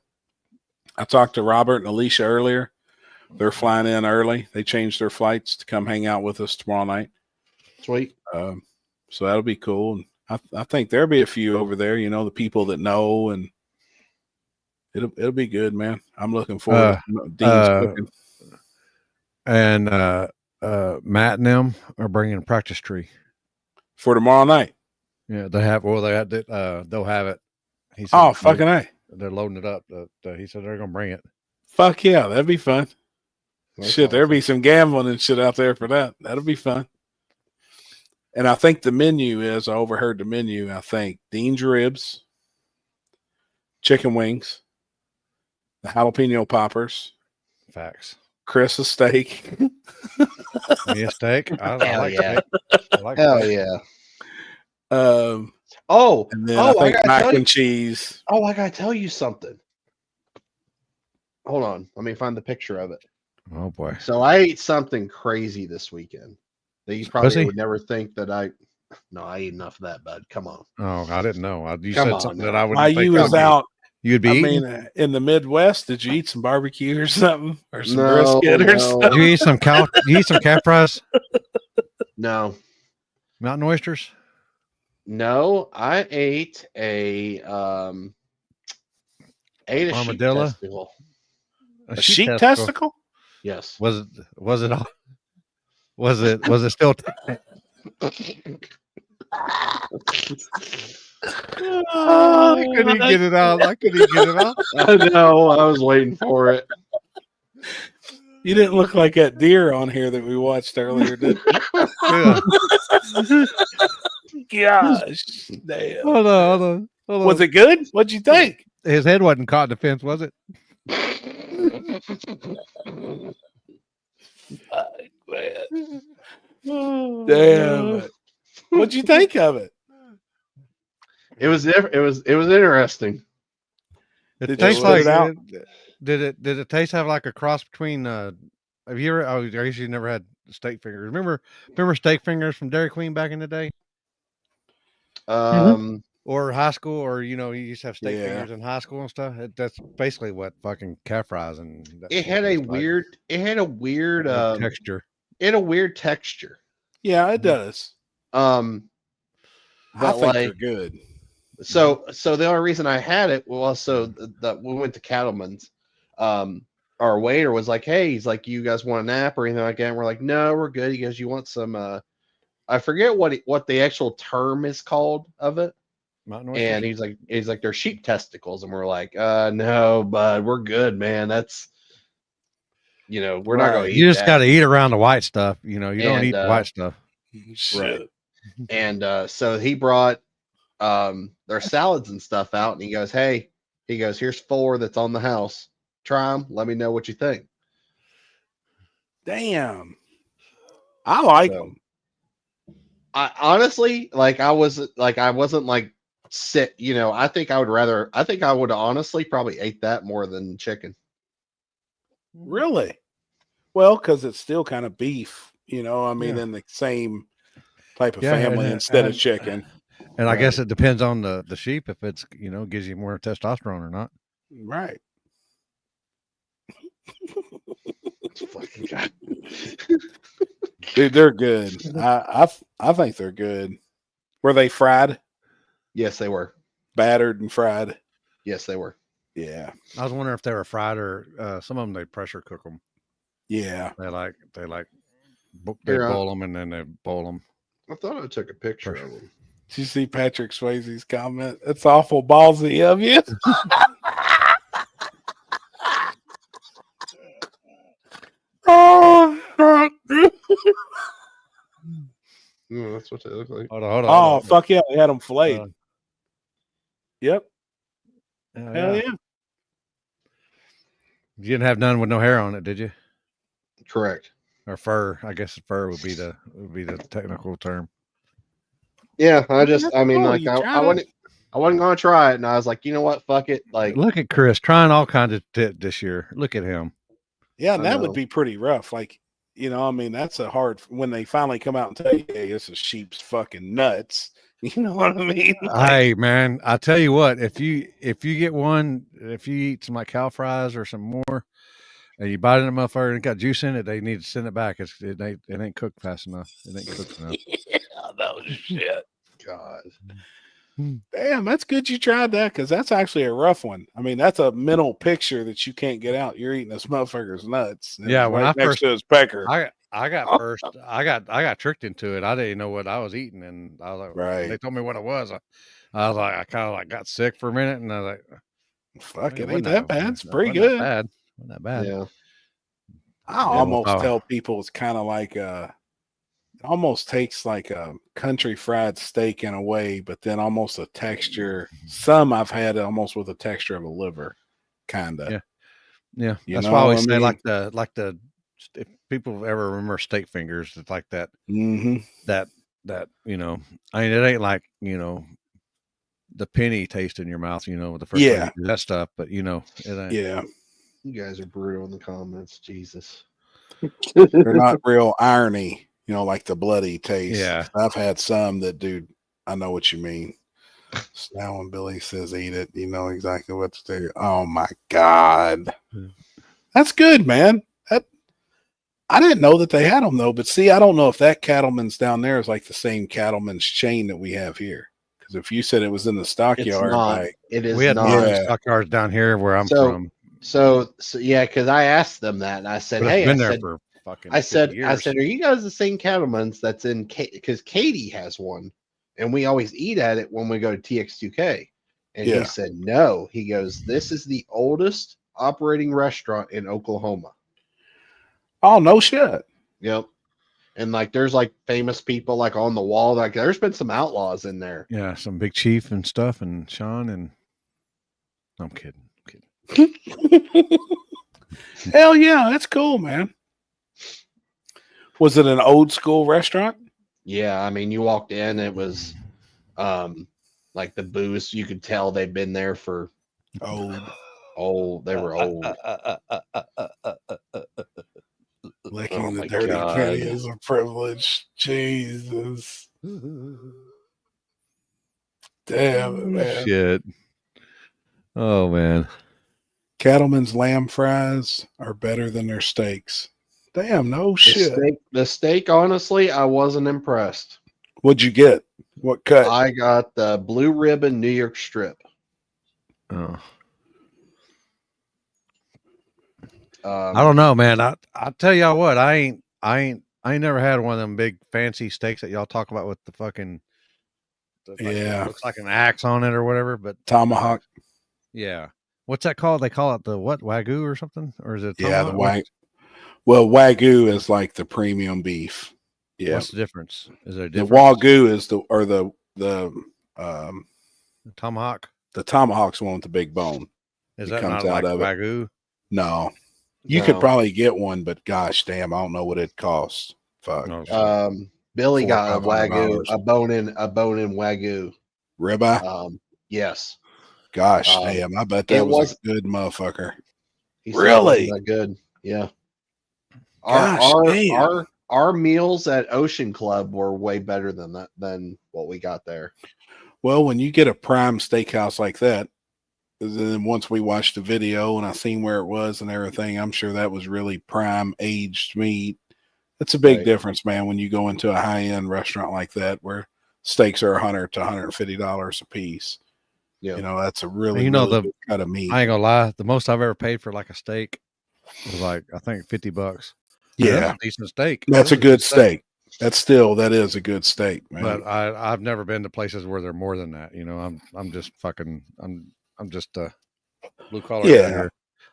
I talked to Robert and Alicia earlier. They're flying in early. They changed their flights to come hang out with us tomorrow night. Sweet. So that'll be cool. And I think there'll be a few over there, the people that know, and it'll be good, man. I'm looking forward to Dean's cooking. And Matt and them are bringing a practice tree for tomorrow night. Yeah, they have. Well, they'll have it. He said, oh, fucking A. They're loading it up. He said they're gonna bring it. Fuck yeah, that'd be fun. Shit, there'll be some gambling and shit out there for that. That'll be fun. And I think the menu is, I overheard the menu, I think Dean's ribs, chicken wings, the jalapeno poppers. Facts. Chris's steak. Yeah, steak. I like yeah. steak. I like Hell steak. yeah. Oh, And then I think gotta mac tell you- and cheese. Oh, I gotta tell you something. Hold on, let me find the picture of it. Oh boy. So I ate something crazy this weekend that you probably Pussy? would never think that I. No, I ate enough of that, bud. Come on. Oh, I didn't know. You Come said on something now. that I would. While you was out, you'd be I eating? mean, in the Midwest, did you eat some barbecue or something, or some No, brisket or no. something? Did you eat some cow? You eat some calf fries? No, Mountain oysters? no. I ate a sheep Armadillo? testicle. A sheep testicle? Yes. Was it all? Was it still? I couldn't even get it out. I couldn't even get it out. I know. I was waiting for it. You didn't look like that deer on here that we watched earlier, did you? Yeah. Gosh, damn. Hold on. Was it good? What'd you think? His head wasn't caught in the fence, was it? Damn. What'd you think of it? It was interesting. It tastes like. Did it taste have like a cross between? Have you ever? Oh, I guess you never had steak fingers. Remember steak fingers from Dairy Queen back in the day? Or high school, or you used to have steak fingers in high school and stuff. That's basically what fucking calf fries and. It had a weird. It had a weird texture. It had a weird texture. Yeah, it does. But I think they're good. So the only reason I had it was so that we went to Cattleman's. Our waiter was like, "Hey," he's like, "You guys want a nap or anything like that?" And we're like, "No, we're good." He goes, "You want some?" I forget what the actual term is called of it. And he's like, "They're sheep testicles," and we're like, "No, bud, we're good, man. That's." We're not going to eat. You just got to eat around the white stuff. You don't eat the white stuff. Right. And so he brought their salads and stuff out, and he goes, "Hey," he goes, "Here's 4 that's on the house. Try them. Let me know what you think." Damn. I like them. I honestly, I wasn't sick. I think I would honestly probably ate that more than chicken. Really? Well, because it's still kind of beef, in the same type of family instead of chicken. And I guess it depends on the sheep if it's gives you more testosterone or not. Right. Dude, they're good. I think they're good. Were they fried? Yes, they were. Battered and fried. Yes, they were. Yeah. I was wondering if they were fried or some of them they pressure cook them. Yeah. They boil them and then they boil them. I thought I took a picture of them. Did you see Patrick Swayze's comment? It's awful ballsy of you. Oh, fuck. That's what they look like. Hold on. Oh, fuck yeah. They had them filleted. Yep. Hell yeah. You didn't have none with no hair on it, did you? Correct. Or fur. I guess fur would be the technical term. Yeah, I wasn't gonna try it, and I was like, you know what, fuck it. Like, look at Chris trying all kinds of shit this year. Look at him. Yeah, and that would be pretty rough. Like, that's a hard when they finally come out and tell you, hey, this is sheep's fucking nuts. You know what I mean? Hey man, I tell you what, if you get one, if you eat some like cow fries or some more, and you bite it in a motherfucker and it got juice in it, they need to send it back. It ain't cooked fast enough. It ain't cooked enough. Yeah, no shit. God. Damn, that's good you tried that because that's actually a rough one. I mean, that's a mental picture that you can't get out. You're eating this motherfucker's nuts. Yeah, when I first to his pecker. I got tricked into it. I didn't know what I was eating, and I was like, right. They told me what it was. I was like, I kind of like got sick for a minute, and I was like, fuck, it ain't that bad. It's pretty good. Wasn't that bad. Yeah. I almost tell people it's kind of like it almost takes like a country fried steak in a way, but then almost a texture. Some I've had almost with a texture of a liver, kind of. Yeah. That's why I always say like the if people ever remember steak fingers, it's like that. Mm-hmm. That I mean, it ain't like the penny taste in your mouth, with the first time you do that stuff. But it ain't. Yeah. You guys are brutal in the comments. Jesus. They're not real irony, like the bloody taste. Yeah. I've had some that, dude, I know what you mean. So now when Billy says eat it, you know exactly what to do. Oh my God. That's good, man. I didn't know that they had them though, but see, I don't know if that Cattleman's down there is like the same Cattleman's chain that we have here. Because if you said it was in the stockyard, it is we had not. stockyards down here where I'm from. So yeah, because I asked them that, and I said, But "Hey, it's been there for fucking 50 years. I said, are you guys the same Cattleman's that's in because Katie has one, and we always eat at it when we go to TX2K." And he said, "No." He goes, "This is the oldest operating restaurant in Oklahoma." Oh no shit. Yep. And like there's like famous people like on the wall. Like there's been some outlaws in there. Yeah, some Big Chief and stuff, and Sean and I'm kidding. Hell yeah, that's cool, man. Was it an old school restaurant? Yeah, I mean, you walked in, it was like the booths, you could tell they've been there for old. They were old. Licking the dirty penny is a privilege. Jesus. Damn it, man. Shit. Oh man. Cattleman's lamb fries are better than their steaks. Damn, no shit. The steak, honestly, I wasn't impressed. What'd you get? What cut? I got the blue ribbon New York strip. Oh. I don't know, man. I'll tell y'all what, I ain't never had one of them big fancy steaks that y'all talk about with the fucking looks like an axe on it or whatever, but tomahawk. Yeah. What's that called? They call it the what? Wagyu or something? Or is it tomahawk? The Wagyu. Well, Wagyu is like the premium beef. Yeah. What's the difference? Is there a difference? The Wagyu is the tomahawk. The tomahawk's one with the big bone. Is that not like Wagyu? No. You could probably get one, but gosh damn, I don't know what it costs. Fuck. Billy got a Wagyu, a bone in Wagyu ribeye. Yes. Gosh damn, I bet that was a good motherfucker. Really? That good. Yeah. Our meals at Ocean Club were way better than what we got there. Well, when you get a prime steakhouse like that, then once we watched the video and I seen where it was and everything, I'm sure that was really prime aged meat. It's a big difference, man, when you go into a high-end restaurant like that where steaks are $100 to $150 a piece. Yeah. That's a really good cut of meat. I ain't gonna lie, the most I've ever paid for like a steak was like I think $50. Yeah, that's a decent steak. That's a good steak. That is a good steak, man. But I've never been to places where they're more than that. I'm just blue collar. Yeah,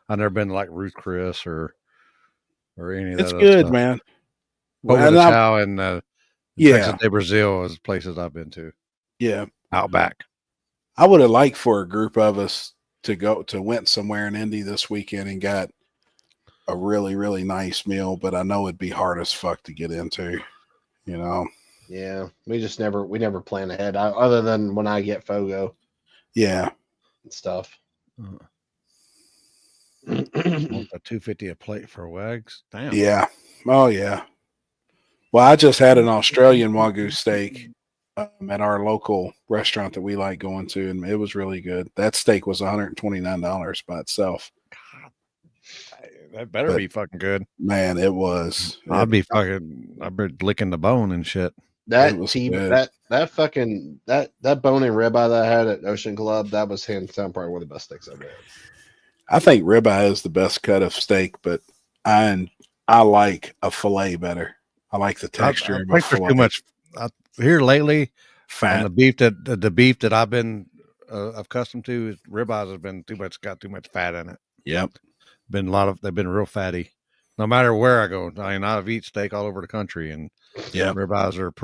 I've never been to like Ruth Chris or any of that. It's good, stuff. Man. Over the Chow and Texas de Brazil is places I've been to. Yeah, Outback. I would have liked for a group of us to went somewhere in Indy this weekend and got a really, really nice meal, but I know it'd be hard as fuck to get into, Yeah, we never plan ahead other than when I get Fogo. Yeah. And stuff. $250 a plate for Wags. Damn. Yeah. Oh yeah. Well, I just had an Australian Wagyu steak at our local restaurant that we like going to, and it was really good. That steak was $129 by itself. God, that better be fucking good, man. It was. I'd be licking the bone and shit. That fucking bone and ribeye that I had at Ocean Club, that was hands down probably one of the best steaks I've had. I think ribeye is the best cut of steak, but I like a fillet better. I like the texture. I think there's too much here lately. Fat. The beef that I've been accustomed to, ribeyes has been got too much fat in it. Yep. They've been real fatty. No matter where I go, I mean, I've eaten steak all over the country, and ribeyes are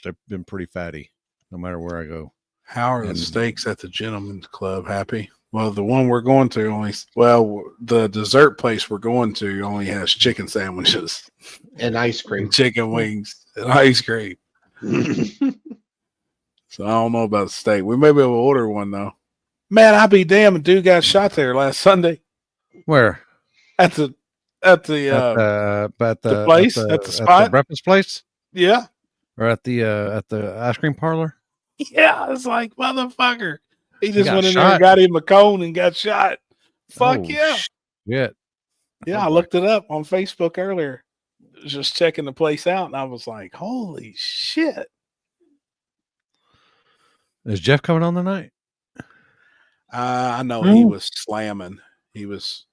they've been pretty fatty. No matter where I go. How are the steaks at the Gentleman's Club? Happy? Well, the one we're going to the dessert place we're going to only has chicken sandwiches and ice cream, and chicken wings, and ice cream. So I don't know about the steak. We may be able to order one though. Man, I'll be damned. A dude got shot there last Sunday Where? at the place, at the spot, at the breakfast place, yeah, or at the ice cream parlor. Yeah, it's like motherfucker. He just got went in there shot? and got him a cone and got shot. Fuck Oh, yeah. shit. Yeah, I looked it up on Facebook earlier. Just checking the place out, and I was like, holy shit. Is Jeff coming on tonight? I know he was slamming. They was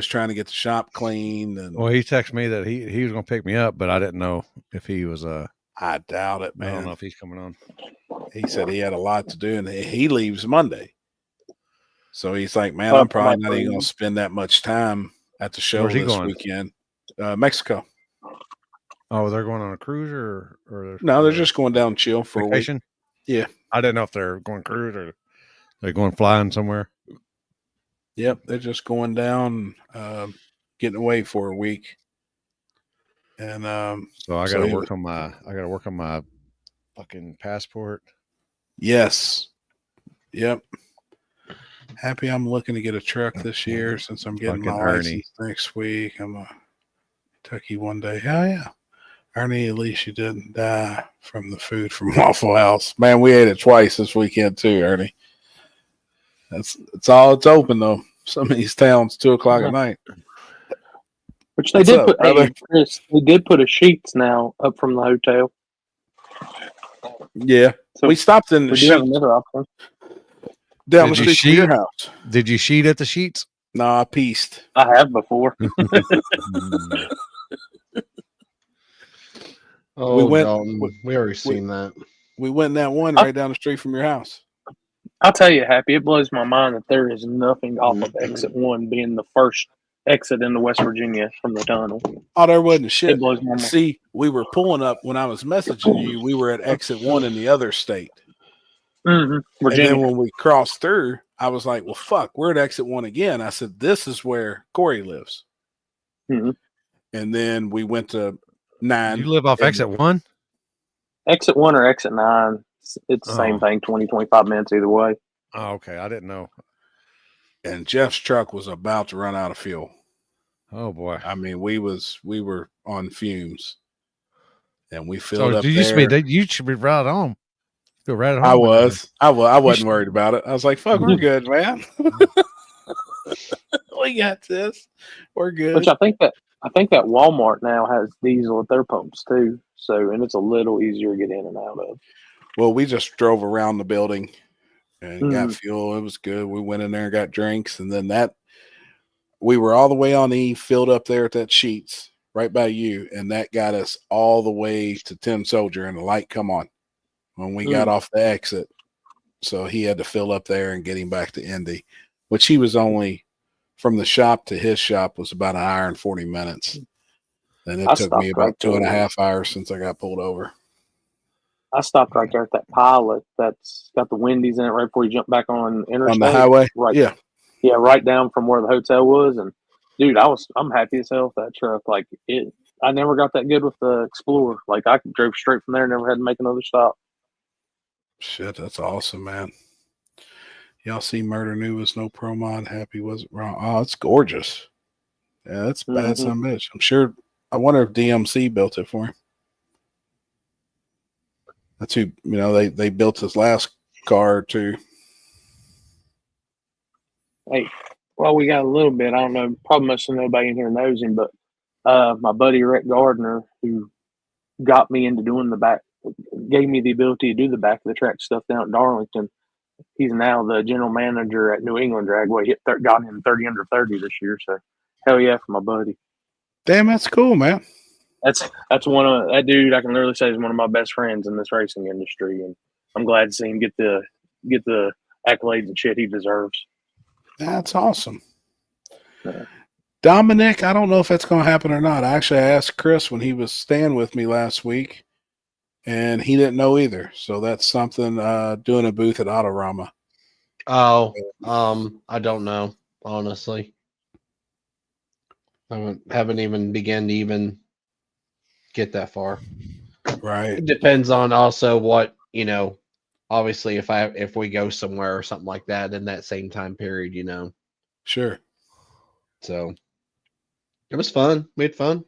trying to get the shop cleaned, and Well, he texted me that he was gonna pick me up, but I didn't know if he was I doubt it, man. I don't know if he's coming on. He said he had a lot to do, and he leaves Monday. So he's like, man, I'm probably not even gonna spend that much time at the show Where's he this going? weekend. Mexico. Oh, they're going on a cruise or No, they're just going down and chill for vacation? a week. Yeah. I didn't know if they're going cruise or they're going flying somewhere. Yep, they're just going down, getting away for a week. And so I gotta work on my fucking passport. Yes. Yep. Happy I'm looking to get a truck this year since I'm getting my license next week. I'm a Kentucky one day. Hell yeah. Ernie, at least you didn't die from the food from Waffle House. Man, we ate it twice this weekend too, Ernie. It's open though. Some of these towns 2:00 at night. Which they did put. Hey, Chris, they did put a sheets now up from the hotel. Yeah, so we stopped in the sheet down the street from your house. Did you sheet at the sheets? No, I pieced. I have before. We already seen that. We went in that one right down the street from your house. I'll tell you, Happy, it blows my mind that there is nothing off of exit 1 being the first exit into West Virginia from the tunnel. Oh, there wasn't shit. It blows my mind. See, we were pulling up when I was messaging you. We were at exit 1 in the other state. Virginia. And then when we crossed through, I was like, well, fuck, we're at exit 1 again. I said, this is where Corey lives. Mm-hmm. And then we went to 9. You live off exit 1? Exit 1 or exit 9. It's the same thing, 20, 25 minutes either way. Oh, okay. I didn't know. And Jeff's truck was about to run out of fuel. Oh boy. I mean, we were on fumes. And we filled up there. You should be right home. Go right at home. I wasn't worried about it. I was like, fuck, we're good, man. We got this. We're good. Which I think that Walmart now has diesel at their pumps too. So, and it's a little easier to get in and out of. Well, we just drove around the building and got fuel. It was good. We went in there and got drinks. And then we were all the way on E, filled up there at that Sheets right by you. And that got us all the way to Tim Soldier, and the light come on when we got off the exit. So he had to fill up there and get him back to Indy, which he was only from the shop to his shop was about an hour and 40 minutes. And it took me about 2.5 hours since I got pulled over. I stopped right there at that pilot that's got the Wendy's in it right before you jump back on interstate. On the highway? Right. Yeah. Yeah, right down from where the hotel was. And dude, I'm happy as hell with that truck. Like I never got that good with the Explorer. Like I drove straight from there, never had to make another stop. Shit, that's awesome, man. Y'all see Murder New was no pro mod. Happy wasn't wrong. Oh, it's gorgeous. Yeah, that's bad son of a bitch. I'm sure. I wonder if DMC built it for him. That's who, they built his last car too. Hey, well, we got a little bit. I don't know. Probably most of nobody in here knows him, but my buddy Rick Gardner, who got me into doing the back, gave me the ability to do the back of the track stuff down at Darlington. He's now the general manager at New England Dragway. Got him 30 under 30 this year. So hell yeah for my buddy. Damn, that's cool, man. That's one of that dude. I can literally say is one of my best friends in this racing industry, and I'm glad to see him get the accolades and shit he deserves. That's awesome. Yeah. Dominic, I don't know if that's going to happen or not. I actually asked Chris when he was staying with me last week, and he didn't know either. So that's something doing a booth at Autorama. Oh, I don't know, honestly. I haven't even begun to even get that far. Right. It depends on also what, obviously if we go somewhere or something like that in that same time period, you know. Sure. So it was fun. We had fun.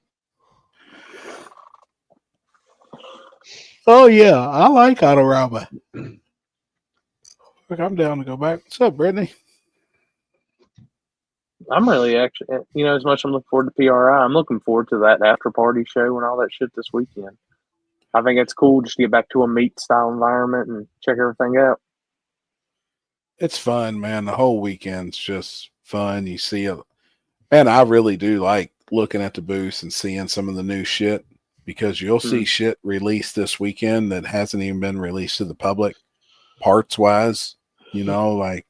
Oh yeah, I like Autorama. Look, I'm down to go back. What's up, Brittany? I'm really actually, as much as I'm looking forward to PRI, I'm looking forward to that after party show and all that shit this weekend. I think it's cool just to get back to a meet style environment and check everything out. It's fun, man. The whole weekend's just fun. You see it. Man, I really do like looking at the booths and seeing some of the new shit, because you'll see shit released this weekend that hasn't even been released to the public, parts wise. Like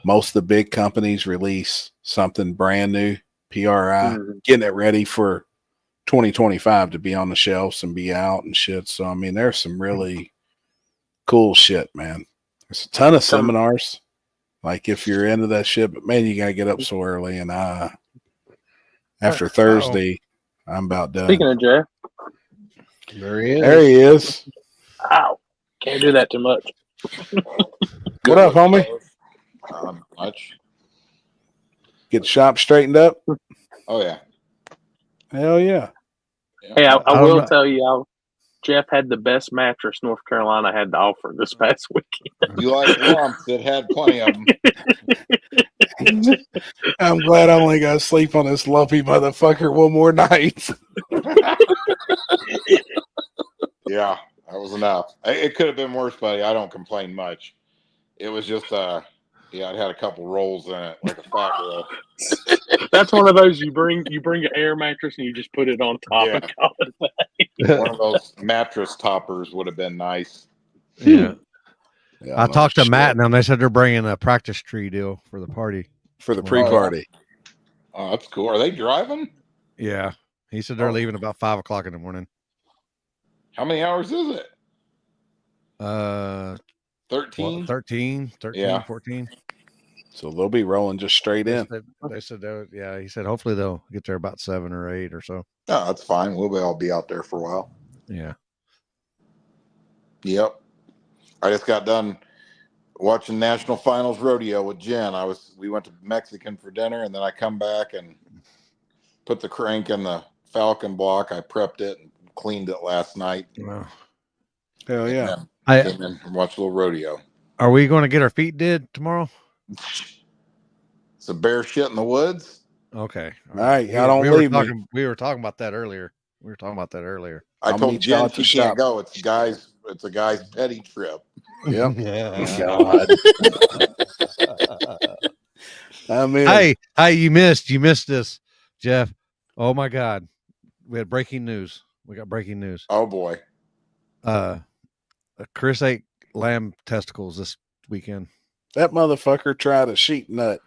most of the big companies release something brand new, PRI, getting it ready for 2025 to be on the shelves and be out and shit. So, I mean, there's some really cool shit, man. There's a ton of seminars. Like if you're into that shit, but man, you got to get up so early. And after Thursday, I'm about done. Speaking of Jeff. There he is. There he is. Ow. Can't do that too much. What up, homie? Much. Get the shop straightened up? Oh, yeah. Hell yeah. Hey, I will tell you, Jeff had the best mattress North Carolina had to offer this past weekend. You like warmth? It had plenty of them. I'm glad I only got to sleep on this lumpy motherfucker one more night. Yeah, that was enough. It could have been worse, buddy. I don't complain much. It was just, it had a couple rolls in it, like a fat roll. That's one of those you bring an air mattress and you just put it on top and call it a day. One of those mattress toppers would have been nice. Yeah. I talked to Matt and them. They said they're bringing a practice tree deal for the party. For the pre-party. Oh, that's cool. Are they driving? Yeah. He said they're leaving about 5 o'clock in the morning. How many hours is it? 13, 14. So they'll be rolling just straight in. They said, yeah, he said hopefully they'll get there about 7 or 8 or so. Oh, that's fine. We'll all be out there for a while. Yeah. Yep. I just got done watching National Finals Rodeo with Jen. We went to Mexican for dinner, and then I come back and put the crank in the Falcon block. I prepped it and cleaned it last night. Wow. Hell yeah. I came in and watched a little rodeo. Are we going to get our feet did tomorrow? It's a bear shit in the woods. Okay. All right. Y'all don't leave me. We were talking about that earlier. I told Jen she can't go. It's a guy's petty trip. Yep. God. I mean, hey, you missed this, Jeff. Oh my God. We had breaking news. We got breaking news. Oh boy. Chris ate lamb testicles this weekend. That motherfucker tried a sheep nut.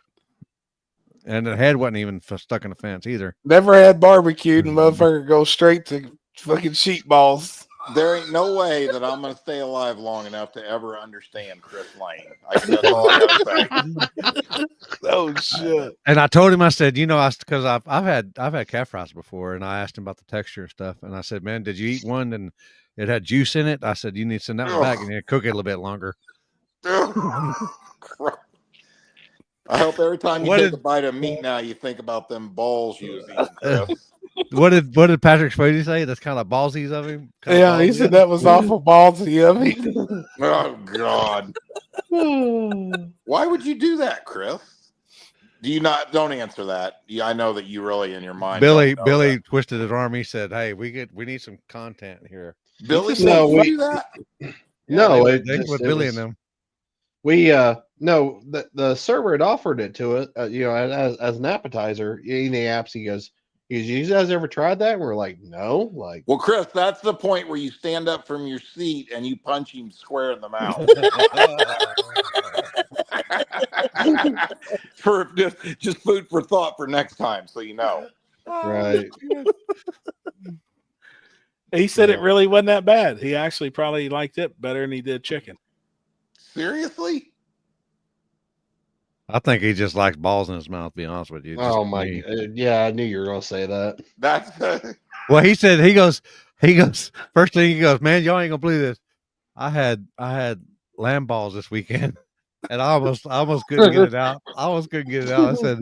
And the head wasn't even stuck in the fence either. Never had barbecued and motherfucker go straight to fucking sheep balls. There ain't no way that I'm going to stay alive long enough to ever understand Chris Lane. That's all I got to say. Oh shit! And I told him, I said, because I've had calf fries before, and I asked him about the texture and stuff, and I said, man, did you eat one and it had juice in it? I said, you need to send that one back and you cook it a little bit longer. I hope every time you take a bite of meat now, you think about them balls you was eating. What did Patrick Swayze say? That's kind of ballsies of him. Yeah, he said that was awful ballsy of me. Oh God! Why would you do that, Chris? Do you not? Don't answer that. Yeah, I know that you really in your mind. Billy twisted his arm. He said, "Hey, we need some content here." Billy said, "We do that." No, they with Billy and them. We no, the server had offered it to us, as an appetizer in the apps. He goes, you guys ever tried that? And we're like, no. Like, well, Chris, that's the point where you stand up from your seat and you punch him square in the mouth. For just food for thought for next time, so you know. Right. He said it really wasn't that bad. He actually probably liked it better than he did chicken. Seriously? I think he just likes balls in his mouth, to be honest with you. Oh my God. Yeah, I knew you were gonna say that. That's well, he said he goes, first thing he goes, man, y'all ain't gonna believe this. I had lamb balls this weekend, and I almost couldn't get it out. I said,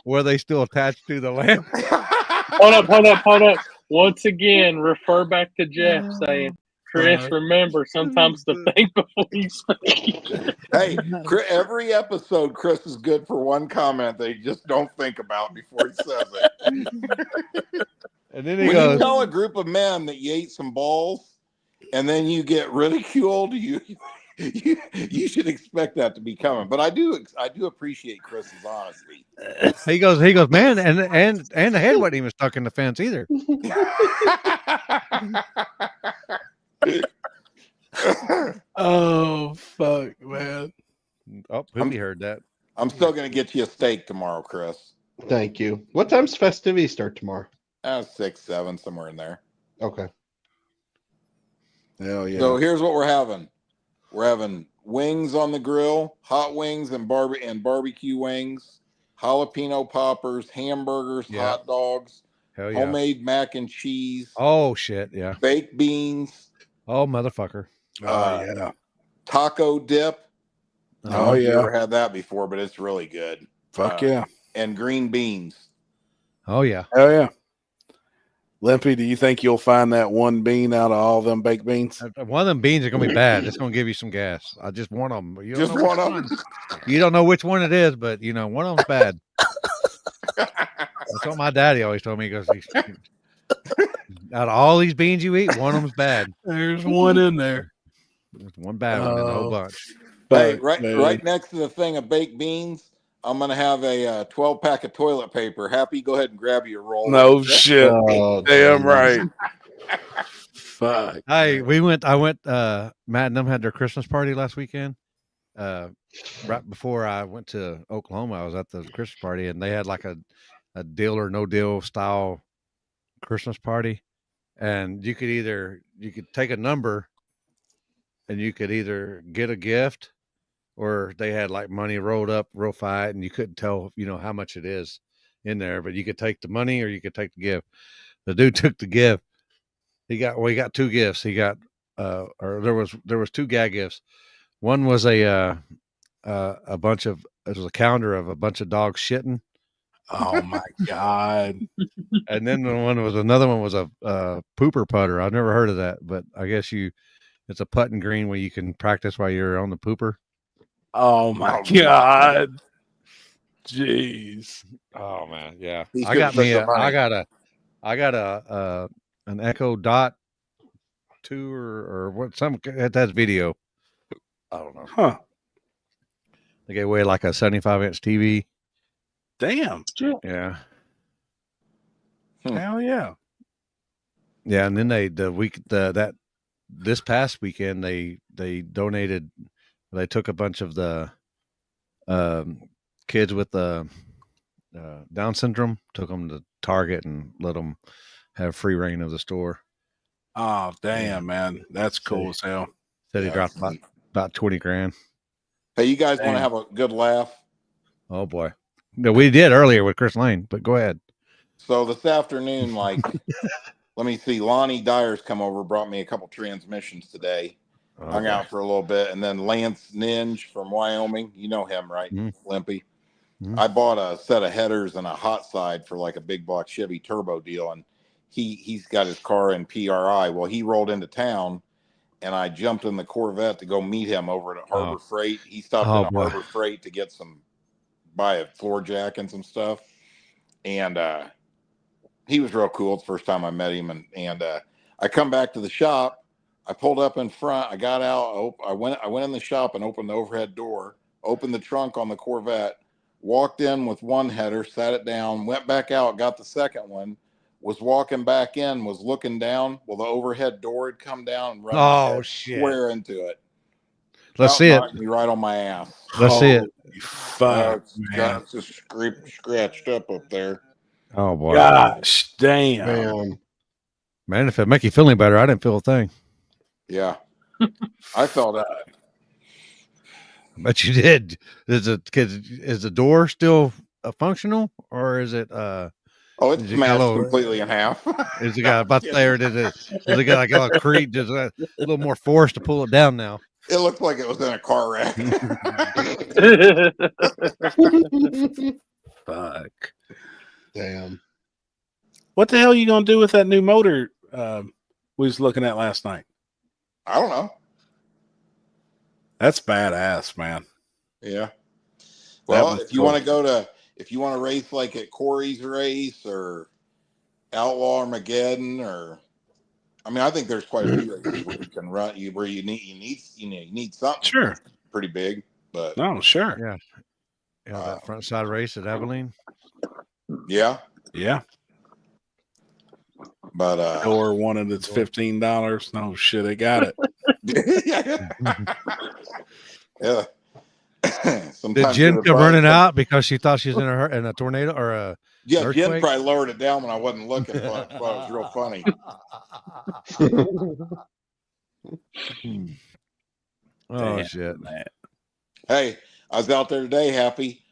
"Were they still attached to the lamb?" Hold up. Once again, refer back to Jeff saying, Chris, remember, sometimes to think before you speak. Hey, every episode, Chris is good for one comment that he just don't think about before he says it. And then he when goes, you tell a group of men that you ate some balls and then you get ridiculed, you should expect that to be coming. But I do appreciate Chris's honesty. He goes, man, and the head wasn't even stuck in the fence either. Oh fuck, man! Oh, Poopy heard that. I'm still gonna get you a steak tomorrow, Chris. Thank you. What time's festivities start tomorrow? 6, 7, somewhere in there. Okay. Hell yeah! So here's what we're having. We're having wings on the grill, hot wings and barbecue wings, jalapeno poppers, hamburgers, hot dogs, Hell yeah. homemade mac and cheese. Oh shit, yeah. Baked beans. Oh motherfucker. Yeah. Taco dip. I don't know if you yeah. ever had that before, but it's really good. Fuck yeah. And green beans. Oh yeah. Hell yeah. Limpy, do you think you'll find that one bean out of all them baked beans? One of them beans are gonna be bad. It's gonna give you some gas. I just one of them. You don't Just know one which of them. You don't know which one it is, but you know one of them's bad. That's what my daddy always told me. He goes, out of all these beans you eat, one of them's bad. There's one in there. There's one bad one in the whole bunch. Hey, right next to the thing of baked beans, I'm gonna have a 12-pack of toilet paper. Happy, go ahead and grab your roll. No shit. Damn right. Fuck. Hey, I went. Matt and them had their Christmas party last weekend. Right before I went to Oklahoma, I was at the Christmas party, and they had like a deal or no deal style Christmas party, and you could take a number, and you could either get a gift, or they had like money rolled up real fat, and you couldn't tell how much it is in there, but you could take the money or you could take the gift. The dude took the gift. He got two gifts. He got or there was two gag gifts. One was a bunch of, it was a calendar of a bunch of dogs shitting. Oh my god! And then another one was a pooper putter. I've never heard of that, but I guess it's a putting green where you can practice while you're on the pooper. Oh my god! Jeez! Oh man, yeah. He's I got an Echo Dot 2 or what? That's video. I don't know. Huh? They gave away like a 75-inch TV. Damn. Yeah. Hell yeah. Yeah, and then this past weekend they donated. They took a bunch of the kids with the Down syndrome, took them to Target and let them have free reign of the store. Oh damn, man, that's cool as hell. Said he dropped about 20 grand. Hey, you guys want to have a good laugh? Oh boy. No, we did earlier with Chris Lane, but go ahead. So this afternoon, like, let me see. Lonnie Dyer's come over, brought me a couple transmissions today. Hung out for a little bit, and then Lance Ninge from Wyoming. You know him, right? Limpy. I bought a set of headers and a hot side for like a big block Chevy turbo deal, and he's got his car in PRI. Well, he rolled into town, and I jumped in the Corvette to go meet him over at Harbor Freight. He stopped in Harbor Freight to get buy a floor jack and some stuff, and he was real cool. It's the first time I met him, and I come back to the shop. I pulled up in front. I got out. I went in the shop and opened the overhead door, opened the trunk on the Corvette, walked in with one header, sat it down, went back out, got the second one, was walking back in, was looking down. Well, the overhead door had come down and run square into it. Let's see it. Me right on my ass. Let's see it. Fuck, man. It's just scratched up there. Oh boy. Gosh, damn. Man, if it make you feel any better, I didn't feel a thing. Yeah. I felt that. But you did. Is the door still functional, or is it oh, it's smashed completely in half. Is it got about there? Is it got like a creak? There's a little more force to pull it down now. It looked like it was in a car wreck. Fuck. Damn. What the hell are you gonna do with that new motor we was looking at last night? I don't know. That's badass, man. Yeah. Well, was if you cool. want to race like at Corey's race or Outlaw Armageddon, or I mean, I think there's quite a few races where you can run where you need something. Sure. Pretty big, but No, sure. Yeah. Yeah, that front side race at Abilene. yeah. Yeah. But or wanted it's $15. No shit, I got it. Yeah. Did Sometimes Jen you're come right. running out because she thought she was in a tornado or a Yeah, Jen earthquake? probably lowered it down when I wasn't looking. So I thought it was real funny. Oh Damn, shit! man. Hey, I was out there today, Happy.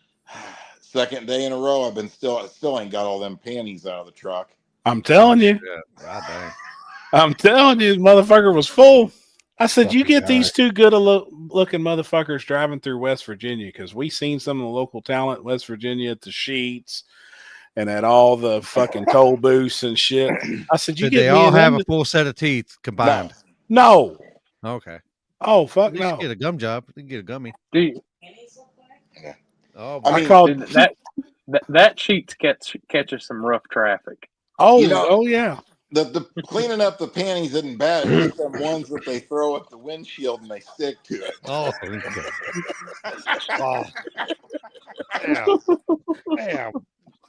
Second day in a row. I still ain't got all them panties out of the truck. I'm telling you. God dang. I'm telling you, motherfucker was full. I said, you get guy. these two good looking motherfuckers driving through West Virginia, because we seen some of the local talent in West Virginia at the Sheets and at all the fucking toll booths and shit. I said, you Did get they me all and have them a full set of teeth combined? No. Okay. Oh, fuck At least no. get a gum job. You can get a gummy. Dude, Oh, I boy. mean, called dude, that Sheets catches some rough traffic. Oh, You know- oh yeah. The cleaning up the panties isn't bad. It's just them ones that they throw at the windshield and they stick to it. Oh, okay. Oh. Damn. Damn.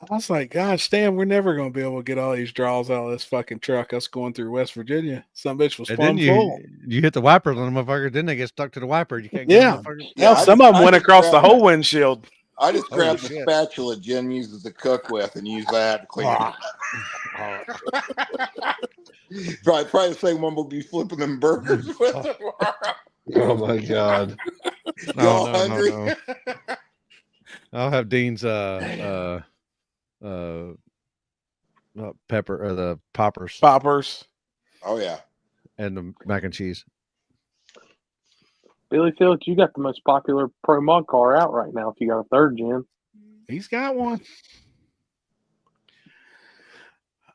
I was like, gosh, damn, we're never going to be able to get all these draws out of this fucking truck. Us going through West Virginia. Some bitch was And plumb then full. you hit the wiper on the motherfucker. Then they get stuck to the wiper. You can't get Yeah. the motherfucker. Yeah, Hell, some of them went across the whole windshield. I just Holy grabbed the shit. spatula Jen uses to cook with and use that to clean it. Probably the same one we'll be flipping them burgers with tomorrow. Oh my god. Y'all hungry? No. I'll have Dean's pepper or the poppers Oh yeah. and the mac and cheese. Billy Fields, you got the most popular pro mod car out right now. If you got a third gen, He's got one.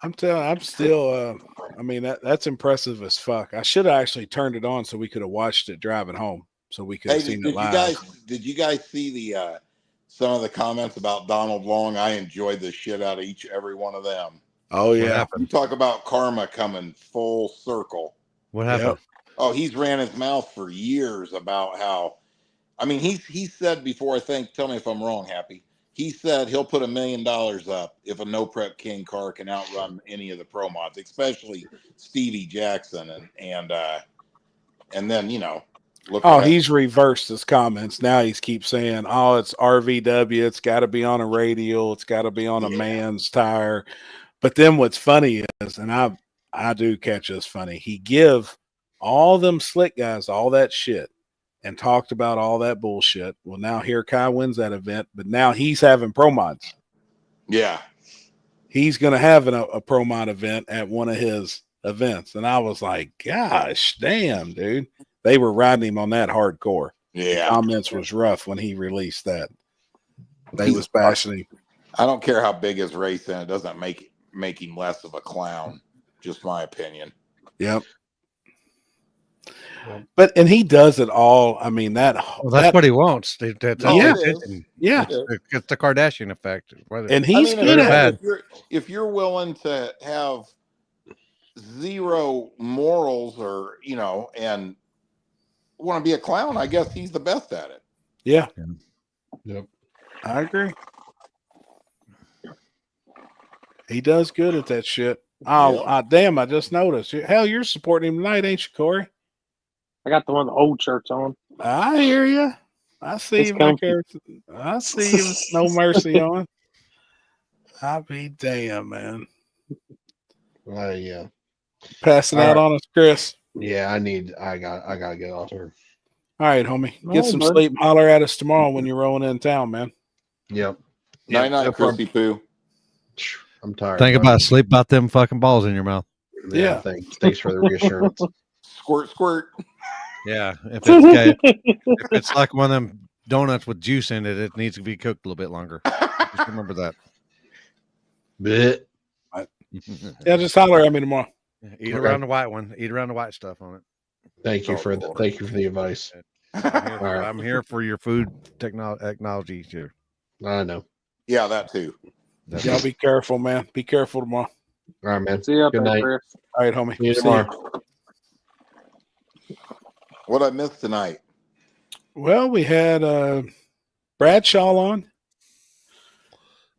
I'm still I mean that's impressive as fuck. I should have actually turned it on so we could have watched it driving home, so we could Hey, have seen did it live. you guys see the some of the comments about Donald Long? I enjoyed the shit out of every one of them. Oh yeah. You talk about karma coming full circle. What happened? Oh, he's ran his mouth for years about how, I mean, he said before, I think, tell me if I'm wrong, Happy. He said he'll put $1 million up if a no prep king car can outrun any of the pro mods, especially Stevie Jackson and then look. Oh, he's reversed his comments. Now he's keeps saying, "Oh, it's RVW. It's got to be on a radial. It's got to be on a man's tire." But then what's funny is, and I do catch this funny. He give all them slick guys all that shit and talked about all that bullshit. Well, now here Kai wins that event, but now he's having pro mods. Yeah, he's going to have a pro mod event at one of his events, and I was like, "Gosh, damn, dude." They were riding him on that hardcore. Yeah. The comments was rough when he released that. They was bashing him. I don't care how big his race is, it doesn't make him less of a clown. Just my opinion. Yep. And he does it all. I mean, that's what he wants. That's yeah. Yeah. It's the Kardashian effect. And he's good at it. If you're willing to have zero morals or, and want to be a clown, I guess he's the best at it. Yeah. Yep. I agree. He does good at that shit. Oh, damn, I just noticed. Hell, you're supporting him tonight, ain't you, Corey? I got the one with the old shirts on. I hear you. I see you back there. I see you. No mercy on. I'll be damn, man. Yeah. Passing out on us, Chris. Yeah, I gotta get off here. All right, homie. Get some sleep. Holler at us tomorrow when you're rolling in town, man. Yep. Night, Chrissy Poo. I'm tired. Think about sleep about them fucking balls in your mouth. Yeah. Thanks for the reassurance. Squirt, squirt. Yeah, if it's like one of them donuts with juice in it, it needs to be cooked a little bit longer. Just remember that. Bit. Yeah, just holler at me tomorrow. Eat around the white one. Eat around the white stuff on it. Thank you for the advice. I'm here for your food technology here. I know. Yeah, that too. Y'all be careful, man. Be careful tomorrow. All right, man. See you up Good there, night. Chris. All right, homie. See you See tomorrow. What I missed tonight? Well, we had Bradshaw on,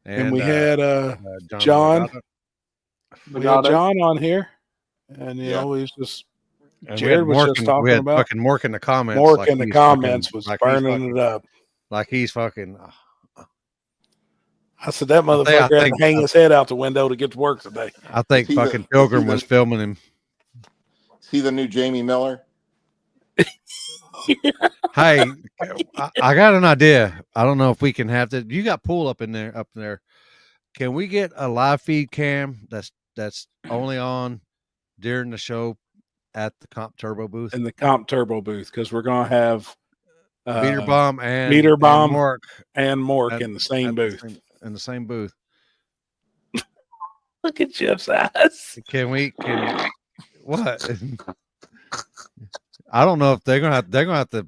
and we had John. We had John on here, and you know he's just. And Jared was just talking about fucking Mork in the comments. Mork in the comments was burning it up. Like he's fucking. I said that motherfucker had to hang his head out the window to get to work today. I think fucking Pilgrim was filming him. See the new Jamie Miller? Hey, I got an idea. I don't know if we can have that. You got pool up there. Can we get a live feed cam that's only on during the show at the Comp Turbo booth? In the Comp Turbo booth, because we're gonna have Meter Bomb and Mork in the same booth. In the same booth. Look at Jeff's eyes. Can what? I don't know if they're gonna have to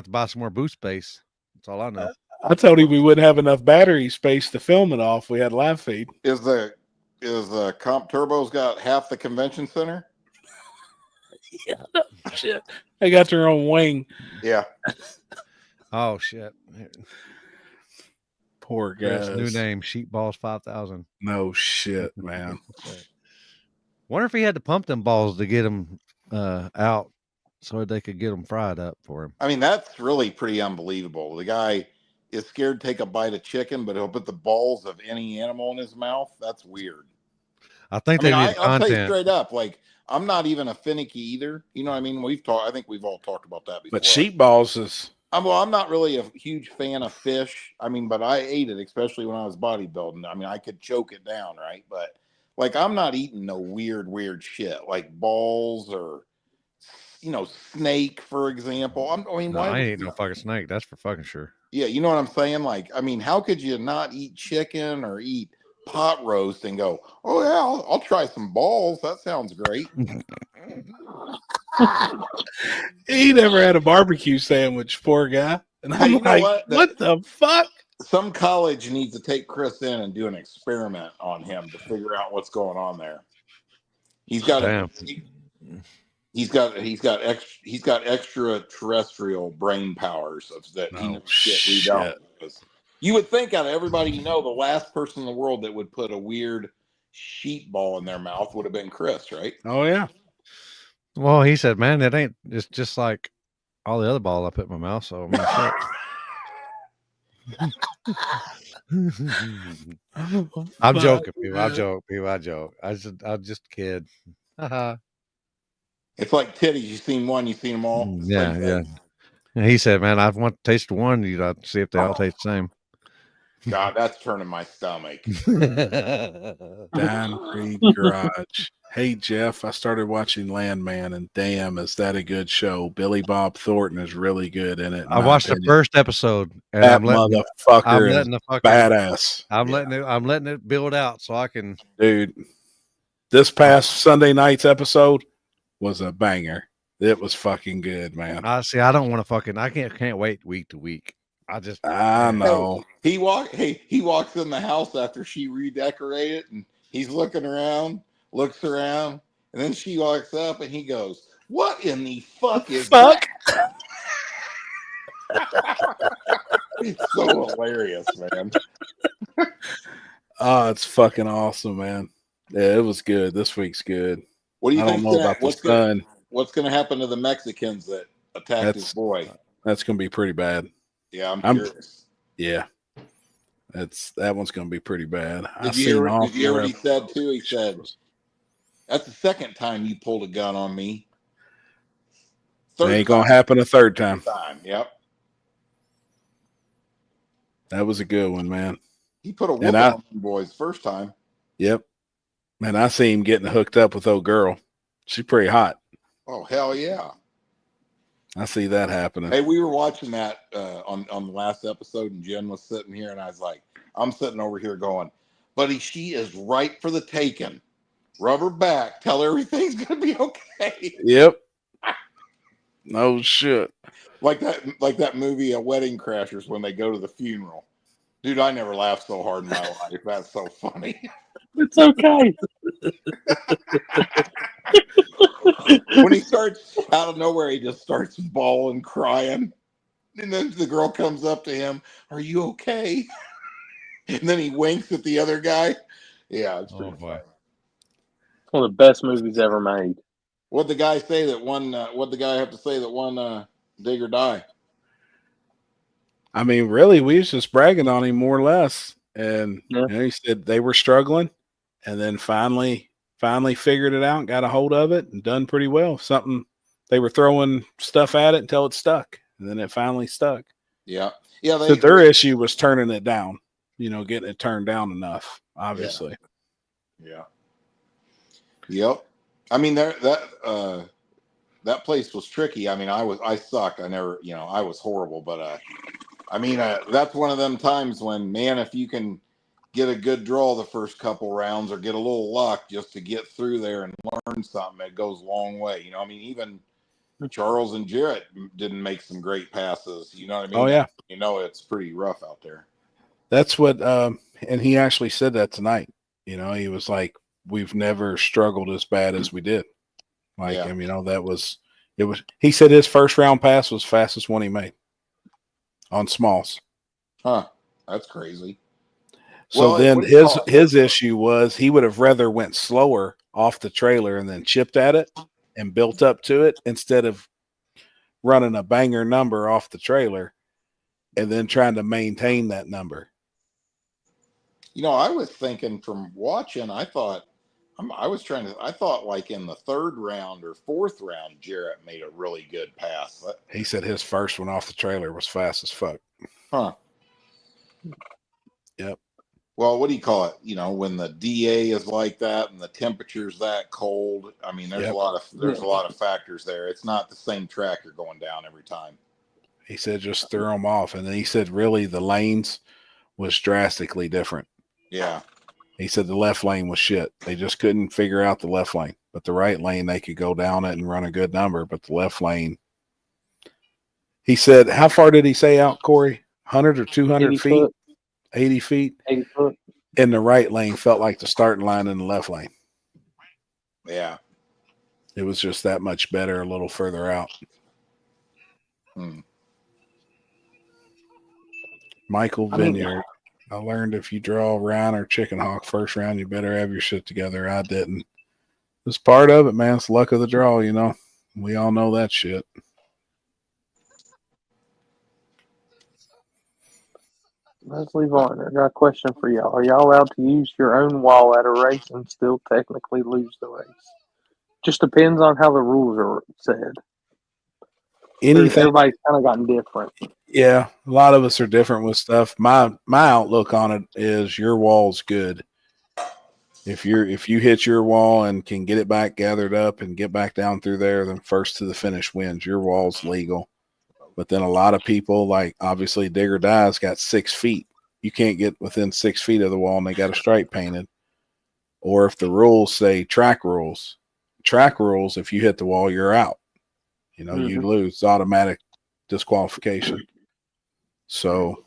buy some more booth space. That's all I know. I told him we wouldn't have enough battery space to film it off. We had live feed. Is Comp Turbo's got half the convention center? Yeah, shit. They got their own wing. Yeah. Oh shit. Poor guys. New name, Sheepballs 5000. No shit, man. Wonder if he had to pump them balls to get them out so they could get them fried up for him. I mean, that's really pretty unbelievable. The guy is scared to take a bite of chicken, but he'll put the balls of any animal in his mouth. That's weird. I think I'll tell you straight up, like, I'm not even a finicky either. You know what I mean? I think we've all talked about that before. But sheep balls is. I'm not really a huge fan of fish. I mean, but I ate it, especially when I was bodybuilding. I mean, I could choke it down, right? But like, I'm not eating no weird shit like balls or, snake, for example. I ain't eating no fucking snake. That's for fucking sure. Yeah, you know what I'm saying? Like, I mean, how could you not eat chicken or eat pot roast and go, oh yeah, I'll try some balls. That sounds great. He never had a barbecue sandwich, poor guy. And I'm what the fuck? Some college needs to take Chris in and do an experiment on him to figure out what's going on there. He's got extraterrestrial brain powers that he knows shit we don't. You would think out of everybody the last person in the world that would put a weird sheep ball in their mouth would have been Chris, right? Oh yeah. Well, he said, "Man, it's just like all the other balls I put in my mouth." So I'm joking, people. I joke. I'm just a kid. It's like titties. You seen one, you seen them all. Yeah. And he said, "Man, I want to taste one. You see if they all taste the same." God, that's turning my stomach. Don Creed Garage. Hey Jeff, I started watching Landman, and damn, is that a good show? Billy Bob Thornton is really good in it. I watched the first episode, and I'm letting badass. I'm letting it build out so I can. Dude, this past Sunday night's episode was a banger. It was fucking good, man. I don't want to I can't wait week to week. I know. He walks in the house after she redecorated, and he's looking around, looks around, and then she walks up and he goes, "What in the fuck is that?" It's so hilarious, man. Oh, it's fucking awesome, man. Yeah, it was good. This week's good. What do you think? What's going to happen to the Mexicans that attacked his boy? That's going to be pretty bad. Yeah, I'm curious. Yeah, that one's going to be pretty bad. Did you hear what he said too? He said, "That's the second time you pulled a gun on me. It ain't going to happen a third time." Yep. That was a good one, man. He put a whoop on them boys first time. Yep. Man, I see him getting hooked up with old girl. She's pretty hot. Oh, hell yeah. I see that happening. Hey, we were watching that on the last episode, and Jen was sitting here, and I was like, I'm sitting over here going, buddy, she is right for the taking. Rub her back. Tell her everything's gonna be okay. Yep. No shit. Like that movie, Wedding Crashers, when they go to the funeral. Dude, I never laughed so hard in my life. That's so funny. It's okay. When he starts out of nowhere, he just starts bawling, crying. And then the girl comes up to him, "Are you okay?" And then he winks at the other guy. Yeah, it's pretty funny. It's one of the best movies ever made. What'd the guy say that won? What'd the guy have to say that won Dig or Die? I mean, really, we was just bragging on him more or less. And he said they were struggling and then finally figured it out and got a hold of it and done pretty well. Something they were throwing stuff at it until it stuck. And then it finally stuck. Yeah. Yeah. So their issue was turning it down, getting it turned down enough, obviously. Yeah. Yep. I mean, that place was tricky. I mean, I sucked. I never, I was horrible, but, I mean, that's one of them times when, man, if you can get a good draw the first couple rounds or get a little luck just to get through there and learn something, it goes a long way. I mean, even Charles and Jarrett didn't make some great passes. You know what I mean? Oh, yeah. It's pretty rough out there. That's what, and he actually said that tonight. He was like, we've never struggled as bad as we did. Like, Yeah. He said his first round pass was fastest one he made on smalls. Huh. That's crazy. So then his issue was he would have rather went slower off the trailer and then chipped at it and built up to it instead of running a banger number off the trailer and then trying to maintain that number. I was thinking from watching, I thought like in the third round or fourth round, Jarrett made a really good pass. He said his first one off the trailer was fast as fuck. Huh. Yep. Well, what do you call it? When the DA is like that and the temperature's that cold. I mean, there's a lot of factors there. It's not the same track you're going down every time. He said just throw them off, and then he said really the lanes was drastically different. Yeah. He said the left lane was shit. They just couldn't figure out the left lane. But the right lane, they could go down it and run a good number. But the left lane, he said, how far did he say out, Corey? 100 or 200 feet? Foot. 80 feet? 80 foot. In the right lane felt like the starting line in the left lane. Yeah. It was just that much better a little further out. Michael Vineyard. I learned if you draw Ryan or Chicken Hawk first round, you better have your shit together. I didn't. It's part of it, man. It's luck of the draw, We all know that shit. Leslie Varner, I got a question for y'all. Are y'all allowed to use your own wall at a race and still technically lose the race? Just depends on how the rules are said. Everybody's kind of gotten different. Yeah, a lot of us are different with stuff. My outlook on it is your wall's good. If you hit your wall and can get it back gathered up and get back down through there, then first to the finish wins. Your wall's legal. But then a lot of people, like obviously Dig or Die's got 6 feet. You can't get within 6 feet of the wall and they got a stripe painted. Or if the rules say track rules, if you hit the wall, you're out. You lose. It's automatic disqualification. So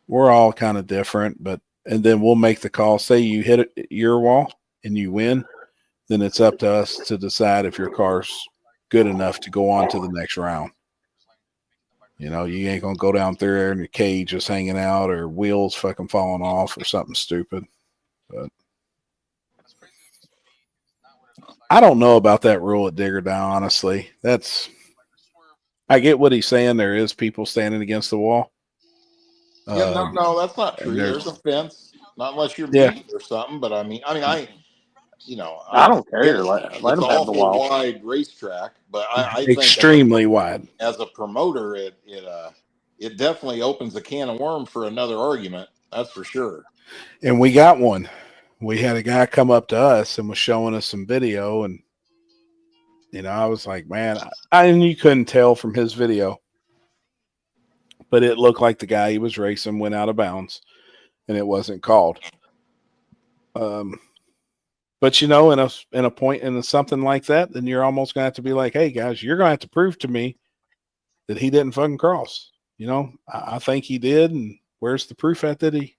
we're all kind of different, and then we'll make the call. Say you hit your wall and you win, then it's up to us to decide if your car's good enough to go on to the next round. You ain't going to go down through there and your cage is hanging out or wheels fucking falling off or something stupid. But I don't know about that rule at Dig or Die, honestly. I get what he's saying. There is people standing against the wall. Yeah, no, that's not true. There's a fence, not unless you're beat or something. But I don't care. Let them have the wall. Wide racetrack, but I extremely wide. As a promoter, it definitely opens a can of worms for another argument. That's for sure. And we got one. We had a guy come up to us and was showing us some video, and You know, I was like, man, and you couldn't tell from his video, but it looked like the guy he was racing went out of bounds, and it wasn't called. But you know, in a point in something like that, then you're almost gonna have to be like, hey guys, you're gonna have to prove to me that he didn't fucking cross. You know, I think he did, and where's the proof at that he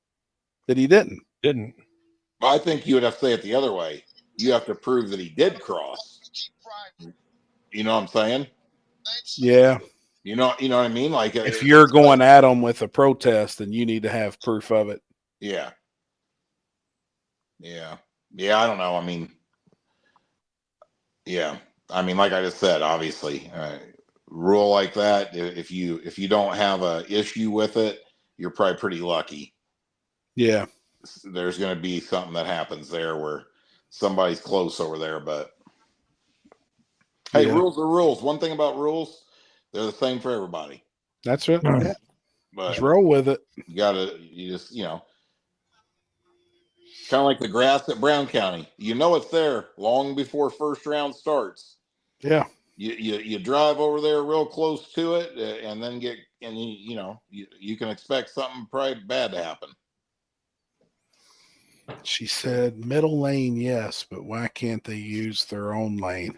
didn't? Didn't. I think you would have to say it the other way. You have to prove that he did cross. You know what I'm saying? Yeah. You know what I mean? Like If you're going at him with a protest, then you need to have proof of it. Yeah. Yeah. Yeah. I don't know. I mean, yeah. I mean, like I just said, obviously, rule like that. If you don't have a issue with it, you're probably pretty lucky. Yeah. There's going to be something that happens there where somebody's close over there, but hey, Yeah. rules are rules. One thing about rules, they're the same for everybody. That's right. Yeah. But just roll with it. You just, kind of like the grass at Brown County. You know it's there long before first round starts. Yeah. You drive over there real close to it, and then you can expect something probably bad to happen. She said middle lane, yes, but why can't they use their own lane?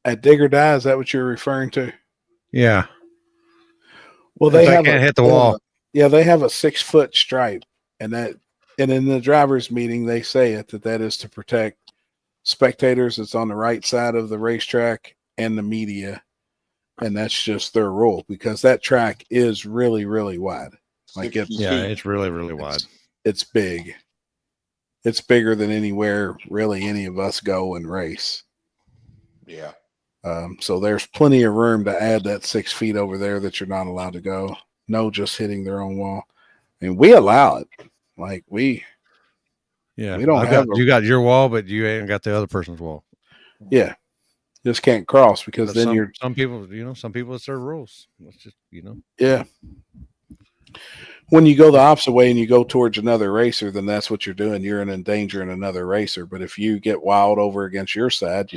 At Dig or Die, is that what you're referring to? Yeah. Well, they can't hit the wall. They have a 6-foot stripe, and in the drivers' meeting they say that is to protect spectators that's on the right side of the racetrack and the media, and that's just their rule because that track is really, really wide. Like it's really, really wide. It's big. It's bigger than anywhere really any of us go and race. Yeah. So there's plenty of room to add that 6 feet over there that you're not allowed to go. No, just hitting their own wall. And we allow it. Like we don't you got your wall, but you ain't got the other person's wall. Yeah. Just can't cross because But then some people, it's their rules. It's just, Yeah. When you go the opposite way and you go towards another racer, then that's what you're doing. You're endangering another racer. But if you get wild over against your side,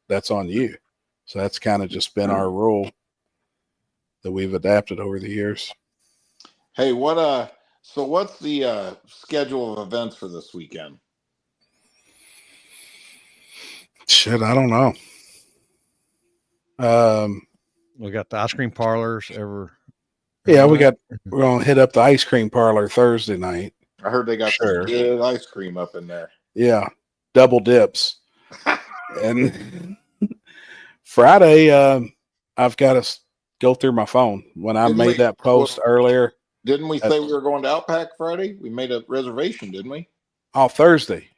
that's on you. So that's kind of just been our rule that we've adapted over the years. Hey, so what's the schedule of events for this weekend? Shit, I don't know. We got the ice cream parlors we're gonna hit up the ice cream parlor Thursday night. I heard they got some good ice cream up in there. Yeah, double dips. And Friday, I've got to go through my phone. When I made that post earlier, didn't we say we were going to Outback Friday? We made a reservation, didn't we? Oh, Thursday.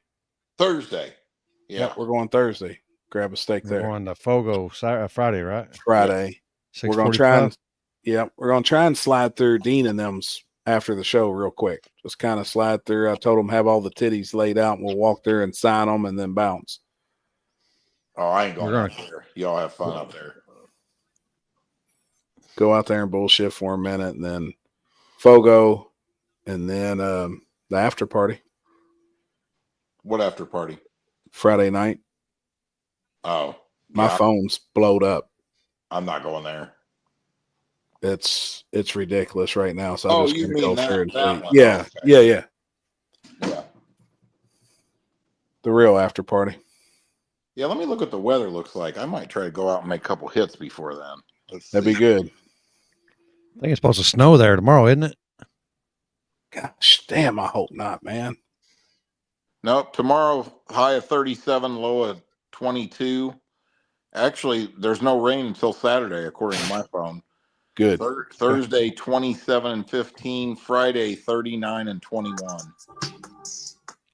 Yeah, we're going Thursday. Grab a steak there. We're going to Fogo Friday, right? Friday. We're gonna try and slide through Dean and them's after the show real quick. Just kind of slide through. I told them have all the titties laid out, and we'll walk there and sign them, and then bounce. Oh, I ain't going out there. Y'all have fun up there. Go out there and bullshit for a minute, and then Fogo, and then the after party. What after party? Friday night. Oh, my phone's blowed up. I'm not going there. It's ridiculous right now. So I'm just you gonna mean go through and that one. yeah, Okay. yeah. The real after party. Yeah, let me look what the weather looks like. I might try to go out and make a couple hits before then. That'd be good. I think it's supposed to snow there tomorrow, isn't it? Gosh, damn! I hope not, man. Nope. Tomorrow, high of 37, low of 22. Actually, there's no rain until Saturday, according to my phone. Good. Thursday, 27 and 15. Friday, 39 and 21.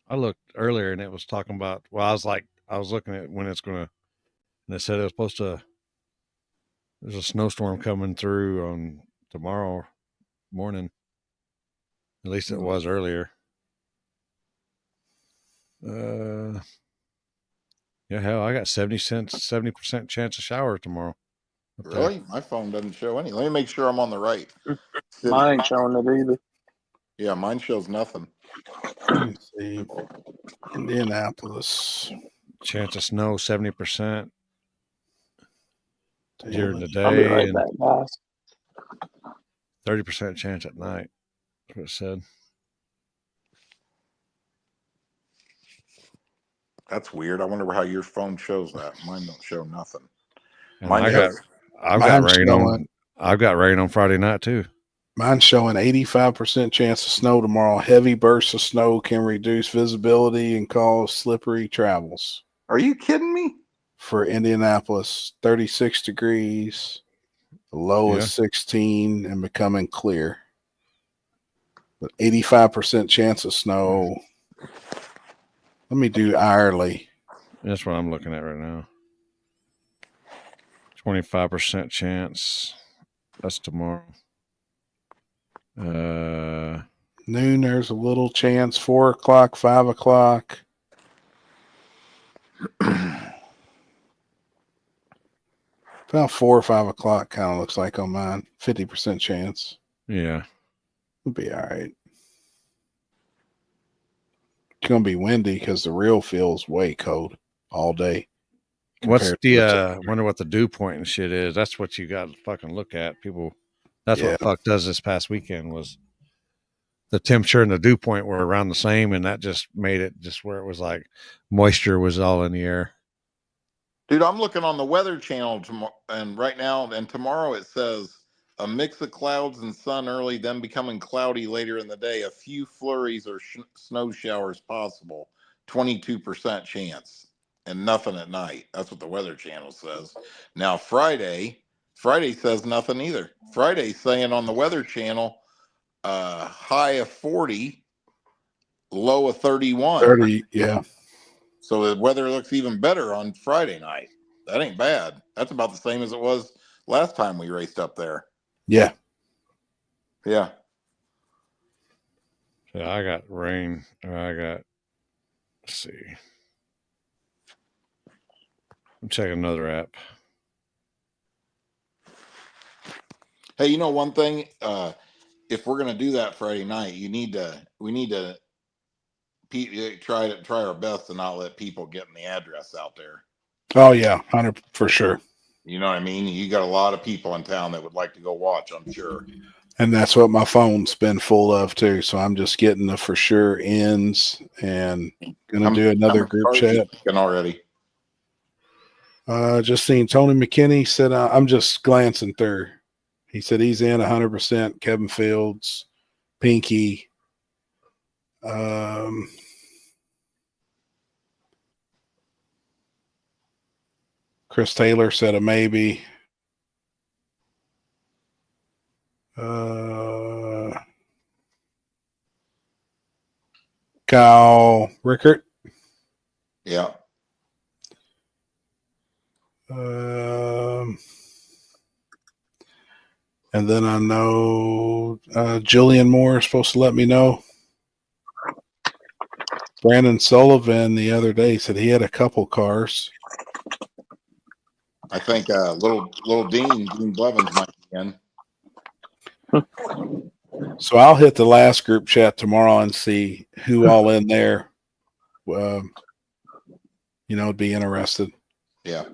I looked earlier and it was talking about, I was looking at when it's going to, and it said it was supposed to, there's a snowstorm coming through on tomorrow morning. At least it was earlier. Yeah, hell, I got 70% chance of shower tomorrow. Really? My phone doesn't show any. Let me make sure I'm on the right. Mine ain't showing it either. Yeah, mine shows nothing. Let's see. Indianapolis. Chance of snow, 70%. during the I'll be day right and back, guys. 30% chance at night. That's what it said. That's weird. I wonder how your phone shows that. Mine don't show nothing. And Mine I've got rain on. I've got rain on Friday night too. Mine's showing 85% chance of snow tomorrow. Heavy bursts of snow can reduce visibility and cause slippery travels. Are you kidding me? For Indianapolis, 36 degrees, the low is 16 and becoming clear. But 85% chance of snow. Let me do hourly. That's what I'm looking at right now. 25% chance. That's tomorrow. Noon, there's a little chance. 4 o'clock, 5 o'clock. About 4 or 5 o'clock kind of looks like on mine. 50% chance. Yeah. It'll be all right. It's going to be windy because the real feels way cold all day. What's the wonder what the dew point and shit is? That's what you got to fucking look at. People, that's what fucked us this past weekend was the temperature and the dew point were around the same, and that just made it just where it was like moisture was all in the air. Dude, I'm looking on the Weather Channel tomorrow, and right now and tomorrow it says a mix of clouds and sun early, then becoming cloudy later in the day. A few flurries or snow showers possible. 22% chance, and nothing at night. That's what the Weather Channel says. Now Friday says nothing either. Friday's saying on the Weather Channel, high of 40, low of 31. 30, yeah. So the weather looks even better on Friday night. That ain't bad. That's about the same as it was last time we raced up there. Yeah. Yeah. So I got rain. Let's see. I'm checking another app. Hey, you know one thing? If we're gonna do that Friday night, we need to try our best to not let people get in the address out there. Oh yeah, 100 for sure. You know what I mean? You got a lot of people in town that would like to go watch, I'm sure. And that's what my phone's been full of too. So I'm just getting the for sure ends and gonna do another group chat. Already. Just seen Tony McKinney said I'm just glancing through. He said he's in 100%. Kevin Fields, Pinky. Chris Taylor said a maybe. Kyle Rickert. Yeah. And then I know Jillian Moore is supposed to let me know. Brandon Sullivan the other day said he had a couple cars. I think little Dean Blevins might be in. So I'll hit the last group chat tomorrow and see who all in there. Be interested. Yeah.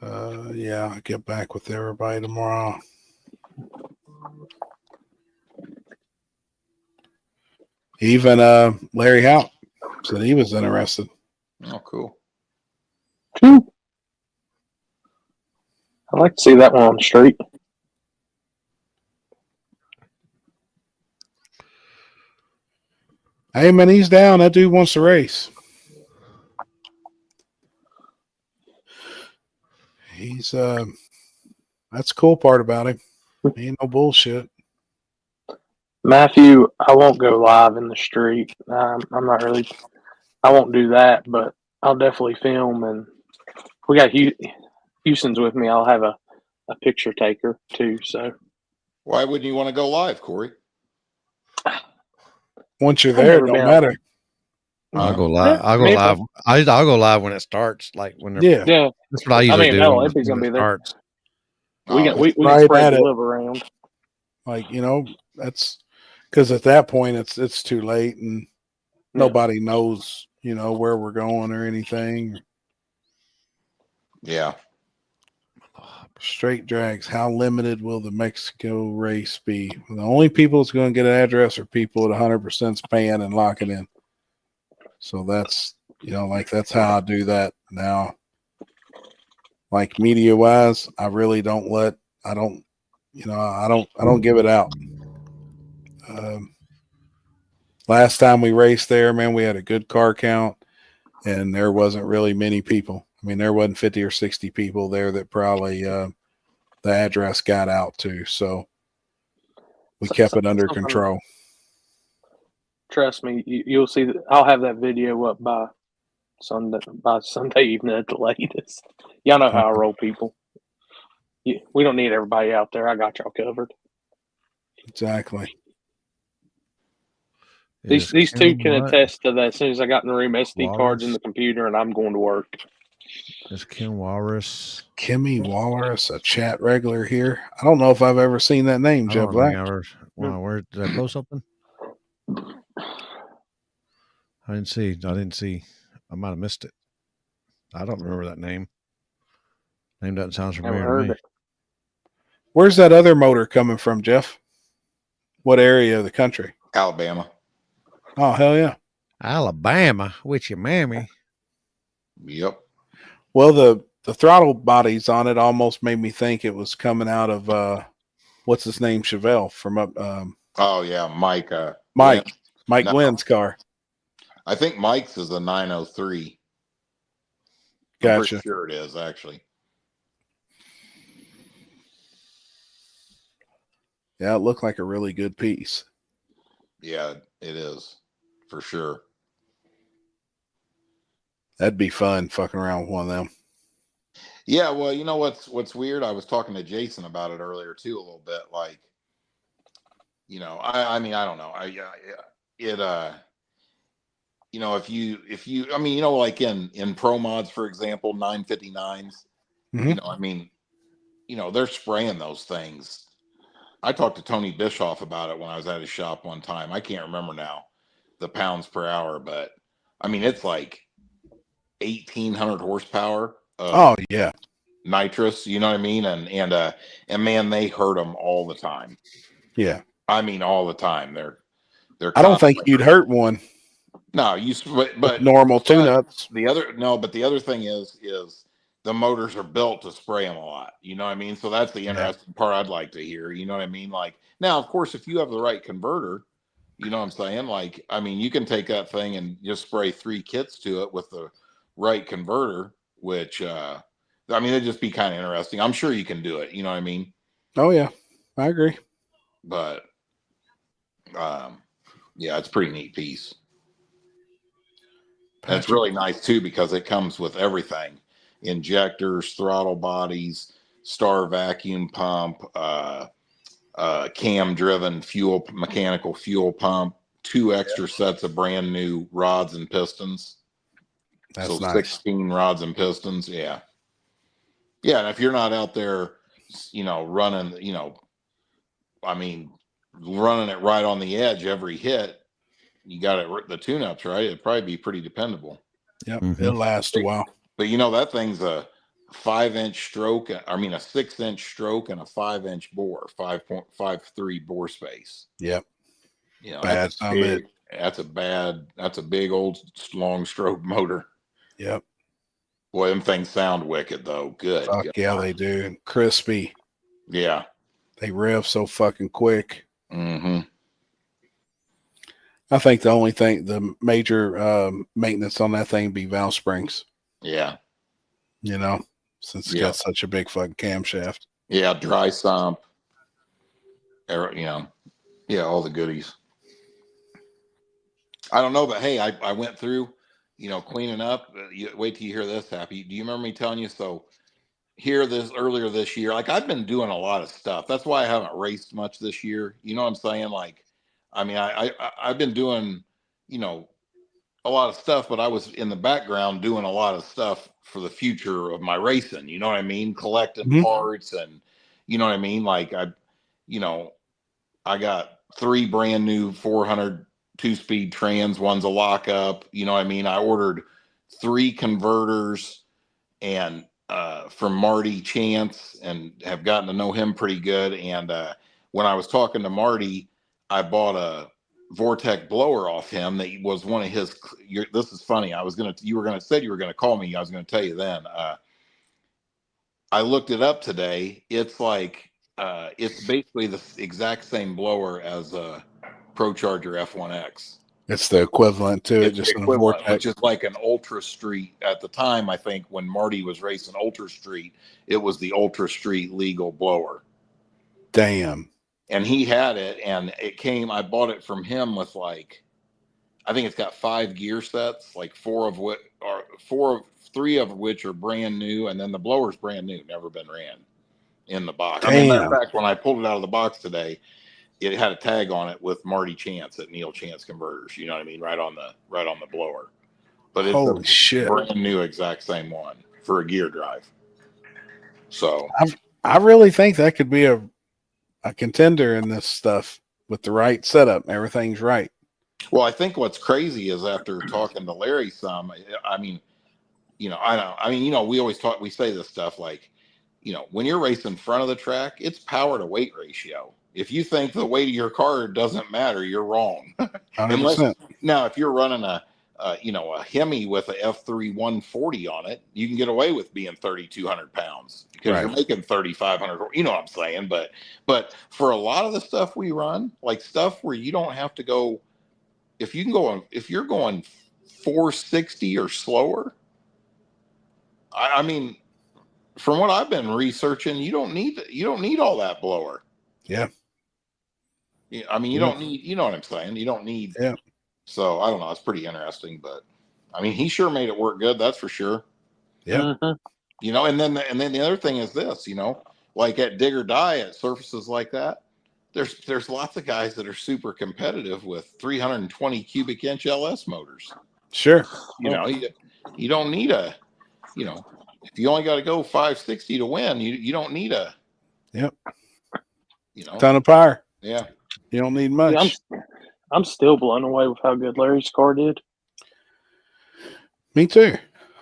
I'll get back with everybody tomorrow. Even Larry Hout said he was interested. Oh, cool. I'd like to see that one on the street. Hey, man, he's down. That dude wants to race. He's that's the cool part about him. He ain't no bullshit. Matthew, I won't go live in the street. I'm not really. I won't do that, but I'll definitely film. And we got Houston's with me. I'll have a picture taker too. So why wouldn't you want to go live, Corey? Once you're there, it don't matter. I'll go live. I'll go live. I'll go live when it starts. Like when yeah. That's what I usually do. Epi's gonna be there. We can right spread the live around. Like that's because at that point it's too late and nobody knows where we're going or anything. Yeah. Straight drags. How limited will the Mexico race be? The only people that's going to get an address are people at 100% span and lock it in. So that's, that's how I do that now. Like media wise, I really don't I don't give it out. Last time we raced there, man, we had a good car count and there wasn't really many people. I mean, there wasn't 50 or 60 people there that probably the address got out to. So we kept it under control. Trust me, you'll see that I'll have that video up by Sunday evening at the latest. Y'all know how I roll, people. We don't need everybody out there. I got y'all covered. Exactly. These two can attest to that. As soon as I got in the room, SD cards in the computer, and I'm going to work. Is Kim Walrus? Kimmy Walrus, a chat regular here. I don't know if I've ever seen that name, Joe Black. Wow, where did I post something? I didn't see. I might have missed it. I don't remember that name. Name doesn't sound familiar to me. Where's that other motor coming from, Jeff? What area of the country? Alabama. Oh, hell yeah. Alabama with your mammy. Yep. Well, the throttle bodies on it almost made me think it was coming out of what's his name, Chevelle from up. Oh yeah, Mike. Mike Wynn's car. I think Mike's is a 903. Gotcha. I'm pretty sure it is actually. Yeah, it looked like a really good piece. Yeah, it is for sure. That'd be fun fucking around with one of them. Yeah, well, you know what's weird? I was talking to Jason about it earlier too, a little bit. Like, I mean, I don't know. If you, I mean, like in pro mods, for example, 959s, I mean, they're spraying those things. I talked to Tony Bischoff about it when I was at his shop one time. I can't remember now the pounds per hour, but I mean, it's like 1,800 horsepower. Oh yeah, nitrous. You know what I mean? And man, they hurt them all the time. Yeah, I mean, all the time. They're. I don't think you'd hurt one. No, but normal tune-ups. The other thing is the motors are built to spray them a lot. You know what I mean? So that's the interesting part I'd like to hear. You know what I mean? Like now, of course, if you have the right converter, you know what I'm saying? Like, I mean, you can take that thing and just spray 3 kits to it with the right converter, which I mean, it'd just be kind of interesting. I'm sure you can do it. You know what I mean? Oh yeah, I agree. But yeah, it's a pretty neat piece. And it's really nice too because it comes with everything: injectors, throttle bodies, star vacuum pump, cam-driven mechanical fuel pump, 2 extra sets of brand new rods and pistons. That's nice. 16 rods and pistons. Yeah. Yeah. And if you're not out there, running, I mean, running it right on the edge every hit, you got it, the tune-ups, right? It'd probably be pretty dependable. Yep. It'll last a while. But that thing's a 5-inch stroke. I mean, a 6-inch stroke and a 5-inch bore, 5.53 bore space. Yep. That's a big old long stroke motor. Yep. Boy, them things sound wicked though. Good. Fuck yeah, they do. And crispy. Yeah. They rev so fucking quick. Mm-hmm. I think the major maintenance on that thing be valve springs. Yeah. Since it's got such a big fucking camshaft. Yeah, dry sump. All the goodies. I don't know, but hey, I went through, cleaning up. Wait till you hear this, Happy. Do you remember me telling you? So earlier this year, like I've been doing a lot of stuff. That's why I haven't raced much this year. You know what I'm saying? Like, I mean, I've been doing, a lot of stuff, but I was in the background doing a lot of stuff for the future of my racing. You know what I mean? Collecting parts and, you know what I mean? Like I got 3 brand new 400 2-speed trans. One's a lockup. You know what I mean? I ordered 3 converters and from Marty Chance, and have gotten to know him pretty good. And when I was talking to Marty, I bought a Vortec blower off him that was one of his. This is funny. You were gonna call me. I was gonna tell you then. I looked it up today. It's like it's basically the exact same blower as a Pro Charger F1X. It's the equivalent to it, It's just the in a equivalent, Vortex. which is like an Ultra Street at the time. I think when Marty was racing Ultra Street, it was the Ultra Street legal blower. Damn. And he had it, and it came. I bought it from him with like, I think it's got 5 gear sets, like 3 of which are brand new, and then the blower's brand new, never been ran in the box. I mean, matter of fact, when I pulled it out of the box today, it had a tag on it with Marty Chance at Neil Chance Converters. You know what I mean? Right on the blower. But it's Holy shit, brand new, exact same one for a gear drive. So I really think that could be a contender in this stuff with the right setup. Everything's right. Well, I think what's crazy is after talking to Larry some, I mean, you know, we say this stuff like, you know, when you're racing front of the track, it's power to weight ratio. If you think the weight of your car doesn't matter, you're wrong. 100%. Now, if you're running a Hemi with a F3 140 on it, you can get away with being 3,200 pounds because you're making 3,500. You know what I'm saying? But for a lot of the stuff we run, like stuff where you don't have to go, if you're going 460 or slower, I mean, from what I've been researching, you don't need all that blower. Yeah. I mean, you don't need, you know what I'm saying? You don't need. Yeah. So I don't know. It's pretty interesting, but I mean, he sure made it work good. That's for sure. Yeah. You know, and then the other thing is this, you know, like at Dig or Die at surfaces like that, there's lots of guys that are super competitive with 320 cubic inch LS motors. Sure. You know, you don't need a, you know, if you only got to go 560 to win, you don't need a. Yep. You know, ton of power. Yeah. You don't need much. Yeah, I'm still blown away with how good Larry's car did. Me too.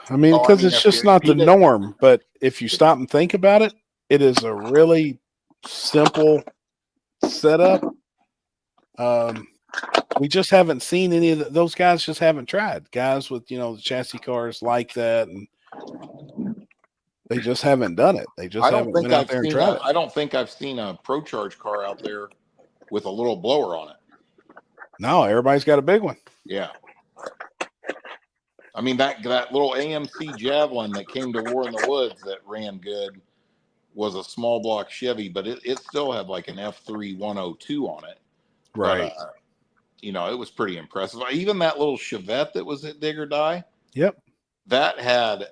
I mean, because it's just not the norm. But if you stop and think about it, it is a really simple setup. We just haven't seen any of those guys. Just haven't tried. Guys with the chassis cars like that, and they just haven't done it. They just haven't went out there and tried it. I don't think I've seen a Pro Charge car out there with a little blower on it. No, everybody's got a big one. Yeah. I mean, that little AMC Javelin that came to War in the Woods that ran good was a small block Chevy, but it still had like an F3 102 on it. Right. But, you know, it was pretty impressive. Even that little Chevette that was at Dig or Die. Yep. That had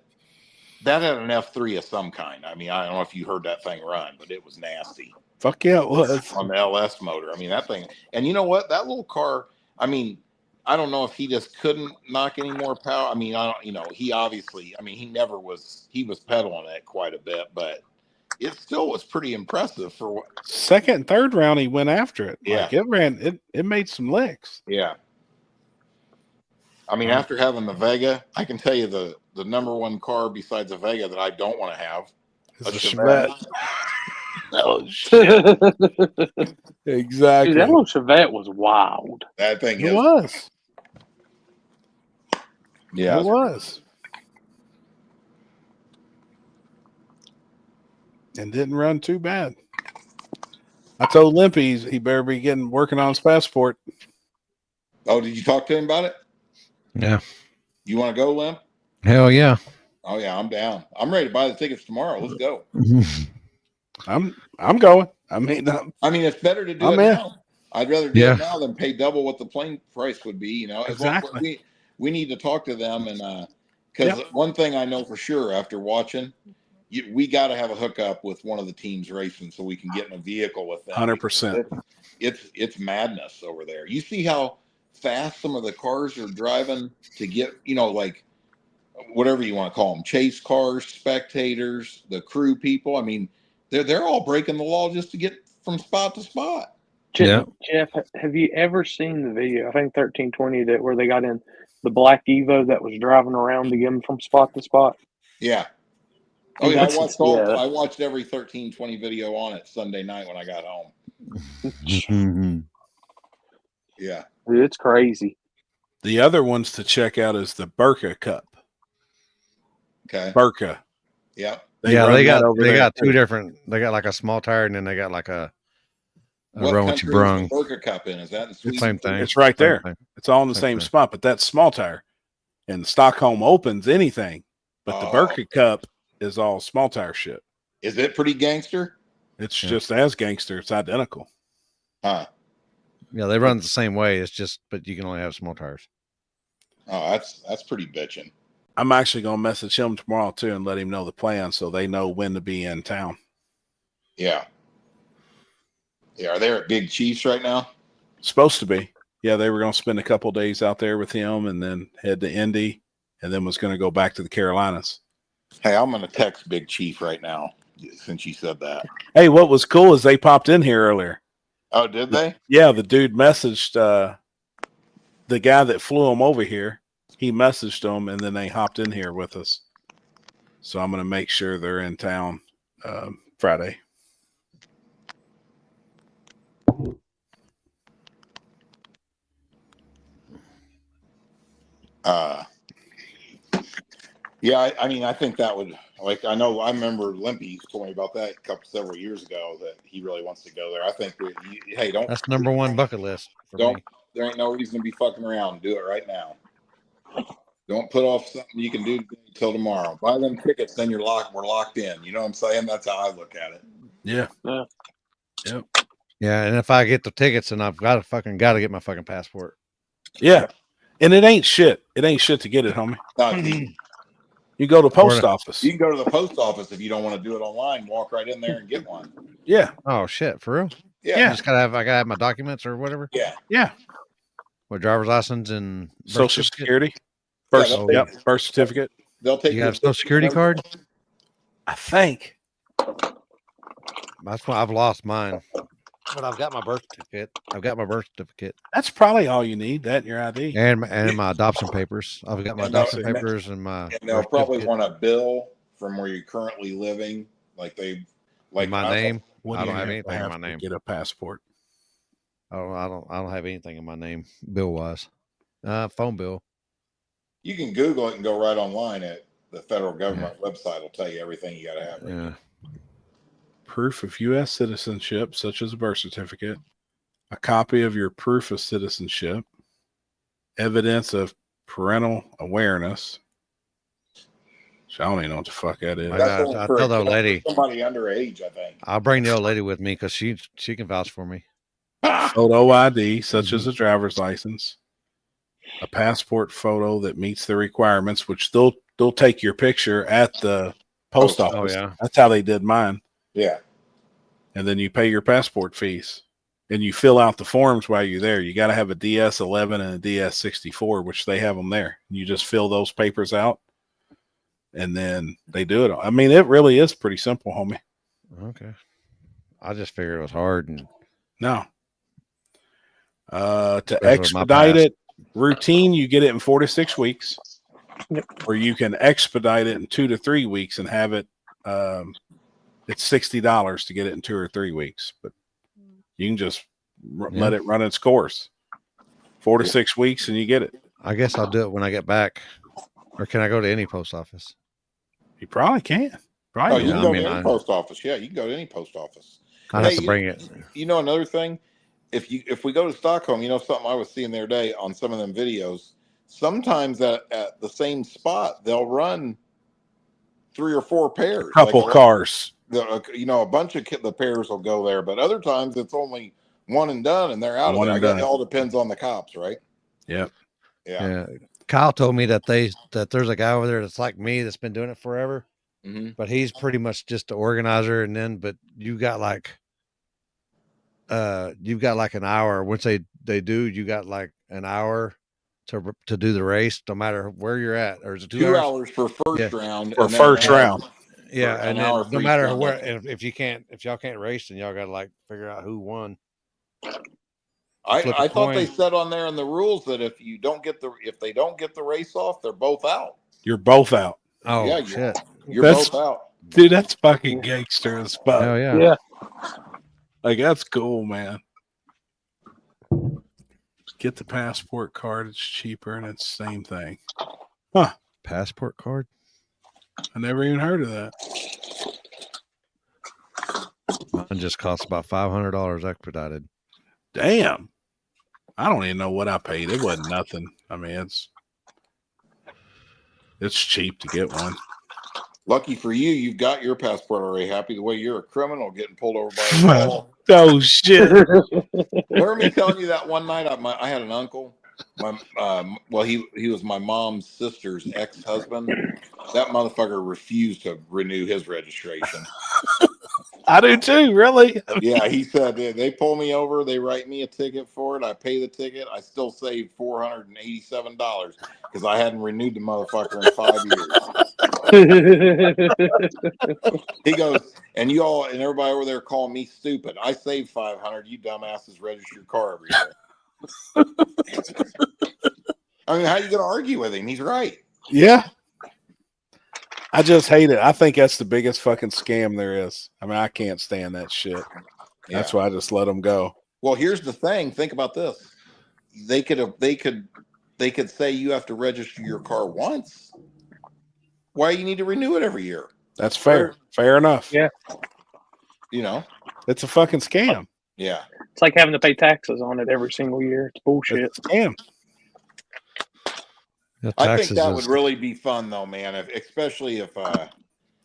an F3 of some kind. I mean, I don't know if you heard that thing run, but it was nasty. Fuck yeah, it was. On the LS motor. I mean, that thing. And you know what? That little car, I mean, I don't know if he just couldn't knock any more power. I mean, he obviously, I mean, he was pedaling it quite a bit, but it still was pretty impressive for what. Second and third round, he went after it. Yeah. Like it made some licks. Yeah. I mean, after having the Vega, I can tell you the number one car besides the Vega that I don't want to have is a Chevette. Oh shit! Exactly. Dude, that little Chevette was wild. That thing was. Yeah, it was. And didn't run too bad. I told Limpy he better be working on his passport. Oh, did you talk to him about it? Yeah. You want to go, Limp? Hell yeah. Oh yeah, I'm down. I'm ready to buy the tickets tomorrow. Let's go. I'm going. I mean, it's better to do it now. I'd rather do it now than pay double what the plane price would be. You know, exactly. We need to talk to them, and because one thing I know for sure after watching, we got to have a hookup with one of the teams racing so we can get in a vehicle with them. 100%. It's madness over there. You see how fast some of the cars are driving to get, like whatever you want to call them, chase cars, spectators, the crew people. I mean, they're all breaking the law just to get from spot to spot. Jeff, have you ever seen the video? I think 1320 that where they got in the black Evo that was driving around to get them from spot to spot. Yeah. Oh yeah, Yeah. I watched every 1320 video on it Sunday night when I got home. Yeah. Dude, it's crazy. The other ones to check out is the Burka Cup. Okay. Burka. Yeah. They got two different. They got like a small tire, and then they got like a What Rowan country Brung. is the Burger Cup in? Is that in Sweden? Same thing. It's right Same there. thing. It's all in the same spot, but that's small tire. And Stockholm Opens anything, but the Burka Cup is all small tire shit. Is it pretty gangster? It's just as gangster. It's identical. Huh. Yeah, they run the same way. It's just, but you can only have small tires. Oh, that's pretty bitching. I'm actually going to message him tomorrow too and let him know the plan so they know when to be in town. Yeah. Yeah. Are they at Big Chiefs right now? Supposed to be. Yeah, they were going to spend a couple days out there with him and then head to Indy and then was going to go back to the Carolinas. Hey, I'm going to text Big Chief right now since you said that. Hey, what was cool is they popped in here earlier. Oh, did they? Yeah, the dude messaged the guy that flew him over here. He messaged them, and then they hopped in here with us. So I'm going to make sure they're in town Friday. Yeah, I mean, I think that would, like, I remember Limpy told me about that several years ago that he really wants to go there. I think, hey, don't. That's number one bucket list. Don't. There ain't no reason to be fucking around. Do it right now. Don't put off something you can do until tomorrow. Buy them tickets, then we're locked in. You know what I'm saying? That's how I look at it. Yeah. Yep. Yeah, and if I get the tickets, then I've got to get my fucking passport. Yeah. And it ain't shit. It ain't shit to get it, homie. You go to the post office. You can go to the post office if you don't want to do it online. Walk right in there and get one. Yeah. Oh shit, for real? Yeah. I gotta have my documents or whatever. Yeah. Yeah. With driver's license and Social Security. Birth certificate. They'll take. You got a Social Security card? I think. That's why I've lost mine. But I've got my birth certificate. That's probably all you need. That and your ID and my adoption papers. I've got my adoption papers and my. And they'll probably want a bill from where you're currently living, like my name. I don't have anything in my name. Get a passport. Oh, I don't have anything in my name, bill wise. Phone bill. You can Google it and go right online at the federal government website. Will tell you everything you got to have. Right now. Proof of U.S. citizenship, such as a birth certificate, a copy of your proof of citizenship, evidence of parental awareness. I don't even know what the fuck that is. I tell the old lady. Somebody underage, I think. I'll bring the old lady with me because she can vouch for me. Photo ID, such as a driver's license, a passport photo that meets the requirements, which they'll take your picture at the post office. Oh, yeah. That's how they did mine. Yeah. And then you pay your passport fees and you fill out the forms while you're there. You got to have a DS11 and a DS64, which they have them there. You just fill those papers out and then they do it. I mean, it really is pretty simple, homie. Okay. I just figured it was hard. And no. To expedite it, routine, you get it in 4 to 6 weeks. Or you can expedite it in 2 to 3 weeks and have it. It's $60 to get it in 2 or 3 weeks, but you can just let it run its course. 4 to 6 weeks and you get it. I guess I'll do it when I get back. Or can I go to any post office? You probably can. Probably. You can go to any post office. Yeah, you can go to any post office. I have to bring it. You know, another thing, if we go to Stockholm, you know, something I was seeing the other day on some of them videos, sometimes at the same spot, they'll run 3 or 4 pairs. Couple cars. You know, a bunch of the pairs will go there, but other times it's only one and done, and they're out of there. I guess it all depends on the cops, right? Yep. Yeah. Kyle told me that there's a guy over there that's like me that's been doing it forever, but he's pretty much just the organizer. And but you got like an hour. Once they do, you got like an hour to do the race, no matter where you're at. Or is it 2 hours for first round? For first round. Yeah, and then no matter where, if y'all can't race, then y'all got to like figure out who won. I thought they said on there in the rules that if they don't get the race off, they're both out. You're both out. Oh yeah, shit! You're both out. Dude, that's fucking gangster as fuck. Hell yeah. Like, that's cool, man. Get the passport card. It's cheaper and it's the same thing. Huh. Passport card? I never even heard of that. Mine just cost about $500 expedited. Damn. I don't even know what I paid. It wasn't nothing. I mean, it's cheap to get one. Lucky for you, you've got your passport already. Happy the way you're a criminal getting pulled over by a wall. Oh shit! Remember me telling you that one night? I had an uncle. He was my mom's sister's ex-husband. That motherfucker refused to renew his registration. I do too, really. Yeah, he said they pull me over, they write me a ticket for it, I pay the ticket, I still saved $487 because I hadn't renewed the motherfucker in 5 years. He goes, and you all and everybody over there call me stupid. I saved $500. You dumbasses register your car every day. I mean, how are you going to argue with him? He's right. Yeah. I just hate it. I think that's the biggest fucking scam there is. I mean, I can't stand that shit. That's why I just let them go. Well, here's the thing. Think about this. They could say you have to register your car once. Why you need to renew it every year? That's fair. Fair enough. Yeah. You know, it's a fucking scam. Yeah. It's like having to pay taxes on it every single year. It's bullshit. It's a scam. I think that would really be fun, though, man. Especially if,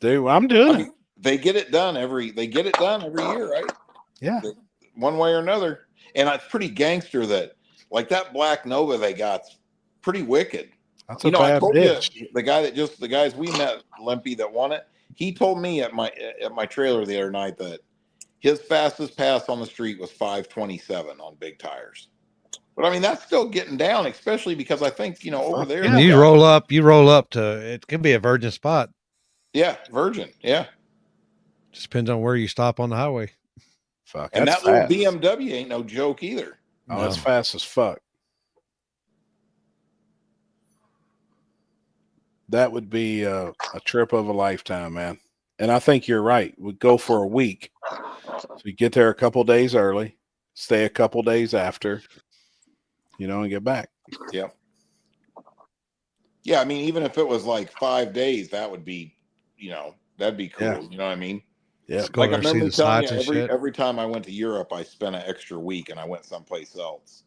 dude, I'm doing it. They get it done every year, right? Yeah, one way or another. And it's pretty gangster that, like that black Nova they got's pretty wicked. That's a bad bitch. You, the guys we met, Limpy, that won it. He told me at my trailer the other night that his fastest pass on the street was 527 on big tires. But I mean, that's still getting down, especially because I think, over there. And you roll up to, it can be a virgin spot. Yeah. Virgin. Yeah. Just depends on where you stop on the highway. Fuck. And that little BMW ain't no joke either. Oh, it's fast as fuck. That would be a trip of a lifetime, man. And I think you're right. We'd go for a week. So you get there a couple days early, stay a couple days after, and get back. Yep. Yeah, I mean, even if it was like 5 days, that would be, that'd be cool. Yeah. You know what I mean? Yeah. Like I remember telling you, every time I went to Europe, I spent an extra week and I went someplace else.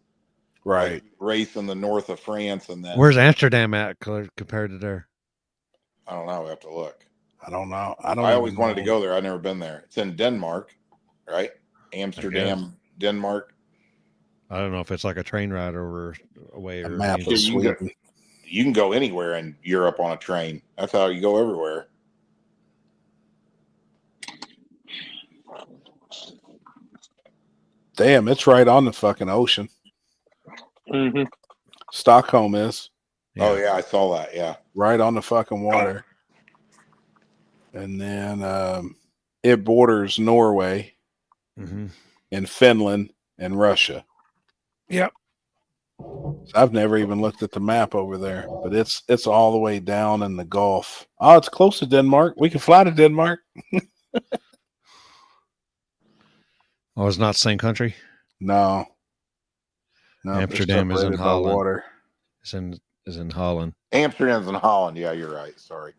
Right. Like race in the north of France, and then where's Amsterdam at compared to there? I don't know. I have to look. I don't know. I always wanted to go there. I've never been there. It's in Denmark, right? Amsterdam, Denmark. I don't know if it's like a train ride over away or map of Sweden. You can go anywhere in Europe on a train. That's how you go everywhere. Damn, it's right on the fucking ocean. Mm-hmm. Stockholm is. Yeah. Oh yeah, I saw that. Yeah, right on the fucking water. And then it borders Norway, and Finland and Russia. Yep. So I've never even looked at the map over there, but it's all the way down in the Gulf. Oh, it's close to Denmark. We can fly to Denmark. Oh, it's not the same country? No. Amsterdam is in Holland. Water. Is in Holland. Amsterdam's in Holland. Yeah, you're right. Sorry.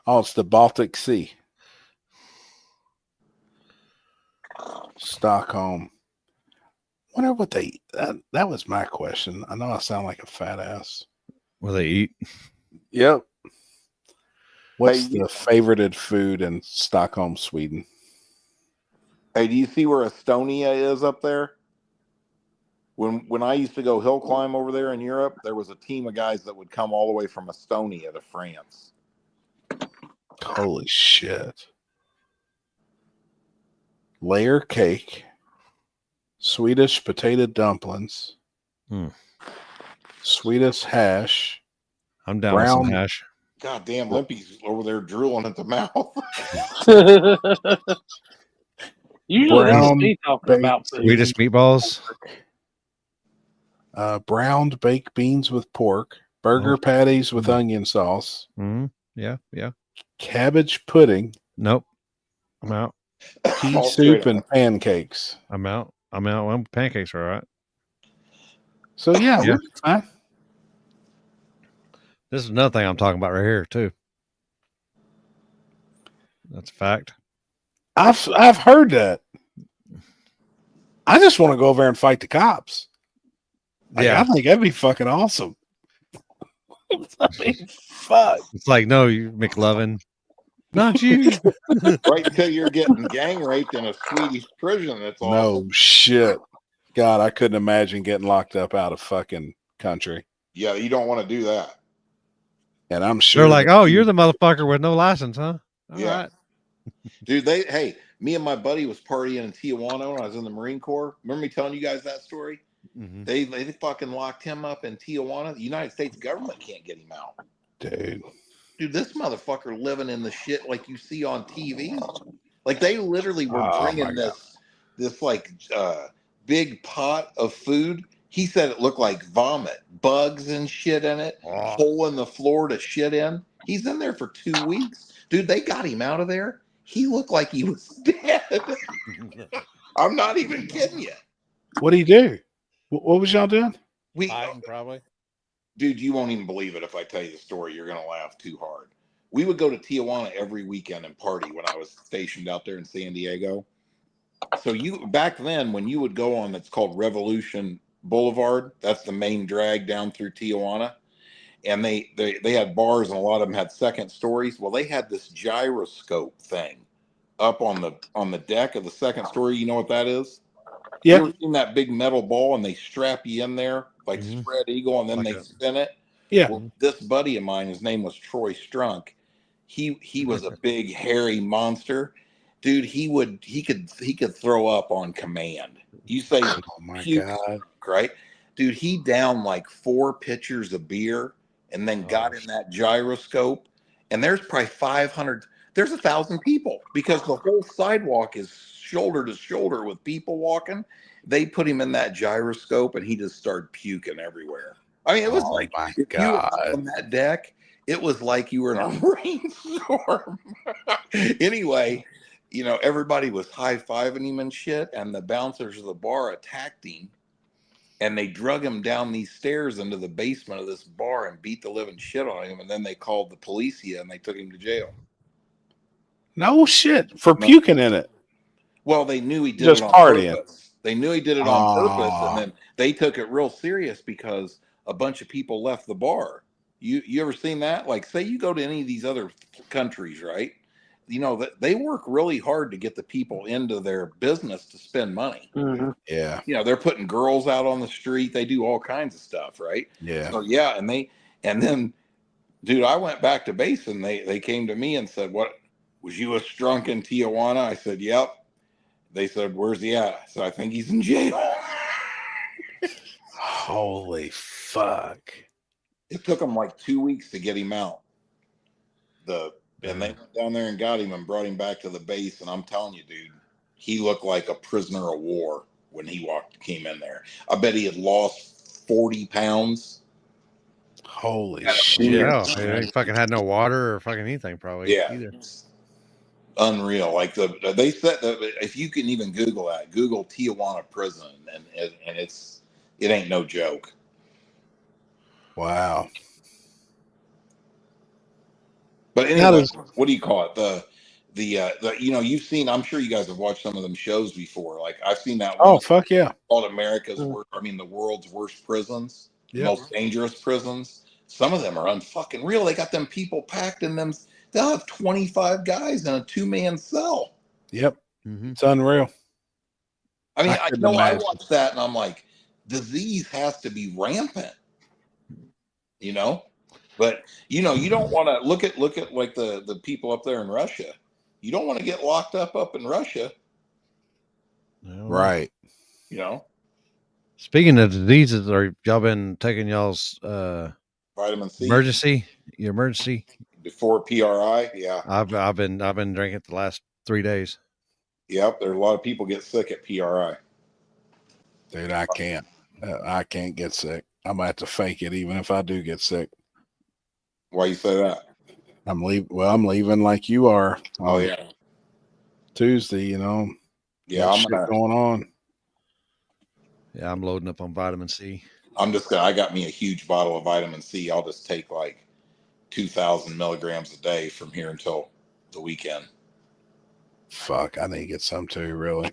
Oh, it's the Baltic Sea. Stockholm. Wonder what they eat. That was my question. I know I sound like a fat ass. What they eat? Yep. What's the favorited food in Stockholm, Sweden? Hey, do you see where Estonia is up there? When I used to go hill climb over there in Europe, there was a team of guys that would come all the way from Estonia to France. Holy shit. Layer cake, Swedish potato dumplings, Swedish hash. I'm down with some hash. God damn, Limpy's over there drooling at the mouth. Usually this is Brown me talking baked about food. Sweetest meatballs. Browned baked beans with pork, burger patties with onion sauce, Yeah. cabbage pudding. Nope. I'm out. Pea All soup straight and pancakes. I'm out. Well, pancakes are all right. So yeah, Yeah. fine. This is another thing I'm talking about right here too. That's a fact. I've heard that. I just want to go over there and fight the cops. Like, I think that'd be fucking awesome. I mean, fuck. It's like, no, you McLovin. Not you. Right until you're getting gang raped in a Swedish prison. That's all. No shit. God, I couldn't imagine getting locked up out of fucking country. Yeah, you don't want to do that. And I'm sure They're like, oh, you're the motherfucker with no license, huh? All Yeah. right. Dude, me and my buddy was partying in Tijuana when I was in the Marine Corps. Remember me telling you guys that story? Mm-hmm. They fucking locked him up in Tijuana. The United States government can't get him out. Dude, this motherfucker living in the shit like you see on TV. Like they literally were bringing this like big pot of food. He said it looked like vomit, bugs and shit in it, hole in the floor to shit in. He's in there for 2 weeks. Dude, they got him out of there. He looked like he was dead. I'm not even kidding you. What do you do? What was y'all doing? Probably. Dude, you won't even believe it if I tell you the story. You're going to laugh too hard. We would go to Tijuana every weekend and party when I was stationed out there in San Diego. So back then, when you would go on, it's called Revolution Boulevard. That's the main drag down through Tijuana. And they had bars, and a lot of them had second stories. Well, they had this gyroscope thing up on the deck of the second story. You know what that is? Yeah. You ever seen that big metal ball and they strap you in there like spread eagle, and then they spin it? Yeah. Well, this buddy of mine, his name was Troy Strunk. He was a big hairy monster. Dude, he could throw up on command. You say, oh my God, right? Dude, he downed like 4 pitchers of beer and then got in that gyroscope. And there's probably 500, there's 1,000 people because the whole sidewalk is shoulder to shoulder with people walking. They put him in that gyroscope and he just started puking everywhere. I mean, it was like, if you were on that deck, it was like you were in a rainstorm. Anyway, everybody was high-fiving him and shit, and the bouncers of the bar attacked him, and they drug him down these stairs into the basement of this bar and beat the living shit on him, and then they called the policia and they took him to jail. No shit. For puking in it. Well, they knew he did Just it on partying. purpose. They knew he did it on purpose, and then they took it real serious because a bunch of people left the bar. You ever seen that? Like, say you go to any of these other countries, right? They work really hard to get the people into their business to spend money. Mm-hmm. Yeah. They're putting girls out on the street. They do all kinds of stuff, right? Yeah. So yeah, and then, dude, I went back to base and they came to me and said, "What was you a strunk in Tijuana?" I said, "Yep." They said, "Where's he at?" So I think he's in jail. Holy fuck. It took them like 2 weeks to get him out. And they went down there and got him and brought him back to the base. And I'm telling you, dude, he looked like a prisoner of war when he came in there. I bet he had lost 40 pounds. Holy shit. Yeah, he fucking had no water or fucking anything probably. Yeah. Either. Unreal. Like they said that if you can even Google that, Google Tijuana prison, and it ain't no joke. Wow. But anyway, what do you call it? The you've seen, I'm sure you guys have watched some of them shows before. Like I've seen that one. Oh, fuck yeah. Called the world's worst prisons, most dangerous prisons. Some of them are unfucking real. They got them people packed in them. They'll have 25 guys in a 2-man cell. Yep. Mm-hmm. It's unreal. I mean, I watched that and I'm like, disease has to be rampant. But you don't want to look at like the people up there in Russia. You don't want to get locked up in Russia. Right. Speaking of diseases, are y'all been taking y'all's vitamin C your emergency before PRI? Yeah. I've been drinking it the last 3 days. Yep, there's a lot of people get sick at PRI. Dude, I can't. I can't get sick. I'm gonna have to fake it, even if I do get sick. Why you say that? I'm leaving. Well, I'm leaving like you are. Oh yeah, Tuesday. You know. Yeah, got I'm shit gonna. going on. Yeah, I'm loading up on vitamin C. I'm just gonna. I got me a huge bottle of vitamin C. I'll just take like 2,000 milligrams a day from here until the weekend. Fuck, I need to get some too. Really.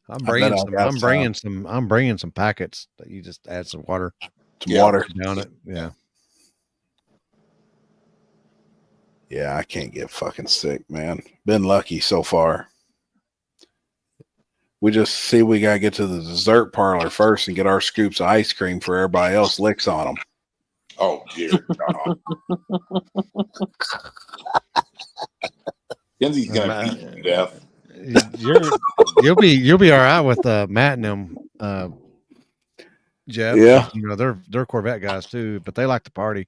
I'm bringing some. I'm bringing some packets that you just add some water. Some water down it. Yeah. Yeah, I can't get fucking sick, man. Been lucky so far. We just see we gotta get to the dessert parlor first and get our scoops of ice cream for everybody else licks on them. Oh dear God. Kenzie's gonna beat you to death. You'll be all right with Matt and them, Jeff. Yeah. You know, they're Corvette guys too, but they like to party.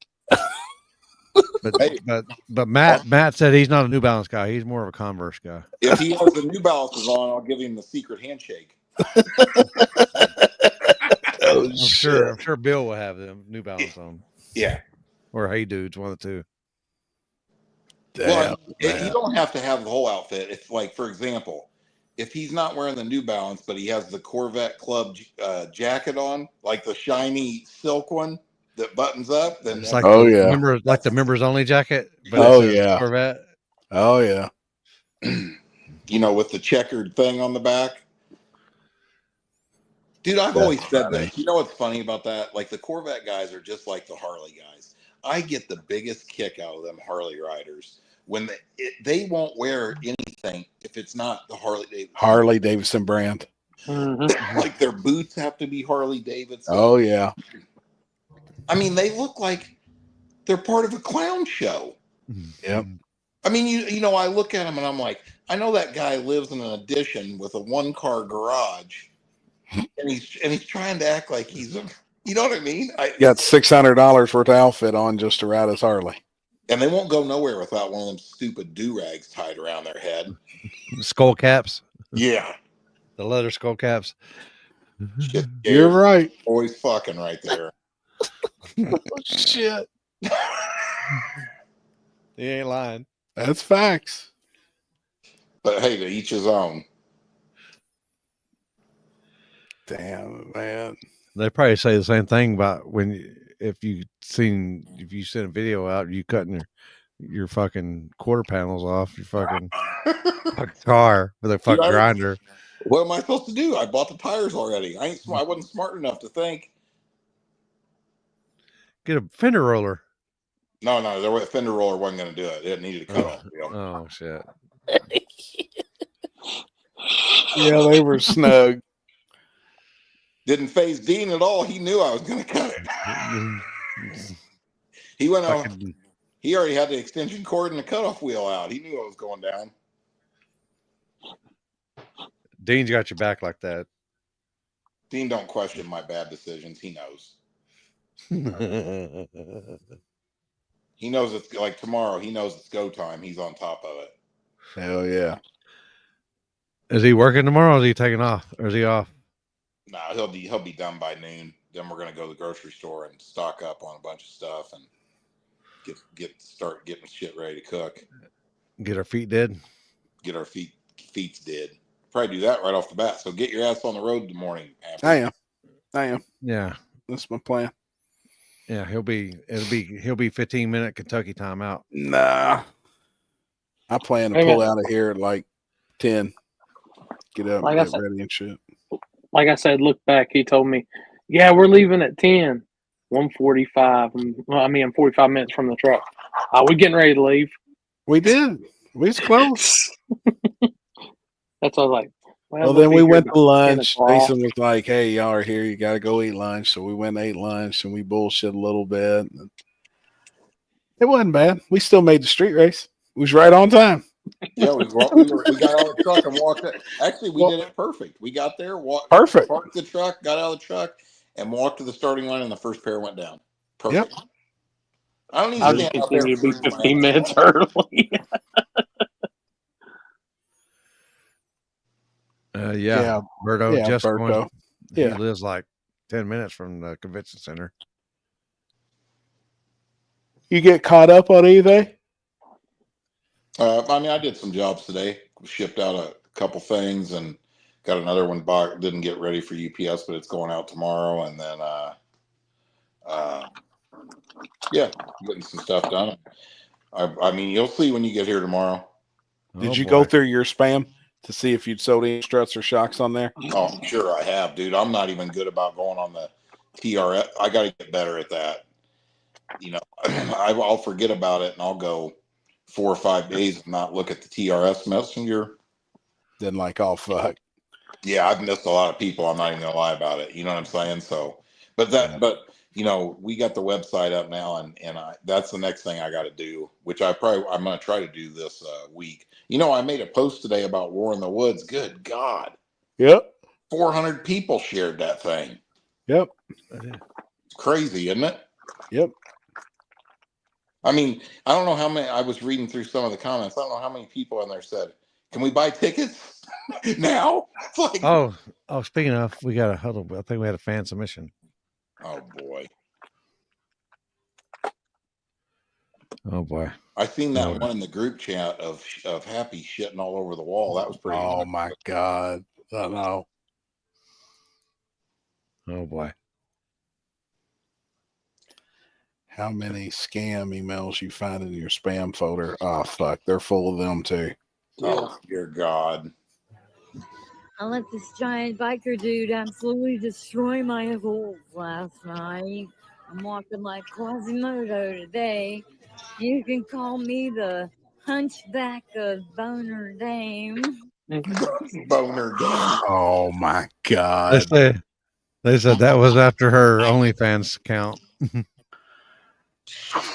But Matt said he's not a New Balance guy. He's more of a Converse guy. If he has the New Balances on, I'll give him the secret handshake. I'm sure Bill will have them New Balance on. Yeah. Or Hey Dudes, one of the two. Well, you don't have to have the whole outfit. If, like, for example, if he's not wearing the New Balance, but he has the Corvette Club jacket on, like the shiny silk one that buttons up, then it's like the members only jacket. But it's Corvette. Oh yeah. You know, with the checkered thing on the back. Dude, I've always said that. You know what's funny about that? Like the Corvette guys are just like the Harley guys. I get the biggest kick out of them Harley riders when they won't wear anything if it's not the Harley Davidson brand. Like their boots have to be Harley Davidson. Oh yeah. I mean, they look like they're part of a clown show. Yep. I mean, you know, I look at them and I'm like, I know that guy lives in an addition with a 1-car garage, and he's trying to act like he's a, you know what I mean? Got $600 worth of outfit on just to ride his Harley. And they won't go nowhere without one of them stupid do-rags tied around their head. Skull caps. Yeah. The leather skull caps. Shit, you're right. Always fucking right there. Oh, shit. He ain't lying. That's facts. But hey, to each his own. Damn, man. They probably say the same thing about if you send a video out, you cutting your fucking quarter panels off your fucking car with a fucking grinder. What am I supposed to do? I bought the tires already. I wasn't smart enough to think. Get a fender roller. No, the fender roller wasn't going to do it. It needed a cut off. Oh shit. Yeah, they were snug. Didn't phase Dean at all. He knew I was going to cut it. He went out. He already had the extension cord and the cutoff wheel out. He knew I was going down. Dean's got your back like that. Dean don't question my bad decisions. He knows. He knows it's like tomorrow. He knows it's go time. He's on top of it. Hell yeah. Is he working tomorrow or is he taking off? Or is he off? No, he'll be done by noon. Then we're gonna go to the grocery store and stock up on a bunch of stuff and start getting shit ready to cook. Get our feet dead. Get our feet's dead. Probably do that right off the bat. So get your ass on the road in the morning. I am. Yeah. That's my plan. Yeah, he'll be 15-minute Kentucky timeout. Nah. I plan to pull out of here at like 10. Get up and get ready and shit. Like I said, look back. He told me, yeah, we're leaving at 10. 1:45. I'm 45 minutes from the truck. We're getting ready to leave. We did. We was close. That's what I was like. Well, then we went to lunch. Jason was like, hey, y'all are here. You got to go eat lunch. So we went and ate lunch and we bullshit a little bit. It wasn't bad. We still made the street race. We was right on time. Yeah, we got out of the truck and walked it. Actually, we did it perfect. We got there, perfect. Parked the truck, got out of the truck, and walked to the starting line, and the first pair went down. Perfect. Yep. I don't even stand out there. Be 15 minutes early. Yeah. Berto, yeah, just Berto. going. He Yeah. lives like 10 minutes from the convention center. You get caught up on anything? I mean, I did some jobs today. Shipped out a couple things and got another one box. Didn't get ready for UPS, but it's going out tomorrow. And then, yeah, getting some stuff done. I mean, you'll see when you get here tomorrow. Did you go through your spam to see if you'd sold any struts or shocks on there? Oh, I'm sure I have, dude. I'm not even good about going on the TRS. I got to get better at that. You know, I'll forget about it and I'll go 4 or 5 days and not look at the TRS messenger. Then like, oh fuck. Yeah, I've missed a lot of people. I'm not even gonna lie about it. You know what I'm saying? So, but you know, we got the website up now, and that's the next thing I got to do, which I'm gonna try to do this week. You know, I made a post today about War in the Woods. Good God. Yep. 400 people shared that thing. Yep. It's crazy, isn't it? Yep. I mean, I don't know how many. I was reading through some of the comments. I don't know how many people in there said, "Can we buy tickets now?" It's like, Oh, speaking of, we got a huddle. I think we had a fan submission. oh boy. Oh boy. I seen that one in the group chat of Happy shitting all over the wall. That was pretty. Oh my God. I know. Oh boy. How many scam emails you find in your spam folder? Oh fuck, they're full of them too. Oh dear God. I let this giant biker dude absolutely destroy my goals last night. I'm walking like Quasimodo today. You can call me the hunchback of Boner Dame. Boner Dame. Oh my God. They said that was after her OnlyFans account.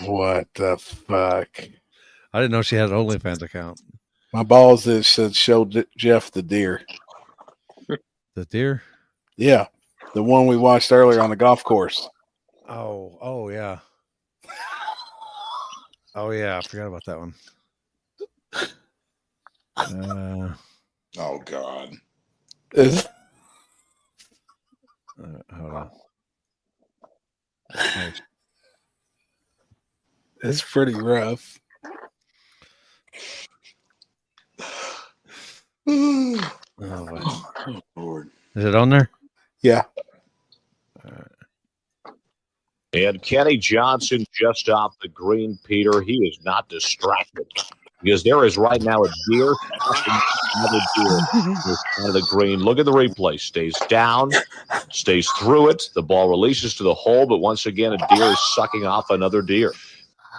What the fuck? I didn't know she had an OnlyFans account. My balls that said show Jeff the deer. The deer? Yeah. The one we watched earlier on the golf course. Oh yeah. Oh yeah, I forgot about that one. Oh God. Hold on. It's pretty rough. Oh, Lord. Is it on there? Yeah. And Kenny Johnson just off the green, Peter. He is not distracted because there is right now a deer. Another deer out of the green. Look at the replay. Stays down, stays through it. The ball releases to the hole, but once again, a deer is sucking off another deer.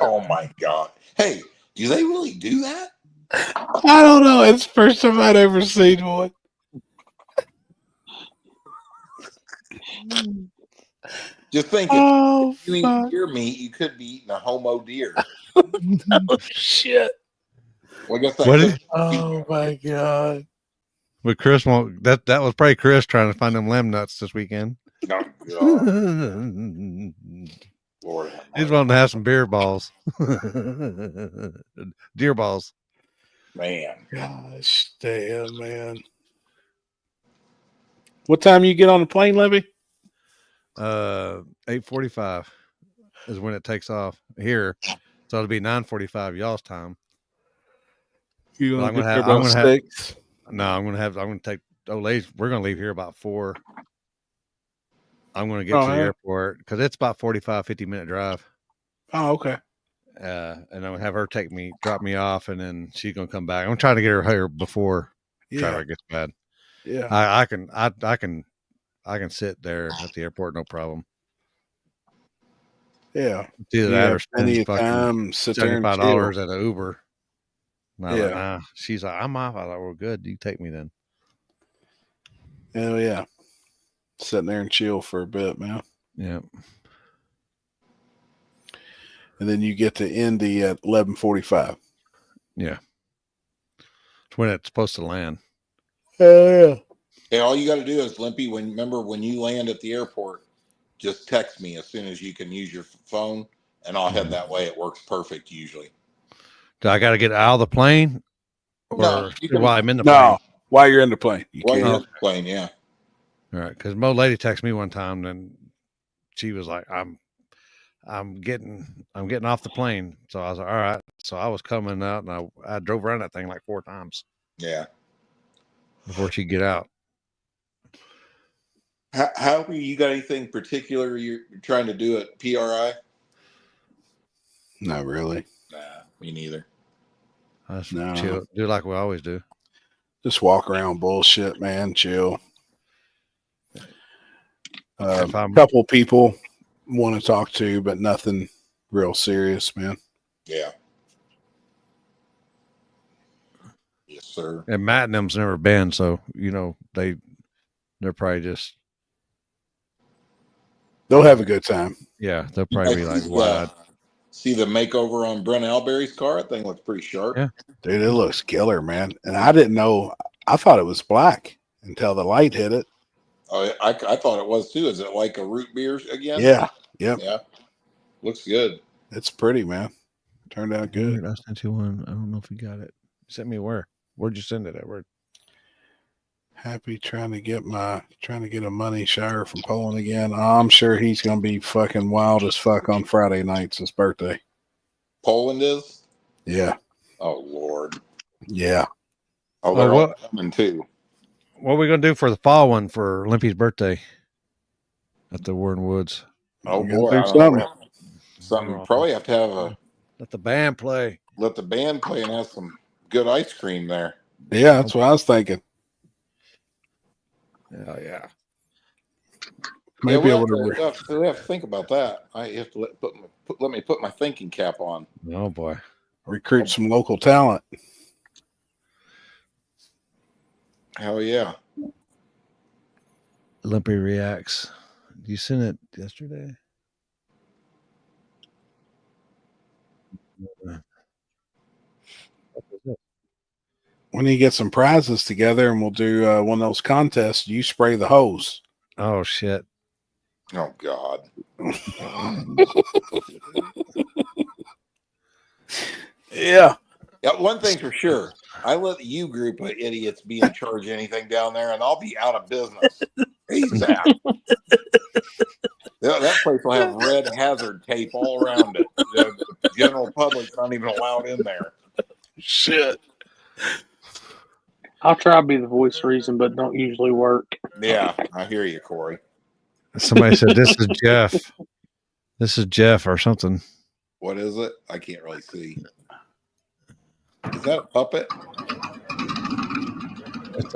Oh my God. Hey, do they really do that? I don't know. It's the first time I'd ever seen one. Just think, if you eat deer meat, you could be eating a homo deer. Oh shit. Well, I guess oh my God. But Chris won't. That was probably Chris trying to find them lamb nuts this weekend. Oh, God. Lord. He's wanting to have some beer balls. Deer balls. Man. Gosh damn, man. What time you get on the plane, Levy? 8:45 is when it takes off here. So it'll be 9:45 y'all's time. You I'm gonna gonna get have, there I'm about gonna have 6? no, I'm gonna take Olay's. We're gonna leave here about 4. I'm gonna get to the airport because it's about 45-50 minute drive. Oh, okay. And I'm gonna have her drop me off, and then she's gonna come back. I'm trying to get her here before traffic gets bad. Yeah. I can sit there at the airport, no problem. Yeah. It's either that or spend fucking sit there and $75 at an Uber. Yeah. Nah. She's like, I'm off. I thought, we're good. You take me then. Hell yeah. Sitting there and chill for a bit, man. Yeah. And then you get to Indy at 11:45. Yeah. It's when it's supposed to land. Hell yeah. Hey, all you got to do is, Limpy, remember when you land at the airport, just text me as soon as you can use your phone, and I'll head that way. It works perfect usually. Do I got to get out of the plane? Or No, while I'm in the plane? While you're in the plane. While you're in the plane, yeah. All right, because Mo lady texted me one time, and she was like, I'm getting off the plane. So I was like, all right. So I was coming out, and I drove around that thing like 4 times. Yeah. Before she get out. How you got anything particular you're trying to do at PRI? Not really. Nah, me neither. No. Chill. Do like we always do. Just walk around bullshit, man. Chill. A couple people want to talk to, but nothing real serious, man. Yeah. Yes, sir. And Matt and them's never been, so they're probably just they'll have a good time. Yeah, they'll probably be like, "Wow." See the makeover on Brent Alberry's car? That thing looks pretty sharp. Yeah, dude, it looks killer, man. And I didn't know. I thought it was black until the light hit it. Oh, I thought it was too. Is it like a root beer again? Yeah. Yep. Yeah. Looks good. It's pretty, man. Turned out good. I sent you one. I don't know if you got it. You sent me where? Where'd you send it at? Where? Happy trying to get a money shower from Poland again. I'm sure he's gonna be fucking wild as fuck on Friday night. It's his birthday. Poland is? Yeah. Oh Lord. Yeah. Oh, they're all coming too. What are we gonna do for the fall one for Limpy's birthday at the Warren Woods? Oh boy, I don't know. Something probably have to have let the band play. Let the band play and have some good ice cream there. Yeah, that's what I was thinking. Oh yeah. Maybe we'll have to think about that. I have to let me put my thinking cap on. Oh boy. Recruit some local talent. Hell yeah. Limpy reacts. You sent it yesterday? When you get some prizes together and we'll do one of those contests, you spray the hose. Oh shit. Oh God. Yeah. Yeah, one thing for sure. I let you group of idiots be in charge of anything down there, and I'll be out of business. ASAP. That place will have red hazard tape all around it. The general public's not even allowed in there. Shit. I'll try to be the voice of reason, but don't usually work. Yeah, I hear you, Corey. Somebody said this is Jeff. This is Jeff or something. What is it? I can't really see. Is that a puppet? It's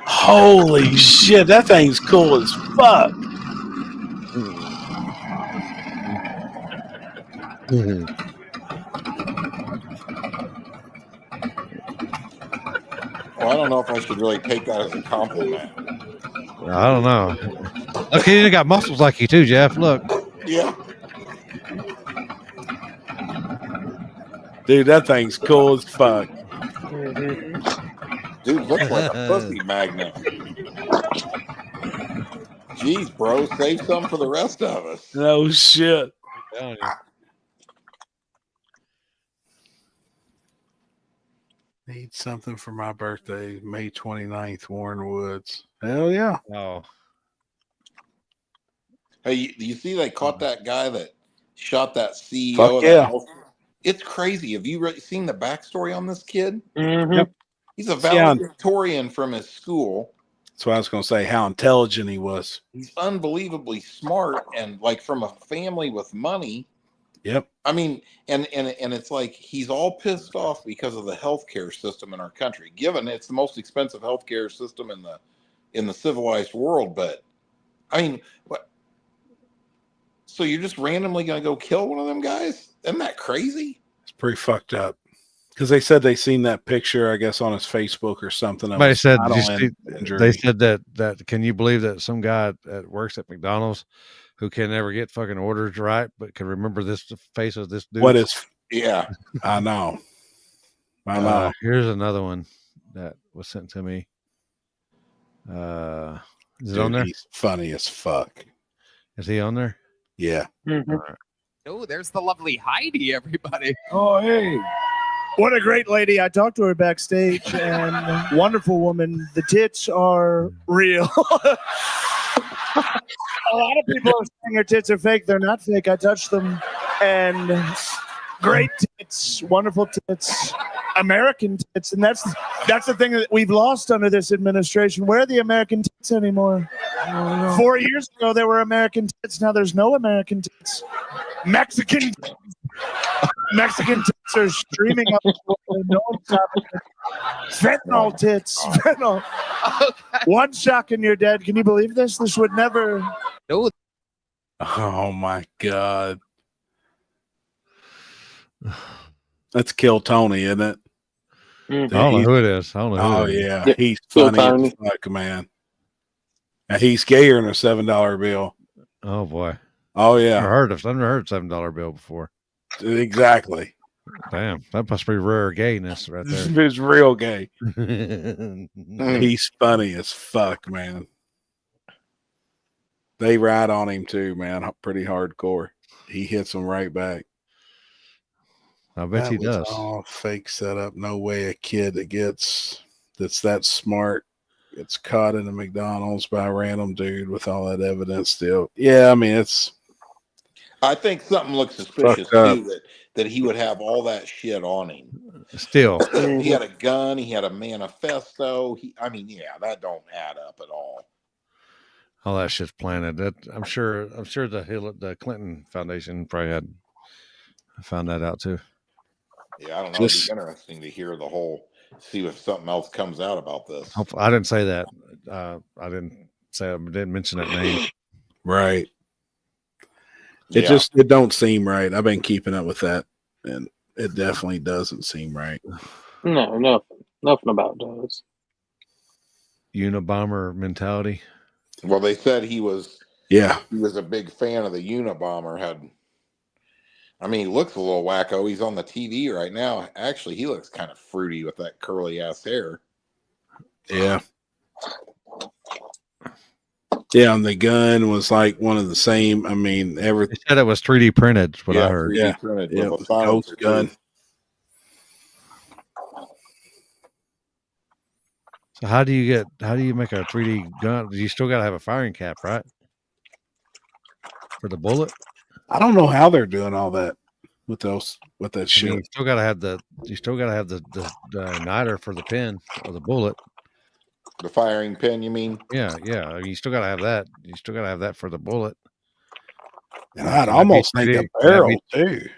Holy shit, that thing's cool as fuck. Well, I don't know if I should really take that as a compliment. I don't know. Look, he got muscles like you too, Jeff. Look. Yeah. Dude, that thing's cool as fuck. Dude, looks like a pussy magnet. Jeez, bro, save some for the rest of us. No shit. Need something for my birthday, May 29th, Warren Woods. Hell yeah. Oh. Hey, do you see they caught that guy that shot that CEO Fuck of yeah. that house? It's crazy. Have you seen the backstory on this kid? Mm-hmm. Yep. He's a valedictorian from his school. That's what I was going to say, how intelligent he was. He's unbelievably smart and like from a family with money. Yep. I mean, and it's like he's all pissed off because of the healthcare system in our country. Given it's the most expensive healthcare system in the civilized world, but I mean, what? So you're just randomly going to go kill one of them guys? Isn't that crazy? It's pretty fucked up. Because they said they seen that picture, I guess, on his Facebook or something. Somebody said injury. they said that can you believe that some guy that works at McDonald's who can never get fucking orders right, but can remember the face of this dude? What is? Yeah, I know. I know. Here's another one that was sent to me. Is it on there? He's funny as fuck. Is he on there? Yeah. Mm-hmm. Oh, there's the lovely Heidi, everybody. Oh, hey. What a great lady. I talked to her backstage, and wonderful woman. The tits are real. A lot of people are saying her tits are fake. They're not fake. I touched them, and great tits, wonderful tits, American tits, and that's the thing that we've lost under this administration. Where are the American tits anymore? 4 years ago, there were American tits. Now there's no American tits. Mexican tits are streaming up. No one's stopping it. Fentanyl tits. Fentanyl. One shock and you're dead. Can you believe this? This would never. Oh my God. Let's Kill Tony, isn't it? I don't know who it is. I don't know. Oh, yeah. He's funny as fuck, man. And he's gayer than a $7 bill. Oh, boy. Oh, yeah. I've never heard $7 bill before. Exactly. Damn, that must be rare gayness right there. It's real gay. He's funny as fuck, man. They ride on him too, man. Pretty hardcore. He hits them right back. I bet he does. All fake setup. No way a kid that's that smart gets caught in a McDonald's by a random dude with all that evidence still. Yeah, I mean I think something looks suspicious too, that he would have all that shit on him. Still, he had a gun, he had a manifesto. That don't add up at all. All that shit's planted. I'm sure the Clinton Foundation probably had found that out too. Yeah, I don't know. It'd be interesting to hear see if something else comes out about this. I didn't say that. I didn't mention that name. Right. It don't seem right. I've been keeping up with that, and it definitely doesn't seem right. No, nothing about it does. Unabomber mentality. Well, they said he was a big fan of the Unabomber. He looks a little wacko. He's on the TV right now. Actually, he looks kind of fruity with that curly ass hair. Yeah. Yeah, and the gun was like one of the same. Everything. They said it was 3D printed. What I heard. 3D printed with a ghost gun. So how do you make a 3D gun? You still got to have a firing cap, right? For the bullet. I don't know how they're doing all that with that shit. You still got to have the igniter for the pin or the bullet. The firing pin, you mean? Yeah. You still got to have that. You still got to have that for the bullet. And I'd almost think a barrel too.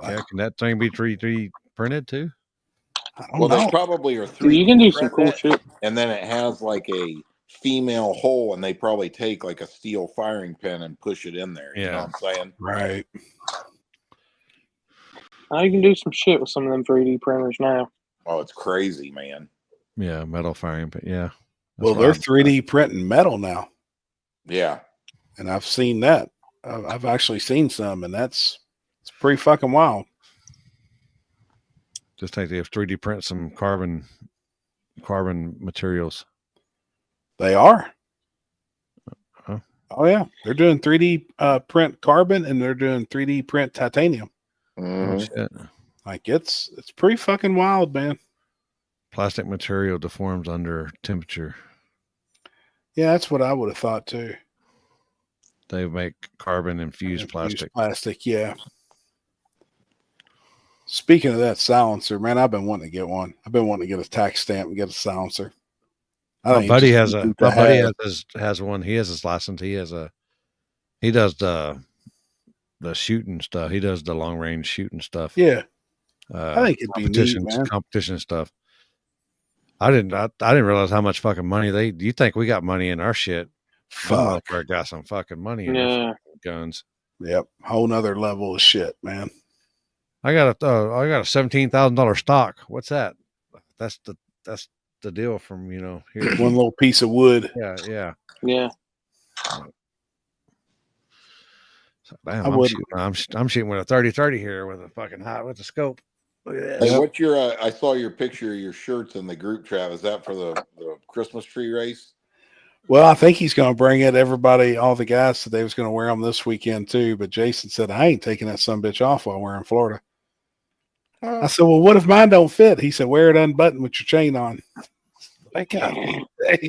Yeah, can that thing be 3D printed too? They probably are 3D. You can do some cool shit. And then it has like a female hole, and they probably take like a steel firing pin and push it in there. You know what I'm saying? Right. You can do some shit with some of them 3D printers now. Oh, it's crazy, man. Yeah, metal firing pin. Yeah. Well, they're 3D printing metal now. Yeah. And I've seen that. I've actually seen some, and it's pretty fucking wild. Just think they have 3D print some carbon materials. They are. Huh? Oh yeah, they're doing 3D print carbon, and they're doing 3D print titanium. Oh, shit. Like it's pretty fucking wild, man. Plastic material deforms under temperature. Yeah, that's what I would have thought too. They make carbon infused plastic. Plastic, yeah. Speaking of that silencer, man, I've been wanting to get one. I've been wanting to get a tax stamp and get a silencer. My buddy has one. He has his license. He does the shooting stuff. He does the long range shooting stuff. Yeah. I think it'd be neat, man. Competition stuff. I didn't realize how much fucking money you think we got money in our shit. Fuck. I got some fucking money in our guns. Yep. Whole nother level of shit, man. I got a $17,000 stock. What's that? That's the deal from, here. One little piece of wood. Yeah. So, damn, I'm shooting with a 30-30 here with a scope. Look at this. Hey, what's your? I saw your picture of your shirts in the group chat. Is that for the Christmas tree race? Well, I think he's going to bring it. All the guys said they was going to wear them this weekend too. But Jason said, I ain't taking that son bitch off while we're in Florida. I said, well, what if mine don't fit? He said, wear it unbuttoned with your chain on. Like, Hey,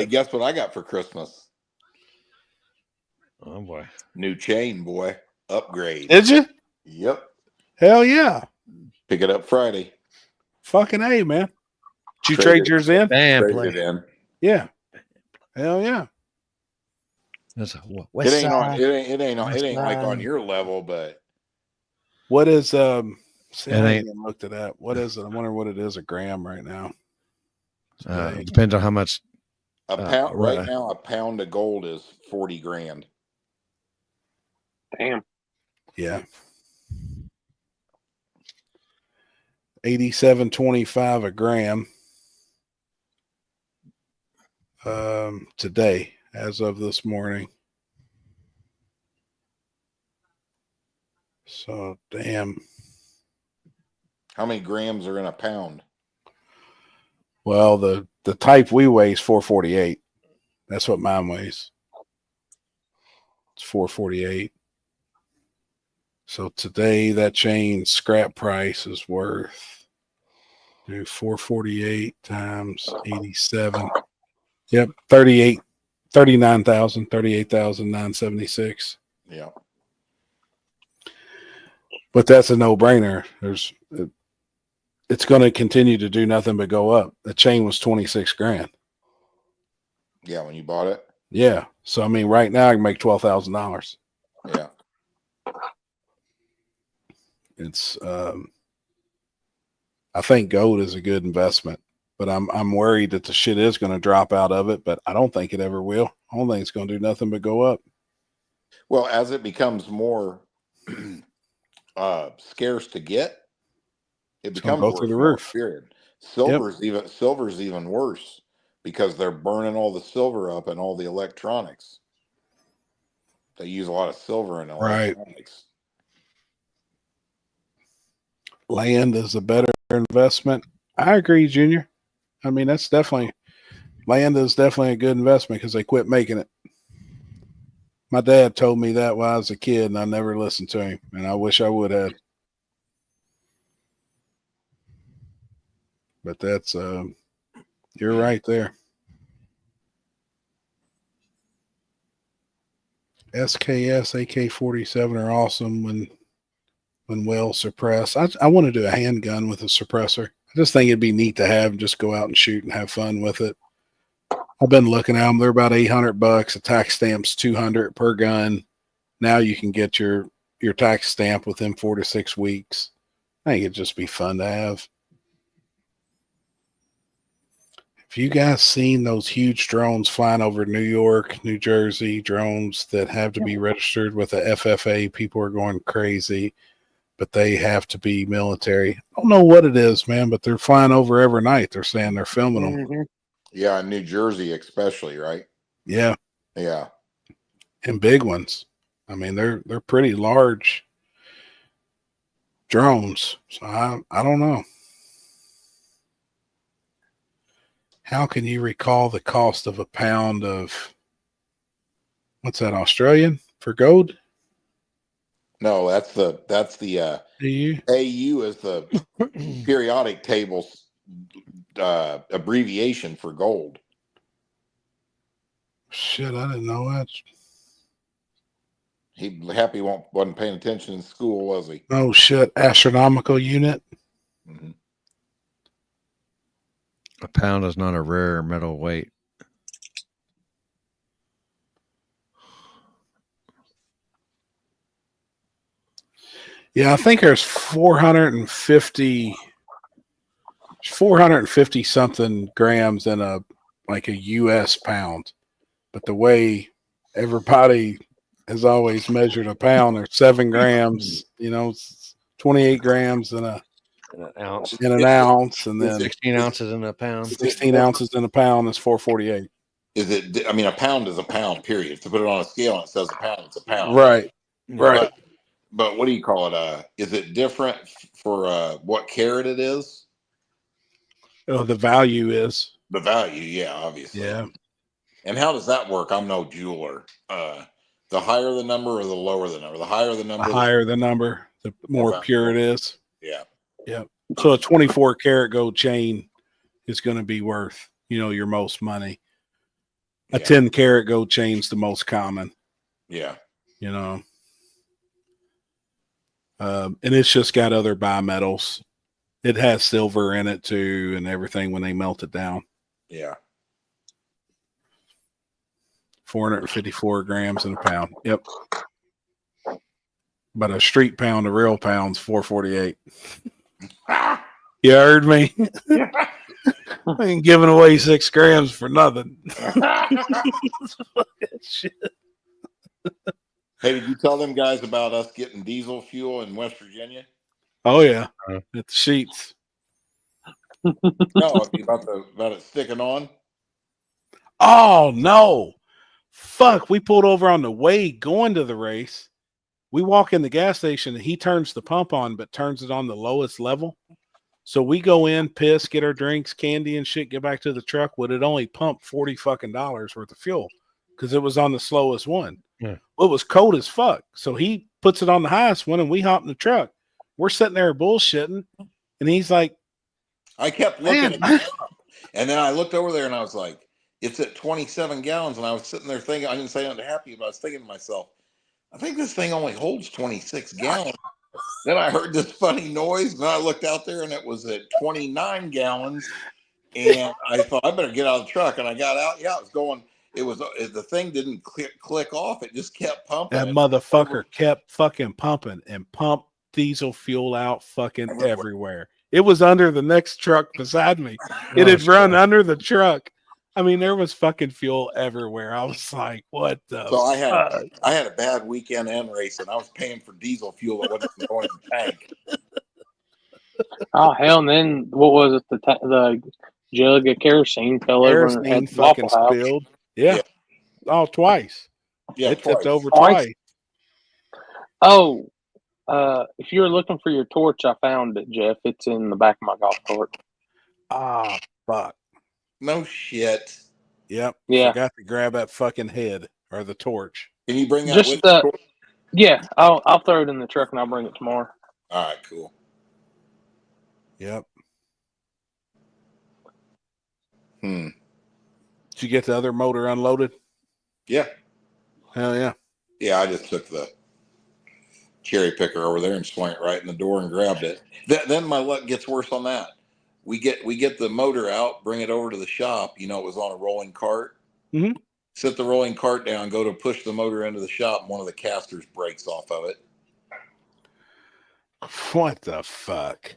guess what I got for Christmas? Oh boy. New chain, boy. Upgrade. Did you? Yep. Hell yeah. Pick it up Friday. Fucking A, man. Did you trade yours in? Traded it in. Yeah. Hell yeah. That's It ain't like on your level, but what is see, It I ain't- haven't looked at that. What is it? I wonder what it is a gram right now. it depends on how much. a pound right now. A pound of gold is 40 grand. Damn. Yeah. 87.25 a gram. Today, as of this morning. So damn. How many grams are in a pound? Well, the type we weigh is 448. That's what mine weighs. It's 448. So today that chain scrap price is worth 448 times 87. Yep, 38,976. Yeah. But that's a no-brainer. It's going to continue to do nothing but go up. The chain was 26 grand. Yeah, when you bought it. Yeah. So I mean, right now I can make $12,000. Yeah. It's I think gold is a good investment, but I'm worried that the shit is going to drop out of it, but I don't think it ever will. I don't think it's going to do nothing but go up. Well, as it becomes more scarce to get, it becomes go through the more, roof. period. Silver's even worse because they're burning all the silver up and all the electronics. They use a lot of silver in electronics. Land is a better investment. I agree, Junior. I mean, that's definitely land is definitely a good investment because they quit making it. My dad told me that when I was a kid, and I never listened to him, and I wish I would have. But that's you're right there. SKS AK-47 are awesome when well suppressed. I want to do a handgun with a suppressor. I just think it'd be neat to have and just go out and shoot and have fun with it. I've been looking at them. They're about $800. A tax stamp's $200 per gun. Now you can get your tax stamp within 4 to 6 weeks. I think it'd just be fun to have. Have you guys seen those huge drones flying over New York, New Jersey, drones that have to be registered with the FFA? People are going crazy, but they have to be military. I don't know what it is, man, but they're flying over every night. They're saying they're filming them. Mm-hmm. Yeah, in New Jersey especially, right? Yeah. Yeah. And big ones. I mean, they're pretty large drones. So I don't know. How can you recall the cost of a pound of what's that, Australian for gold? No, that's the AU is the periodic tables abbreviation for gold. Shit, I didn't know that. He happy wasn't paying attention in school, was he? Oh shit, astronomical unit. Mm-hmm. A pound is not a rare metal weight. Yeah, I think there's 450 something grams in a US pound. But the way everybody has always measured a pound, there's 7 grams, 28 grams in an ounce, and then 16 ounces in a pound. 16 ounces in a pound is 448. Is it? I mean, a pound is a pound. Period. To put it on a scale and it says a pound, it's a pound. Right. Right. But what do you call it? Is it different for what carat it is? Oh, the value is the value. Yeah, obviously. Yeah. And how does that work? I'm no jeweler. The higher the number or the lower the number? The higher the number. The higher the number, the more pure it is. Yeah. Yep. So a 24 karat gold chain is going to be worth, your most money. A 10 karat gold chain's the most common. Yeah. And it's just got other bimetals. It has silver in it too, and everything when they melt it down. Yeah. 454 grams in a pound. Yep. But a street pound, a real pound's 448. You heard me? I ain't giving away 6 grams for nothing. Shit. Hey, did you tell them guys about us getting diesel fuel in West Virginia? Oh yeah, at the sheets. No, about it sticking on. Oh no, fuck! We pulled over on the way going to the race. We walk in the gas station and he turns the pump on, but turns it on the lowest level. So we go in, piss, get our drinks, candy and shit, get back to the truck. Would it only pump $40 worth of fuel because it was on the slowest one? Yeah. Well, it was cold as fuck. So he puts it on the highest one and we hop in the truck. We're sitting there bullshitting. And he's like, I kept looking at the pump, and then I looked over there and I was like, it's at 27 gallons. And I was sitting there thinking, I didn't say nothing happy, but I was thinking to myself, I think this thing only holds 26 gallons. Then I heard this funny noise and I looked out there and it was at 29 gallons. And I thought, I better get out of the truck. And I got out. Yeah, it was going. The thing didn't click off. It just kept pumping. That motherfucker kept fucking pumping and pumped diesel fuel out fucking everywhere. It was under the next truck beside me. It had run under the truck. I mean, there was fucking fuel everywhere. I was like, what the So fuck? I had a bad weekend end race and I was paying for diesel fuel that wasn't going in the tank. Oh hell! And then what was it? The jug of kerosene fell over and Kerosene had the Waffle fucking House. spilled. Yeah. Oh, twice. Yeah, it tipped over Twice? twice. Oh, if you're looking for your torch, I found it, Jeff. It's in the back of my golf cart. Ah, fuck. No shit. Yep. Yeah. Forgot to grab that fucking head or the torch. Can you bring that Just with you? yeah, I'll throw it in the truck and I'll bring it tomorrow. All right, cool. Yep. Did you get the other motor unloaded? Yeah. Hell yeah. Yeah, I just took the cherry picker over there and swung it right in the door and grabbed it. Then my luck gets worse on that. We get the motor out, bring it over to the shop. It was on a rolling cart. Mm-hmm. Set the rolling cart down, go to push the motor into the shop, and one of the casters breaks off of it. What the fuck?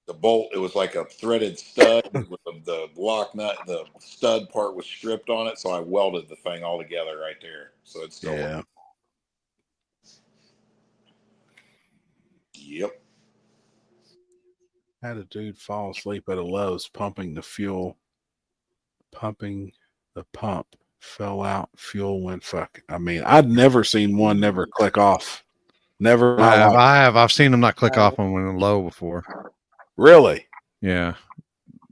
The bolt, it was like a threaded stud with the lock nut, the stud part was stripped on it, so I welded the thing all together right there. So it's still yeah. Yep. Had a dude fall asleep at a Lowe's pumping the fuel. Pumping the pump. Fell out. Fuel went fuck. I mean, I'd never seen one never click off. Never. I have. I've seen them not click off when we're low before. Really? Yeah.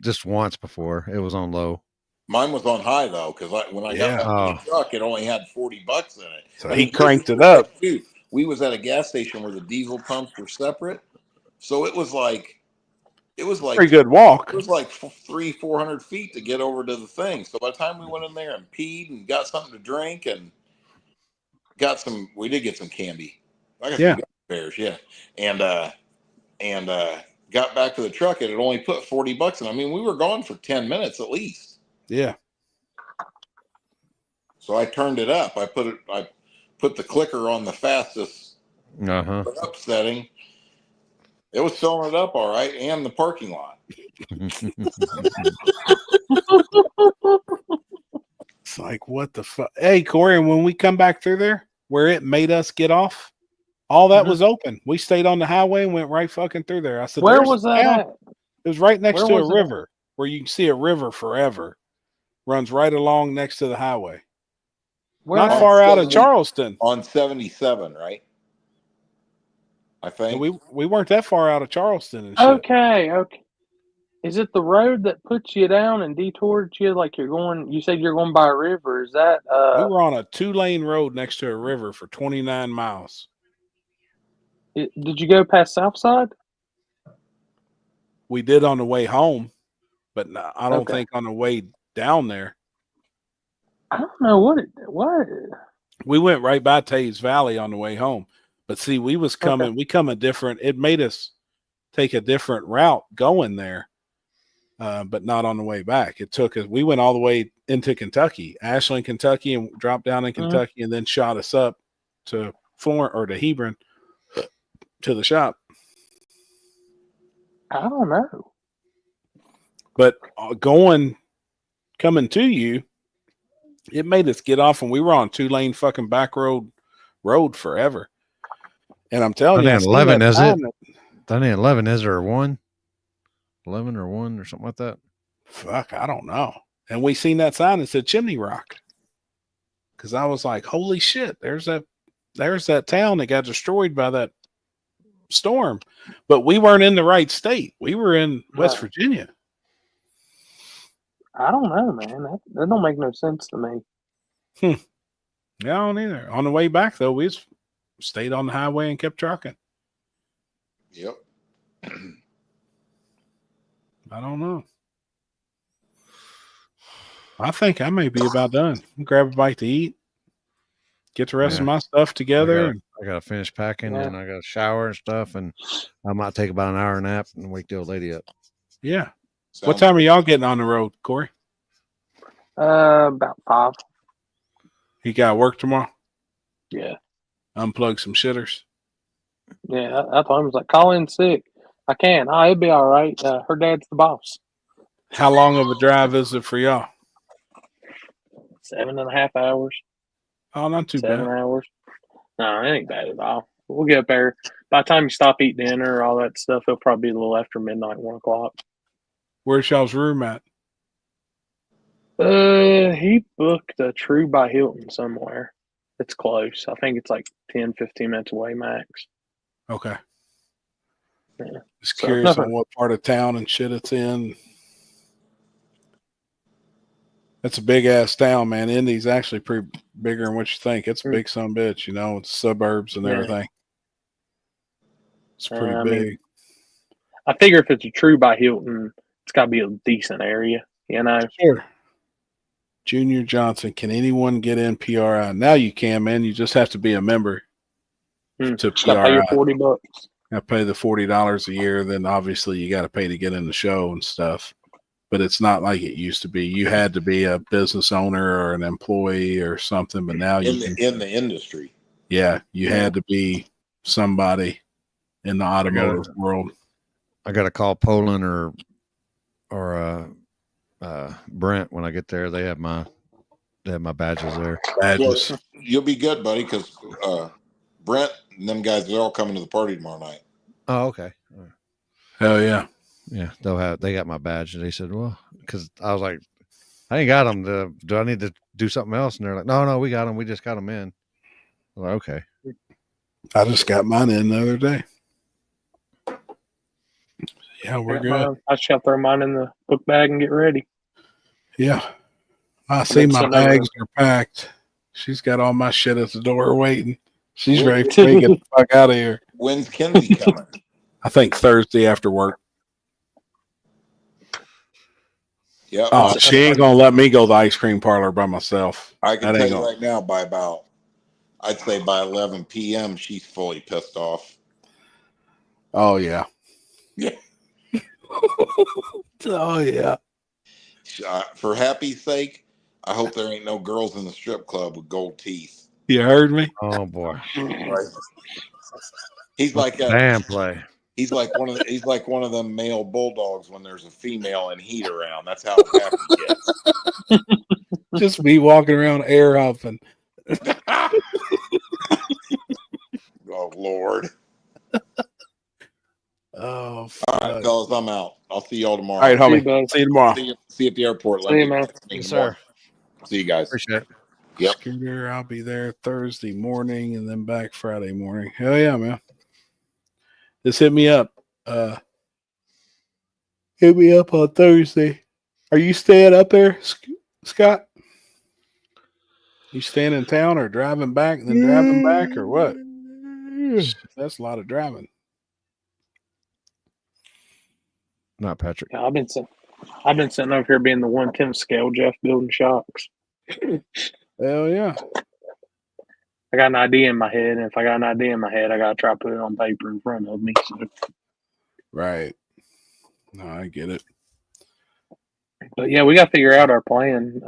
Just once before. It was on low. Mine was on high though, because when I got back to the truck, it only had $40 in it. So he cranked it up. Dude, we was at a gas station where the diesel pumps were separate, so it was like pretty good walk. It was like 300-400 feet to get over to the thing. So by the time we went in there and peed and got something to drink and we did get some candy. I got some bears, yeah, and got back to the truck. It had only put $40 in. I mean, we were gone for 10 minutes at least. Yeah. So I turned it up. I put the clicker on the fastest up setting. It was filling it up all right, and the parking lot. It's like, what the fuck? Hey, Corey, when we come back through there, where it made us get off, all that was open. We stayed on the highway and went right fucking through there. I said, where was that at? It was right next to a river it? where you can see a river forever. Runs right along next to the highway. Not far out of Charleston. On 77, right? I think. We weren't that far out of Charleston. And shit. Okay. Is it the road that puts you down and detours you like you said you're going by a river? Is that we were on a 2-lane road next to a river for 29 miles. Did you go past Southside? We did on the way home, but I don't Okay. think on the way down there. I don't know what. We went right by Tays Valley on the way home, but see, we was coming. Okay. We come a different. It made us take a different route going there, but not on the way back. It took us. We went all the way into Kentucky, Ashland, Kentucky, and dropped down in Kentucky, and then shot us up to Florence or to Hebron to the shop. I don't know. But coming to you, it made us get off, and we were on 2-lane fucking back road forever. And I'm telling you, 11, is it? That ain't 11, is there? 1? 11 or 1 or something like that? Fuck, I don't know. And we seen that sign that said Chimney Rock. Because I was like, holy shit, there's that town that got destroyed by that storm. But we weren't in the right state. We were in West Virginia. I don't know, man. That don't make no sense to me. Yeah, I don't either. On the way back, though, we stayed on the highway and kept trucking. Yep. I don't know. I think I may be about done. Grab a bite to eat. Get the rest of my stuff together. I got to finish packing and I got to shower and stuff. And I might take about an hour nap and wake the old lady up. Yeah. What time are y'all getting on the road, Corey? About 5. You got work tomorrow? Yeah. Unplug some shitters. Yeah, I told him, I was like, call in sick. I can. Oh, it'll be all right. Her dad's the boss. How long of a drive is it for y'all? 7.5 hours. Oh, not too 7 bad. hours. No, it ain't bad at all. We'll get up there. By the time you stop, eat dinner, all that stuff, it'll probably be a little after midnight, 1 o'clock. Where's y'all's room at? He booked a True by Hilton somewhere. It's close. I think it's like 10, 15 minutes away max. Okay. Yeah. Just curious on what part of town and shit it's in. That's a big ass town, man. Indy's actually pretty bigger than what you think. It's a big son of a bitch, you know, it's suburbs and everything. It's pretty big. mean, I figure if it's a True by Hilton, it's got to be a decent area, you know? Sure. Junior Johnson, can anyone get in PRI? Now you can, man. You just have to be a member to PRI. Pay your $40. I pay the $40 a year. Then obviously you got to pay to get in the show and stuff. But it's not like it used to be. You had to be a business owner or an employee or something. But now in the industry. Yeah, you had to be somebody in the automotive world. I got to call Poland or Brent when I get there. They have my badges there. Badges. Well, you'll be good, buddy, because Brent and them guys, they're all coming to the party tomorrow night. Oh, okay. Hell yeah. Yeah, they got my badge. And they said, well, because I was like, I ain't got them. Do I need to do something else? And they're like, no, we got them. We just got them in. I'm like, okay. I just got mine in the other day. Yeah, we're good. I just got to throw mine in the book bag and get ready. Yeah. I see my bags are packed. She's got all my shit at the door waiting. She's ready for me to get the fuck out of here. When's Kenzie coming? I think Thursday after work. Yeah. Oh, she ain't gonna let me go to the ice cream parlor by myself. I can tell you right now, by about, I'd say by 11 p.m., she's fully pissed off. Oh yeah. Yeah. Oh yeah. For Happy's sake, I hope there ain't no girls in the strip club with gold teeth. You heard me? Oh boy. Right. He's like damn play. He's like one of them male bulldogs when there's a female in heat around. That's how Happy gets. Just me walking around air huffing. Oh Lord. Oh, all right, fellas, I'm out. I'll see y'all tomorrow. All right, homie. See you tomorrow. See you at the airport. See you, man. Yes, sir. See you guys. Appreciate it. Yep. Scooter, I'll be there Thursday morning and then back Friday morning. Hell yeah, man. Just hit me up. Hit me up on Thursday. Are you staying up there, Scott? You staying in town or driving back and then driving back or what? That's a lot of driving. not Patrick. Yeah, I've been sitting over here being the 1/10 scale Jeff building shocks. Hell yeah. I got an idea in my head, and if I got an idea in my head, I gotta try to put it on paper in front of me. So. Right. No, I get it. But yeah, we gotta figure out our plan.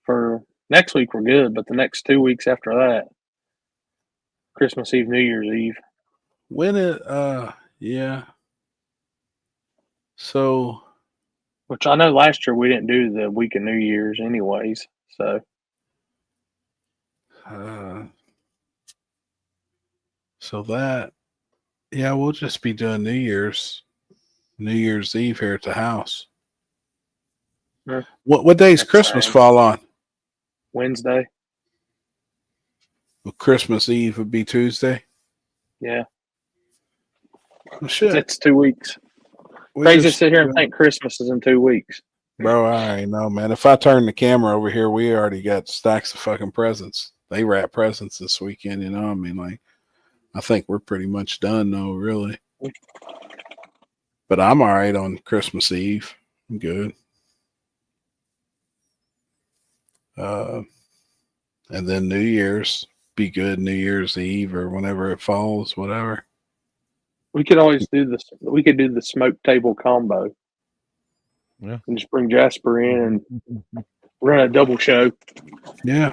For next week we're good, but the next 2 weeks after that, Christmas Eve, New Year's Eve. When it yeah. So which I know last year we didn't do the week of New Year's anyways, so so that yeah, we'll just be doing New Year's Eve here at the house. Yeah. What days Christmas fall on? Wednesday. Well, Christmas Eve would be Tuesday. Yeah. Well, shit. It's 2 weeks. We Crazy to just- sit here and think Christmas is in 2 weeks. Bro, I already know, man. If I turn the camera over here, we already got stacks of fucking presents. They wrap presents this weekend, you know what I mean? Like, I think we're pretty much done, though, really. But I'm all right on Christmas Eve. I'm good. And then New Year's, be good New Year's Eve or whenever it falls, whatever. We could always do this. We could do the smoke table combo. Yeah. And just bring Jasper in and run a double show. Yeah.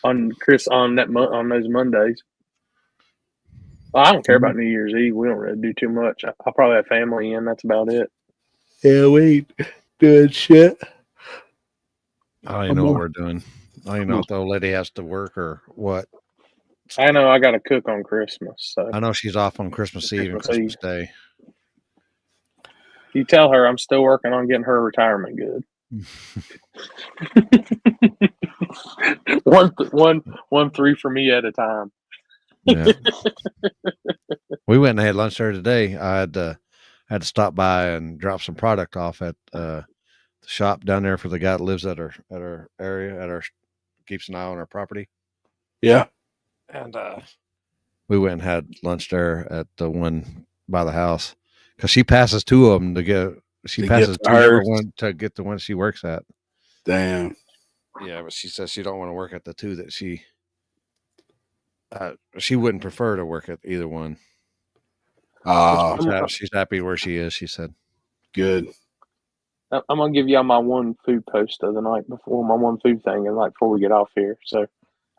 On those Mondays. Well, I don't care about New Year's Eve. We don't really do too much. I'll probably have family in. That's about it. Yeah, we ain't doing shit. I don't even know what we're doing. I don't even know if the old lady has to work or what. I know I got to cook on Christmas. So I know she's off on Christmas Eve and Christmas Day. You tell her I'm still working on getting her retirement good. one 3 for me at a time. Yeah. We went and had lunch there today. I had to stop by and drop some product off at the shop down there for the guy that lives at our area, keeps an eye on our property. Yeah. And we went and had lunch there at the one by the house because she passes 2 of them to get. She passes 2 different ones to get the one she works at. Damn. Yeah, but she says she don't want to work at the 2 that she wouldn't prefer to work at either one. She's happy where she is. She said, "Good." I'm gonna give y'all my one food post of the night before my one food thing, and before we get off here. So, I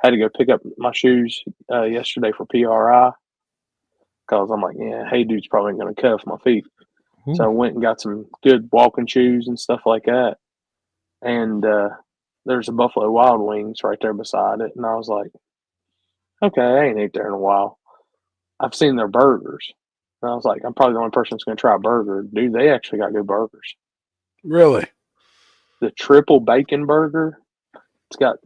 had to go pick up my shoes yesterday for PRI because I'm like, yeah, hey, dude's probably gonna cuff my feet. Ooh. So I went and got some good walking shoes and stuff like that. And there's a Buffalo Wild Wings right there beside it, and I was like, okay, I ain't ate there in a while. I've seen their burgers. And I was like, I'm probably the only person that's going to try a burger. Dude, they actually got good burgers. Really? The triple bacon burger, it's got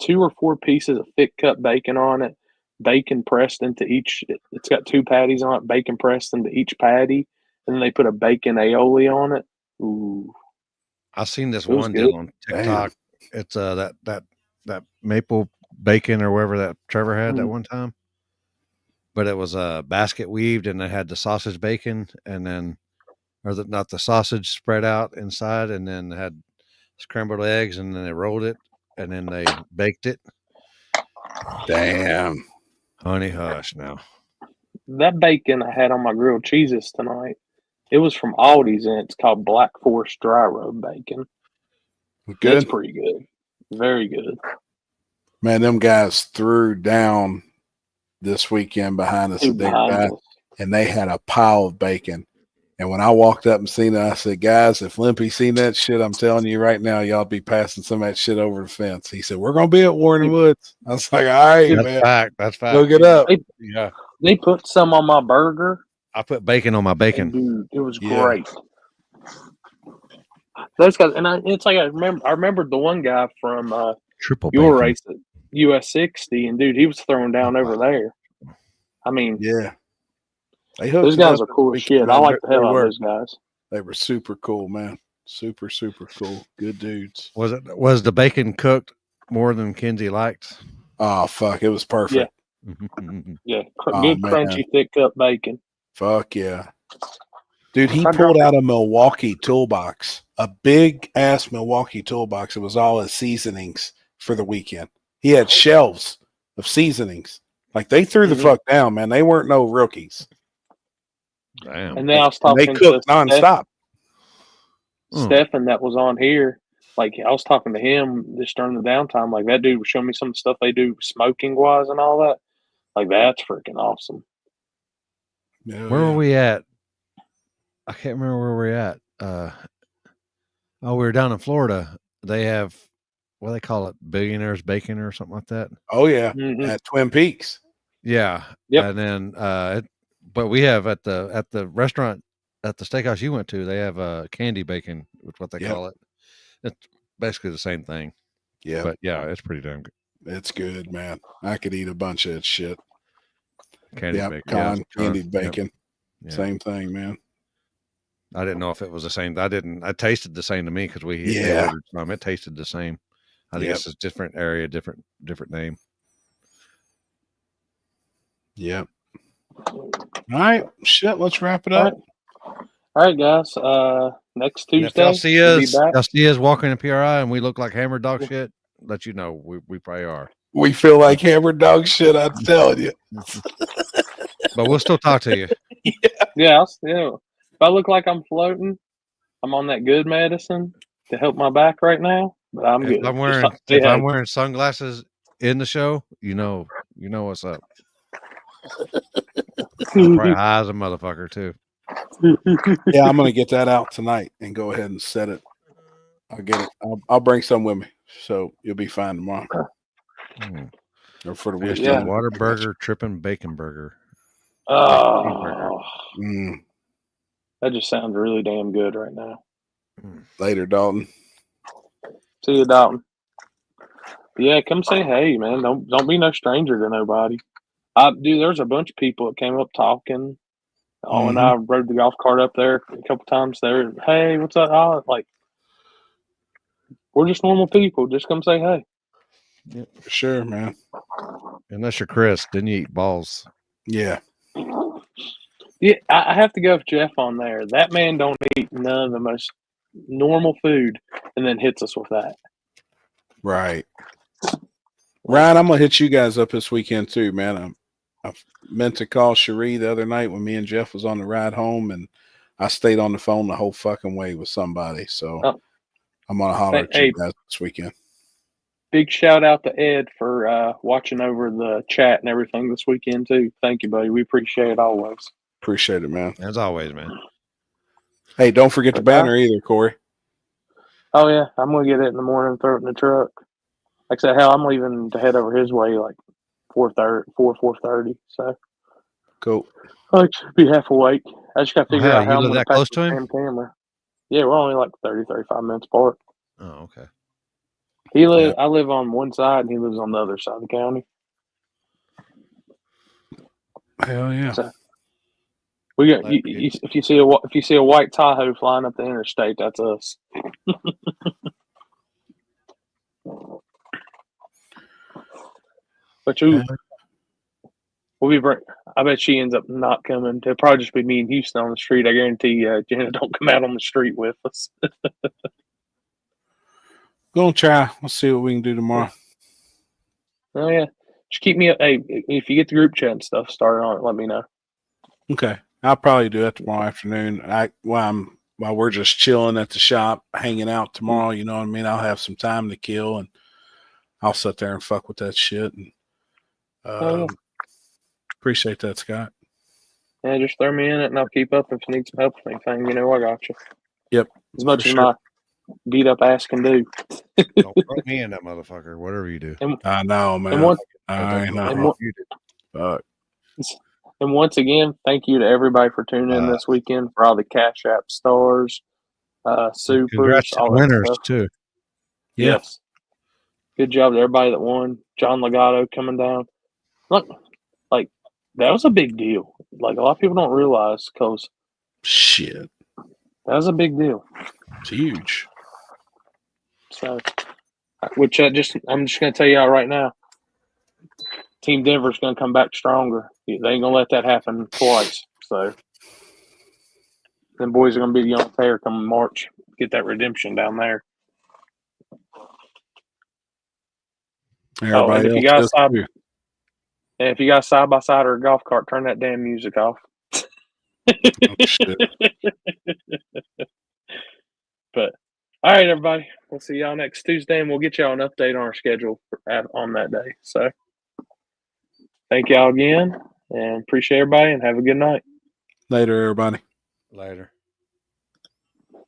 2 or 4 pieces of thick cut bacon on it, bacon pressed into each. It's got 2 patties on it, bacon pressed into each patty, and then they put a bacon aioli on it. Ooh. I seen this one deal on TikTok. Damn. It's that maple bacon or whatever that Trevor had that one time. But it was basket weaved, and it had the sausage bacon, and then, not the sausage spread out inside, and then it had scrambled eggs, and then they rolled it, and then they baked it. Damn. Honey hush now. That bacon I had on my grilled cheeses tonight, it was from Aldi's, and it's called Black Forest Dry Rub Bacon. Good. It's pretty good. Very good. Man, them guys threw down this weekend behind us, and they had a pile of bacon. And when I walked up and seen it, I said, guys, if Limpy seen that shit, I'm telling you right now, y'all be passing some of that shit over the fence. He said, we're going to be at Warren Woods. I was like, all right, man. That's fact. Go get up. They put some on my burger. I put bacon on my bacon. Dude, it was great. Those guys, and it's like I remembered the one guy from Triple your bacon. race at US 60, and dude, he was throwing down over there. I mean, yeah, those guys are cool as shit. I like the hell out of those guys. They were super cool, man. Super, super cool. Good dudes. Was the bacon cooked more than Kenzie liked? Oh fuck, it was perfect. Yeah, good crunchy, thick cut bacon. Fuck yeah. Dude, he pulled out a Milwaukee toolbox, a big ass Milwaukee toolbox. It was all his seasonings for the weekend. He had shelves of seasonings. Like they threw the fuck down, man. They weren't no rookies. Damn. And then I was talking they cooked to nonstop. Stefan that was on here. Like I was talking to him just during the downtime. Like that dude was showing me some stuff they do smoking wise and all that. Like that's freaking awesome. Where were we at? I can't remember where we're at. We were down in Florida. They have what do they call it, Billionaires Bacon or something like that. Oh yeah, at Twin Peaks. Yeah. Yep. And then, but we have at the restaurant at the steakhouse you went to, they have candy bacon, which is what they call it. It's basically the same thing. Yeah. But yeah, it's pretty damn good. It's good, man. I could eat a bunch of that shit. Candy bacon. Candied bacon. Yep. Same thing, man. I didn't know if it was the same. I tasted the same to me because we ordered some. It tasted the same. I think it's a different area, different name. Yep. All right. Shit, let's wrap it up. All right, guys. Next Tuesday. If y'all see us walking in PRI and we look like hammered dog shit, let you know we probably are. We feel like hammered dog shit, I'm telling you. But we'll still talk to you. Yeah. If I look like I'm floating, I'm on that good medicine to help my back right now. But I'm good. If I'm wearing sunglasses in the show, you know what's up. I'm probably high as a motherfucker too. Yeah, I'm gonna get that out tonight and go ahead and set it. I'll get it. I'll bring some with me, so you'll be fine tomorrow. Or for the weekend. Water burger, tripping bacon burger. Oh, that just sounds really damn good right now. Later, Dalton. See you, Dalton. Yeah, come say hey, man. Don't be no stranger to nobody. Dude, there's a bunch of people that came up talking. And I rode the golf cart up there a couple times there. Hey, what's up? Like, we're just normal people. Just come say hey. Yeah, for sure, man. Unless you're Chris, then you eat balls. Yeah. Yeah, I have to go with Jeff on there. That man don't eat none of the most normal food and then hits us with that. Right. Ryan, I'm going to hit you guys up this weekend too, man. I meant to call Cherie the other night when me and Jeff was on the ride home, and I stayed on the phone the whole fucking way with somebody. So I'm going to holler at you guys this weekend. Big shout out to Ed for watching over the chat and everything this weekend too. Thank you, buddy. We appreciate it always. Appreciate it, man. As always, man. Hey, don't forget the banner either, Corey. Oh yeah, I'm gonna get it in the morning and throw it in the truck. Like I said, hell, I'm leaving to head over his way like 4:30. So cool. I should be half awake. I just got to figure out how I'm live gonna that pack close the to him? damn camera. Yeah, we're only like 35 minutes apart. Oh, okay. I live on one side and he lives on the other side of the county. Hell yeah. So we got if you see a white Tahoe flying up the interstate, that's us. But I bet she ends up not coming. It'll probably just be me and Houston on the street. I guarantee you, Jenna don't come out on the street with us. Gonna try. We'll see what we can do tomorrow. Oh yeah, just keep me up. Hey, if you get the group chat and stuff started on it, let me know. Okay, I'll probably do that tomorrow afternoon. While we're just chilling at the shop, hanging out tomorrow. You know what I mean? I'll have some time to kill, and I'll sit there and fuck with that shit. And appreciate that, Scott. Yeah, just throw me in it, and I'll keep up if you need some help with anything. You know, I got you. Yep. As much as my beat up ass can do. Don't throw me in that motherfucker. Whatever you do. I know, man. I know. And once again, thank you to everybody for tuning in this weekend, for all the Cash App stars, supers, Congrats to all winners that stuff. too. Yeah. Yes. Good job to everybody that won. John Legato coming down. Look, like, that was a big deal. Like, a lot of people don't realize, because shit, that was a big deal. It's huge. So, which I'm just going to tell y'all right now, Team Denver's going to come back stronger. They ain't going to let that happen twice. So, Them boys are going to be on tear come March. Get that redemption down there. Everybody and if you else guys does too. and if you got side by side or a golf cart, turn that damn music off. Oh, shit. But all right, everybody, we'll see y'all next Tuesday, and we'll get y'all an update on our schedule on that day. So thank y'all again, and appreciate everybody, and have a good night. Later, everybody. Later.